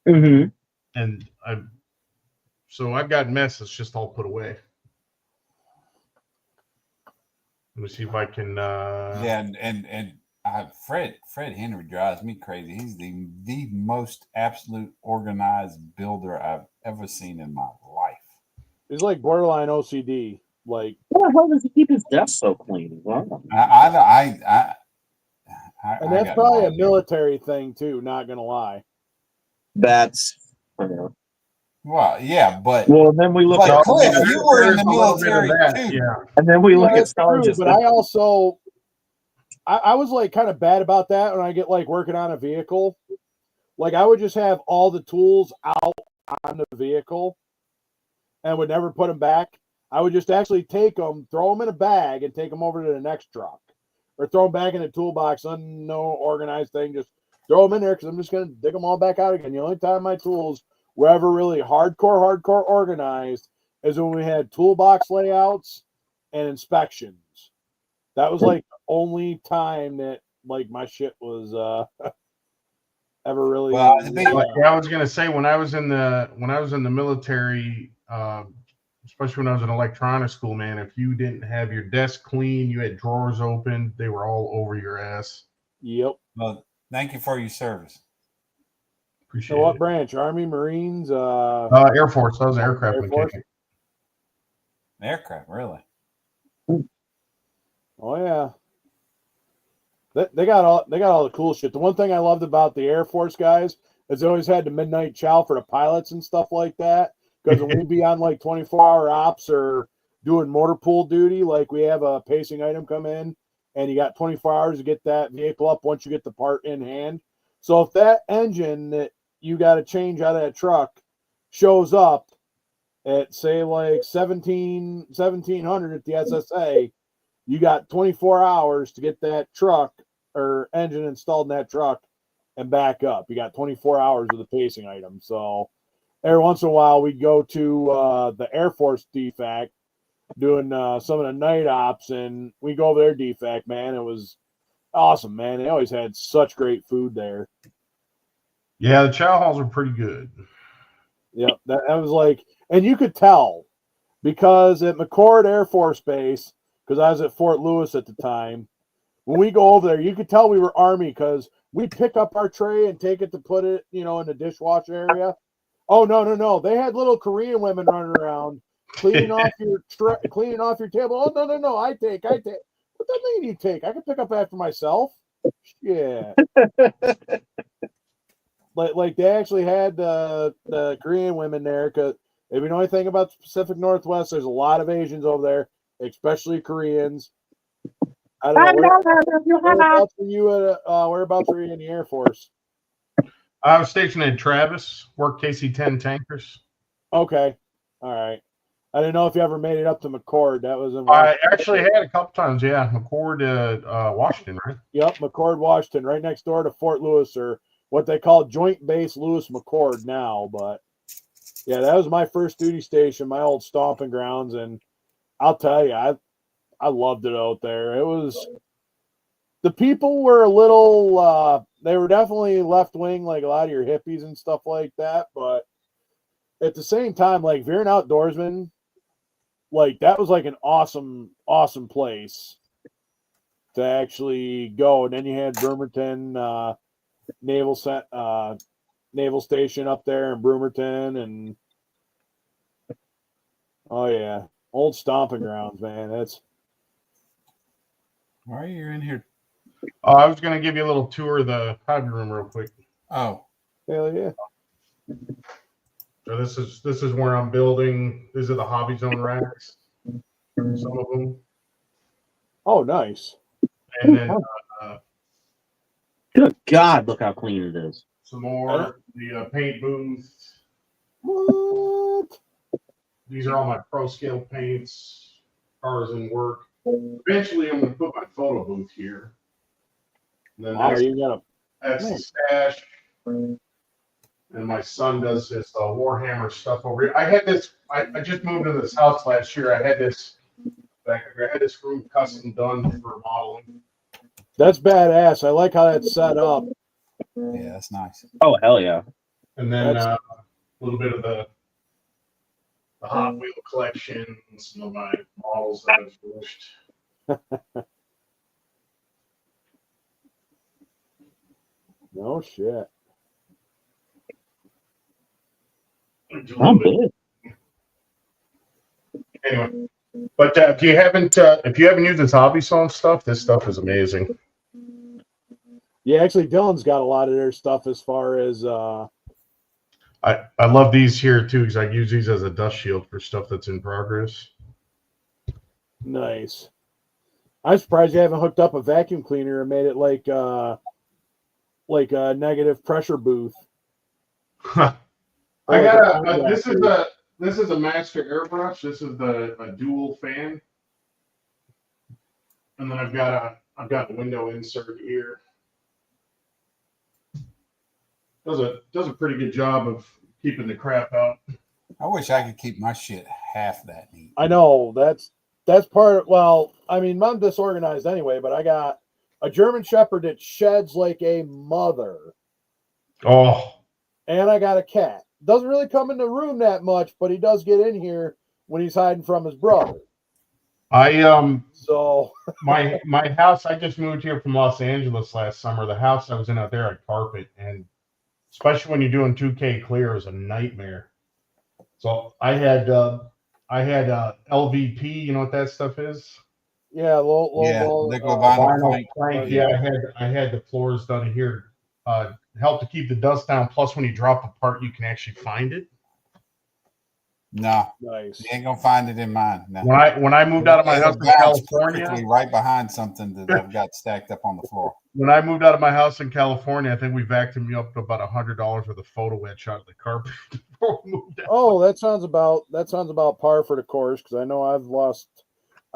Mm-hmm. And so I've got mess that's just all put away. Let me see if I can. Fred Henry drives me crazy. He's the most absolute organized builder I've ever seen in my life. He's like borderline OCD. Like, how the hell does he keep his desk so clean? Wow. And that's probably a military thing too. Not gonna lie. That's. Well, yeah, but then we look at Cliff. You were in the military too. Yeah. And then we look at true, but I also I was like kind of bad about that when I get like working on a vehicle. Like I would just have all the tools out on the vehicle and would never put them back. I would just actually take them, throw them in a bag, and take them over to the next truck, or throw them back in a toolbox, no organized thing. Just throw them in there because I'm just gonna dig them all back out again. The only time my tools were ever really hardcore organized is when we had toolbox layouts and inspections. That was like the only time that like my shit was ever really. Well, yeah, I was gonna say when I was in the military, especially when I was in electronics school, man, if you didn't have your desk clean, you had drawers open, they were all over your ass. Yep. Well, thank you for your service. Appreciate So what it. branch? Army, Marines, Air Force. I was an aircraft mechanic. Aircraft, really? Oh yeah. They got all the cool shit. The one thing I loved about the Air Force guys is they always had the midnight chow for the pilots and stuff like that. Because when we'd be on like 24-hour ops or doing motor pool duty, like we have a pacing item come in and you got 24 hours to get that vehicle up once you get the part in hand. So if that engine that you got to change out of that truck shows up at say like 1700 at the SSA, you got 24 hours to get that truck or engine installed in that truck and back up. You got 24 hours of the pacing item. So every once in a while we'd go to the Air Force DFAC doing some of the night ops, and we go over their DFAC, man. It was awesome, man. They always had such great food there. Yeah, the chow halls are pretty good. Yep, that was like, and you could tell because at McCord Air Force Base, because I was at Fort Lewis at the time, when we go over there, you could tell we were Army because we pick up our tray and take it to put it, in the dishwasher area. Oh no! They had little Korean women running around cleaning off your table. Oh no! I take. What the mean you take? I can pick up after myself. Yeah. Like they actually had the Korean women there because if you know anything about the Pacific Northwest, there's a lot of Asians over there, especially Koreans. I don't know whereabouts were you at? Whereabouts were you in the Air Force? I was stationed in Travis, worked KC-10 tankers. Okay, all right. I didn't know if you ever made it up to McCord. That was in I actually had a couple times. Yeah, McCord, Washington, right? Yep, McCord, Washington, right next door to Fort Lewis, or what they call Joint Base Lewis McCord now. But yeah, that was my first duty station, my old stomping grounds, and I'll tell you, I loved it out there. It was, the people were a little they were definitely left wing, like a lot of your hippies and stuff like that, but at the same time, like if you're an outdoorsman, like that was like an awesome place to actually go. And then you had Bremerton Naval Station up there in Bremerton, and oh yeah, old stomping grounds, man. That's why are you in here? I was going to give you a little tour of the hobby room real quick. Oh, hell yeah! So this is where I'm building. These are the hobby zone racks. Some of them. Oh, nice. And then good God, look how clean it is. Some more the paint booth. What? These are all my pro scale paints. Cars in work. Eventually, I'm going to put my photo booth here. And then that's the stash. And my son does his Warhammer stuff over here. I had this. I just moved into this house last year. I had this room custom done for modeling. That's badass. I like how that's set up. Yeah, that's nice. Oh, hell yeah. And then a little bit of the Hot Wheel collection, some of my models that I've finished. No shit. Anyway, but if you haven't used this hobby zone stuff, this stuff is amazing. Yeah, actually, Dylan's got a lot of their stuff as far as. I love these here too because I use these as a dust shield for stuff that's in progress. Nice. I'm surprised you haven't hooked up a vacuum cleaner and made it like a negative pressure booth. I got this is a master airbrush. This is a dual fan, and then I've got a window insert here. Does a pretty good job of keeping the crap out. I wish I could keep my shit half that neat. I know that's part of, well, I mean, I'm disorganized anyway, but I got a German Shepherd that sheds like a mother. Oh. And I got a cat. Doesn't really come in the room that much, but he does get in here when he's hiding from his brother. So my house, I just moved here from Los Angeles last summer. The house I was in out there had carpet, and especially when you're doing 2K clear, is a nightmare. So I had LVP, you know what that stuff is? Yeah, liquid vinyl plank. Yeah, I had the floors done here. Help to keep the dust down. Plus, when you drop the part, you can actually find it. No, nice. You ain't gonna find it in mine. No. When I moved out of my house in California, right behind something that I've got stacked up on the floor. When I moved out of my house in California, I think we vacuumed me up to about $100 worth of photo etch out of the carpet before we moved out. Oh, that sounds about par for the course, because I know I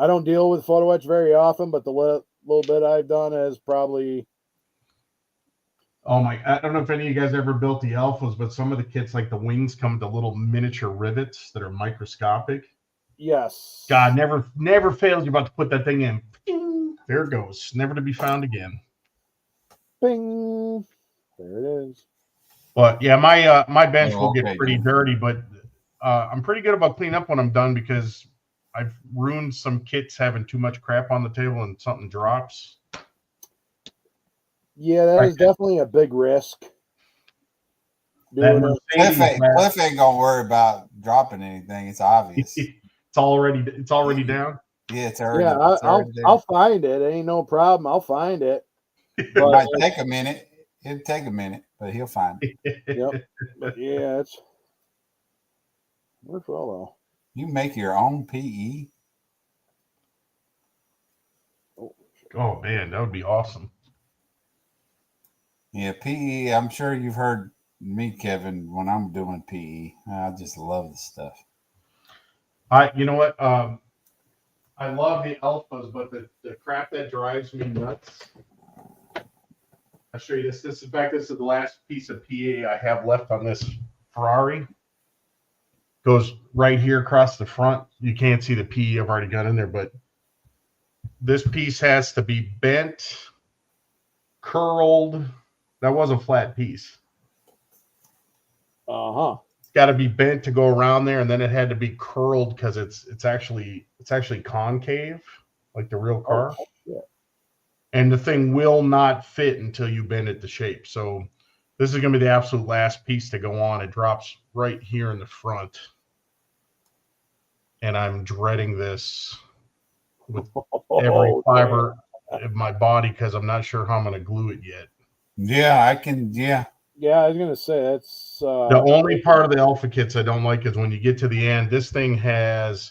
don't deal with photo etch very often, but the little bit I've done is probably. Oh my! I don't know if any of you guys ever built the alphas, but some of the kits, like the wings, come to little miniature rivets that are microscopic. Yes. God, never fails. You're about to put that thing in. Bing, there it goes, never to be found again. Bing. There it is. But yeah, my bench will get pretty dirty, but I'm pretty good about cleaning up when I'm done, because I've ruined some kits having too much crap on the table and something drops. Yeah, that is definitely a big risk. Cliff ain't gonna worry about dropping anything. It's obvious. It's already down. Yeah, it's already. Yeah, I'll find it. It ain't no problem. I'll find it. It might take a minute. It'll take a minute, but he'll find it. Yep. But yeah, it's works well though. You make your own PE. Oh man, that would be awesome. Yeah, PE. I'm sure you've heard me, Kevin, when I'm doing PE. I just love the stuff. You know what? I love the alphas, but the crap that drives me nuts. I'll show you this. This is the last piece of PA I have left on this Ferrari. Goes right here across the front. You can't see the PE I've already got in there, but this piece has to be bent, curled. That was a flat piece. It's got to be bent to go around there, and then it had to be curled because it's actually concave, like the real car. Oh, yeah. And the thing will not fit until you bend it to shape. So this is going to be the absolute last piece to go on. It drops right here in the front. And I'm dreading this with every fiber of my body because I'm not sure how I'm going to glue it yet. Yeah, I can. Yeah. Yeah, I was going to say that's the only part of the Alpha kits I don't like is when you get to the end. This thing has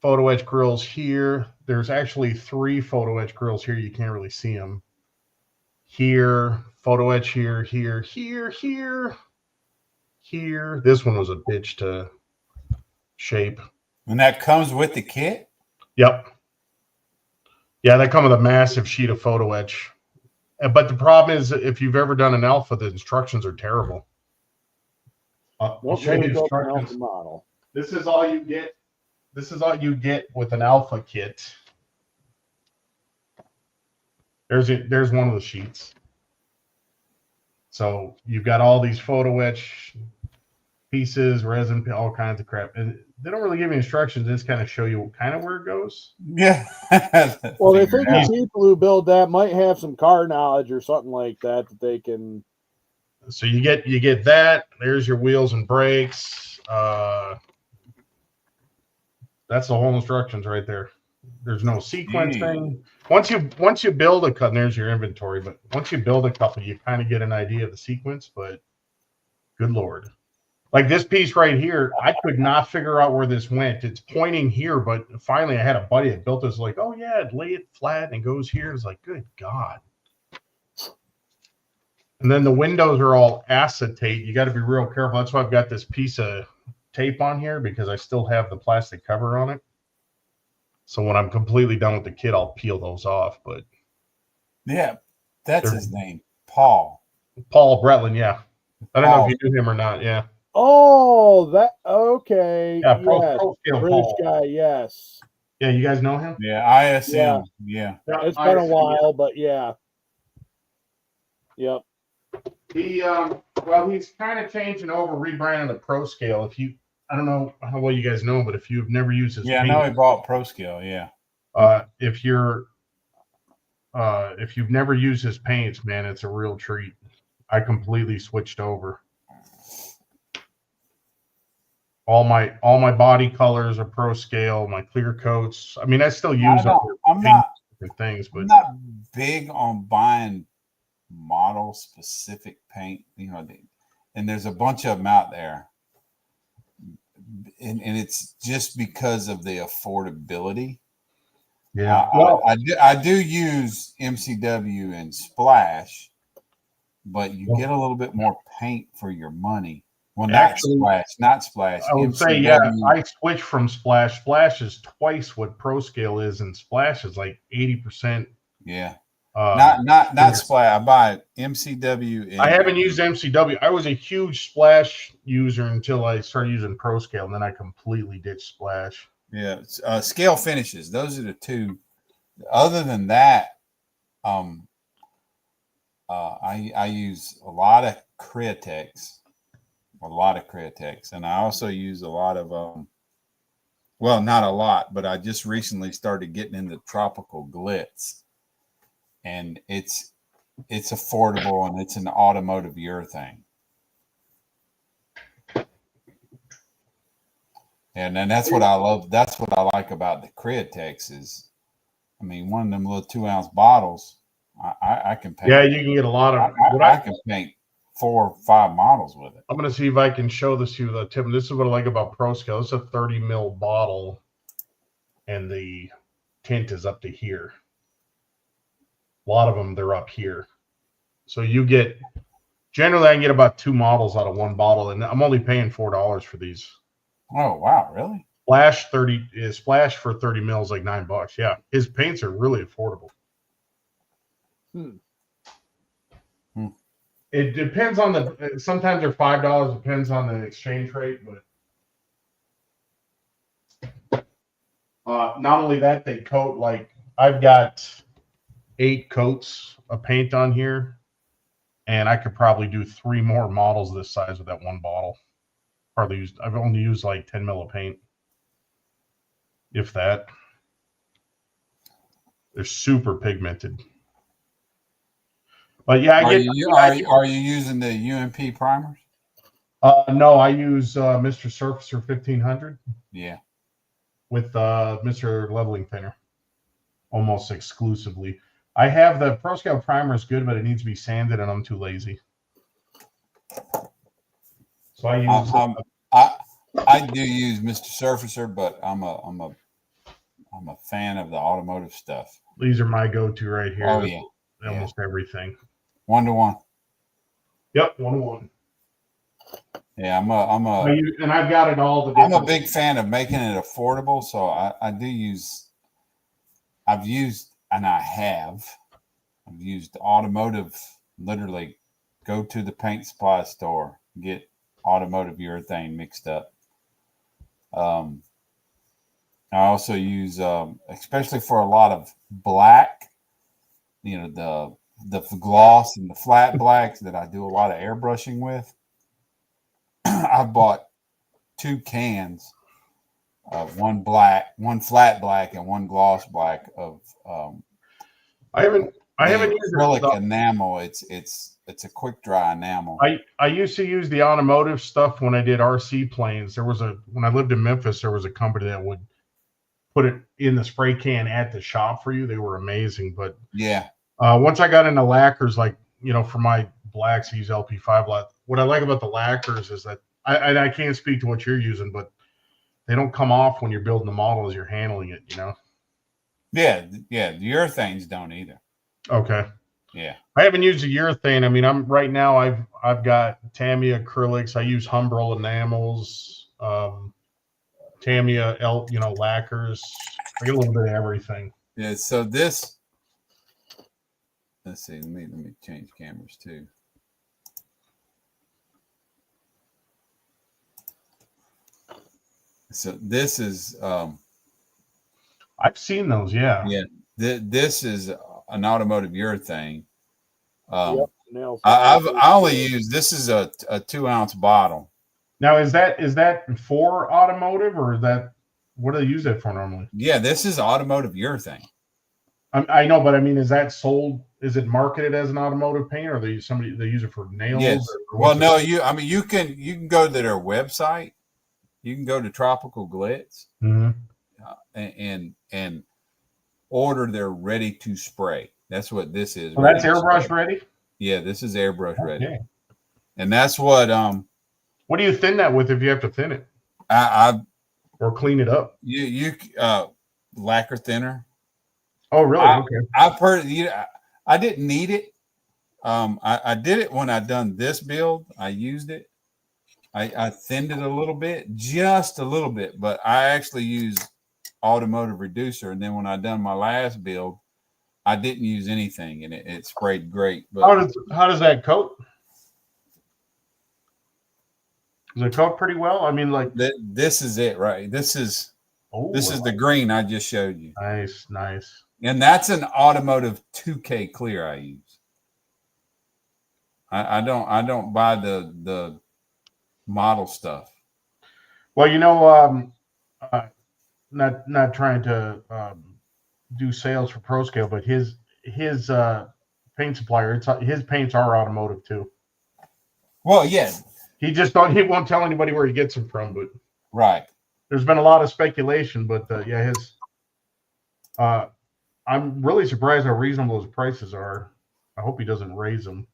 photo etch grills here. There's actually 3 photo etch grills here. You can't really see them. Here, photo etch here, here, here, here, here. This one was a bitch to shape. And that comes with the kit? Yep. Yeah, they come with a massive sheet of photo etch. But the problem is, if you've ever done an Alpha, the instructions are terrible. I'll show you the instructions. Model. This is all you get. This is all you get with an Alpha kit. There's one of the sheets. So you've got all these photo etch pieces, resin, all kinds of crap. And they don't really give you instructions. They just kind of show you kind of where it goes. Yeah. Well, they think the people who build that might have some car knowledge or something like that they can. So you get that. There's your wheels and brakes. That's the whole instructions right there. There's no sequencing. Once you build a couple, there's your inventory. But once you build a couple, you kind of get an idea of the sequence. But good Lord. Like this piece right here, I could not figure out where this went. It's pointing here, but finally I had a buddy that built this like, oh yeah, lay it flat and it goes here. It's like, good God. And then the windows are all acetate. You got to be real careful. That's why I've got this piece of tape on here because I still have the plastic cover on it. So when I'm completely done with the kit, I'll peel those off. But yeah, that's his name, Paul Bretland. Yeah, I don't know if you knew him or not. Yeah. Oh, that okay. Yeah, yes. pro scale British Paul. guy, yes. Yeah, you guys know him? Yeah, ISM. Yeah. It's been a while, but yeah. Yep. He well, he's kind of changing over, rebranding the Pro Scale. I don't know how well you guys know him, but if you've never used his I know he bought Pro Scale, yeah. If you've never used his paints, man, it's a real treat. I completely switched over. All my body colors are Pro Scale, my clear coats. I mean, I still use different things, but I'm not big on buying model specific paint, and there's a bunch of them out there, and it's just because of the affordability. Yeah, I do use MCW and Splash, but you get a little bit more paint for your money. Well, not Splash. I would MCW. say, yeah, I switched from Splash. Splash is twice what Pro Scale is, and Splash is like 80%. Yeah. Not Splash. I buy MCW. I haven't used MCW. I was a huge Splash user until I started using Pro Scale, and then I completely ditched Splash. Yeah, scale finishes. Those are the two. Other than that, I use a lot of Createx, and I also use a lot of well, not a lot, but I just recently started getting into tropical glitz, and it's affordable and it's an automotive urethane. And then that's what I love. That's what I like about the Createx is, I mean, one of them little 2-ounce bottles, I can paint. Yeah, you can get a lot of. I can paint 4 or 5 models with it. I'm going to see if I can show this to you without Tim. This is what I like about Pro Scale. It's a 30 mil bottle, and the tint is up to here. A lot of them, they're up here. So you get, generally, I can get about 2 models out of one bottle, and I'm only paying $4 for these. Oh, wow, really? Splash for 30 mils like $9. Yeah, his paints are really affordable. It depends on sometimes they're $5, depends on the exchange rate, but not only that, they coat, like I've got 8 coats of paint on here, and I could probably do 3 more models this size with that one bottle. I've only used like 10 mil of paint, if that. They're super pigmented. But yeah, are you using the UMP primers? No, I use Mr. Surfacer 1500. Yeah. With Mr. Leveling Thinner, almost exclusively. I have the Pro Scale primer is good, but it needs to be sanded, and I'm too lazy. So I use. I do use Mr. Surfacer, but I'm a fan of the automotive stuff. These are my go-to right here. Oh yeah, almost everything. 1-to-1. Yep, 1-to-1. Yeah, and I've got it all. I'm a big fan of making it affordable, so I've used automotive. Literally, go to the paint supply store, get automotive urethane mixed up. I also use, especially for a lot of black, the gloss and the flat blacks that I do a lot of airbrushing with. I bought 2 cans of one flat black and one gloss black of I haven't used acrylic enamel. It's a quick dry enamel. I used to use the automotive stuff when I did RC planes. When I lived in Memphis, there was a company that would put it in the spray can at the shop for you. They were amazing. But yeah, once I got into lacquers, like for my blacks, I use LP5 black. What I like about the lacquers is that I can't speak to what you're using, but they don't come off when you're building the model as you're handling it, you know? Yeah, the urethanes don't either. Okay. Yeah. I haven't used a urethane. I mean, I've got Tamiya acrylics. I use Humbrol enamels, Tamiya lacquers. I get a little bit of everything. Yeah. So this, let's see. Let me change cameras too. So this is. I've seen those. Yeah. Yeah. This is an automotive urethane. Yep. Nail I file. only use this is a 2-ounce bottle. Now is that for automotive, or is that what do they use that for normally? Yeah, this is automotive urethane. I know, but I mean, is that sold? Is it marketed as an automotive paint, or they use it for nails? Yes. Well, no, you can go to their website. You can go to Tropical Glitz and order their ready to spray. That's what this is. So that's airbrush ready? Yeah, this is airbrush ready. And that's what what do you thin that with if you have to thin it? Or clean it up. You lacquer thinner. Oh, really? Okay. I didn't need it. I did it when I done this build. I used it. I thinned it a little bit, just a little bit, but I actually used automotive reducer. And then when I done my last build, I didn't use anything, and it sprayed great. But how does that coat? Does it coat pretty well? I mean, like this is it, right? This is the green I just showed you. Nice. And that's an automotive 2K clear I use. I don't buy the model stuff. Well, you know, not trying to do sales for ProScale, but his paint supplier, his paints are automotive too. Well, yeah. He won't tell anybody where he gets them from, but right. There's been a lot of speculation, but his. I'm really surprised how reasonable his prices are. I hope he doesn't raise them.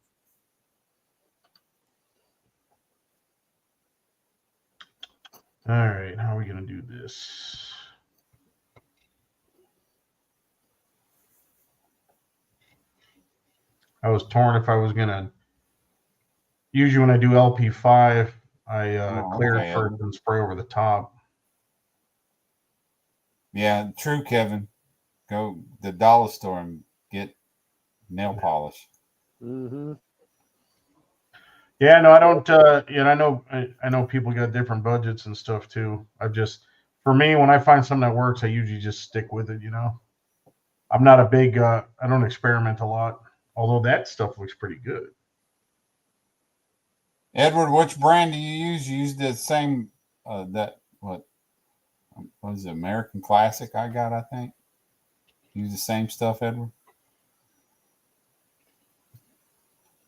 All right, how are we going to do this? I was torn if I was going to. Usually when I do LP5, I clear it first and spray over the top. Yeah, true, Kevin. Go to the dollar store and get nail polish. Mm-hmm. Yeah, no, I don't. I know people got different budgets and stuff too. For me, when I find something that works, I usually just stick with it. You know, I'm not a big. I don't experiment a lot. Although that stuff looks pretty good. Edward, which brand do you use? You use the same what was it, American Classic I got, I think. Use the same stuff, Edward?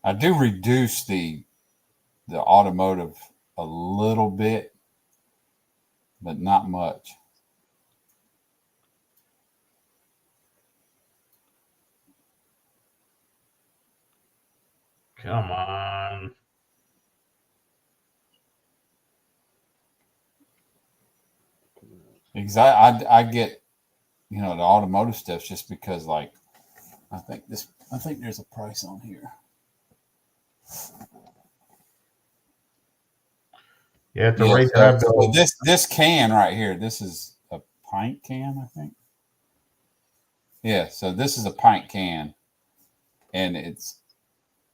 I do reduce the automotive a little bit, but not much. Come on. Exactly. I get, the automotive stuff just because, like, I think there's a price on here. Yeah, the rate that so this can right here, this is a pint can, I think. Yeah, so this is a pint can, and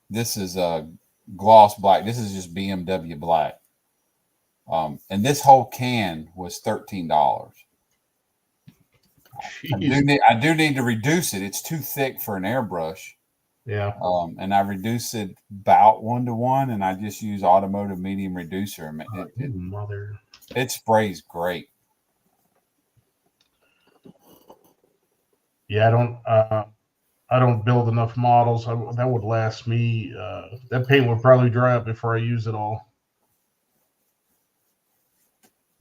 this is a gloss black. This is just BMW black. And this whole can was $13. I do need to reduce it. It's too thick for an airbrush. Yeah. And I reduce it about 1-to-1, and I just use automotive medium reducer. It sprays great. Yeah, I don't build enough models. That would last me. That paint would probably dry up before I use it all.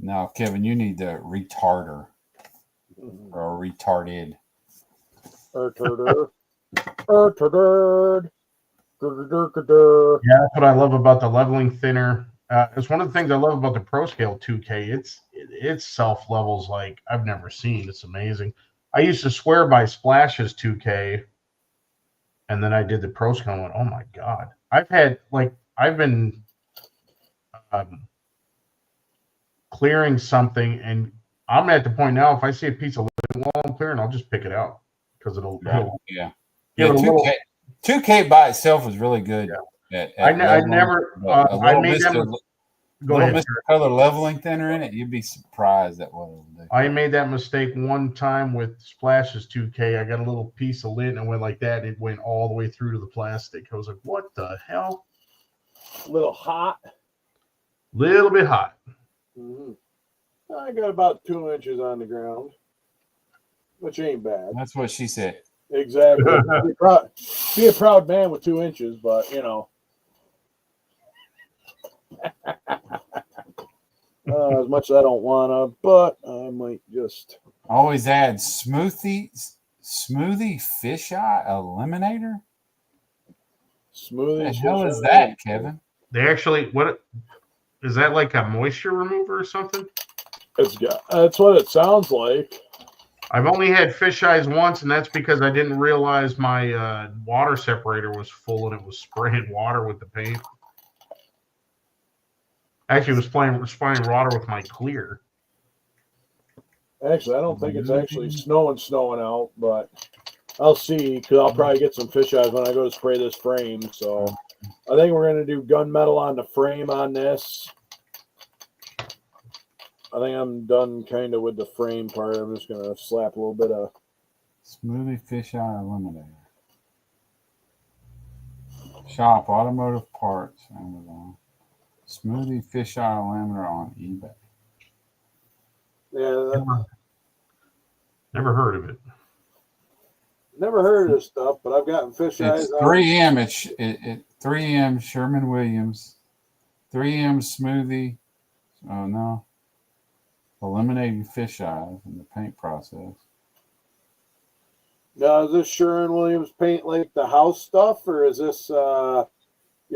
Now, Kevin, you need the retarder or retarded. Yeah, that's what I love about the leveling thinner. It's one of the things I love about the Pro Scale 2K. It's self levels like I've never seen. It's amazing. I used to swear by Splashes 2K, and then I did the Pro Scale and went, oh my god. I've been clearing something, and I'm at the point now. If I see a piece of lint wall I'm clearing, I'll just pick it out because it'll Yeah. give it a little. 2K by itself is really good. Yeah. At I leveling, never. but a I little made Mr. that. Go little ahead. Mr. Color leveling thinner in it, you'd be surprised at what it'll do. I made that mistake one time with Splashes 2K. I got a little piece of lint and it went like that. It went all the way through to the plastic. I was like, what the hell? A little hot. Little bit hot. Mm-hmm. I got about 2 inches on the ground, which ain't bad. That's what she said. Exactly. Be a proud man with 2 inches, but you know. As much as I don't wanna, but I might just always add smoothie fisheye eliminator. Smoothie. What the hell is that, Kevin? They actually, what is that, like a moisture remover or something? That's what it sounds like. I've only had fish eyes once, and that's because I didn't realize my water separator was full and it was spraying water with the paint. Actually, it was spraying water with my clear. Actually, I don't think it's actually snowing out, but I'll see because I'll probably get some fish eyes when I go to spray this frame. So I think we're going to do gunmetal on the frame on this. I think I'm done kind of with the frame part. I'm just going to slap a little bit of smoothie fisheye eliminator. Shop automotive parts, Amazon. Smoothie fisheye eliminator on eBay. Yeah, never heard of it. Never heard of this stuff, but I've gotten fish eyes. It's 3M. It's 3M Sherman Williams. 3M smoothie. Oh no. Eliminating fish eyes in the paint process. Now, is this Sherwin-Williams paint like the house stuff, or is this the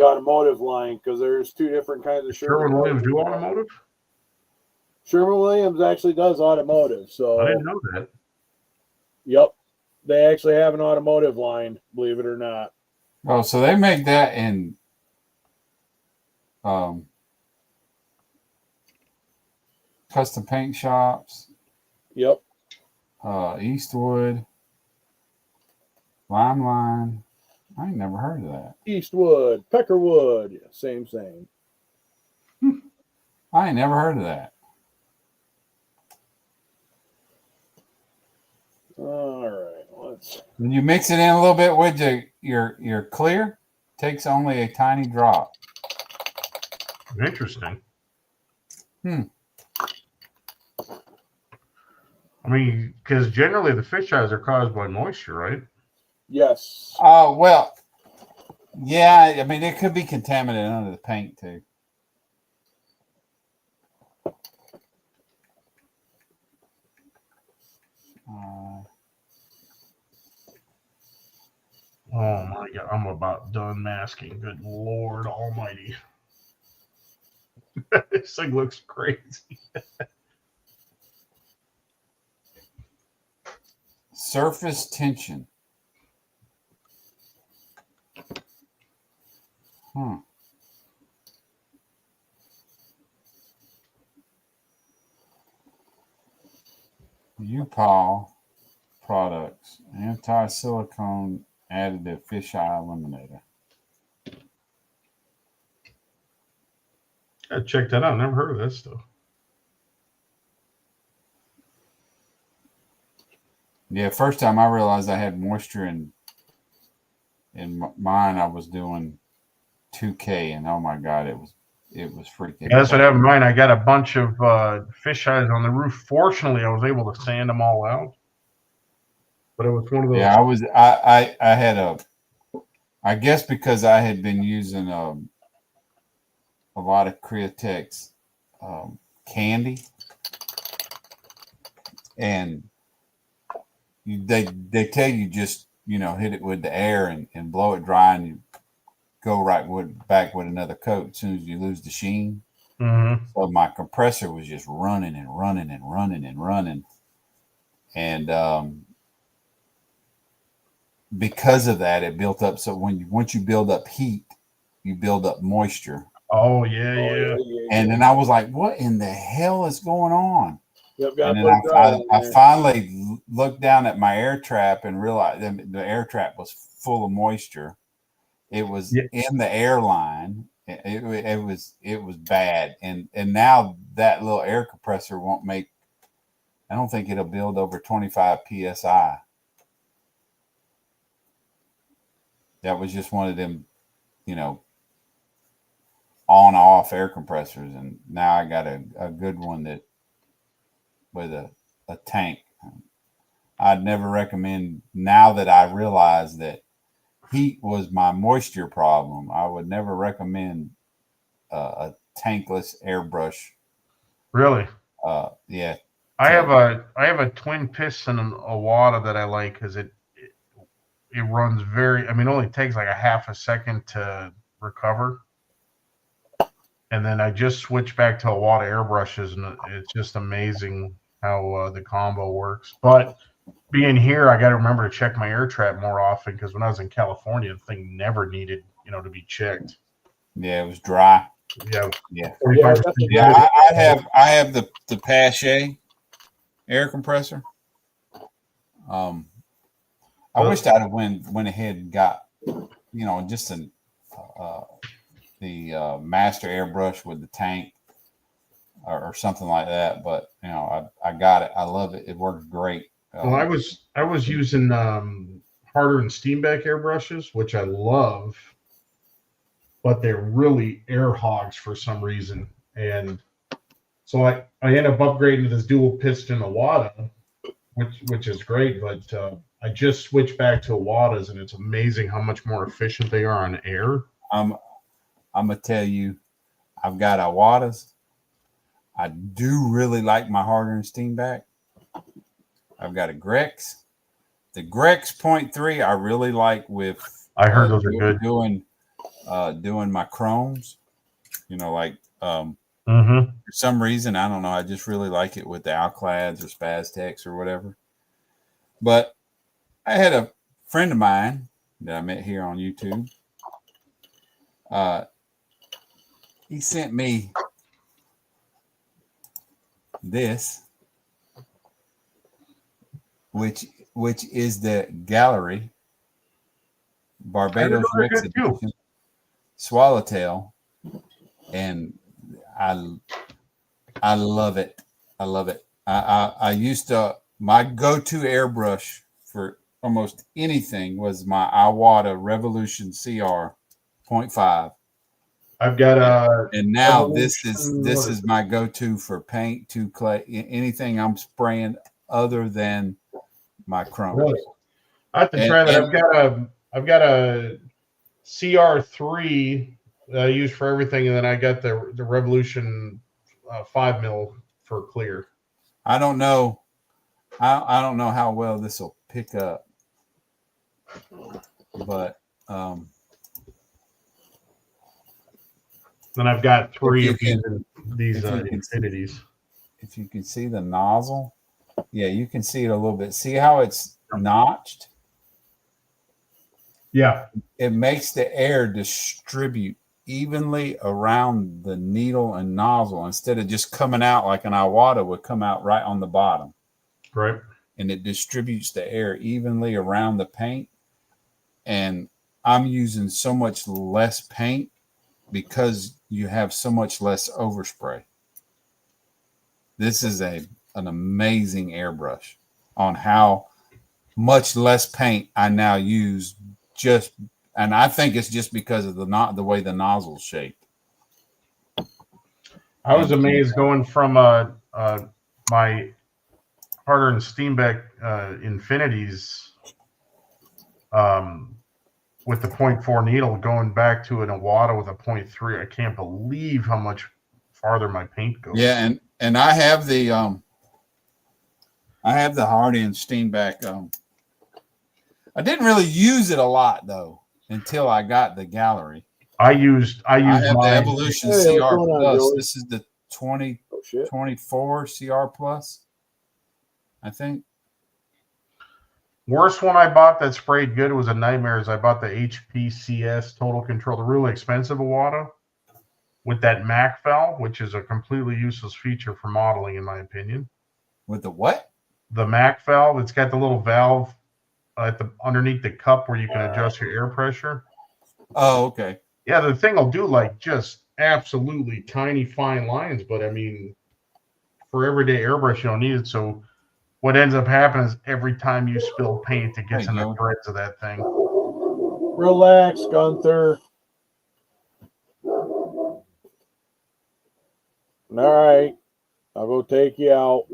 automotive line? Because there's two different kinds of Sherwin-Williams do automotive? Sherwin-Williams actually does automotive. So I didn't know that. Yep. They actually have an automotive line, believe it or not. Oh, so they make that in custom paint shops. Yep. Eastwood. Line. I ain't never heard of that. Eastwood, Peckerwood, yeah, same. I ain't never heard of that. All right, let's. When you mix it in a little bit with your clear, takes only a tiny drop. Interesting. I mean, because generally the fish eyes are caused by moisture, right? Yes. Well, yeah. I mean, it could be contaminated under the paint too. Oh my god, I'm about done masking. Good Lord Almighty. This thing looks crazy. Surface tension. U-POL products. Anti-silicone additive fisheye eliminator. I checked that out. Never heard of that stuff. Yeah, first time I realized I had moisture in mine, I was doing 2K, and oh my god, it was freaking. Yeah, that's what happened to mine. I got a bunch of fish eyes on the roof. Fortunately, I was able to sand them all out. But it was one of those. Yeah, I had I guess because I had been using a lot of Createx candy, and they tell you just hit it with the air and blow it dry, and go back with another coat as soon as you lose the sheen. Mm-hmm. So my compressor was just running and running and running and running. And because of that, it built up. So once you build up heat, you build up moisture. Oh yeah. And then I was like, what in the hell is going on? Yep, And then I finally looked down at my air trap and realized the air trap was full of moisture. It was in the airline. It was bad. And now that little air compressor won't make, I don't think it'll build over 25 PSI. That was just one of them, on off air compressors. And now I got a good one that with a tank. I'd never recommend, now that I realize that heat was my moisture problem, I would never recommend a tankless airbrush. Really? Yeah. I have a twin piston Awada that I like because it runs very. I mean, it only takes like a half a second to recover, and then I just switched back to Awada airbrushes, and it's just amazing how the combo works. But being here, I got to remember to check my air trap more often because when I was in California, the thing never needed to be checked. Yeah, it was dry. Yeah. I have the Pache air compressor. I wished I'd have went ahead and got just the master airbrush with the tank or something like that. But I got it. I love it. It works great. Well, I was using Harder and Steenbeck airbrushes, which I love, but they're really air hogs for some reason. And so I ended up upgrading to this dual piston Awada, which is great. But I just switched back to Awadas, and it's amazing how much more efficient they are on air. I'm gonna tell you, I've got Awadas. I do really like my Harder and Steenbeck. I've got a Grex. The Grex 0.3 I really like with. I heard those are good. Doing my chromes, for some reason, I don't know, I just really like it with the Alclads or Spaztecs or whatever. But I had a friend of mine that I met here on YouTube. He sent me this, which is the Gallery Barbados Rex Edition Swallowtail, and I love it. I love it. I used to, my go-to airbrush for almost anything was my Iwata Revolution CR 0.5. I've got and now this is my go-to for paint, to clay, anything I'm spraying other than my chrome. Really? I have to try that. I've got a CR3 that I use for everything, and then I got the Revolution 5 mil for clear. I don't know. I don't know how well this will pick up, but then I've got three of these Infinities. If you can see the nozzle, yeah, you can see it a little bit. See how it's notched? Yeah. It makes the air distribute evenly around the needle and nozzle instead of just coming out like an Iwata would come out right on the bottom. Right. And it distributes the air evenly around the paint. And I'm using so much less paint because you have so much less overspray. This is an amazing airbrush on how much less paint I now use, and I think it's just because of the way the nozzle's shaped. I was amazed going from my Harder and Steenbeck Infinities with the 0.4 needle going back to an Iwata with a 0.3. I can't believe how much farther my paint goes. Yeah, and I have the Hardy and Steenbeck. I didn't really use it a lot though until I got the Gallery. I used I have the mine. Evolution Hey, what's CR going on, Plus. Joey? This is the 2024 CR Plus, I think. Worst one I bought that sprayed good was a nightmare. Is I bought the HPCS Total Control, the really expensive Awada with that MAC valve, which is a completely useless feature for modeling, in my opinion. With the what? The MAC valve. It's got the little valve at the underneath the cup where you can adjust your air pressure. Oh, okay. Yeah, the thing will do like just absolutely tiny fine lines, but I mean, for everyday airbrush, you don't need it. So what ends up happening is every time you spill paint, it gets in the threads of that thing. Relax, Gunther. All right, I'll go take you out.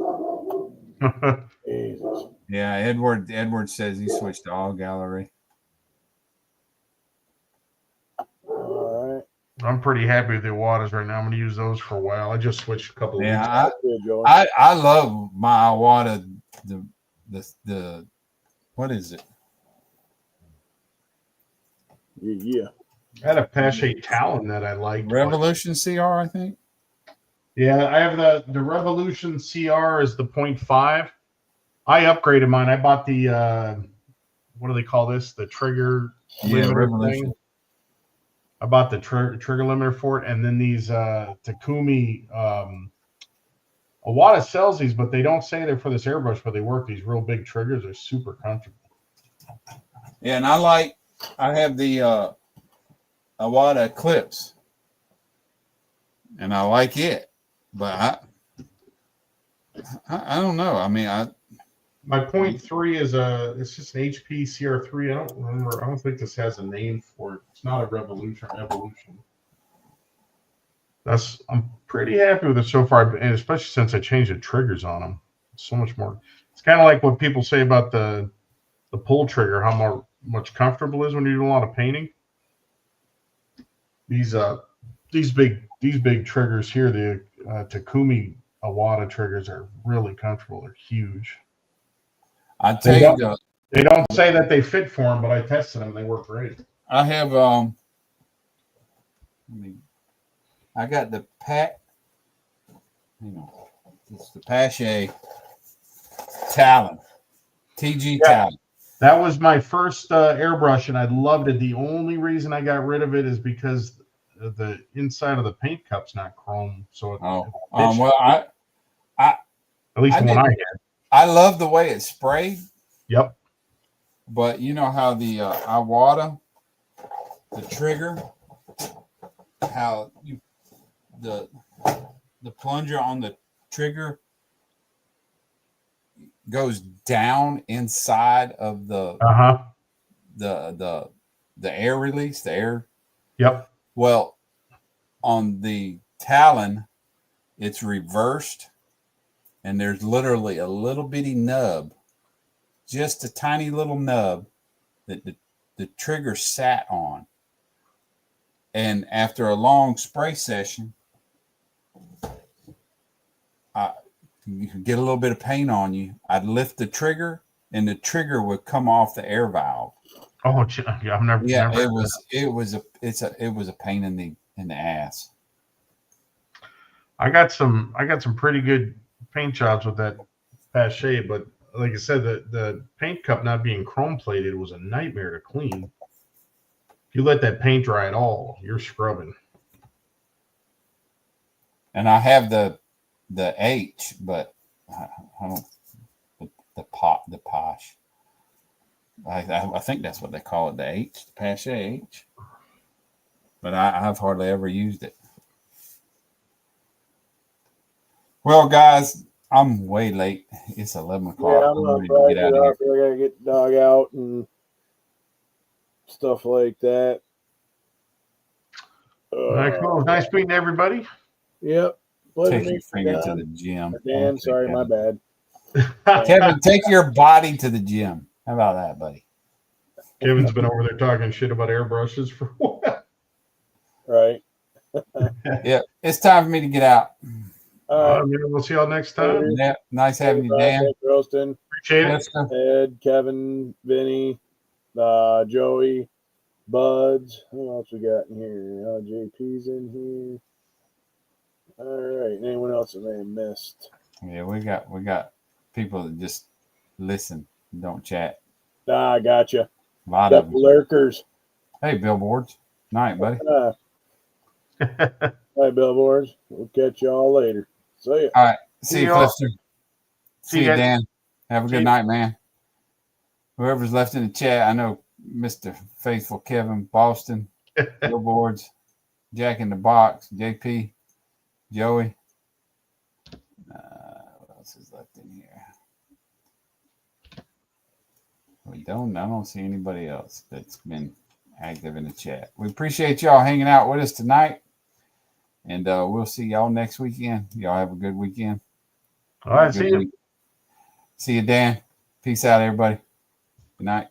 Jesus. Yeah, Edward says he switched to all gallery. All right. I'm pretty happy with the Awadas right now. I'm going to use those for a while. I just switched a couple of weeks Yeah, ago. I love my Awada. The what is it? Yeah. I had a Pache Talon that I liked. Revolution CR, I think. Yeah, I have the Revolution CR is the 0.5. I upgraded mine. I bought the what do they call this? The trigger limiter Revolution. thing. I bought the trigger limiter for it, and then these Takumi Awada sells these, but they don't say they're for this airbrush, but they work. These real big triggers are super comfortable. Yeah, and I have the Awada Eclipse, and I like it, but I don't know. I mean, my 0.3 is it's just an HP CR3. I don't remember. I don't think this has a name for it. It's not a Revolution or Evolution. I'm pretty happy with it so far, and especially since I changed the triggers on them. So much more. It's kind of like what people say about the pull trigger, how much comfortable it is when you do a lot of painting. These big triggers here, the Takumi Awada triggers, are really comfortable. They're huge. They don't say that they fit for them, but I tested them. They work great. I have I got the it's the Pache Talon, TG Talon. That was my first airbrush, and I loved it. The only reason I got rid of it is because the inside of the paint cup's not chrome. So well, at least the one I had. I love the way it sprayed. Yep. But you know how the Awada, the trigger, how the plunger on the trigger goes down inside of the air release, the air. Yep. Well, on the Talon, it's reversed, and there's literally a little bitty nub, just a tiny little nub that the trigger sat on. And after a long spray session, you could get a little bit of paint on you. I'd lift the trigger, and the trigger would come off the air valve. Oh, yeah, I've never. Yeah, never it was a pain in the ass. I got some pretty good paint jobs with that Pache, but like I said, the paint cup not being chrome plated was a nightmare to clean. If you let that paint dry at all, you're scrubbing. And I have the H, but I don't the Posh. I think that's what they call it, the H, the Pache H. But I've hardly ever used it. Well, guys, I'm way late. It's 11 o'clock. Yeah, I'm ready to get out of here. I gotta get the dog out and stuff like that. All right, cool. Nice meeting everybody. Yep. Take your finger to the gym. Dan, sorry, my bad. Kevin, take your body to the gym. How about that, buddy? Kevin's been over there talking shit about airbrushes for a while. Right. Yeah, it's time for me to get out. We'll see y'all next time. Yeah, nice having you, Dan. Roston. Appreciate it. Ed, Kevin, Vinny, Joey, Buds. Who else we got in here? JP's in here. All right. Anyone else that may have missed? Yeah, we got people that just listen, and don't chat. I gotcha. A lot Got of them. lurkers. Hey, billboards. Night, buddy. Hi, billboards. We'll catch y'all later. See ya. All right. See you, y'all. Clifton. See you, Dan. Have a good night, man. Whoever's left in the chat, I know Mr. Faithful Kevin, Boston, billboards, Jack in the Box, JP, Joey. What else is left in here? I don't see anybody else that's been active in the chat. We appreciate y'all hanging out with us tonight. And we'll see y'all next weekend. Y'all have a good weekend. All right, see you. See you, Dan. Peace out, everybody. Good night.